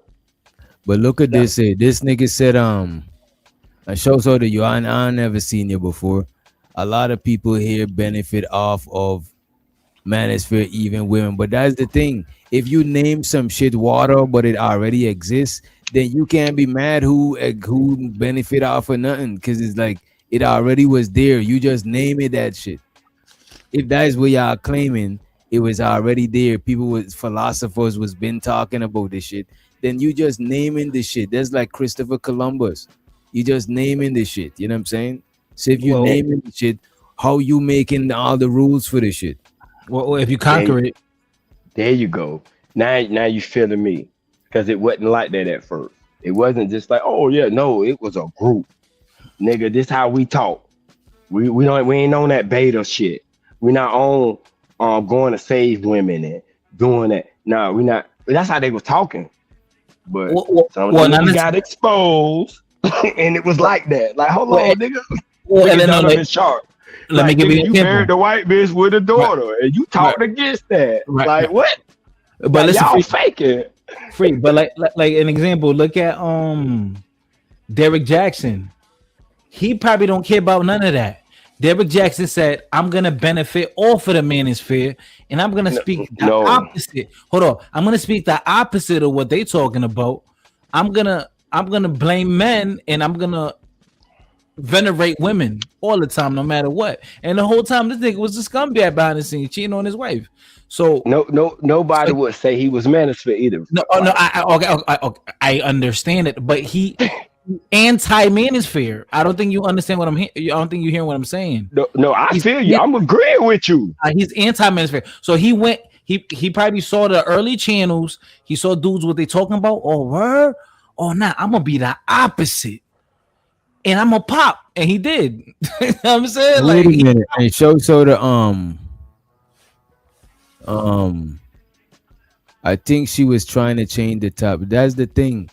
But look at this. This nigga said, I show so to you. I never seen you before. A lot of people here benefit off of manosphere, even women. But that's the thing. If you name some shit water, but it already exists, then you can't be mad who benefit off of nothing, because it's like it already was there. You just name it that shit. If that is what y'all claiming, it was already there. People with philosophers was been talking about this shit. Then you just naming the shit. That's like Christopher Columbus. You just naming the shit. You know what I'm saying? So if you naming the shit, how you making all the rules for the shit? Well, if you conquer it. There you go. Now you feeling me. Because it wasn't like that at first. It wasn't just like, oh yeah, no, it was a group. Nigga, this how we talk. We ain't on that beta shit. We not on going to save women and doing that. No, we not. That's how they was talking. But some of them got exposed and it was like that. Like, hold on, nigga. Let me give you an example. You married the white bitch with a daughter and you talked against that. Like, what? But like, y'all faking. Free, but like an example, look at Derek Jackson. He probably don't care about none of that. Derek Jackson said, I'm gonna benefit off of the manosphere, and I'm gonna speak the opposite. Hold on, I'm gonna speak the opposite of what they talking about. I'm gonna blame men, and I'm gonna venerate women all the time, no matter what. And the whole time, this nigga was a scumbag behind the scenes, cheating on his wife. So nobody would say he was manosphere either. I understand it, but he anti-manosphere. I don't think you understand what I don't think you hear what I'm saying. No, I feel you. I'm agreeing with you. He's anti-manosphere. So he went. He probably saw the early channels. He saw dudes what they talking about. Oh, word. Oh, nah. I'm gonna be the opposite, and I'm gonna pop. And he did. You know what I'm saying? Wait a minute. And so the I think she was trying to change the top. That's the thing.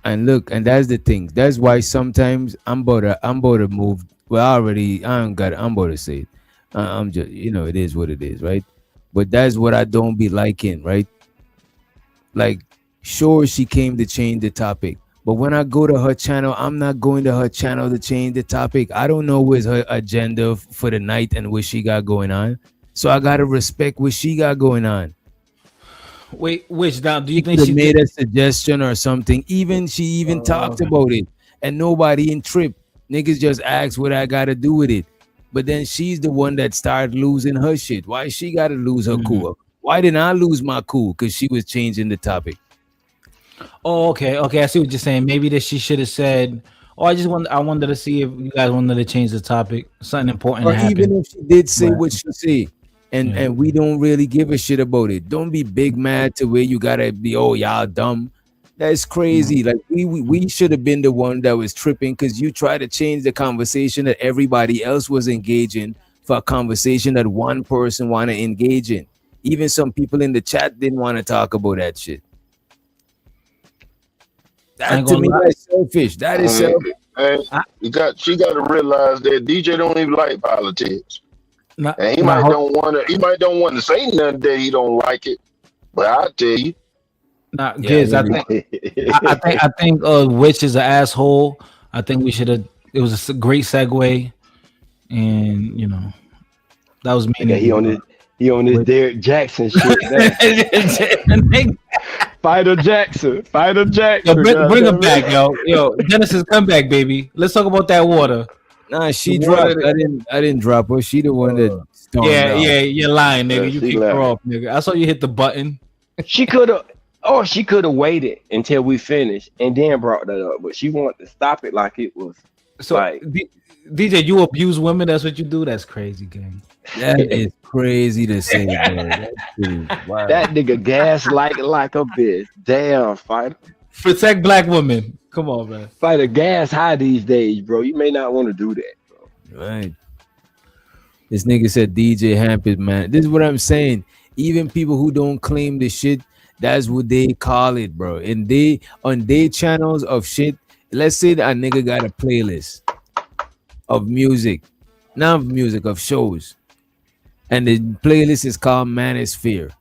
And look, and that's the thing. That's why sometimes I'm about to move. Well, I'm about to say it. I'm just, it is what it is, right? But that's what I don't be liking, right? Like, sure, she came to change the topic. But when I go to her channel, I'm not going to her channel to change the topic. I don't know what's her agenda for the night and what she got going on. So I gotta respect what she got going on. Wait, which now do you think she made a suggestion or something? She talked about it, and nobody in trip. Niggas just asked what I gotta do with it. But then she's the one that started losing her shit. Why she gotta lose her cool? Why didn't I lose my cool? Because she was changing the topic. Oh, okay. I see what you're saying. Maybe that she should have said, "Oh, I wanted to see if you guys wanted to change the topic. Something important Or happened." Even if she did say what she said. And we don't really give a shit about it. Don't be big mad to where you gotta be, oh, y'all dumb. That's crazy. Like we should have been the one that was tripping because you tried to change the conversation that everybody else was engaging for a conversation that one person want to engage in. Even some people in the chat didn't want to talk about that shit. That to me, that's selfish. That is selfish. And she got to realize that DJ don't even like politics, Not, and not, he might don't want to say nothing that he don't like it. But I tell you, not Yeah, Giz. I think Witch is an asshole. I think we should have. It was a great segue, and that was Okay, mean of you. he on his Witch. Derek Jackson shit now. Fighter Jackson. Yo, God bring him damn back, it. yo. Genesis, come back, baby. Let's talk about that water. Nah, The she water. dropped. I didn't drop her. She the one that stormed Yeah, out. yeah, you're lying, nigga. You She kicked her left. off, nigga. I saw you hit the button. She could have waited until we finished and then brought that up, but she wanted to stop it like it was So, like DJ, you abuse women. That's what you do. That's crazy, gang. That is crazy to say, bro. That's pretty wild. that nigga gaslight like a bitch. Damn, fighter. Protect black women. Come on, man. Fighter gas high these days, bro. You may not want to do that, bro. Right. This nigga said DJ Hampers, man. This is what I'm saying. Even people who don't claim the shit, that's what they call it, bro. And they on their channels of shit. Let's say that a nigga got a playlist of music, not of music, of shows, and the playlist is called Manosphere.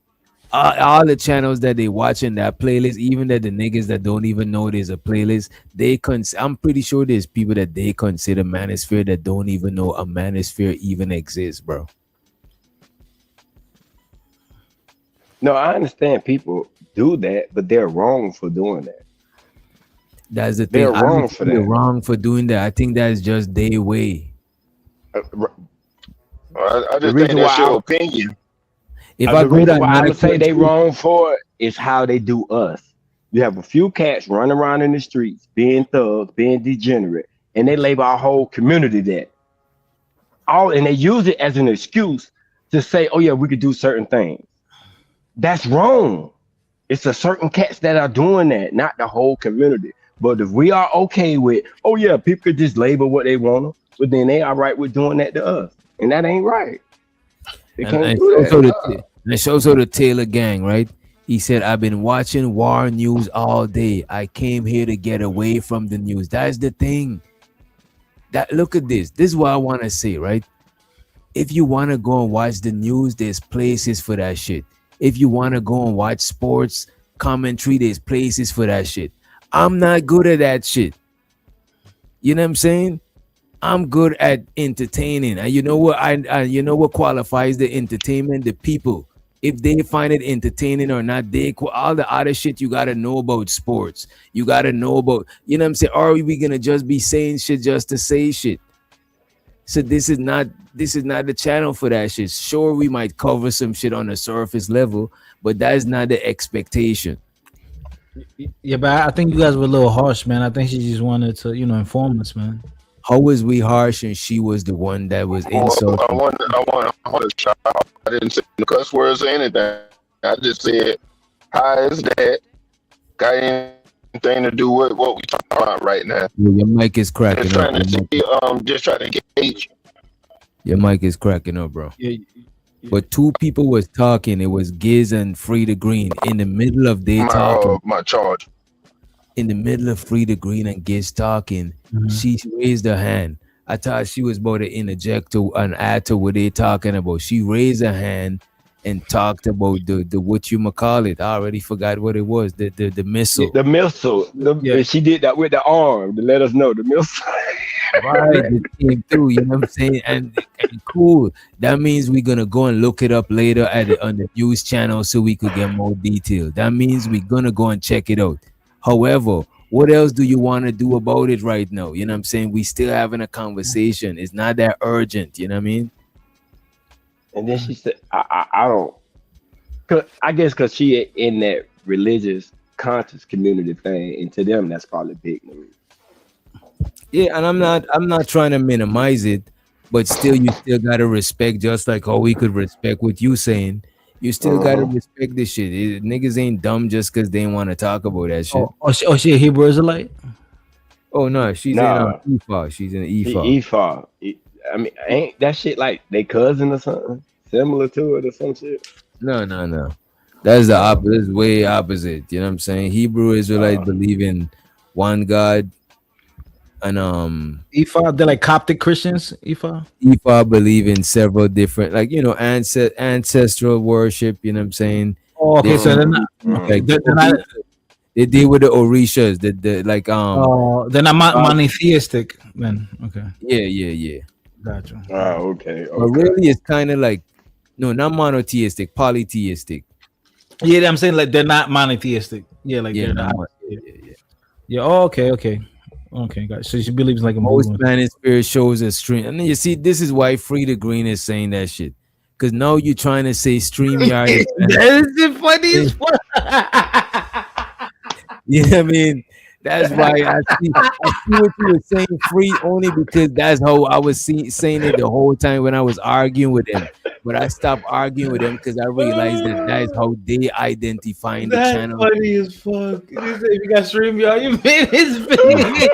All the channels that they watch in that playlist, even that the niggas that don't even know there's a playlist, I'm pretty sure there's people that they consider Manosphere that don't even know a Manosphere even exists, bro. No, I understand people do that, but they're wrong for doing that. That's the thing. They're I wrong don't for think they're that. wrong for doing that. I think that's just their way. Uh, I The just think reason that's why your opinion. If I the go to reason why I another would say they country, wrong for it is how they do us. You have a few cats running around in the streets, being thugs, being degenerate, and they label our whole community that. And they use it as an excuse to say, "Oh yeah, we could do certain things." That's wrong. It's a certain cats that are doing that, not the whole community. But if we are okay with, oh yeah, people could just label what they want to, but then they all right with doing that to us, and that ain't right. They and, can't and do it's also that. and it's also the Taylor gang, right? He said, I've been watching war news all day. I came here to get away from the news. That's the thing. That look at this. This is what I want to say, right? If you want to go and watch the news, there's places for that shit. If you want to go and watch sports commentary, there's places for that shit. I'm not good at that shit. You know what I'm saying? I'm good at entertaining, and you know what? You know what qualifies the entertainment? The people. If they find it entertaining or not, all the other shit you gotta know about sports. You gotta know about, you know what I'm saying? Or are we gonna just be saying shit just to say shit? So this is not the channel for that shit. Sure, we might cover some shit on the surface level, but that is not the expectation. Yeah, but I think you guys were a little harsh, man. I think she just wanted to, inform us, man. How was we harsh and she was the one that was Well, insulting? I want to shout out. I didn't say no cuss words or anything. I just said, "How is that? Got anything to do with what we talking about right now?" Your mic is cracking Just up. trying to see, just trying to gauge. Your mic is cracking up, bro. Yeah, But two people was talking. It was Giz and Frida Green in the middle of they talking. My charge. In the middle of Frida Green and Giz talking, she raised her hand. I thought she was about to interject to and add to what they talking about. She raised her hand and talked about the what you call it. I already forgot what it was. The missile. The missile. She did that with the arm to let us know the missile. Right, it came through, you know what I'm saying? And cool. That means we're gonna go and look it up later on the news channel so we could get more detail. That means we're gonna go and check it out. However, what else do you want to do about it right now? You know what I'm saying? We still having a conversation. It's not that urgent, you know what I mean? And then she said, I don't, I guess because she in that religious conscious community thing, and to them that's probably big news. Yeah, and I'm not trying to minimize it, but still you still gotta respect, just like how we could respect what you saying. You still gotta respect this shit. Niggas ain't dumb just because they want to talk about that shit. She a Hebrew Israelite? Oh no, she's in Ephah. She's in Ephah. Ephah. I mean, ain't that shit like they cousin or something similar to it or some shit? No. That's the opposite. It's way opposite. You know what I'm saying? Hebrew Israelites believe in one God, and Ifa, they're like Coptic Christians. Ifa. Ifa believe in several different, like, ancestral worship. You know what I'm saying? Oh, okay. They So do they're not. like They're not. they deal with the Orishas, the like They're not God. monotheistic. Then okay, Yeah. gotcha. Oh, okay, But okay. really, it's kind of like, no, not monotheistic, polytheistic. Yeah, I'm saying like they're not monotheistic. Yeah, like Yeah, they're not not. yeah. Yeah. Oh, okay. Gotcha. So she believes like in Most Buddha. manosphere shows a stream, and then you see, this is why Free the Green is saying that shit. Because now you're trying to say StreamYard is That is the funniest one. you know what I mean? That's why I see what you were saying, Free, only because that's how I was saying it the whole time when I was arguing with them. But I stopped arguing with them because I realized that is how they identifying the That's channel. funny as fuck. He said, if you got stream, y'all, you made his face.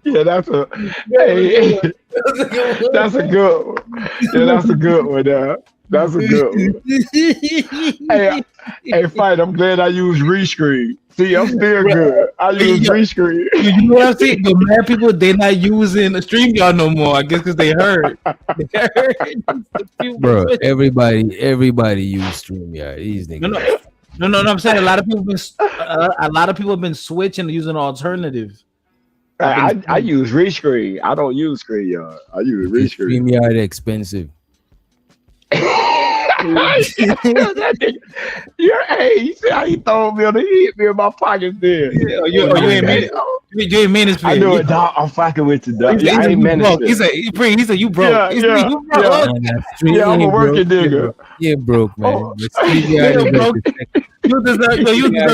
Yeah, that's a hey, that's a good one. Yeah, that's a good one. That's a good one. Hey, fight! I'm glad I used rescreen. See, I'm still good. I use rescreen. You know what I'm saying? The mad people, they not using the stream y'all no more. I guess because they heard. They heard. Bro, everybody use StreamYard. These niggas. No. I'm saying a lot of people have been switching to using alternative. I use rescreen. I don't use StreamYard. I use rescreen. StreamYard expensive. Hey, you see how he told me, he hit me in my pockets there. Yeah, you ain't mean it. You ain't mean it. I know it, dog. I'm fucking with you, dog. I ain't managed. He said you broke. Yeah. I'm a working nigga. Yeah, broke, man. You deserve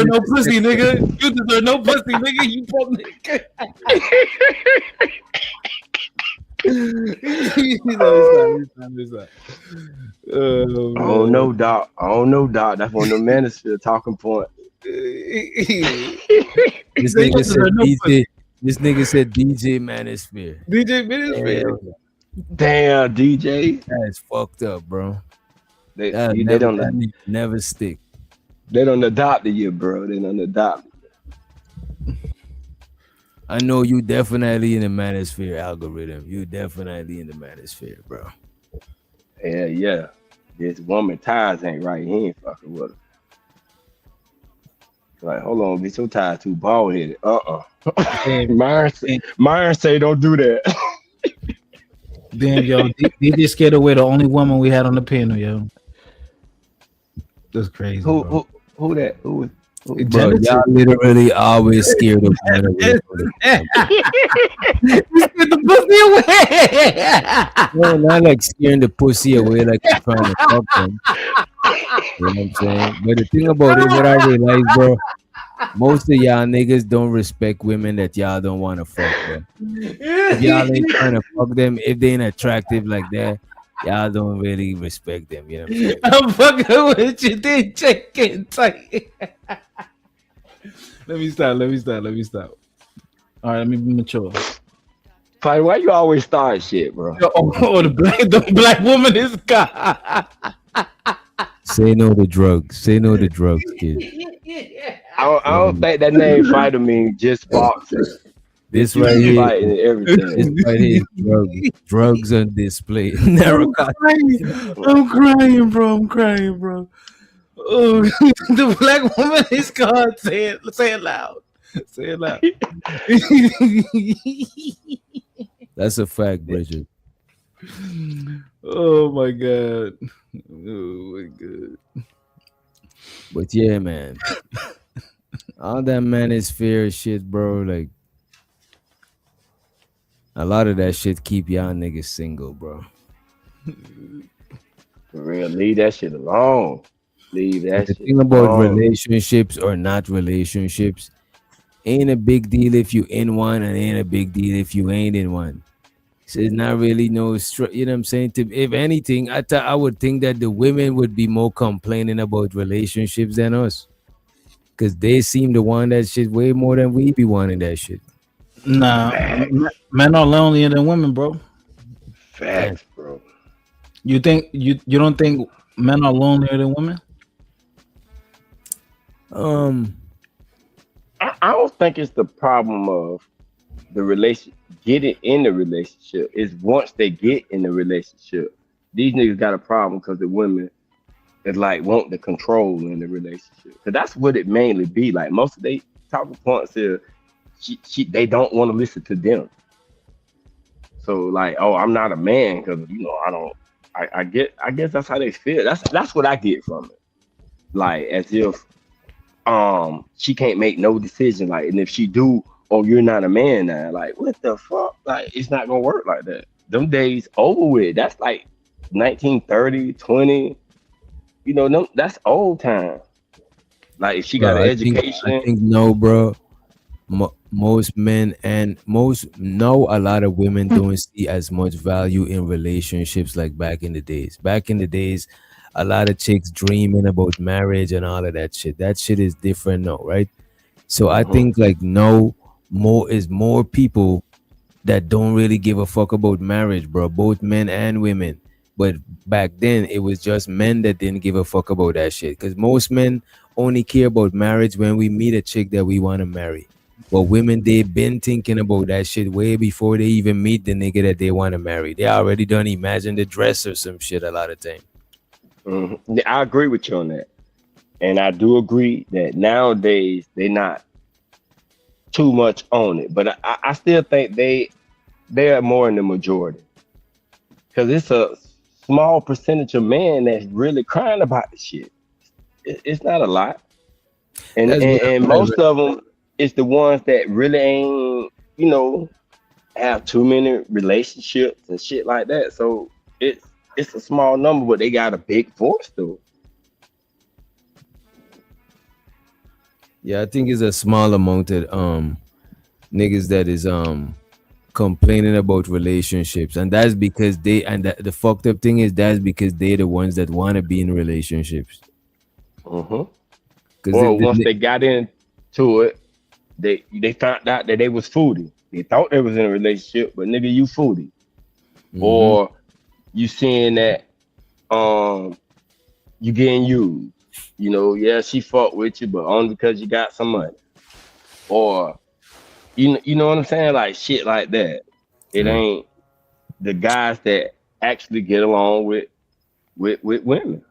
no pussy, nigga. You deserve no pussy, nigga. You broke, nigga. Oh no, doc. That's one of the manosphere talking point. This nigga said DJ Manosphere. DJ Manosphere. Damn, DJ. That's fucked up, bro. They don't never stick. They don't adopt you, bro. They don't adopt. I know you definitely in the Manosphere algorithm. You definitely in the Manosphere, bro. Yeah. This woman ties ain't right. He ain't fucking with her. Like, hold on, bitch, your ties too bald headed. Myron say don't do that. Damn, yo, DJ scared away the only woman we had on the panel, yo. That's crazy. Who that? Who? Bro, y'all literally always scared of women. You scared the pussy away. No, not like scaring the pussy away, like you're trying to fuck them. You know what I'm saying? But the thing about it, what I realize, bro, most of y'all niggas don't respect women that y'all don't want to fuck, bro. If y'all ain't trying to fuck them, if they ain't attractive like that, y'all don't really respect them. You know what I'm saying? I'm fucking with you, then check it tight. Let me stop. All right, let me be mature. Fight, why you always start shit, bro? The black woman is God. Say no to drugs. Say no to drugs, kid. I don't think that name fighter means just boxing. This right here, fighting and everything. This right here is drugs on display. I'm crying, bro. Oh, the black woman is God. Say it loud. That's a fact, Bridget. Oh my god. But yeah, man. All that manosphere shit, bro. Like, a lot of that shit keep y'all niggas single, bro. For real, leave that shit alone. Leave that shit. The thing about relationships or not relationships, ain't a big deal if you in one, and ain't a big deal if you ain't in one. So it's not really no, you know what I'm saying? If anything, I would think that the women would be more complaining about relationships than us, because they seem to want that shit way more than we be wanting that shit. Nah, men are lonelier than women, bro. Facts, bro. You think you don't think men are lonelier than women? Um, I don't think it's the problem of the relation getting in the relationship. Is once they get in the relationship, these niggas got a problem because the women that like want the control in the relationship. Cause that's what it mainly be. Like most of they talking points is they don't want to listen to them. So like, oh, I'm not a man because I don't. I guess that's how they feel. That's what I get from it. Like as if she can't make no decision. Like, and if she do, oh, you're not a man now. Like, what the fuck? Like, it's not gonna work like that. Them days over with. That's like 1930, 20. That's old time. Like, if she got bro, an I education. think no, bro. Most men and most no, a lot of women don't see as much value in relationships like back in the days. Back in the days, a lot of chicks dreaming about marriage and all of that shit. That shit is different now, right? So I Mhm. think like no, more people that don't really give a fuck about marriage, bro. Both men and women. But back then, it was just men that didn't give a fuck about that shit. Because most men only care about marriage when we meet a chick that we want to marry. But women, they've been thinking about that shit way before they even meet the nigga that they want to marry. They already done imagine the dress or some shit a lot of time. Mhm. Yeah, I agree with you on that, and I do agree that nowadays they not too much on it. But I still think they are more in the majority because it's a small percentage of men that's really crying about the shit. It's not a lot. and That's and, what and I'm most of them is the ones that really ain't have too many relationships and shit like that. So it's a small number, but they got a big voice though. Yeah, I think it's a small amount of niggas that is complaining about relationships, and that's because the fucked up thing is that's because they're the ones that want to be in relationships. Hmm. Because Or once they got into it, they found out that they was foodie. They thought they was in a relationship, but nigga, you foodie. mm-hmm, Or you seeing that you getting used. Yeah, she fought with you, but only because you got some money. Or you know what I'm saying? Like shit like that. It yeah. ain't the guys that actually get along with women.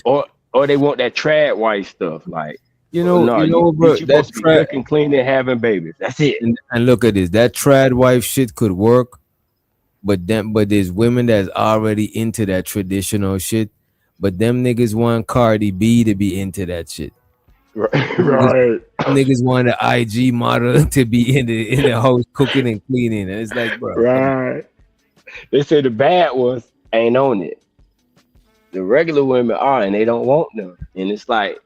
Or they want that trad wife stuff. Like, oh, no, you Bro, that supposed to be trad cooking, cleaning, having babies. That's it. and look at this, that trad wife shit could work, but there's women that's already into that traditional shit, but them niggas want Cardi B to be into that shit. Right. Niggas, Right. niggas want the IG model to be in the house cooking and cleaning, and it's like, bro, come on. Right. They say the bad ones ain't on it. The regular women are, and they don't want them. And it's like,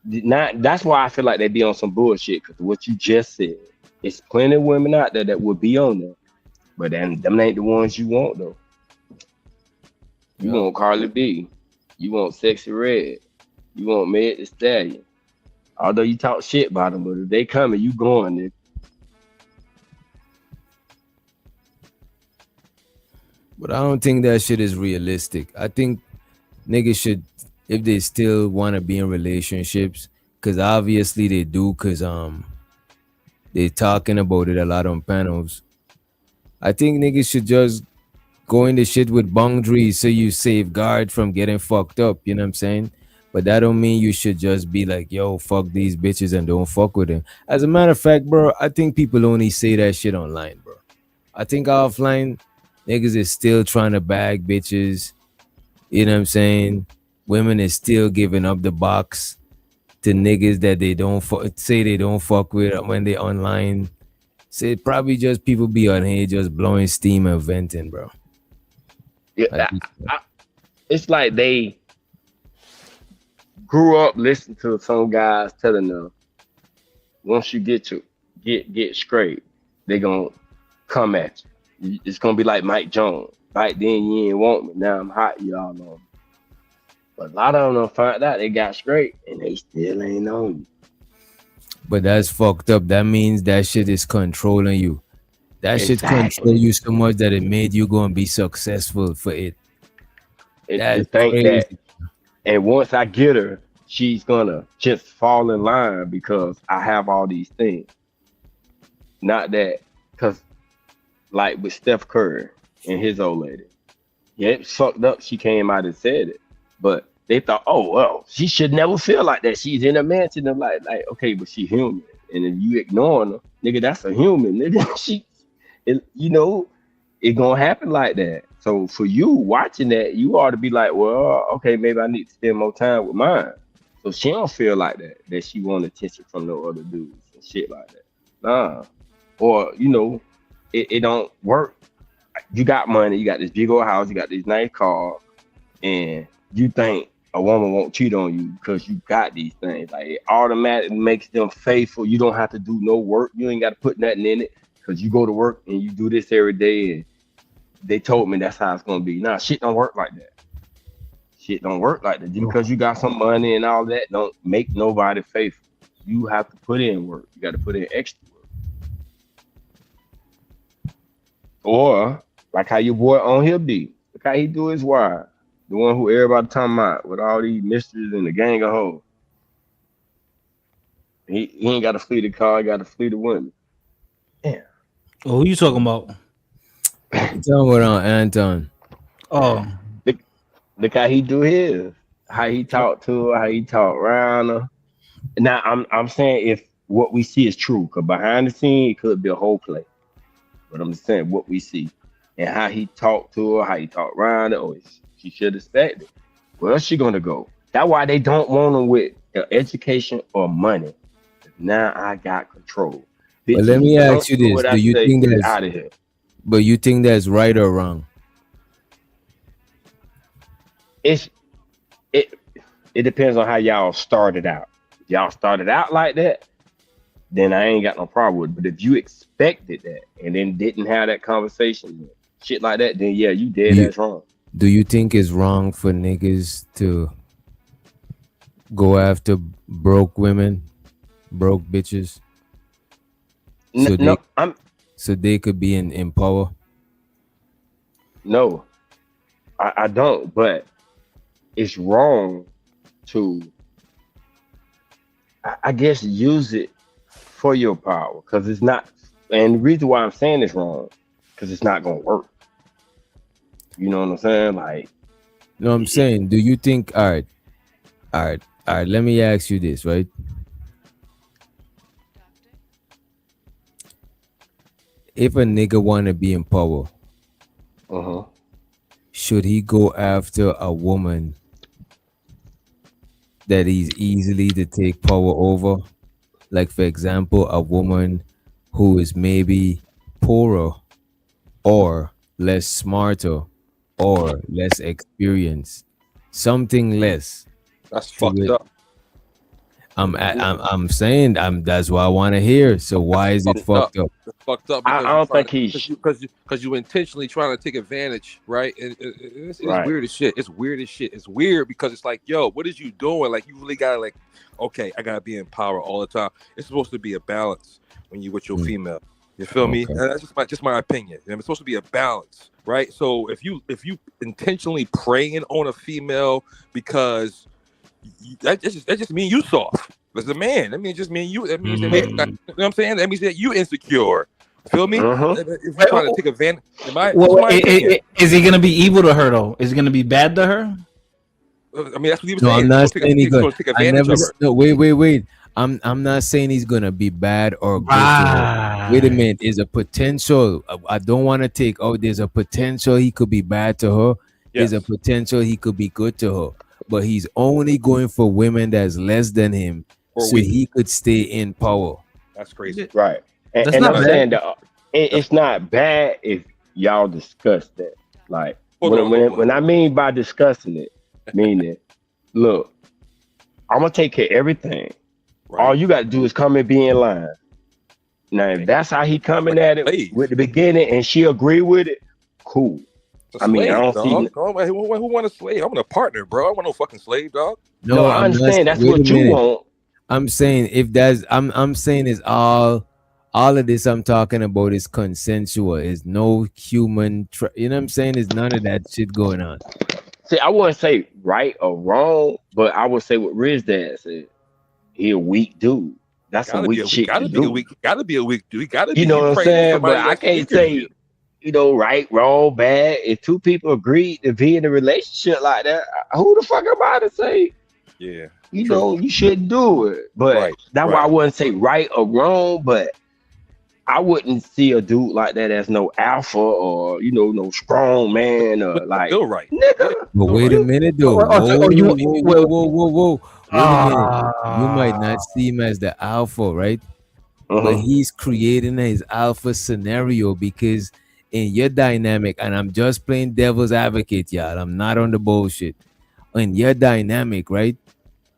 not. That's why I feel like they be on some bullshit. Because what you just said, it's plenty of women out there that would be on them, but then them ain't the ones you want though. You Yep. want Carly B. You want Sexy Red. You want Meg the Stallion. Although you talk shit about them, but if they coming, you going, nigga. But I don't think that shit is realistic. I think niggas should, if they still want to be in relationships, because obviously they do, because they talking about it a lot on panels. I think niggas should just go into shit with boundaries so you safeguard from getting fucked up. You know what I'm saying? But that don't mean you should just be like, yo, fuck these bitches and don't fuck with them. As a matter of fact, bro, I think people only say that shit online, bro. I think offline, niggas is still trying to bag bitches. You know what I'm saying? Women is still giving up the box to niggas that they don't say they don't fuck with when they online. Say probably just people be on here just blowing steam and venting, bro. Yeah, I think so. it's like they grew up listening to some guys telling them once you get straight, they gonna come at you. It's gonna be like Mike Jones. Back then you ain't want me. Now I'm hot, y'all on me. But a lot of them found out they got straight and they still ain't on you. But that's fucked up. That means that shit is controlling you. That shit control Exactly. you so much that it made you go and be successful for it. And to That's think that, crazy. and once I get her, she's gonna just fall in line because I have all these things. Not that, because like with Steph Curry and his old lady, yeah, it's fucked up. She came out and said it, but they thought, oh well, she should never feel like that. She's in a mansion of like okay, but she human, and if you ignoring her, nigga, that's a human. Nigga, you know, it gonna happen like that. So for you watching that, you ought to be like, well, okay, maybe I need to spend more time with mine. So she don't feel like that she want attention from no other dudes and shit like that. Nah. Or, you know, it don't work. You got money, you got this big old house, you got this nice car, and you think a woman won't cheat on you because you got these things. Like it automatically makes them faithful. You don't have to do no work. You ain't got to put nothing in it because you go to work and you do this every day. And they told me that's how it's gonna be. Nah, shit don't work like that. Shit don't work like that. Just because you got some money and all that, don't make nobody faithful. You have to put in work. You got to put in extra work. Or like how your boy on here be. Look how he do his wife. The one who everybody talking about with all these mysteries and the gang of hoes. He ain't got to flee the car, he got to flee the women. Yeah. Oh, who you talking about? You talking about Anton? Oh, Look how he do his. How he talk to her, how he talk around her. Now I'm saying if what we see is true, because behind the scene it could be a whole play. But I'm just saying what we see and how he talked to her, how he talked around her. Oh, she should expect it. Where else she gonna go? That's why they don't want them with education or money. Now I got control. But let me ask you this: do you think that's out of here? But you think that's right or wrong? It depends on how y'all started out. If y'all started out like that, then I ain't got no problem with it. But if you expected that and then didn't have that conversation, shit like that, then yeah, you did. That's wrong. Do you think it's wrong for niggas to go after broke women, broke bitches, so they could be in power? No, I don't. But it's wrong to, I guess, use it for your power, because it's not. And the reason why I'm saying it's wrong, because it's not gonna work. You know what I'm saying? Like, no, I'm saying, do you think? All right. Let me ask you this, right? If a nigga wanna be in power, should he go after a woman that he's easily to take power over? Like, for example, a woman who is maybe poorer or less smarter or less experienced, something less. That's fucked up. I'm saying that's what I want to hear. So why is it fucked up? It's fucked up I don't think because you intentionally trying to take advantage, right? It's Right. weird as shit. It's weird as shit. It's weird because it's like, yo, what is you doing? Like, you really gotta like, okay, I gotta be in power all the time. It's supposed to be a balance when you with your female. You feel me? Okay. And that's just my opinion. And it's supposed to be a balance, right? So if you intentionally preying on a female because that just means you soft. As a man, that means just mean you. That means that you know what I'm saying. That means that you insecure. Feel me? If you're trying to take advantage, is he gonna be evil to her though? Is he gonna be bad to her? I mean, that's what he was No, saying. I'm not saying he's gonna take advantage of her. No, wait. I'm not saying he's gonna be bad or good to her. Wait a minute. There's a potential. I don't want to take. Oh, there's a potential he could be bad to her. There's a potential he could be good to her. But he's only going for women that's less than him, so he could stay in power. That's crazy, right? And I'm saying that it's not bad if y'all discuss that. Like, when I mean by discussing it, meaning, look, I'm gonna take care of everything. Right. All you got to do is come and be in line. Now, if that's how he coming at it with the beginning, and she agree with it, cool. I mean, I don't see. Who want a slave? I want a partner, bro. I want no fucking slave, dog. No, I understand. That's what you want. I'm saying if that's, I'm saying is all of this I'm talking about is consensual. Is no human. You know what I'm saying? Is none of that shit going on. See, I wouldn't say right or wrong, but I would say what Riz Dad said. He a weak dude. That's some Gotta be weak a shit to gotta be a do. weak gotta be a weak dude. Gotta You be know you what I'm praying on saying? But somebody I that's can't weaker than you. say, right, wrong, bad. If two people agreed to be in a relationship like that, who the fuck am I to say, Yeah, true. you shouldn't do it? But Right, that's why I right. wouldn't say right or wrong, but I wouldn't see a dude like that as no alpha or no strong man But or it like feel right. nigga. But Feel wait right. a minute though. So, Whoa, you whoa, whoa, wait, whoa, whoa, whoa. Wait a minute. You might ah, not see him as the alpha, right? But Uh-huh. he's creating his alpha scenario because in your dynamic, and I'm just playing devil's advocate, y'all. I'm not on the bullshit. In your dynamic, right?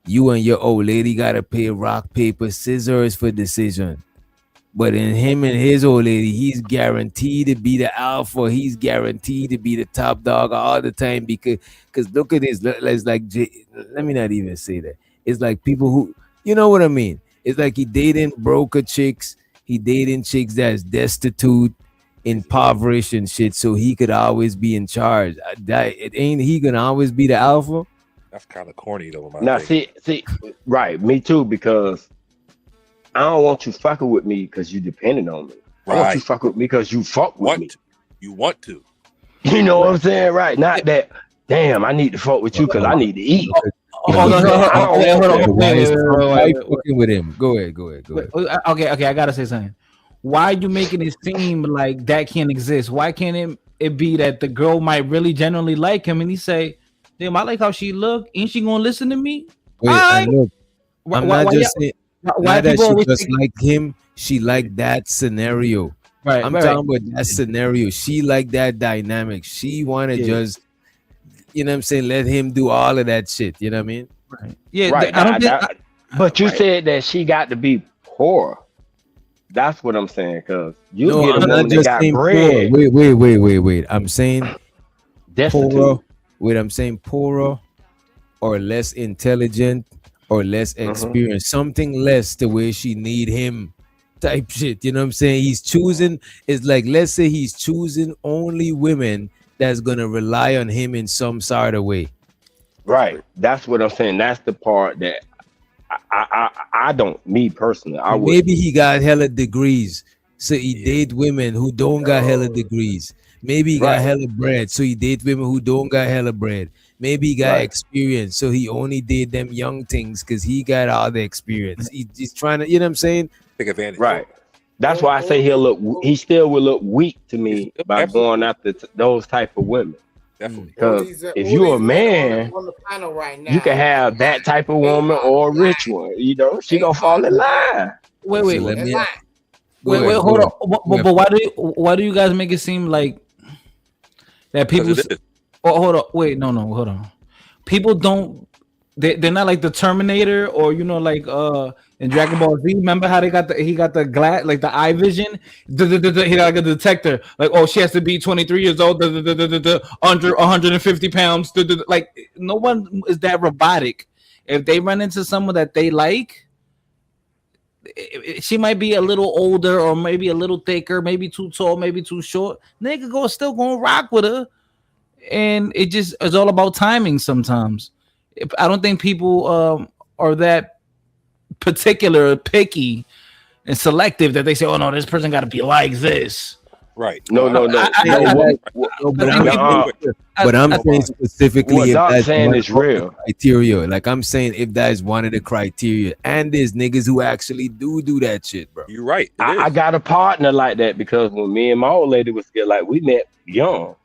You and your old lady gotta play rock, paper, scissors for decision. But in him and his old lady, he's guaranteed to be the alpha. He's guaranteed to be the top dog all the time because look at this. It's like let me not even say that. It's like people who you know what I mean. It's like he dating broker chicks. He dating chicks that's destitute, impoverished and shit. So he could always be in charge. It ain't he gonna always be the alpha? That's kind of corny though, in my Now opinion. see, right, me too, because I don't want you fucking with me because you dependent on me. I want you Right. fucking with me because you fuck with me. You want to. You know what I'm saying? Right. Not that, damn, I need to fuck with you because I need to eat. hold on, I don't wait, want hold that. on, Why is wait, Trump wait, fucking with him? Go ahead. Okay, I gotta say something. Why are you making it seem like that can't exist? Why can't it be that the girl might really genuinely like him and he say, damn, I like how she look. Ain't she gonna listen to me? Wait, I and look, I'm not just saying why not that people she always just think, like him, she like that scenario. right, I'm right, talking about that scenario. She like that dynamic. She wanna yeah, just, you know what I'm saying, let him do all of that shit. You know what I mean? right, yeah. Right. I don't think, But you right. said that she got to be poor. That's what I'm saying. Because you No, get a I'm not woman that just got saying poor. bread, Wait. I'm saying poorer. destitute. Wait, I'm saying poorer or less intelligent or less Uh-huh. experienced. Something less the way she need him type shit. You know what I'm saying? He's choosing, it's like let's say he's choosing only women that's gonna rely on him in some sort of way. Right. That's what I'm saying. That's the part that I don't, me personally, I Maybe wouldn't. he got hella degrees, so he date women who don't got hella degrees. Maybe he got Right. hella bread, so he date women who don't got hella bread. Maybe he got Right. experience, so he only date them young things because he got all the experience. He's trying to, you know what I'm saying? Take advantage. Right. That's Or, why I say he still will look weak to me by going Absolutely. after those type of women. Definitely. Because if all you're a these men man, on the panel right you can now have that type of ain't woman hard or a to lie. rich one. You know, she Ain't gonna fall hard in to lie. line. Wait, So wait, let They're me lying. go wait, ahead, hold go ahead. on. But why do you guys make it seem like that Because people? it is. Oh, hold on, wait, no, hold on. People don't. They're not like the Terminator or like in Dragon Ball Z. Remember how he got the glass like the eye vision. He got like a detector. Like, oh, she has to be 23 years old. Under 150 pounds. Like no one is that robotic. If they run into someone that they like, she might be a little older or maybe a little thicker, maybe too tall, maybe too short. Nigga still gonna rock with her, and it just is all about timing sometimes. I don't think people are that particular, picky, and selective that they say, "Oh no, this person got to be like this." Right. No, No, no. Saying I that, no, I but think people. I'm I, saying what specifically if Doc's that's saying one is of the real. criteria. Like I'm saying if that is one of the criteria, and there's niggas who actually do that shit, bro. you're right. It I is. got a partner like that because when me and my old lady was together, like we met young,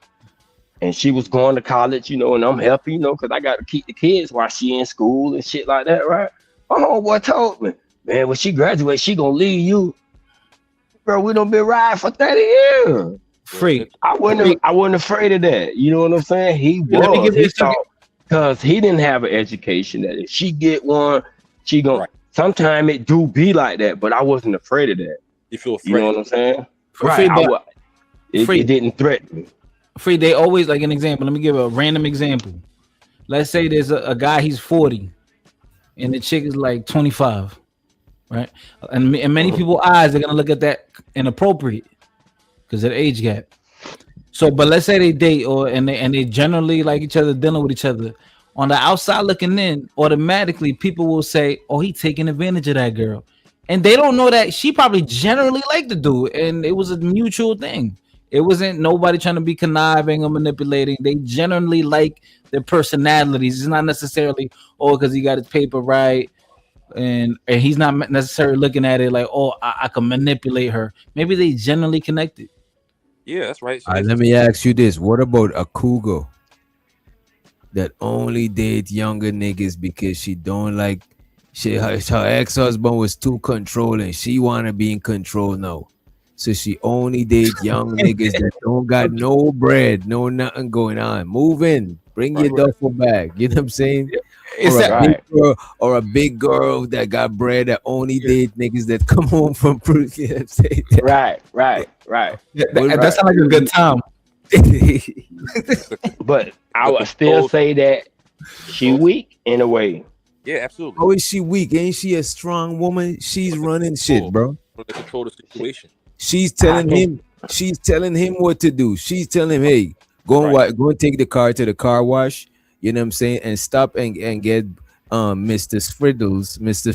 and she was going to college, and I'm helping, because I got to keep the kids while she in school and shit like that, right? My homeboy told me, man, when she graduates, she gonna leave you, bro. We done been riding for 30 years. Freak. I wasn't afraid of that. You know what I'm saying? He Let me was. give you He a second. thought because he didn't have an education that if she get one, she gonna. Right. Sometimes it do be like that, but I wasn't afraid of that. You feel You know threatened. what I'm saying? Free, Right. but It free, didn't threaten me. free. They always like an example. Let me give a random example. Let's say there's a guy, he's 40, and the chick is like 25, right? And many people's eyes are gonna look at that inappropriate because of the age gap. So, but let's say they date or and they generally like each other, dealing with each other. On the outside looking in, automatically people will say, "Oh, he taking advantage of that girl," and they don't know that she probably generally liked the dude, and it was a mutual thing. It wasn't nobody trying to be conniving or manipulating. They generally like their personalities. It's not necessarily because he got his paper right, and he's not necessarily looking at it like I can manipulate her. Maybe they generally connected. Yeah, that's right. So Let me ask you this: what about a cougar that only date younger niggas because she don't like her ex-husband was too controlling. She wanna be in control now. So she only date young niggas that don't got no bread, no nothing going on. Move in, bring your duffel bag. You know what I'm saying? It's Or a that big Right, girl, or a big girl that got bread that only date niggas that come home from prison. You know what I'm saying? right. that, Well, that Right. sounds like a good time. But I the would still control, say that she control. weak in a way. Yeah, absolutely. how is she weak? Ain't she a strong woman? She's From the running shit, control, bro. from the control of the situation. She's How telling can him, she's telling him what to do. She's telling him, hey, Right. go and take the car to the car wash. You know what I'm saying? And stop and get Mr.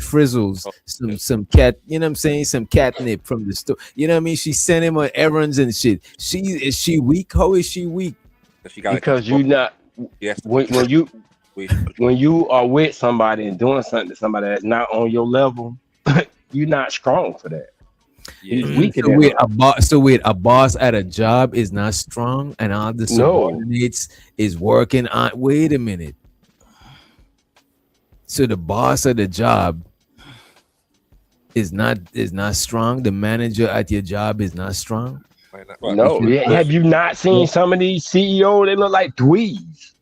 Frizzles, Oh, yeah. some cat, you know what I'm saying? Some catnip from the store. You know what I mean? She sent him on errands and shit. Is she weak? How is she weak? And she got to because control. you not She has to when control when you the situation. when you are with somebody and doing something to somebody that's not on your level, you're not strong for that. He's Yeah. weaker than her. So wait, a boss at a job is not strong and all the No, subordinates is working on, wait a minute. So the boss of the job is not strong. The manager at your job is not strong. Right. Right. If no. you Yeah, have you not seen some of these CEOs? They look like dweebs.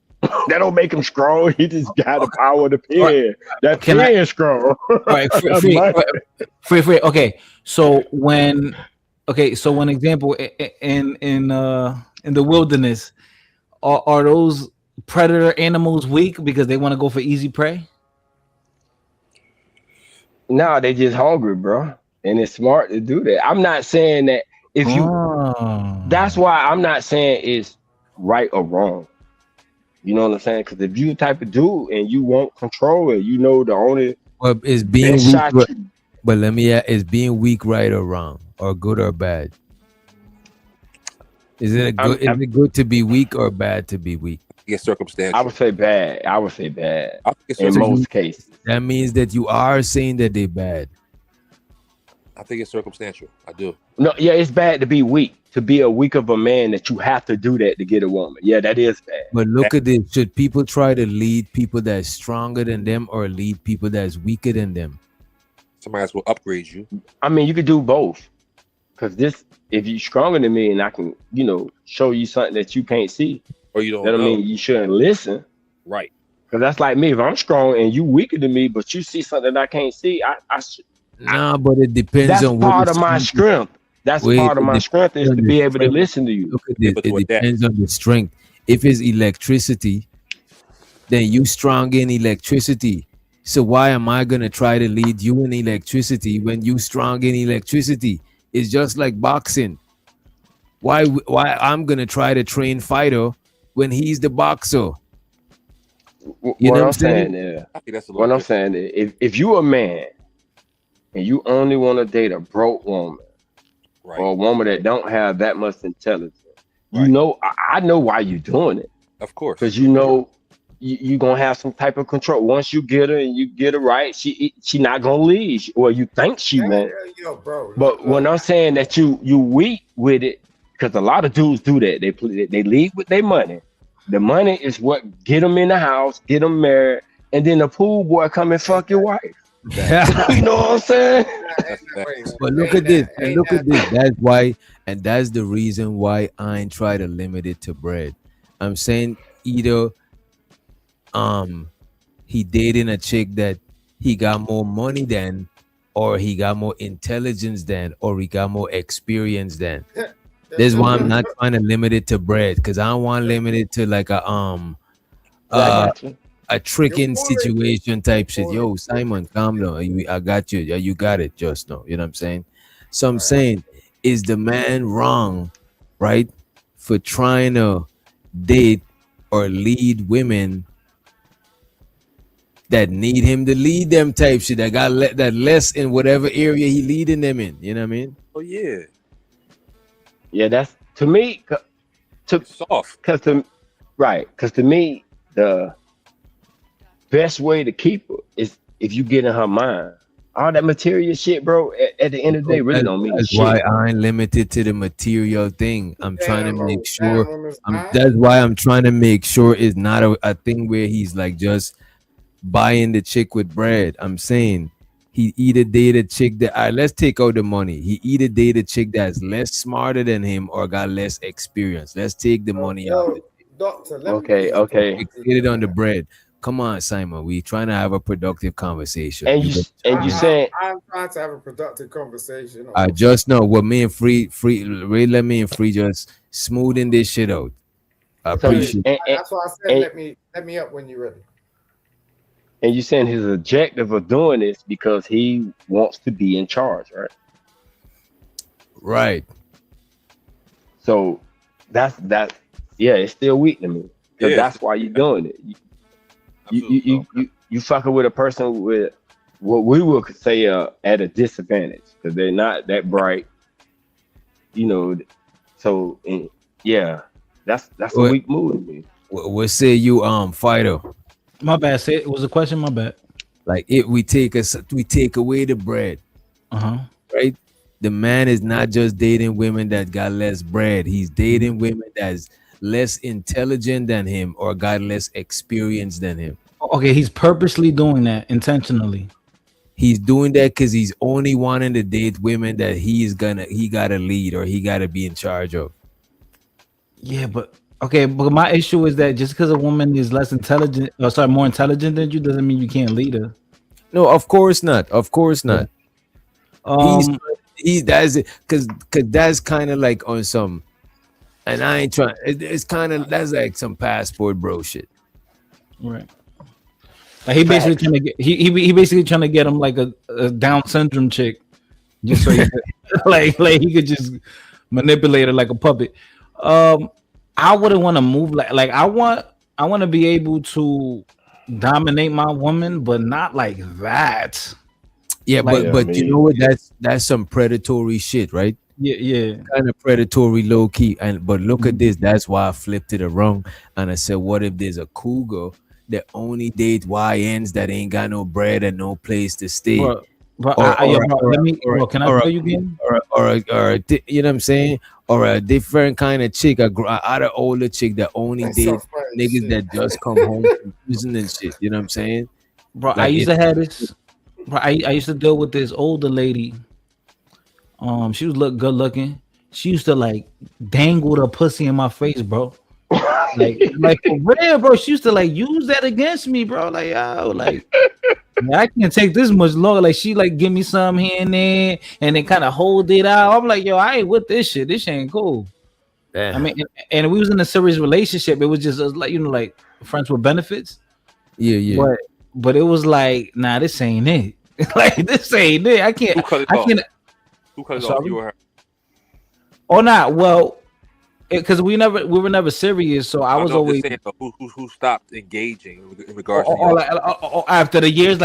That don't make him strong. He just got the power of the All right, pen. That can I? pen strong. All right, My- free. Okay, so when example in the wilderness, are those predator animals weak because they want to go for easy prey? nah, they just hungry, bro. And it's smart to do that. I'm not saying that if you that's Oh, why I'm not saying it's right or wrong. You know what I'm saying? Because if you the type of dude and you want control and you know the only well, is being best weak, shot you but let me ask, is being weak right or wrong, or good or bad? Is I'm it good to be weak or bad to be weak? It's I circumstantial. would say bad. I would say bad I think it's in So you most cases. that means that you are saying that they bad. I think it's circumstantial. I do. No, yeah, it's bad to be weak. To be a weak of a man that you have to do that to get a woman. Yeah, that is bad. But That look at this. Should people try to lead people that's stronger than them or lead people that's weaker than them? somebody else will upgrade you, I mean, you could do both. Cause this, if you're stronger than me and I can, show you something that you can't see, or you don't that don't know. mean you shouldn't listen. Right. Cause that's like me. If I'm strong and you weaker than me, but you see something that I can't see, Nah, but it depends that's on what part is of my strength. strength. That's Wait, part of it my strength depends is on to the be able to strength. listen to you. Look at Be this. able It to adapt. depends on the strength. If it's electricity, then you strong in electricity. So why am I gonna try to lead you in electricity when you strong in electricity? It's just like boxing. Why I'm gonna try to train fighter when he's the boxer? You What know what I'm I'm saying saying? is, I think that's a little what I'm different. saying is, if you a man and you only want to date a broke woman Right. or a woman that don't have that much intelligence, Right. I know why you're doing it. Of course. Because you gonna have some type of control. Once you get her and you get her right, she not gonna leave. Or you think she won't. Yo, bro, But when I'm saying that you weak with it, because a lot of dudes do that. They leave with their money. The money is what get them in the house, get them married, and then the pool boy come and fuck your wife. You know what I'm saying? That's that. But look at this, and look at this. That's why, and that's the reason why I ain't try to limit it to bread. I'm saying either um he dating a chick that he got more money than, or he got more intelligence than, or he got more experience than. That's why I'm not trying to limit it to bread, because I don't want to limit it to like I uh got you. a tricking situation type shit. Yo, Simon, calm down. I got you. Yeah, you got it just now. You know what I'm saying? So I'm saying, is the man wrong, right? for trying to date or lead women that need him to lead them type shit, that got that less in whatever area he leading them in. You know what I mean? Oh yeah, Yeah, that's to me. To soft. Cause to right, cause to me the best way to keep her is if you get in her mind. All that material shit, bro. At the end of the day, really don't mean That's why shit. I ain't limited to the material thing. I'm trying to Damn, make bro. Damn, sure. women's mind. That's why I'm trying to make sure it's not a thing where he's like just buying the chick with bread. I'm saying he either date a chick that, all right, let's take out the money. He either date a chick that's less smarter than him or got less experience. Let's take the money out. Yo, doctor, let me Okay, get okay. Get it on the bread. Come on, Simon. We trying to have a productive conversation. And you saying I'm trying to have a productive conversation. I just know what me and free really let me and free just smoothing this shit out. I so you, appreciate That's why I said and, let me up when you're ready. and you saying his objective of doing this because he wants to be in charge, right? right. So that's yeah, it's still weak to me. Because Yeah, that's why you're doing it. You fucking with a person with what we would say at a disadvantage because they're not that bright, you know. So yeah, that's a What, weak move to me. what say you fighter? My bad. Say it was a question. My bad. Like if we take away the bread, right? The man is not just dating women that got less bread. He's dating women that's less intelligent than him or got less experience than him. Okay, he's purposely doing that intentionally. He's doing that because he's only wanting to date women that he gotta lead or he gotta be in charge of. Yeah, but okay, but my issue is that just because a woman is less intelligent, or sorry, more intelligent than you, doesn't mean you can't lead her. No, of course not. Of course not. He's that's it because that's kind of like on some, and I ain't trying. It's kind of that's like some passport bro shit. Right. Like he basically trying to get he basically trying to get him like a Down syndrome chick, just so he could, like he could just manipulate her like a puppet. I wouldn't want to move like I want to be able to dominate my woman, but not like that. Yeah, Like, but you know what? That's some predatory shit, right? Yeah. Kind of predatory, low key. And but look at this. That's why I flipped it around and I said, what if there's a cougar that only date YNs that ain't got no bread and no place to stay? But let me. Can I tell you again? You know what I'm saying? Or a different kind of chick, other older chick that only date niggas that just come home from prison and shit. You know what I'm saying? Bro, Like I used to have this. Bro, I used to deal with this older lady. She was good looking. She used to like dangle the pussy in my face, bro. like for real, bro. She used to like use that against me, bro. Like, yo, like I can't take this much longer. Like she like give me some here and there, and then kind of hold it out. I'm like, yo, I ain't with this shit. This shit ain't cool. Yeah. I mean, and we was in a serious relationship. It was just like like friends with benefits. Yeah. But it was like, nah, this ain't it. Like this ain't it. I can't. Who cut it I off? can't. Who cut it Sorry? off? You or her? Or not? Well, because we were never serious. So I was I'm always just saying, who stopped engaging in regards to you? after the years,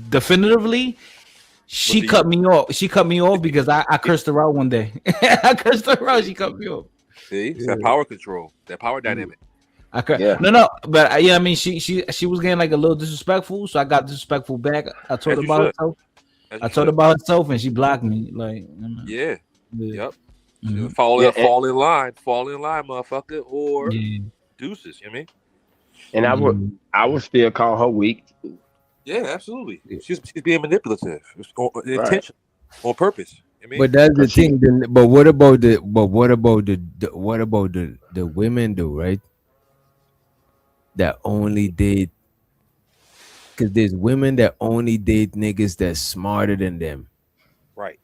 definitively. She cut me off. She cut me off because I cursed her out one day. I cursed her out. She cut me off. See, it's that power control, that power dynamic. No, but yeah, I mean, she was getting like a little disrespectful, so I got disrespectful back. I told her about herself. I told her about herself, and she blocked me. Like, yeah. Yep. Mm-hmm. Fall in line, motherfucker, or deuces. You know what I mean? And I would still call her weak. Yeah, absolutely. She's being manipulative, intentional, on purpose. I mean, but that's the thing. Then, but what about the women though, right? That only date, because there's women that only date niggas that's smarter than them. Right.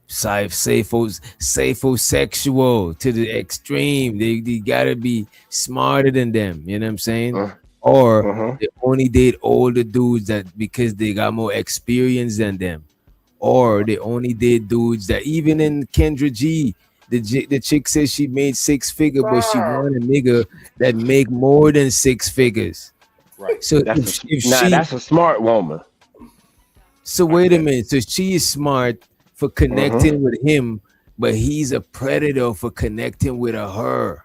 Saphosexual to the extreme. They gotta be smarter than them. You know what I'm saying? Or they only date older dudes that because they got more experience than them. Or they only date dudes that even in Kendra G, The chick says she made 6 figure, but she Bro, want a nigga that make more than 6 figures. Right. So if Nah, she that's a smart woman. so Right. wait a minute, so she is smart for Mm-hmm. connecting with him, but he's a predator for connecting with her.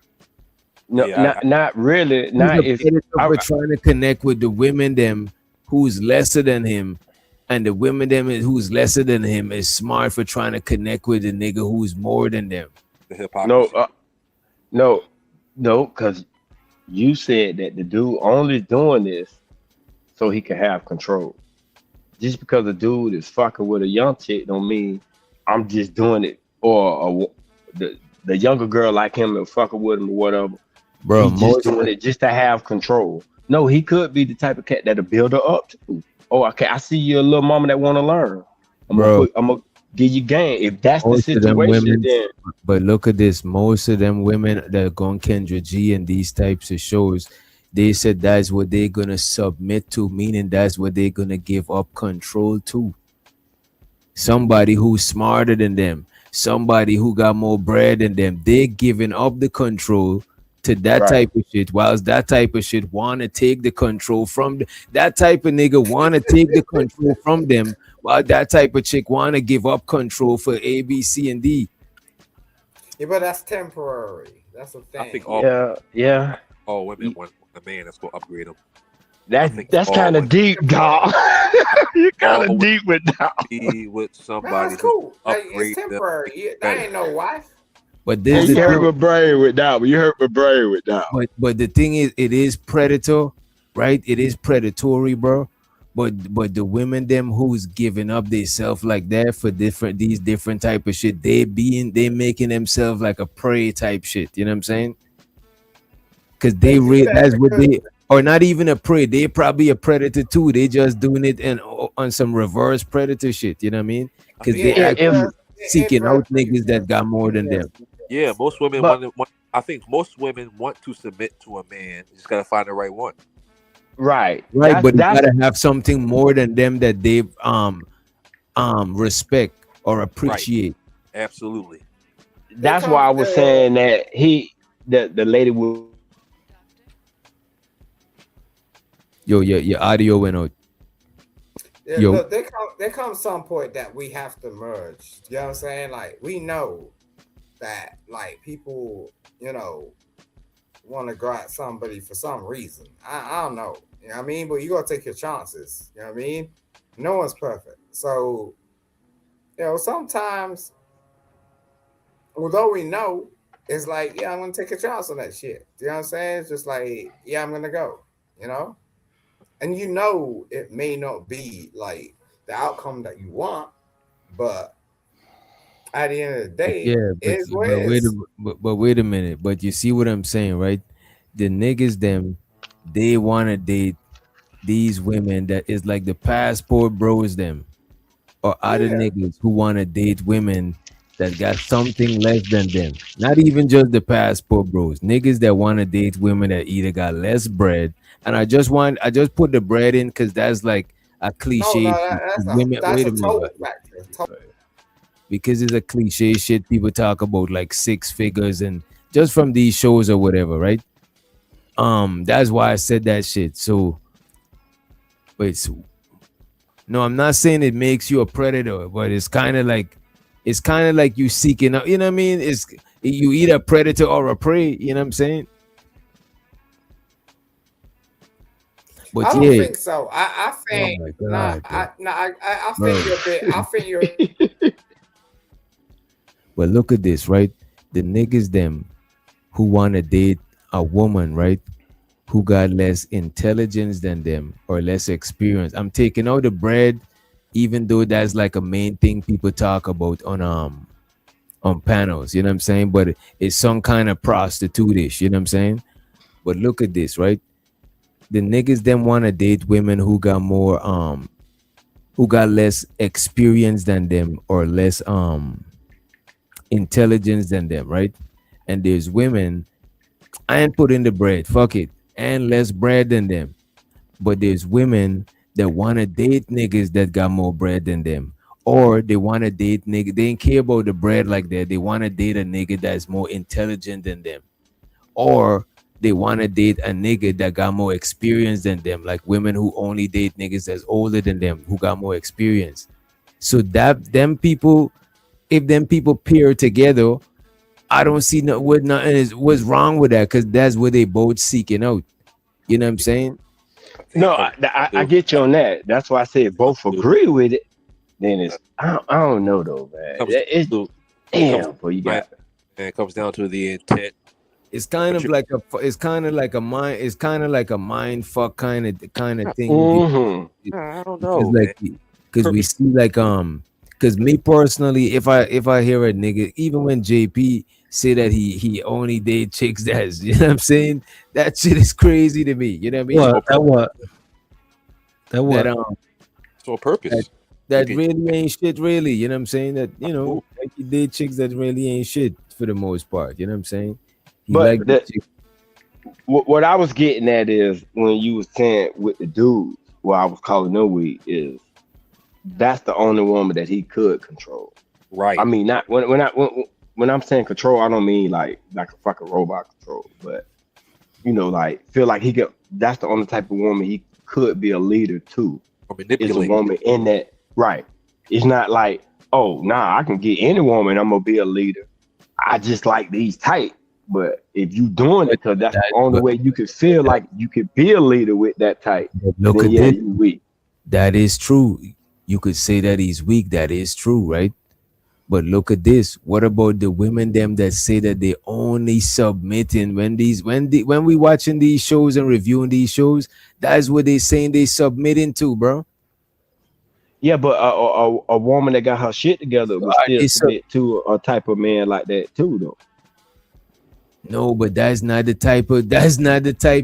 No, Yeah. not really. He's Not a if predator I, for trying to connect with the women them who's lesser than him, and the women them who's lesser than him is smart for trying to connect with the nigga who's more than them. The no, hypocrisy. no, no, because you said that the dude only doing this so he can have control. Just because a dude is fucking with a young chick don't mean I'm just doing it, or the younger girl like him and fucking with him or whatever. Bro, He just most doing it just to have control. No, he could be the type of cat that'll build her up too. Oh, okay, I see you a little mama that want to learn. bro, I'm gonna give you game. If that's the most of them situation, women, then but look at this, most of them women that go on Kendra G and these types of shows, they said that's what they're gonna submit to, meaning that's what they're gonna give up control to. Somebody who's smarter than them, somebody who got more bread than them. They're giving up the control to that right. type of shit, whilst that type of shit want to take the control from that type of nigga want to take the control from them, while that type of chick want to give up control for A, B, C, and D. yeah, but that's temporary. That's the I think thing. Yeah. all women want a man that's gonna upgrade them. I That think that's all kind of women deep, dog. You kind all of women deep with that. be with No, somebody it's who's cool. gonna Like, it's upgrade them temporary. to Yeah, get that better. ain't no wife. But Hey, there's That's the you hurt thing. my something. brain with that one. You hurt my brain with that one. But the thing is, it is predator, right? It is predatory, bro. But the women them who's giving up themselves like that for these different type of shit, they making themselves like a prey type shit. You know what I'm saying? Because They do that that's what because they, or not even a prey. They probably a predator too. They just doing it and on some reverse predator shit. You know what I mean? I Because mean, they yeah, If actually inverse, seeking inverse out niggas that got more than them. yeah, most women but want. I think most women want to submit to a man. You just gotta find the right one. right, Right, but it that's gotta have something more than them that they respect or Right. appreciate. Absolutely. they that's why come I was saying that the lady would Yo, your audio went out. yeah, Yo, look, there comes some point that we have to merge. You know what I'm saying? Like, we know that, like, people, want to go at somebody for some reason. I don't know. You know what I mean? But you gotta take your chances. You know what I mean? No one's perfect. So, sometimes, although we know, it's like, yeah, I'm gonna take a chance on that shit. You know what I'm saying? It's just like, yeah, I'm gonna go, you know? And it may not be like the outcome that you want, but at the end of the day, yeah, it is what it is. but wait a minute. But you see what I'm saying, right? The niggas them, they wanna date these women that is like the passport bros them, or other Yeah. niggas who wanna date women that got something less than them. Not even just the passport bros. Niggas that wanna date women that either got less bread. And I just put the bread in because that's like a No, cliche. no, Shit. Women, that's wait a a minute. total factor. Because it's a cliche shit people talk about like 6 figures and just from these shows or whatever, right? That's why I said that shit. So wait, so, no, I'm not saying it makes you a predator, but it's kind of like you seeking out, you know what I mean? It's you either a predator or a prey, you know what I'm saying? I But don't yeah, think so. I oh think my nah. god, bro. I think Bro. you're a bit. I think you're. But look at this, right? The niggas them who wanna date a woman, right? Who got less intelligence than them or less experience. I'm taking out the bread, even though that's like a main thing people talk about on panels, you know what I'm saying? But it's some kind of prostitute-ish, you know what I'm saying? But look at this, right? The niggas them want to date women who got less experience than them or less intelligence than them, right? And there's women, I ain't put in the bread, fuck it, and less bread than them. But there's women that want to date niggas that got more bread than them or they want to date nigga. They ain't care about the bread like that. They want to date a nigga that's more intelligent than them, or they want to date a nigga that got more experience than them, like women who only date niggas that's older than them who got more experience. So that them people, if them people pair together, I don't see what nothing is what's wrong with that, because that's what they both seeking out. You know what I'm saying? No, I get you on that. That's why I said both agree with it. Then it's I don't know though, man. It's damn, but you got and it comes down to the intent. It's kind of like a mind fuck kind of thing. I don't know, because we see like because me personally, if I hear a nigga, even when JP say that he only date chicks that's, you know what I'm saying, that shit is crazy to me. You know what I mean? That so purpose. That really ain't shit, really. You know what I'm saying? That, you know, like you date chicks that really ain't shit for the most part. You know what I'm saying? But what I was getting at is when you was saying with the dudes, what I was calling them weak is that's the only woman that he could control. Right. I mean, not when I'm saying control, I don't mean like a fucking robot control, but you know, like feel like he could. That's the only type of woman he could be a leader to. Is a woman in that right? It's not like, oh, nah, I can get any woman, I'm gonna be a leader. I just like these type. But if you doing it because that's the only way you could feel like you could be a leader with that type, look then at yeah, this. you weak. That is true. You could say that he's weak. That is true, right? But look at this. What about the women them that say that they only submitting when we watching these shows and reviewing these shows? That's what they saying they submitting to, bro. Yeah, but a woman that got her shit together would still submit to a type of man like that too, though. No, but that's not the type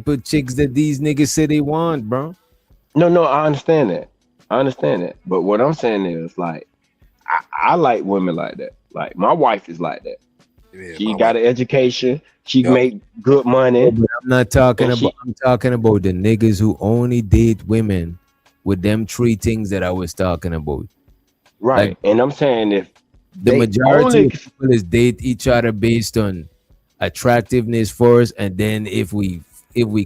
of chicks that these niggas say they want, bro. No, I understand that. But what I'm saying is, like, I like women like that. Like, my wife is like that. Yeah, she got an education. She make good money. But I'm not talking about. I'm talking about the niggas who only date women with them three things that I was talking about. Right, like, and I'm saying if the majority of people is date each other based on attractiveness first, and then if we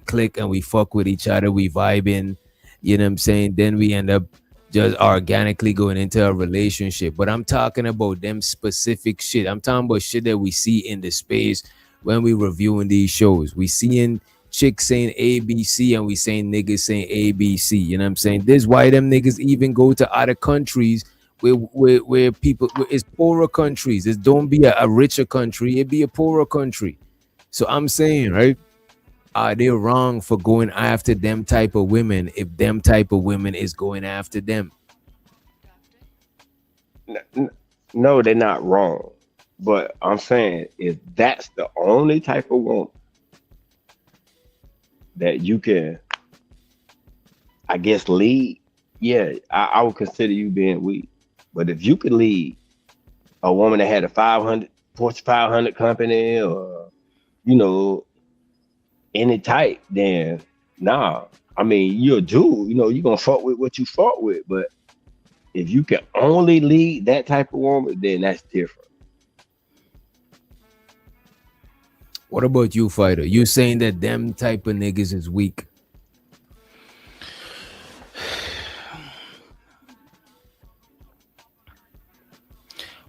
click and we fuck with each other, we vibing, you know what I'm saying, then we end up just organically going into a relationship. But I'm talking about them specific shit. I'm talking about shit that we see in the space when we reviewing these shows. We seeing chicks saying ABC and we saying niggas saying ABC, you know what I'm saying? This is why them niggas even go to other countries where people, it's poorer countries. It don't be a richer country, it be a poorer country. So I'm saying, right, are they wrong for going after them type of women if them type of women is going after them? No, they're not wrong. But I'm saying if that's the only type of woman that you can, I guess, lead, yeah, I would consider you being weak. But if you could lead a woman that had a Fortune 500 company, or, you know, any type, then nah. I mean, you're a dude, you know, you're gonna fuck with what you fought with. But if you can only lead that type of woman, then that's different. What about you, Fighter? You saying that them type of niggas is weak?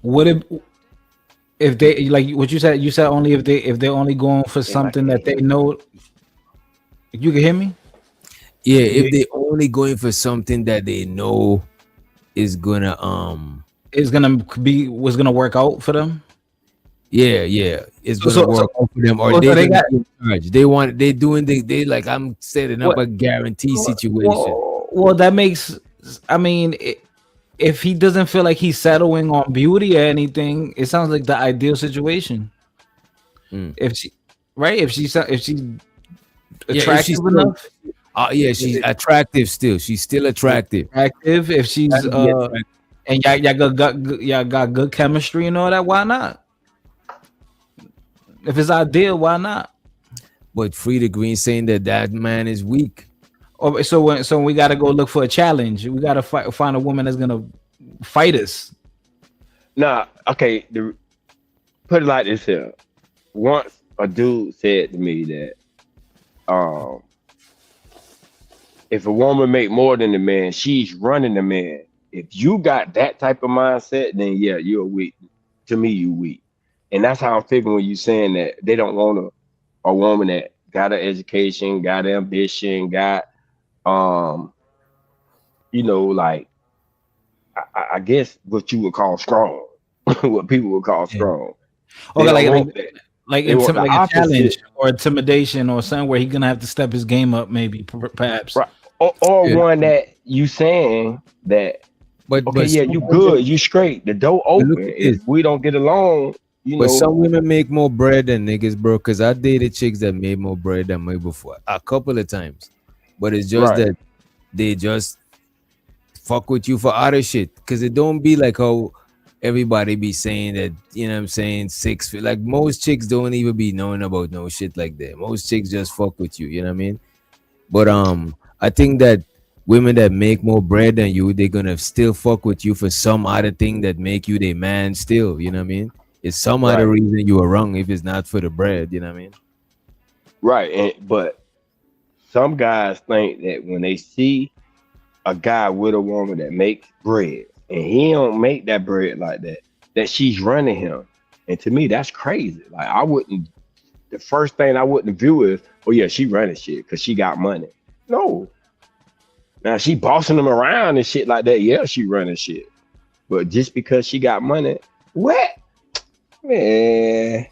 What if they, like what you said? You said only if they're only going for something that they know. You can hear me? Yeah, if they only going for something that they know is gonna was gonna work out for them. Yeah, it's gonna work out for them, or they got in charge. They doing they like, I'm setting up a guarantee situation. Well, that makes, I mean, if he doesn't feel like he's settling on beauty or anything, it sounds like the ideal situation. If she's attractive enough. Yeah, she's attractive still. She's still attractive. If she's and y'all got good chemistry and all that, why not? If it's ideal, why not? But Frida Green saying that man is weak. Oh, so we got to go look for a challenge. We got to find a woman that's gonna fighters. Nah, okay. Put it like this here. Once a dude said to me that um, if a woman make more than the man, she's running the man. If you got that type of mindset, then yeah, you're weak. To me, you weak. And that's how I'm figuring when you saying that they don't want a woman that got an education, got ambition, got um, like I guess what you would call strong, what people would call Yeah. strong. They Okay, don't like want that. They want the like a opposite, challenge or intimidation or something where he's gonna have to step his game up, maybe perhaps. right? Or Yeah. one that you saying that okay, But yeah, some you women, good, you straight, the door but look open. at If this. we don't get along, But some women make more bread than niggas, bro. Cause I dated chicks that made more bread than me before a couple of times. But it's just right, that they just fuck with you for other shit. Cause it don't be like how everybody be saying that, you know what I'm saying, 6 feet. Like most chicks don't even be knowing about no shit like that. Most chicks just fuck with you, you know what I mean? But I think that women that make more bread than you, they're gonna still fuck with you for some other thing that make you their man still, you know what I mean? It's some other right, reason you are wrong if it's not for the bread, you know what I mean? right. But some guys think that when they see a guy with a woman that makes bread and he don't make that bread like that, that she's running him. And to me, that's crazy. Like I wouldn't the first thing I wouldn't view is, oh yeah, she running shit because she got money. No. Now she bossing them around and shit like that. Yeah, she running shit. But just because she got money, what? Man,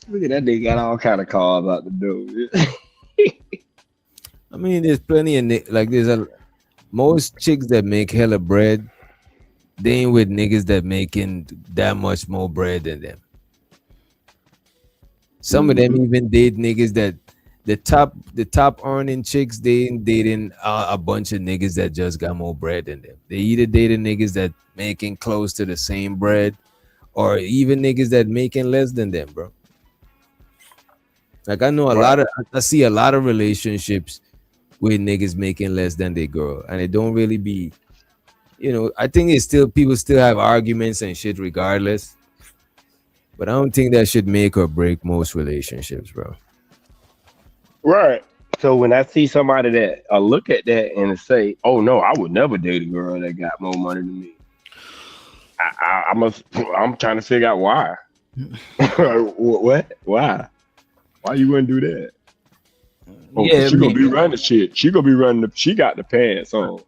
look at that nigga got all kind of cars out the door. I mean, there's plenty of like there's a most chicks that make hella bread, they ain't with niggas that making that much more bread than them. Some of them Mhm. even date niggas that the top earning chicks, they ain't dating a bunch of niggas that just got more bread than them. They either dating niggas that making close to the same bread, or even niggas that making less than them, bro. Like I know a Right. lot of I see a lot of relationships with niggas making less than they girl, and it don't really be. I think it's still people still have arguments and shit regardless, but I don't think that should make or break most relationships, bro. Right. So when I see somebody that look at that and say, "Oh no, I would never date a girl that got more money than me," I'm trying to figure out why. What? Why? Why you wouldn't do that? Oh, Yeah, cause I she gonna mean, be running shit. She gonna be running. She got the pants on. no,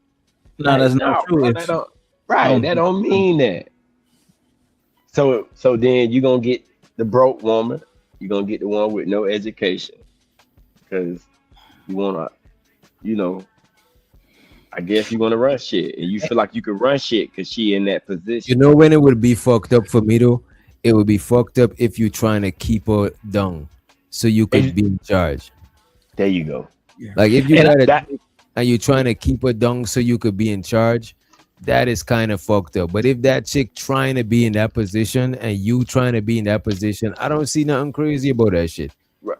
Like that's not no, true. bro. That If don't. I Right. don't That think don't mean that. So then you gonna get the broke woman. You gonna get the one with no education because you wanna, you know, I guess you wanna run shit and you feel like you can run shit because she in that You position. know when it would be fucked up for me though? It would be fucked up if you trying to keep her down so you could Ex- be in charge. There you go. Like if you and got a That chick and you trying to keep her down so you could be in charge, that is kind of fucked up. But if that chick trying to be in that position and you trying to be in that position, I don't see nothing crazy about that shit.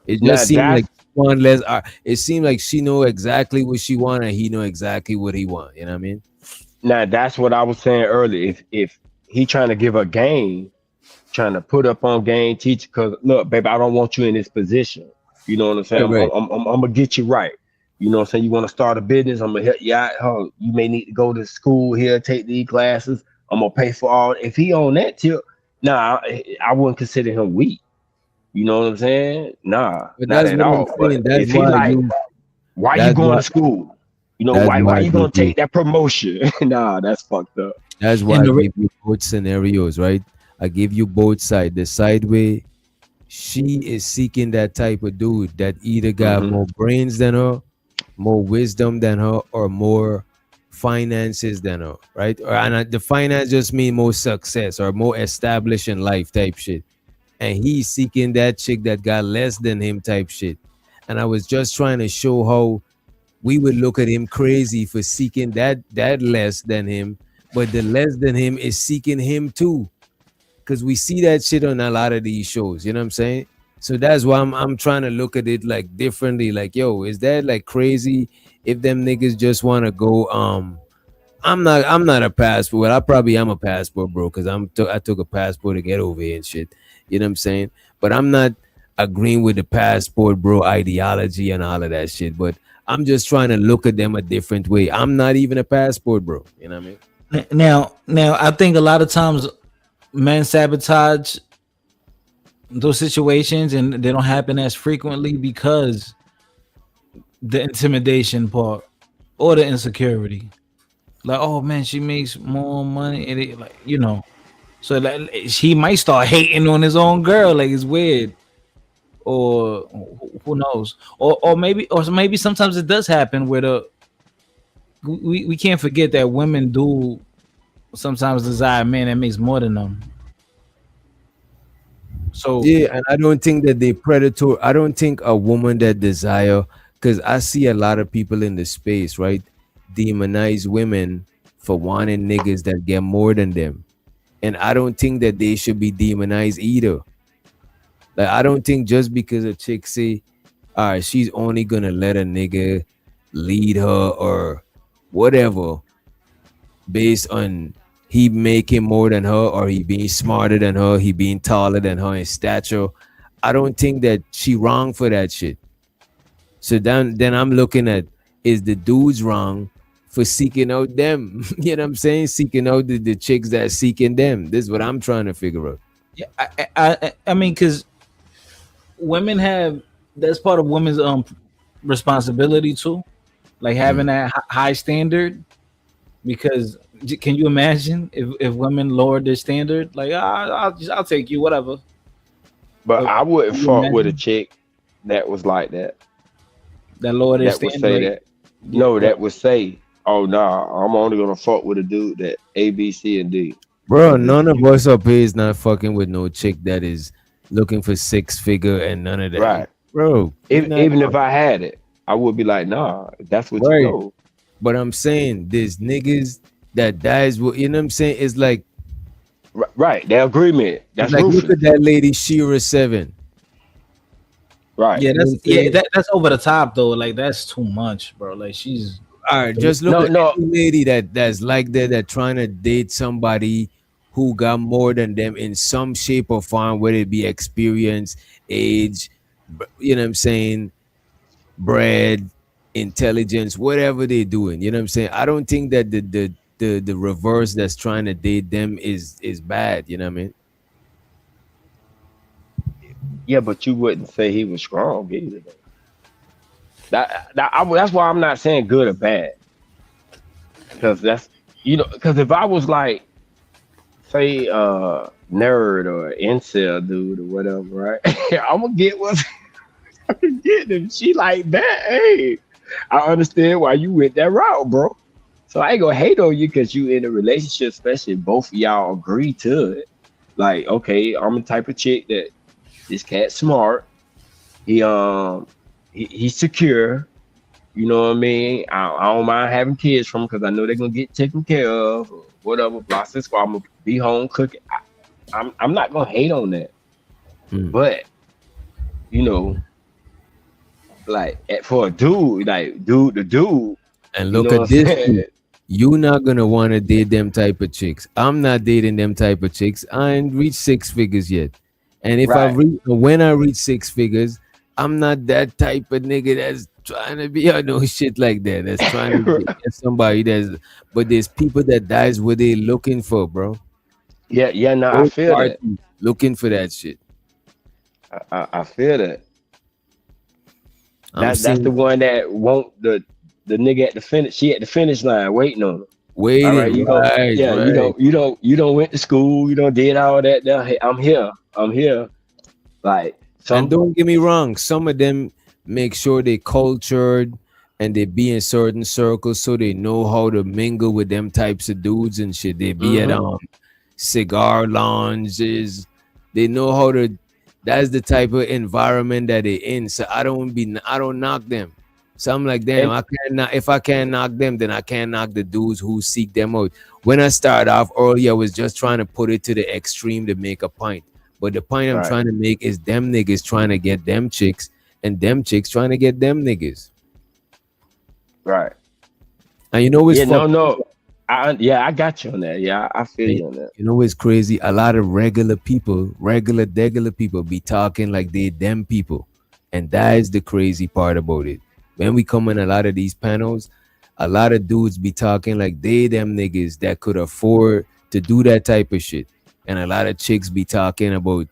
It now just seemed like that's one less. It seemed like she know exactly what she want and he know exactly what he want. You know what I mean? that's what I was saying earlier. If he trying to give a game, trying to put up on game, teach. Because look, baby, I don't want you in this position. You know what I'm saying? Right, right. I'm gonna get you right. You know what I'm saying? You want to start a business? I'm gonna help you out. Oh, you may need to go to school here, take these classes. I'm gonna pay for all. If he on that tip, nah, I wouldn't consider him weak. You know what I'm saying? Nah, But not that's at what I'm all. But saying. That's if he why like, you. why you That's going why. to school? You know, That's why why I you give gonna you. take that promotion? Nah, that's fucked up. That's why in I the give you both scenarios, right? I give you both sides. The side way she is seeking that type of dude that either got Hmm. more brains than her, more wisdom than her, or more finances than her, right? The finance just mean more success or more established in life type shit. And he's seeking that chick that got less than him type shit. And I was just trying to show how we would look at him crazy for seeking that less than him, but the less than him is seeking him too, because we see that shit on a lot of these shows. You know what I'm saying? So that's why I'm trying to look at it like differently. Like, yo, is that like crazy if them niggas just want to go I'm not a passport. Well, I probably am a passport, bro, because I took a passport to get over here and shit. You know what I'm saying? But I'm not agreeing with the passport, bro, ideology and all of that shit. But I'm just trying to look at them a different way. I'm not even a passport, bro. You know what I mean? Now, I think a lot of times men sabotage those situations, and they don't happen as frequently because the intimidation part or the insecurity. Like, oh man, she makes more money, and it, like, so like he might start hating on his own girl. Like, it's weird, or who knows, or maybe sometimes it does happen where we can't forget that women do sometimes desire a man that makes more than them. So Yeah, and I don't think that they predator. I don't think a woman that desire, because I see a lot of people in the space, right, demonize women for wanting niggas that get more than them, and I don't think that they should be demonized either. Like, I don't think just because a chick say, all right, she's only gonna let a nigga lead her or whatever based on he making more than her or he being smarter than her, he being taller than her in stature. I don't think that she wrong for that shit. So then I'm looking at, is the dudes wrong for seeking out them? You know what I'm saying? Seeking out the chicks that seeking them. This is what I'm trying to figure out. yeah, I mean, because women have that's part of women's responsibility too, like having that high standard. Because can you imagine if women lowered their standard? Like, I'll take you, whatever. But Like, I wouldn't can you fuck with a imagine chick that was like that. that lower their That would standard? say Like, that. yeah, No, what? that would say, "Oh nah, I'm only gonna fuck with a dude that A, B, C, and D." Bro, Because none of you us up here is not fucking with no chick that is looking for six figure and none of that. right. Bro, we not Even if I had it, I would be like, "Nah, if that's what you right. go." But I'm saying there's niggas that dies with, you know what I'm saying? Right, the agreement. It's That's like look at ruthless. that lady Shira 7. Right. Yeah, You know what that's I'm yeah, saying? that's over the top though. Like, that's too much, bro. Like, she's All right, just look No, at no. any lady that's like that trying to date somebody who got more than them in some shape or form, whether it be experience, age, you know what I'm saying, bread, intelligence, whatever they're doing. You know what I'm saying? I don't think that the reverse that's trying to date them is bad. You know what I mean? Yeah, but you wouldn't say he was strong either. Though. That's why I'm not saying good or bad, because that's because if I was like, say, nerd or incel dude or whatever, right? I'm gonna get what I can get, and she like that. Hey, I understand why you went that route, bro. So I ain't gonna hate on you because you in a relationship, especially if both of y'all agree to it. Like, okay, I'm the type of chick that this cat's smart. He he's secure. You know what I mean? I don't mind having kids from because I know they're gonna get taken care of or whatever. Blah, sis, I'm gonna be home cooking. I'm not gonna hate on that, Mm. but you know, like for a dude, like the dude, And you look know at what I'm this saying? too. You not gonna want to date them type of chicks. I'm not dating them type of chicks. I ain't reached six figures yet. And if Right. when I reach six figures, I'm not that type of nigga that's trying to be no shit like that. That's trying to get somebody that's. But there's people that dies what they looking for, bro. Yeah, yeah. No, I Both feel that. parties looking for that shit. I feel that. I'm That's the seeing one that won't the nigga at the finish. She at the finish line waiting on him. All right, waiting, you don't. right, Yeah, right. you don't went to school. You don't did all that. Now, hey, I'm here. I'm here. Like And some. don't get me wrong, some of them make sure they cultured and they be in certain circles so they know how to mingle with them types of dudes and shit. They be at Hmm. cigar lounges. They know how to. That's the type of environment that they in. So I don't knock them. So I'm like, damn, And I can't knock. If I can't knock them, then I can't knock the dudes who seek them out. When I started off earlier, I was just trying to put it to the extreme to make a point. But the point I'm right, trying to make is them niggas trying to get them chicks and them chicks trying to get them niggas. right. And you know what's Yeah, no, fucked no. Yeah, I got you on that. Yeah, I feel And you on that. you know what's crazy? A lot of regular people, regular people be talking like they them people. And that is the crazy part about it. When we come in a lot of these panels, a lot of dudes be talking like they them niggas that could afford to do that type of shit. And a lot of chicks be talking about,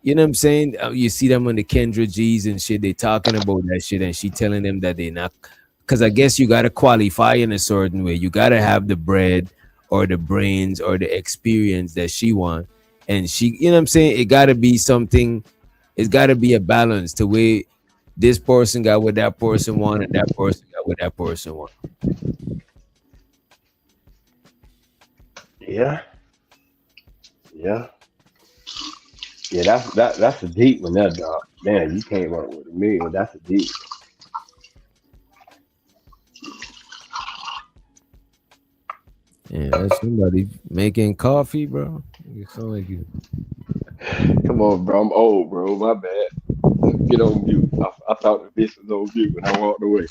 you know what I'm saying? You see them on the Kendra G's and shit, they talking about that shit, and she telling them that they not, because I guess you gotta qualify in a certain way. You gotta have the bread or the brains or the experience that she want. And she, you know what I'm saying? It gotta be something, it's gotta be a balance to where this person got what that person want and that person got what that person want. Yeah, yeah, yeah. That's a deep one, that dog. Man, you came up with a million. That's a deep. Yeah, that's somebody making coffee, bro. You sound like you. Come on, bro. I'm old, bro. My bad. Get on mute. I thought the bitch was on mute when I walked away.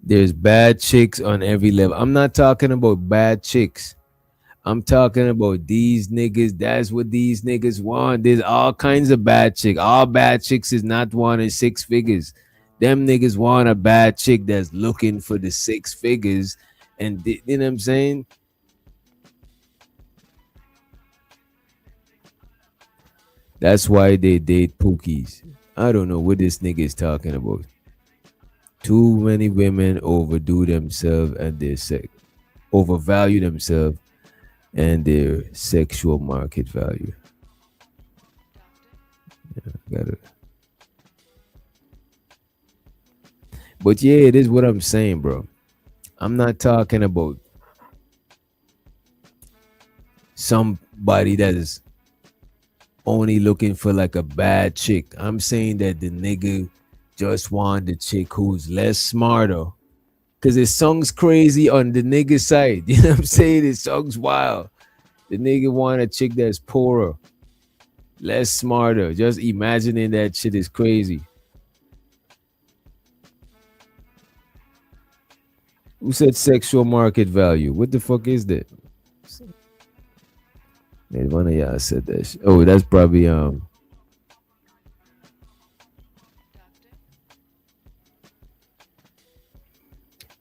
There's bad chicks on every level. I'm not talking about bad chicks. I'm talking about these niggas. That's what these niggas want. There's all kinds of bad chick. All bad chicks is not wanting six figures. Them niggas want a bad chick that's looking for the six figures. And you know what I'm saying? That's why they date pookies. I don't know what this nigga is talking about. Too many women overdo themselves and their sex, overvalue themselves and their sexual market value. Got it. But yeah, it is what I'm saying, bro. I'm not talking about somebody that is only looking for like a bad chick. I'm saying that the nigga just want the chick who's less smarter. Cause his song's crazy on the nigga side. You know what I'm saying? His song's wild. The nigga want a chick that's poorer, less smarter. Just imagining that shit is crazy. Who said sexual market value? What the fuck is that? Man, one of y'all said that shit. Oh, that's probably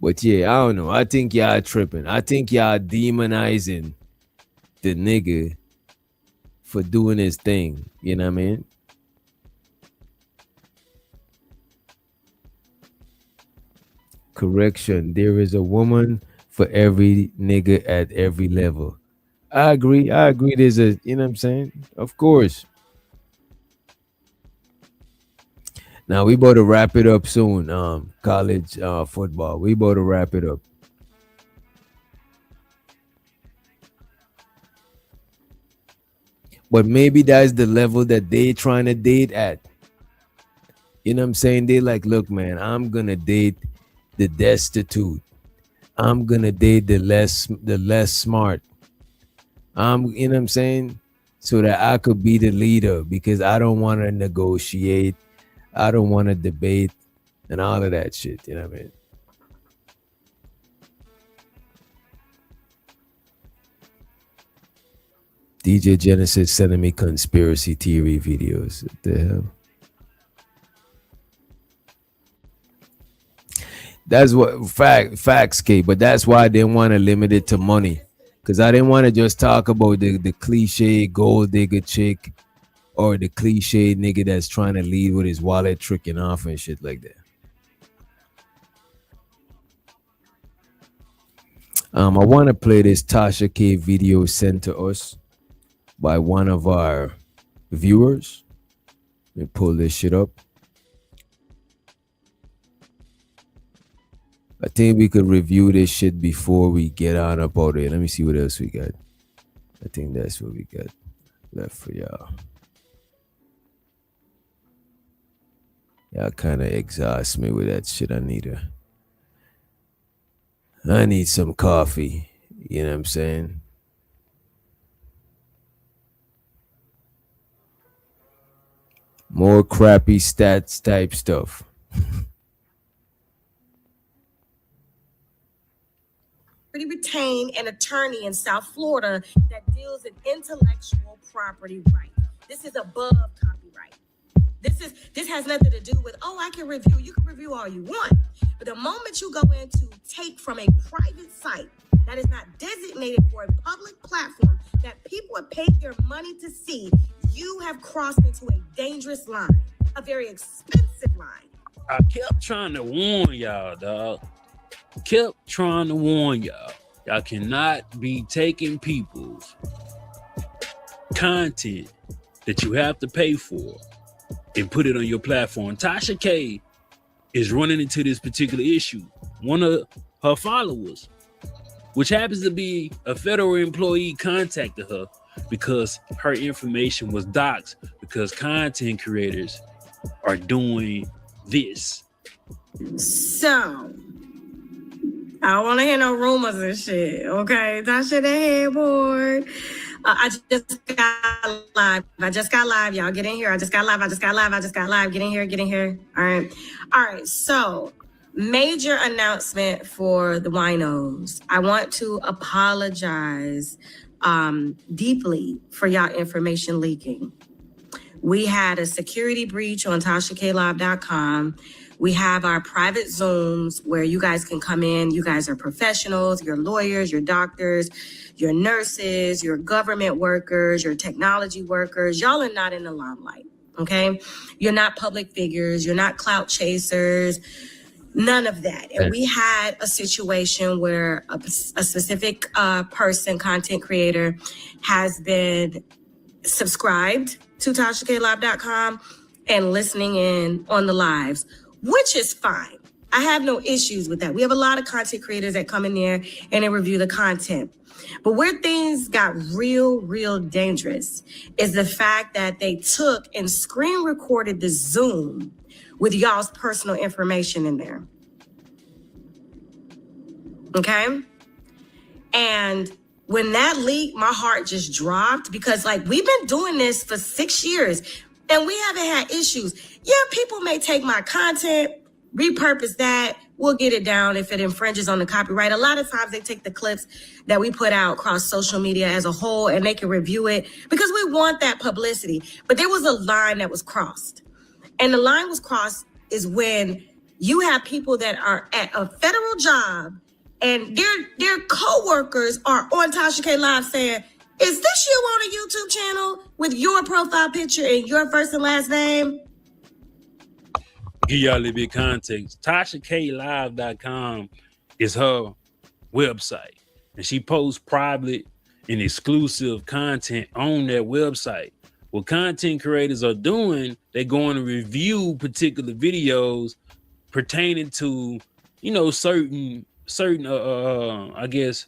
But yeah, I don't know. I think y'all tripping. I think y'all demonizing the nigga for doing his thing. You know what I mean? Correction. There is a woman for every nigga at every level. I agree. I agree. There's a, you know what I'm saying? Of course. Now we about to wrap it up soon. College football. We about to wrap it up. But maybe that's the level that they trying to date at. You know what I'm saying? They like, look, man, I'm gonna date the destitute. I'm gonna date the less smart. You know what I'm saying? So that I could be the leader because I don't want to negotiate. I don't want to debate and all of that shit. You know what I mean? DJ Genesis sending me conspiracy theory videos. What the hell? That's what facts, K. But that's why I didn't want to limit it to money, because I didn't want to just talk about the cliche gold digger chick or the cliche nigga that's trying to lead with his wallet tricking off and shit like that. I want to play this Tasha K video sent to us by one of our viewers. Let me pull this shit up. I think we could review this shit before we get on up out there. Let me see what else we got. I think that's what we got left for y'all. Y'all kind of exhaust me with that shit. I need some coffee. You know what I'm saying? More crappy stats type stuff. retain an attorney in South Florida that deals in intellectual property rights. This is above copyright. This has nothing to do with, oh, I can review. You can review all you want. But the moment you go in to take from a private site that is not designated for a public platform that people have paid their money to see, you have crossed into a dangerous line, a very expensive line. I kept trying to warn y'all, dog. Kept trying to warn y'all. Y'all cannot be taking people's content that you have to pay for and put it on your platform. Tasha K is running into this particular issue. One of her followers, which happens to be a federal employee, contacted her because her information was doxed because content creators are doing this. So, I don't want to hear no rumors and shit, okay? Tasha the headboard. I just got live. Y'all get in here. I just got live. Get in here. All right. So, major announcement for the winos. I want to apologize deeply for y'all information leaking. We had a security breach on TashaKLive.com. We have our private Zooms where you guys can come in. You guys are professionals, you're lawyers, you're doctors, you're nurses, you're government workers, you're technology workers. Y'all are not in the limelight, okay? You're not public figures. You're not clout chasers. None of that. And we had a situation where a specific person, content creator, has been subscribed to TashaKLive.com and listening in on the lives, which is fine. I have no issues with that. We have a lot of content creators that come in there and they review the content. But where things got real dangerous is the fact that they took and screen recorded the Zoom with y'all's personal information in there. Okay? And when that leaked, my heart just dropped because we've been doing this for 6 years and we haven't had issues. Yeah, people may take my content, repurpose that. We'll get it down if it infringes on the copyright. A lot of times they take the clips that we put out across social media as a whole and they can review it because we want that publicity. But there was a line that was crossed. And the line was crossed is when you have people that are at a federal job and their co-workers are on Tasha K Live saying, is this you on a YouTube channel with your profile picture and your first and last name? Give y'all a little bit of context. TashaKLive.com is her website. And she posts private and exclusive content on that website. What content creators are doing, they're going to review particular videos pertaining to, certain I guess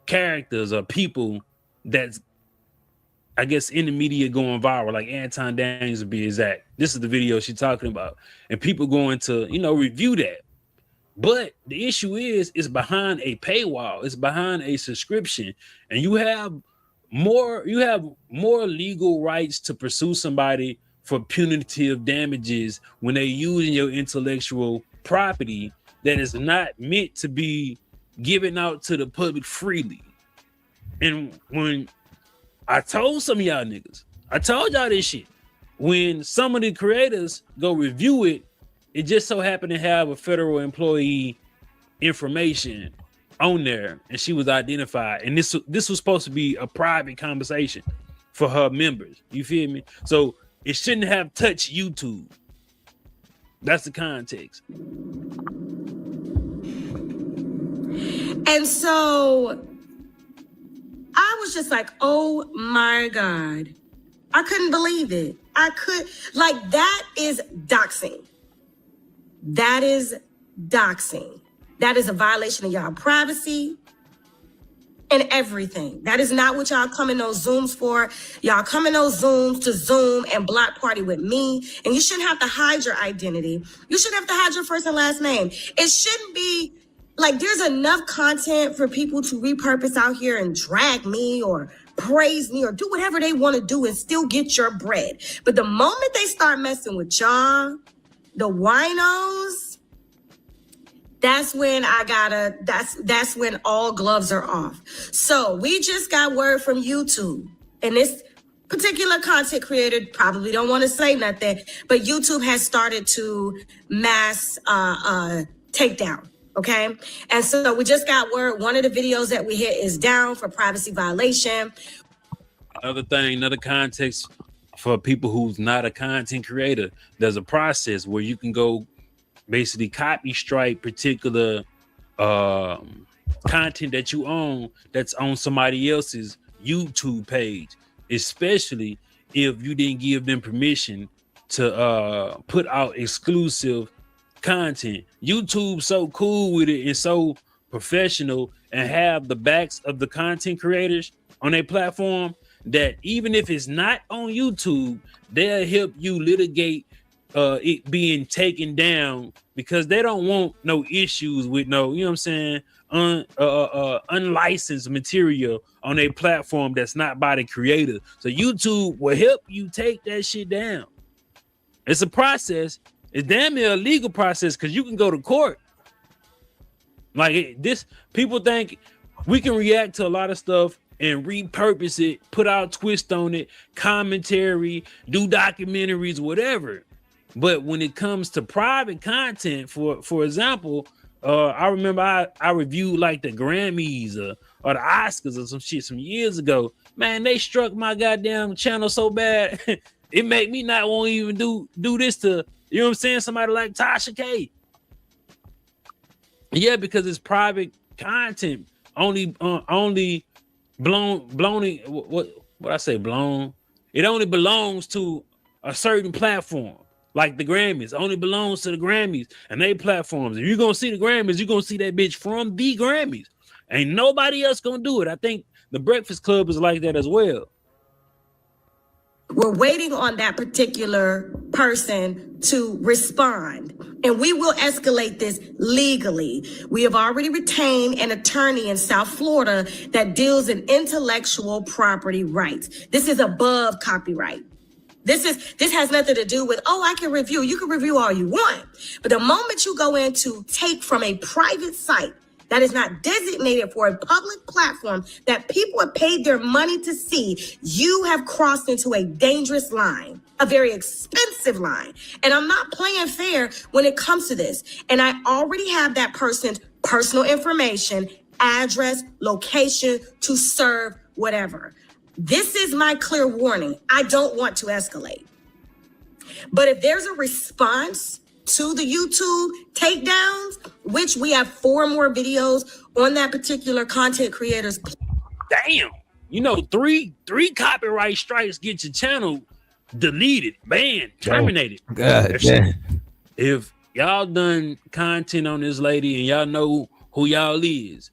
characters or people that's I guess in the media going viral, like Anton Daniels to be exact. This is the video she's talking about. And people going to, review that. But the issue is it's behind a paywall. It's behind a subscription. And you have more legal rights to pursue somebody for punitive damages when they're using your intellectual property that is not meant to be given out to the public freely. And when I told some of y'all niggas, I told y'all this shit. When some of the creators go review it, it just so happened to have a federal employee information on there, and she was identified. And this was supposed to be a private conversation for her members. You feel me? So it shouldn't have touched YouTube. That's the context. And so I was just like, oh my God. I couldn't believe it. That is doxing. That is doxing. That is a violation of y'all privacy and everything. That is not what y'all come in those Zooms for. Y'all come in those Zooms to Zoom and block party with me. And you shouldn't have to hide your identity. You shouldn't have to hide your first and last name. It shouldn't be there's enough content for people to repurpose out here and drag me or praise me or do whatever they want to do and still get your bread. But the moment they start messing with y'all, the winos, that's when that's when all gloves are off. So we just got word from YouTube, and this particular content creator probably don't want to say nothing, but YouTube has started to mass takedown. Okay, and so we just got word one of the videos that we hit is down for privacy violation. Another context for people who's not a content creator, there's a process where you can go basically copy strike particular content that you own that's on somebody else's YouTube page, especially if you didn't give them permission to put out exclusive content. YouTube's so cool with it and so professional and have the backs of the content creators on their platform that even if it's not on YouTube, they'll help you litigate it being taken down because they don't want no issues with no, you know what I'm saying, unlicensed material on a platform that's not by the creator. So YouTube will help you take that shit down. It's a process. It's damn near a legal process because you can go to court. Like this, people think we can react to a lot of stuff and repurpose it, put out twist on it, commentary, do documentaries, whatever. But when it comes to private content, for example, I remember I reviewed like the Grammys or the Oscars or some shit some years ago. Man, they struck my goddamn channel so bad, it made me not want to even do this to, you know what I'm saying, somebody like Tasha K. Yeah, because it's private content. Only blown what I say blown. It only belongs to a certain platform. Like the Grammys only belongs to the Grammys and they platforms. If you're gonna see the Grammys, you're gonna see that bitch from the Grammys. Ain't nobody else gonna do it. I think the Breakfast Club is like that as well. We're waiting on that particular person to respond, and we will escalate this legally. We have already retained an attorney in South Florida that deals in intellectual property rights. This is above copyright. This has nothing to do with, oh, I can review. You can review all you want. But the moment you go in to take from a private site that is not designated for a public platform that people have paid their money to see, you have crossed into a dangerous line, a very expensive line. And I'm not playing fair when it comes to this. And I already have that person's personal information, address, location to serve whatever. This is my clear warning. I don't want to escalate. But if there's a response to the YouTube takedowns, which we have 4 more videos on that particular content creators. Damn, you know, three copyright strikes get your channel deleted, banned, terminated. God damn. If y'all done content on this lady and y'all know who y'all is,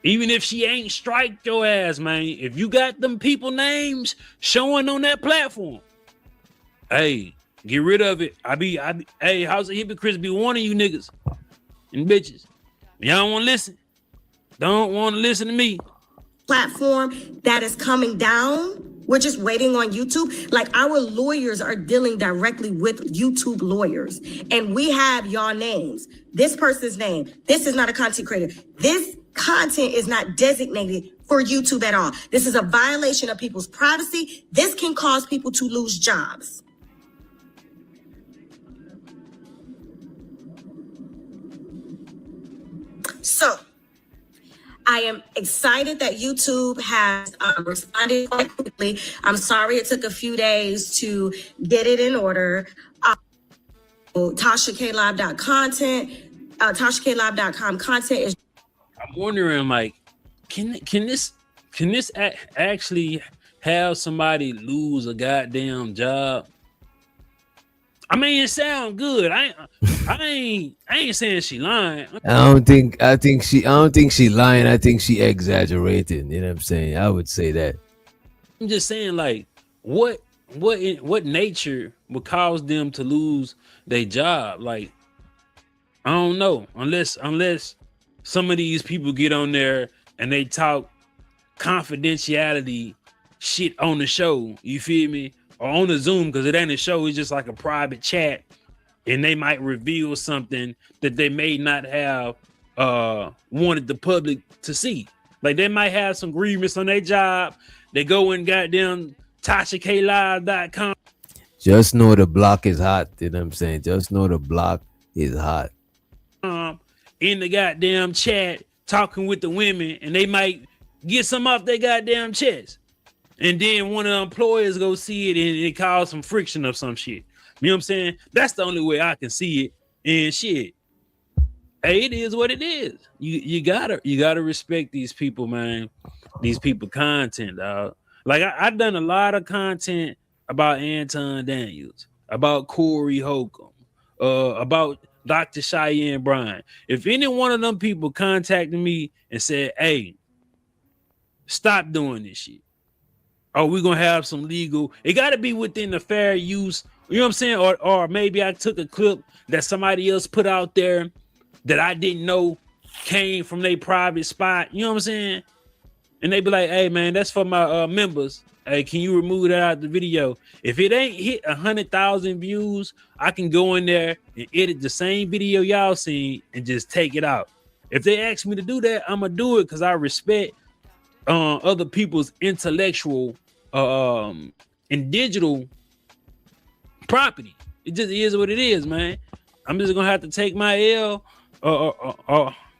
even if she ain't strike your ass, man, if you got them people names showing on that platform, hey, get rid of it. Hey, how's the hypocrites be warning you niggas and bitches? Y'all don't want to listen. Don't want to listen to me. Platform that is coming down. We're just waiting on YouTube. Like our lawyers are dealing directly with YouTube lawyers. And we have y'all names. This person's name. This is not a content creator. This content is not designated for YouTube at all. This is a violation of people's privacy. This can cause people to lose jobs. So I am excited that YouTube has responded quite quickly. I'm sorry it took a few days to get it in order. TashaKLive.com content is. I'm wondering, like, can this actually have somebody lose a goddamn job? I mean, it sounds good. I ain't saying she lying. I don't think she lying. I think she exaggerating. You know what I'm saying? I would say that. I'm just saying, like, what nature would cause them to lose their job? Like, I don't know, unless some of these people get on there and they talk confidentiality shit on the show. You feel me? Or on the Zoom, because it ain't a show, it's just like a private chat and they might reveal something that they may not have wanted the public to see. Like they might have some grievance on their job. They go and goddamn TashaKLive.com. Just know the block is hot. You know what I'm saying? Just know the block is hot. In the goddamn chat talking with the women, and they might get some off their goddamn chest. And then one of the employers go see it and it cause some friction of some shit. You know what I'm saying? That's the only way I can see it. And shit, hey, it is what it is. You gotta respect these people, man. These people content, dog. Like I've done a lot of content about Anton Daniels, about Corey Holcomb, about Dr. Cheyenne Bryan. If any one of them people contacted me and said, hey, stop doing this shit. Oh, we're gonna have some legal, it gotta be within the fair use, you know what I'm saying? Or maybe I took a clip that somebody else put out there that I didn't know came from their private spot, you know what I'm saying? And they be like, hey man, that's for my members. Hey, can you remove that out of the video? If it ain't hit 100,000 views, I can go in there and edit the same video y'all seen and just take it out. If they ask me to do that, I'm gonna do it because I respect other people's intellectual and digital property. It just is what it is, man. I'm just gonna have to take my L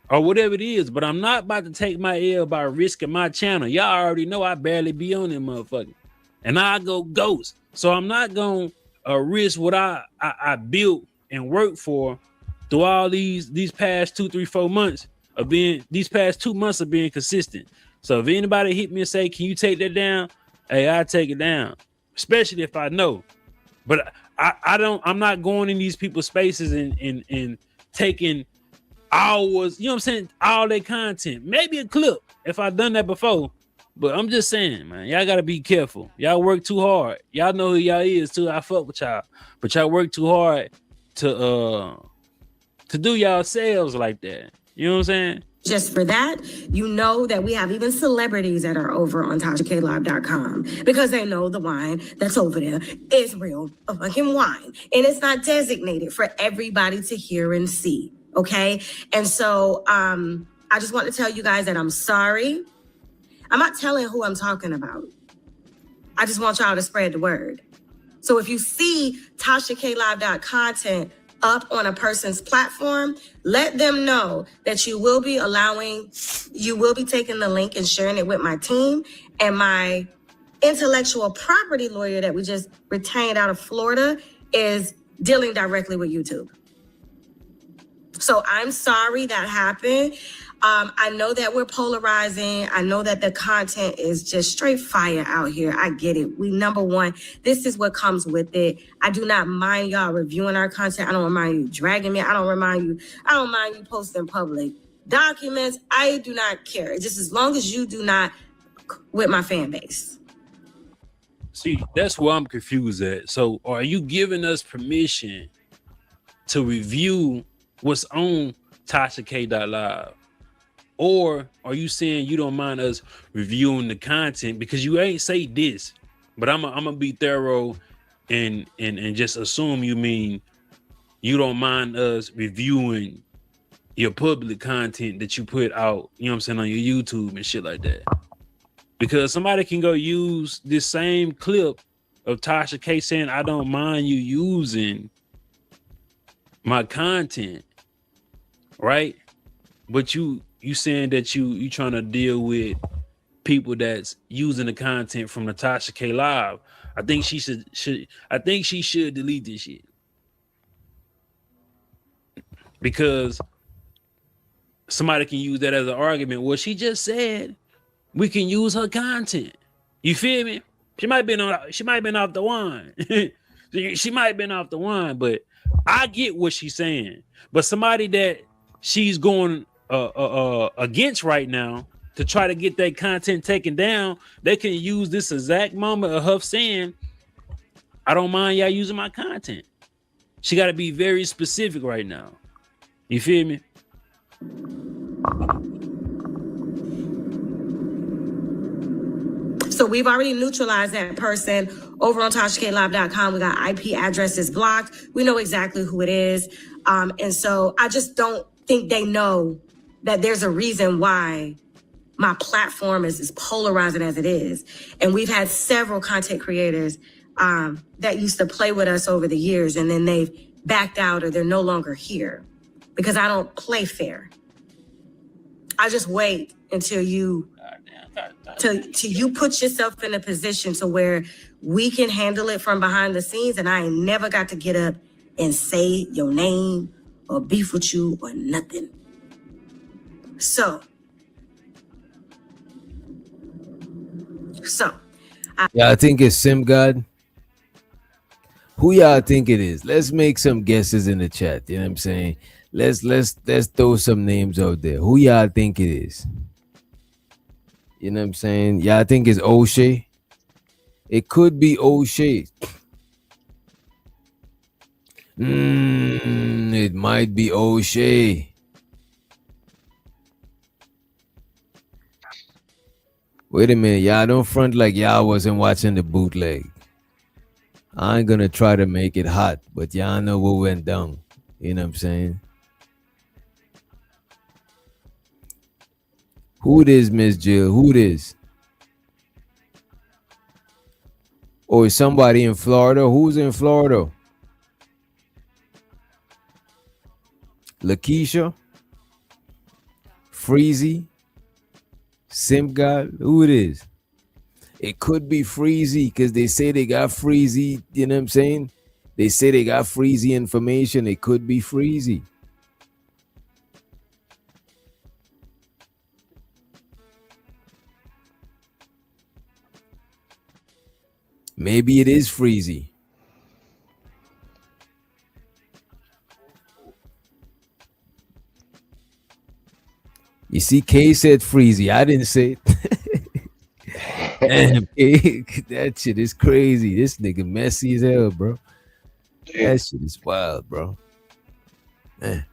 or whatever it is, but I'm not about to take my L by risking my channel. Y'all already know I barely be on them motherfucker, and I go ghost. So I'm not gonna risk what I built and worked for through all these past 2, 3, 4 months of being, these past 2 months of being consistent. So if anybody hit me and say, can you take that down? Hey, I take it down, especially if I know. But I'm not going in these people's spaces and taking hours, you know what I'm saying, all their content. Maybe a clip if I've done that before. But I'm just saying, man, y'all gotta be careful. Y'all work too hard. Y'all know who y'all is too. I fuck with y'all. But y'all work too hard to do y'all sales like that. You know what I'm saying? Just for that, you know that we have even celebrities that are over on TashaKLive.com because they know the wine that's over there is real fucking wine. And it's not designated for everybody to hear and see. Okay? And so I just want to tell you guys that I'm sorry. I'm not telling who I'm talking about. I just want y'all to spread the word. So if you see TashaKLive.content up on a person's platform, let them know that you will be taking the link and sharing it with my team, and my intellectual property lawyer that we just retained out of Florida is dealing directly with YouTube. So I'm sorry that happened. I know that we're polarizing. I know that the content is just straight fire out here. I get it. We number one. This is what comes with it. I do not mind y'all reviewing our content. I don't mind you dragging me. I don't mind you posting public documents. I do not care. Just as long as you do not with my fan base. See, that's where I'm confused at. So are you giving us permission to review what's on TashaK.live? Or are you saying you don't mind us reviewing the content because you ain't say this, but I'm gonna be thorough and just assume you mean you don't mind us reviewing your public content that you put out, you know what I'm saying, on your YouTube and shit like that. Because somebody can go use this same clip of Tasha K saying, I don't mind you using my content, right? But you saying that you trying to deal with people that's using the content from the Tasha K Live. I think she should delete this shit. Because somebody can use that as an argument. Well, she just said we can use her content. You feel me? She might have been off the wine. She might have been off the wine, but I get what she's saying. But somebody that she's going against right now to try to get that content taken down, they can use this exact moment of her saying, I don't mind y'all using my content. She got to be very specific right now. You feel me? So we've already neutralized that person over on TashaKLive.com. We got IP addresses blocked. We know exactly who it is. And so I just don't think they know that there's a reason why my platform is as polarizing as it is. And we've had several content creators that used to play with us over the years, and then they've backed out or they're no longer here because I don't play fair. I just wait until you till you put yourself in a position to where we can handle it from behind the scenes, and I ain't never got to get up and say your name or beef with you or nothing. So Y'all think it's Sim God? Who y'all think it is? Let's make some guesses in the chat. You know what I'm saying? Let's throw some names out there. Who y'all think it is? You know what I'm saying? Y'all think it's O'Shea? It could be O'Shea. It might be O'Shea. Wait a minute, y'all don't front like y'all wasn't watching the bootleg. I ain't gonna try to make it hot, but y'all know what went down. You know what I'm saying? Who it is, Miss Jill? Who it is? Or is somebody in Florida? Who's in Florida? Lakeisha? Freezy? Simp God? Who it is? It could be Freezy because they say they got Freezy. You know what I'm saying? They say they got Freezy information. It could be Freezy. Maybe it is Freezy. You see, K said Freezy. I didn't say it. Damn, K, that shit is crazy. This nigga messy as hell, bro. That shit is wild, bro. Man.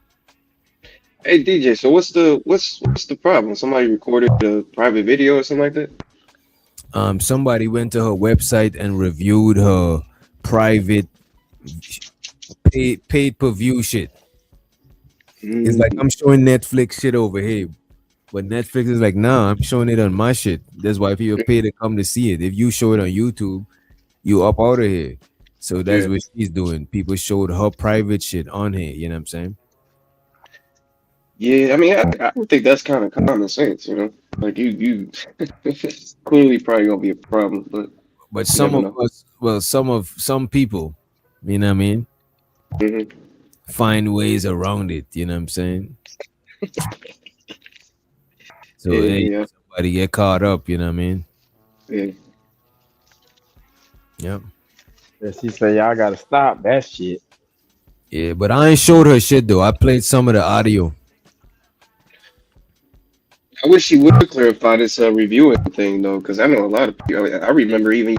Hey DJ, so what's the problem? Somebody recorded a private video or something like that? Somebody went to her website and reviewed her private paid per view shit. It's like I'm showing Netflix shit over here, but Netflix is like, nah, I'm showing it on my shit. That's why people pay to come to see it. If you show it on YouTube, you up out of here. So that's what she's doing. People showed her private shit on here. You know what I'm saying? Yeah, I mean, I would think that's kind of common sense, you know. Like you clearly probably gonna be a problem, but some of us, well, some people, you know what I mean, find ways around it. You know what I'm saying? So hey, somebody get caught up. You know what I mean? Yeah. Yep. Yeah, she said y'all gotta stop that shit. Yeah, but I ain't showed her shit though. I played some of the audio. I wish she would clarify this reviewing thing though, because I know a lot of people. I remember even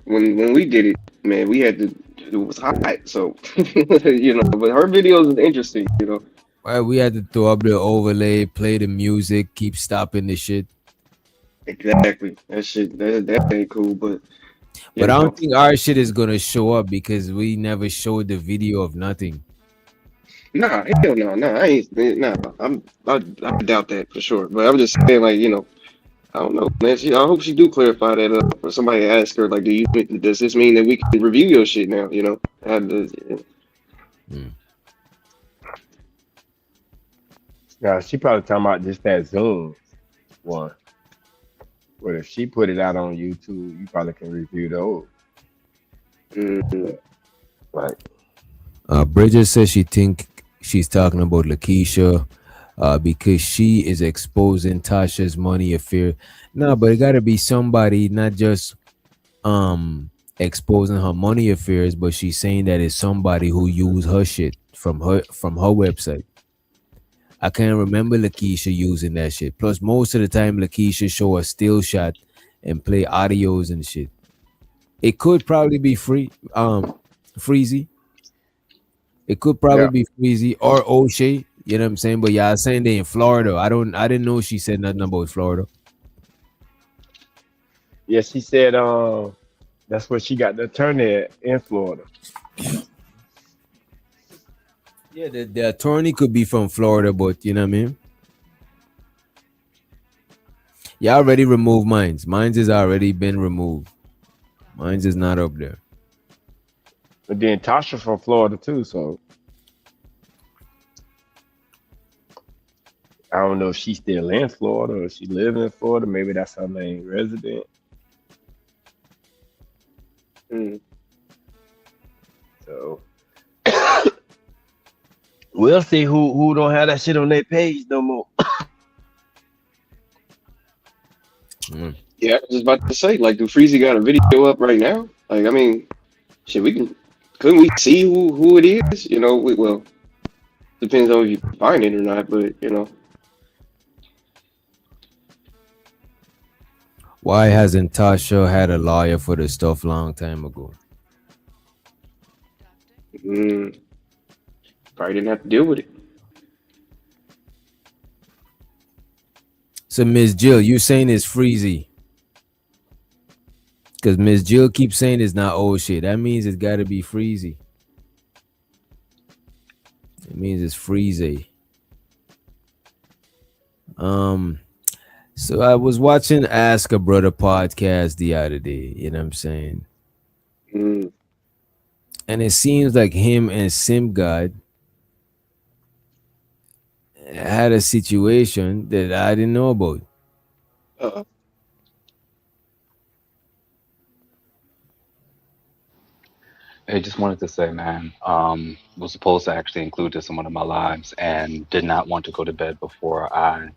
when we did it, man, we had to. It was hot, so you know. But her videos is interesting, you know. Right, we had to throw up the overlay, play the music, keep stopping the shit. Exactly, that shit that ain't cool, but. But I don't think our shit is gonna show up because we never showed the video of nothing. Nah, hell no, I ain't. Nah, I doubt that for sure. But I'm just saying, like, you know, I don't know, man. I hope she do clarify that up, or somebody ask her, like, does this mean that we can review your shit now? You know, Yeah, she probably talking about just that Zoom one. But if she put it out on YouTube, you probably can review those. Right. Bridget says she think she's talking about Lakeisha because she is exposing Tasha's money affair. No, but it gotta be somebody, not just exposing her money affairs, but she's saying that it's somebody who used her shit from her website. I can't remember Lakeisha using that shit. Plus, most of the time, Lakeisha show a still shot and play audios and shit. It could probably be Freezy. It could probably be Freezy or O'Shea. You know what I'm saying? But yeah, I was saying they in Florida. I didn't know she said nothing about Florida. Yeah, she said That's where she got the attorney at in Florida. Yeah, the attorney could be from Florida, but you know what I mean. You already removed mines. Mines has already been removed. Mines is not up there. But then Tasha from Florida too, so I don't know if she's still in Florida or if she lives in Florida. Maybe that's her main resident. Mm. So we'll see who don't have that shit on their page no more. Yeah, I was just about to say, like, do Freezy got a video up right now? Like, I mean, shit, couldn't we see who it is? You know, well, depends on if you find it or not, but you know, Why hasn't Tasha had a lawyer for this stuff long time ago? mm, probably didn't have to deal with it. So Miss Jill, you saying it's Freezy? Because Miss Jill keeps saying it's not old shit. That means it's got to be Freezy. It means it's Freezy. So I was watching Ask a Brother podcast the other day. You know what I'm saying? Mm. And it seems like him and Sim God had a situation that I didn't know about. Uh, I just wanted to say, man, was supposed to actually include this in one of my lives and did not want to go to bed before I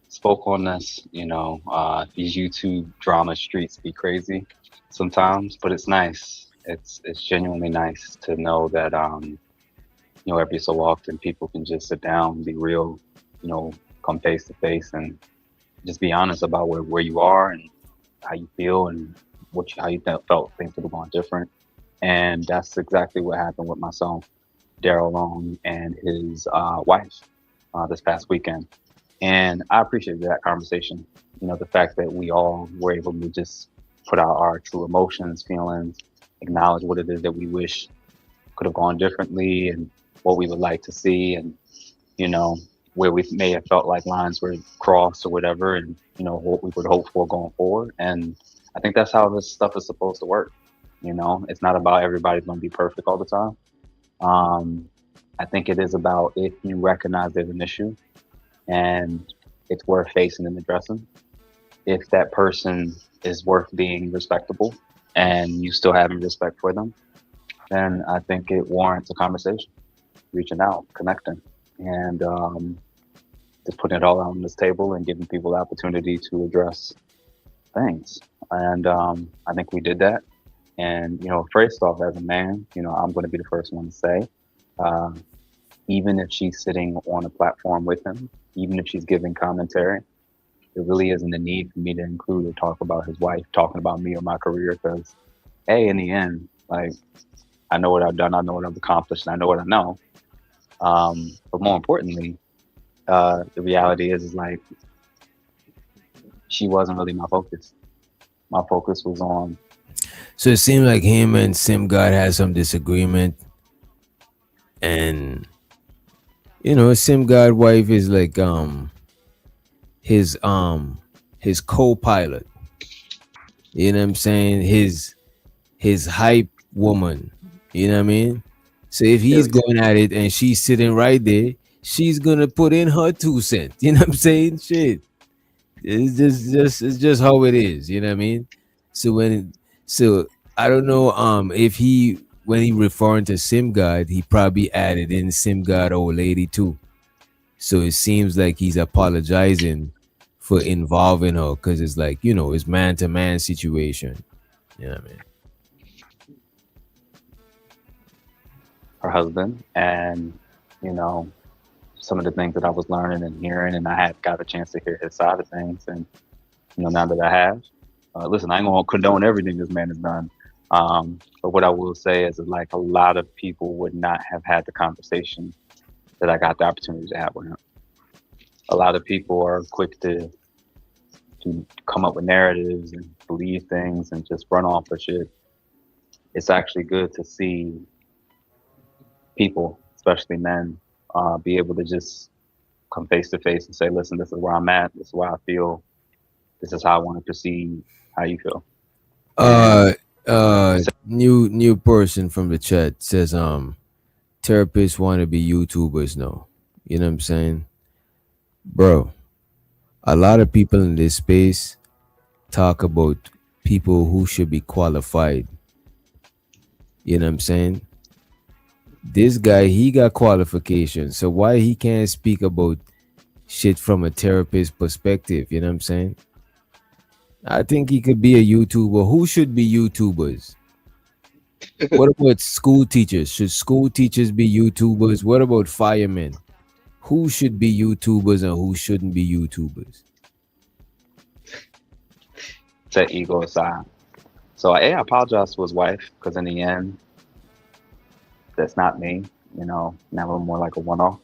spoke on this. These YouTube drama streets be crazy sometimes, but it's nice. It's genuinely nice to know that every so often people can just sit down, be real, come face to face and just be honest about where you are and how you feel and how you felt things could have gone different. And that's exactly what happened with my son, Daryl Long, and his wife this past weekend. And I appreciated that conversation. The fact that we all were able to just put out our true emotions, feelings, acknowledge what it is that we wish could have gone differently and what we would like to see and, where we may have felt like lines were crossed or whatever and, what we would hope for going forward. And I think that's how this stuff is supposed to work. It's not about everybody's going to be perfect all the time. I think it is about if you recognize there's an issue and it's worth facing and addressing. If that person is worth being respectable and you still having respect for them, then I think it warrants a conversation, reaching out, connecting, and just putting it all on this table and giving people the opportunity to address things. And I think we did that. And, first off, as a man, I'm going to be the first one to say, even if she's sitting on a platform with him, even if she's giving commentary, there really isn't a need for me to include or talk about his wife, talking about me or my career, because, hey, in the end, like, I know what I've done, I know what I've accomplished, and I know what I know. But more importantly, the reality is like, she wasn't really my focus. My focus was on. So it seemed like him and Sim God had some disagreement, and Sim God wife is like his co-pilot. You know what I'm saying? His hype woman. You know what I mean? So if he's going at it and she's sitting right there, she's gonna put in her 2 cents. You know what I'm saying? Shit. It's just how it is. You know what I mean? So I don't know if when he referring to Sim God, he probably added in Sim God old lady too. So it seems like he's apologizing for involving her because it's like, it's man to man situation. You know what I mean? Her husband, and some of the things that I was learning and hearing, and I had got a chance to hear his side of things, and now that I have, listen, I ain't gonna condone everything this man has done, but what I will say is that, like, a lot of people would not have had the conversation that I got the opportunity to have with him. A lot of people are quick to come up with narratives and believe things and just run off of shit it's actually good to see people, especially men, be able to just come face to face and say, "Listen, this is where I'm at. This is where I feel. This is how I want to proceed. How you feel?" Uh, And new person from the chat says, therapists want to be YouTubers now. You know what I'm saying, bro? A lot of people in this space talk about people who should be qualified. You know what I'm saying? This guy, he got qualifications, so why he can't speak about shit from a therapist perspective? You know what I'm saying? I think he could be a YouTuber. Who should be YouTubers? What about school teachers? Should school teachers be YouTubers? What about firemen? Who should be YouTubers and who shouldn't be YouTubers? set ego aside. So I apologize to his wife because in the end, that's not me. You know, never more like a one-off.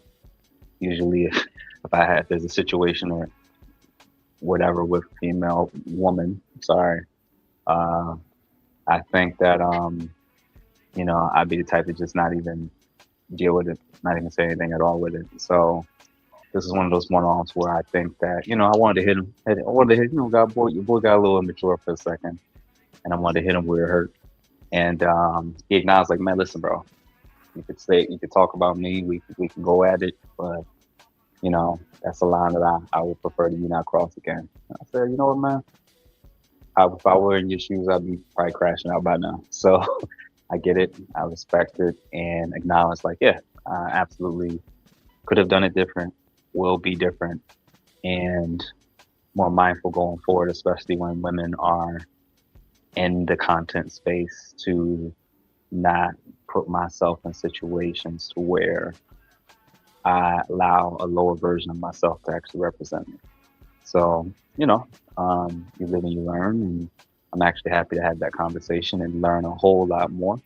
Usually, if I had there's a situation or whatever with female woman, sorry, uh, I think that you know, I'd be the type to just not even deal with it, not even say anything at all with it. So this is one of those one-offs where I think that, you know, I wanted to hit him. I wanted to hit, you know, your boy got a little immature for a second, and I wanted to hit him where it hurt. And he acknowledged, like, man, listen, bro, you could talk about me, we can go at it, but you know, that's a line that I would prefer to you not cross again. And I said, you know what, man, if I were in your shoes, I'd be probably crashing out by now. So I get it, I respect it, and acknowledge, like, yeah, I absolutely could have done it different, will be different, and more mindful going forward, especially when women are in the content space, to not put myself in situations to where I allow a lower version of myself to actually represent me. So, you know, you live and you learn, and I'm actually happy to have that conversation and learn a whole lot more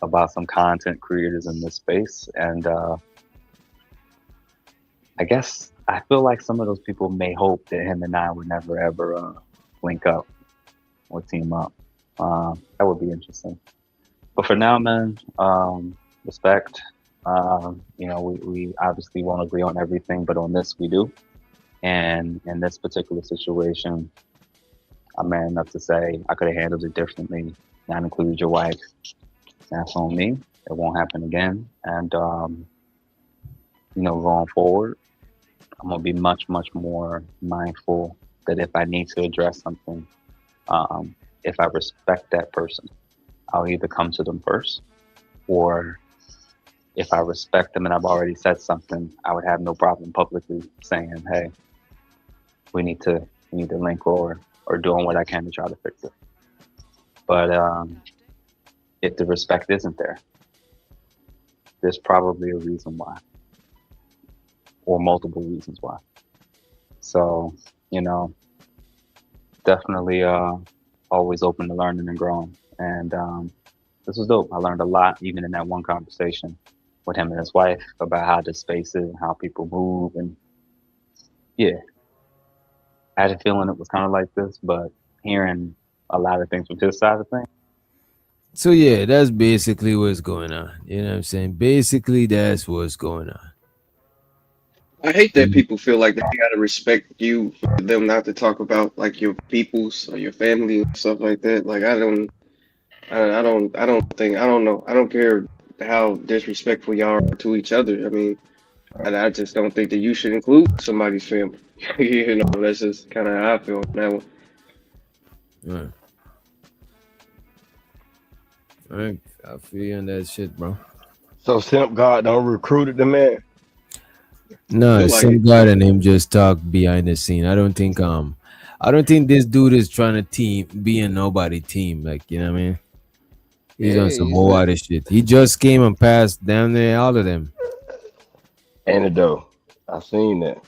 about some content creators in this space. And I guess I feel like some of those people may hope that him and I would never ever link up or team up. That would be interesting. But for now, man, respect. You know, we obviously won't agree on everything, but on this we do. And in this particular situation, I'm man enough to say I could have handled it differently. Not included your wife. That's on me. It won't happen again. And you know, going forward, I'm gonna be much, much more mindful that if I need to address something, if I respect that person, I'll either come to them first, or if I respect them and I've already said something, I would have no problem publicly saying, "Hey, we need to link, or doing what I can to try to fix it." But if the respect isn't there, there's probably a reason why, or multiple reasons why. So, you know, definitely always open to learning and growing. And this was dope. I learned a lot, even in that one conversation with him and his wife, about how this space is and how people move. And yeah, I had a feeling it was kind of like this, but hearing a lot of things from his side of things. So yeah, that's basically what's going on. You know what I'm saying? Basically, that's what's going on. I hate that people feel like they gotta respect you for them not to talk about like your peoples or your family and stuff like that. Like I don't know. I don't care how disrespectful y'all are to each other. I mean, I just don't think that you should include somebody's family. You know, that's just kind of how I feel on that one. Right. I feel you on that shit, bro. So Simp God don't recruited the man. No, Feel like some it. guy and him just talk behind the scene. I don't think this dude is trying to be a nobody team. Like, you know what I mean? He's Yeah, on some he's whole not. other shit. He just came and passed down there all of them. Antidote. I seen that.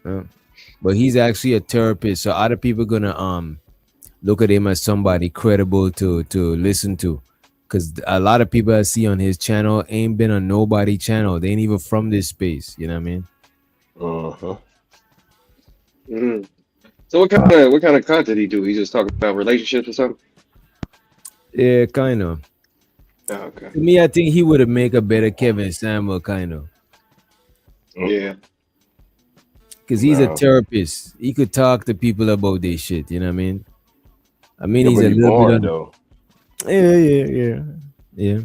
Yeah. But he's actually a therapist, so other people gonna look at him as somebody credible to listen to. Cause a lot of people I see on his channel ain't been on nobody channel. They ain't even from this space. You know what I mean? Uh-huh. So what kind of content he do? He just talking about relationships or something? Yeah, kind of. Oh, okay. To me, I think he would have made a better Kevin Samuel, kind of, Yeah. because he's a No. therapist. He could talk to people about their shit. You know what I mean? I mean, Yeah, he's but a he little bit boring on. though. Yeah.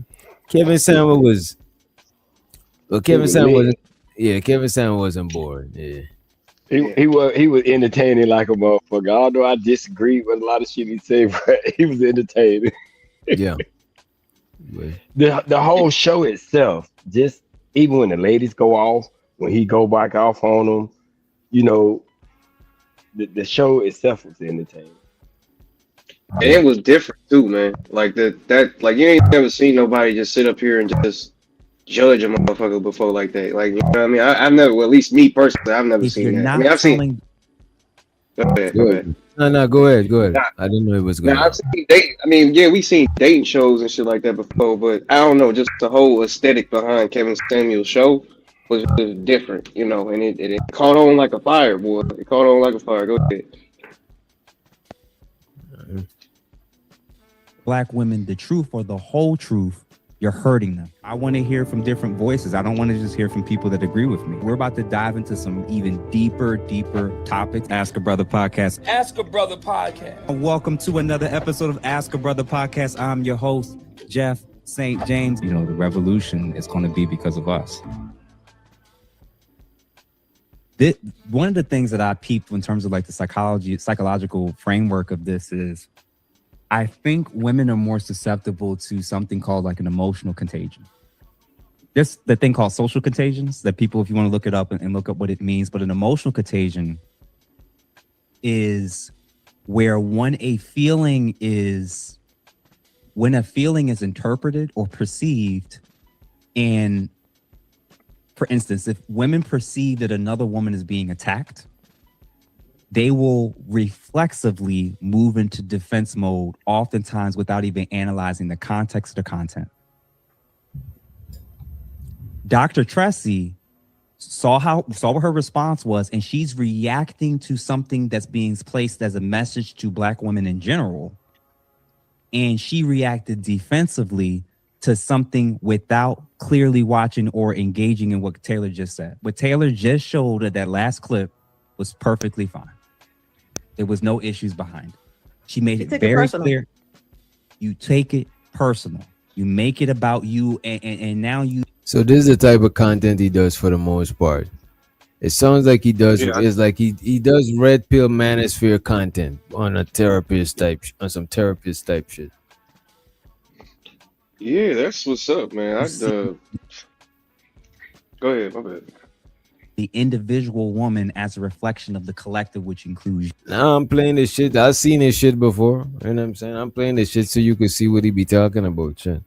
Kevin Samuel was. Well, He Kevin was Samuel lit. wasn't. Yeah, Kevin Samuel wasn't bored. Yeah. He Yeah. he was entertaining like a motherfucker. Although I disagree with a lot of shit he said, but he was entertaining. Yeah. But, The whole show itself, just even when the ladies go off, when he go back off on them, you know, the show itself was entertaining. And yeah. it was different too, man. Like that like you ain't never seen nobody just sit up here and just judge a motherfucker before like that. Like you know what I mean? I've never, well, at least me personally, I've never If you're seen that. I mean, not I've seen. telling, Go ahead, Go go ahead. ahead. No, go ahead. Go ahead. Nah, I didn't know it was now going I've on. seen date. I mean, yeah, we seen dating shows and shit like that before, but I don't know, just the whole aesthetic behind Kevin Samuel's show was different, you know, and it caught on like a fire, boy. It caught on like a fire. Go ahead. black women the truth or the whole truth, you're hurting them. I want to hear from different voices. I don't want to just hear from people that agree with me. We're about to dive into some even deeper topics. Ask a Brother Podcast. Ask a Brother Podcast. Welcome to another episode of Ask a Brother Podcast. I'm your host, Jeff St. James. You know, the revolution is going to be because of us. One of the things that I peeped in terms of like the psychological framework of this is I think women are more susceptible to something called like an emotional contagion. There's the thing called social contagions that people, if you want to look it up and look up what it means, but an emotional contagion is where when a feeling is interpreted or perceived, and for instance, if women perceive that another woman is being attacked, they will reflexively move into defense mode, oftentimes without even analyzing the context of the content. Dr. Tressie saw what her response was, and she's reacting to something that's being placed as a message to Black women in general. And she reacted defensively to something without clearly watching or engaging in what Taylor just said. What Taylor just showed at that last clip was perfectly fine. There was no issues behind it. She made it very clear. You take it personal. You make it about you, and now you. So this is the type of content he does for the most part. It sounds like he does. Yeah. It's like he does red pill manosphere content on a therapist type, on some therapist type shit. Yeah, that's what's up, man. Go ahead, my bad. The individual woman as a reflection of the collective, which includes. Now I'm playing this shit. I've seen this shit before. You know what I'm saying? I'm playing this shit so you can see what he be talking about, shit.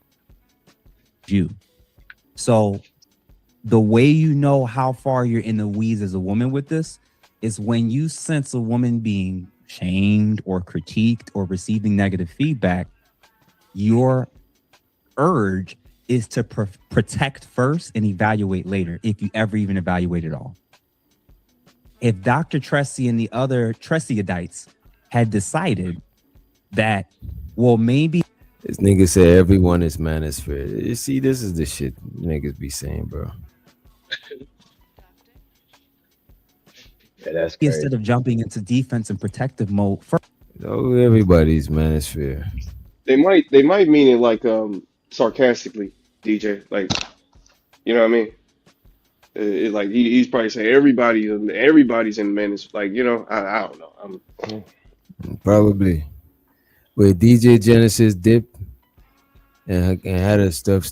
You. So the way you know how far you're in the weeds as a woman with this is when you sense a woman being shamed or critiqued or receiving negative feedback, your urge is to protect first and evaluate later, if you ever even evaluate at all. If Dr. Tressie and the other Tressieites had decided that, well, maybe This nigga said everyone is manosphere. You see, this is the shit niggas be saying, bro. Yeah, that's crazy. instead of jumping into defense and protective mode first. Oh, everybody's manosphere. They might mean it like sarcastically, DJ. Like, you know what I mean? Like he's probably saying everybody's in menace. Like, you know, I don't know. Probably. Where DJ Genesis dipped and had her stuff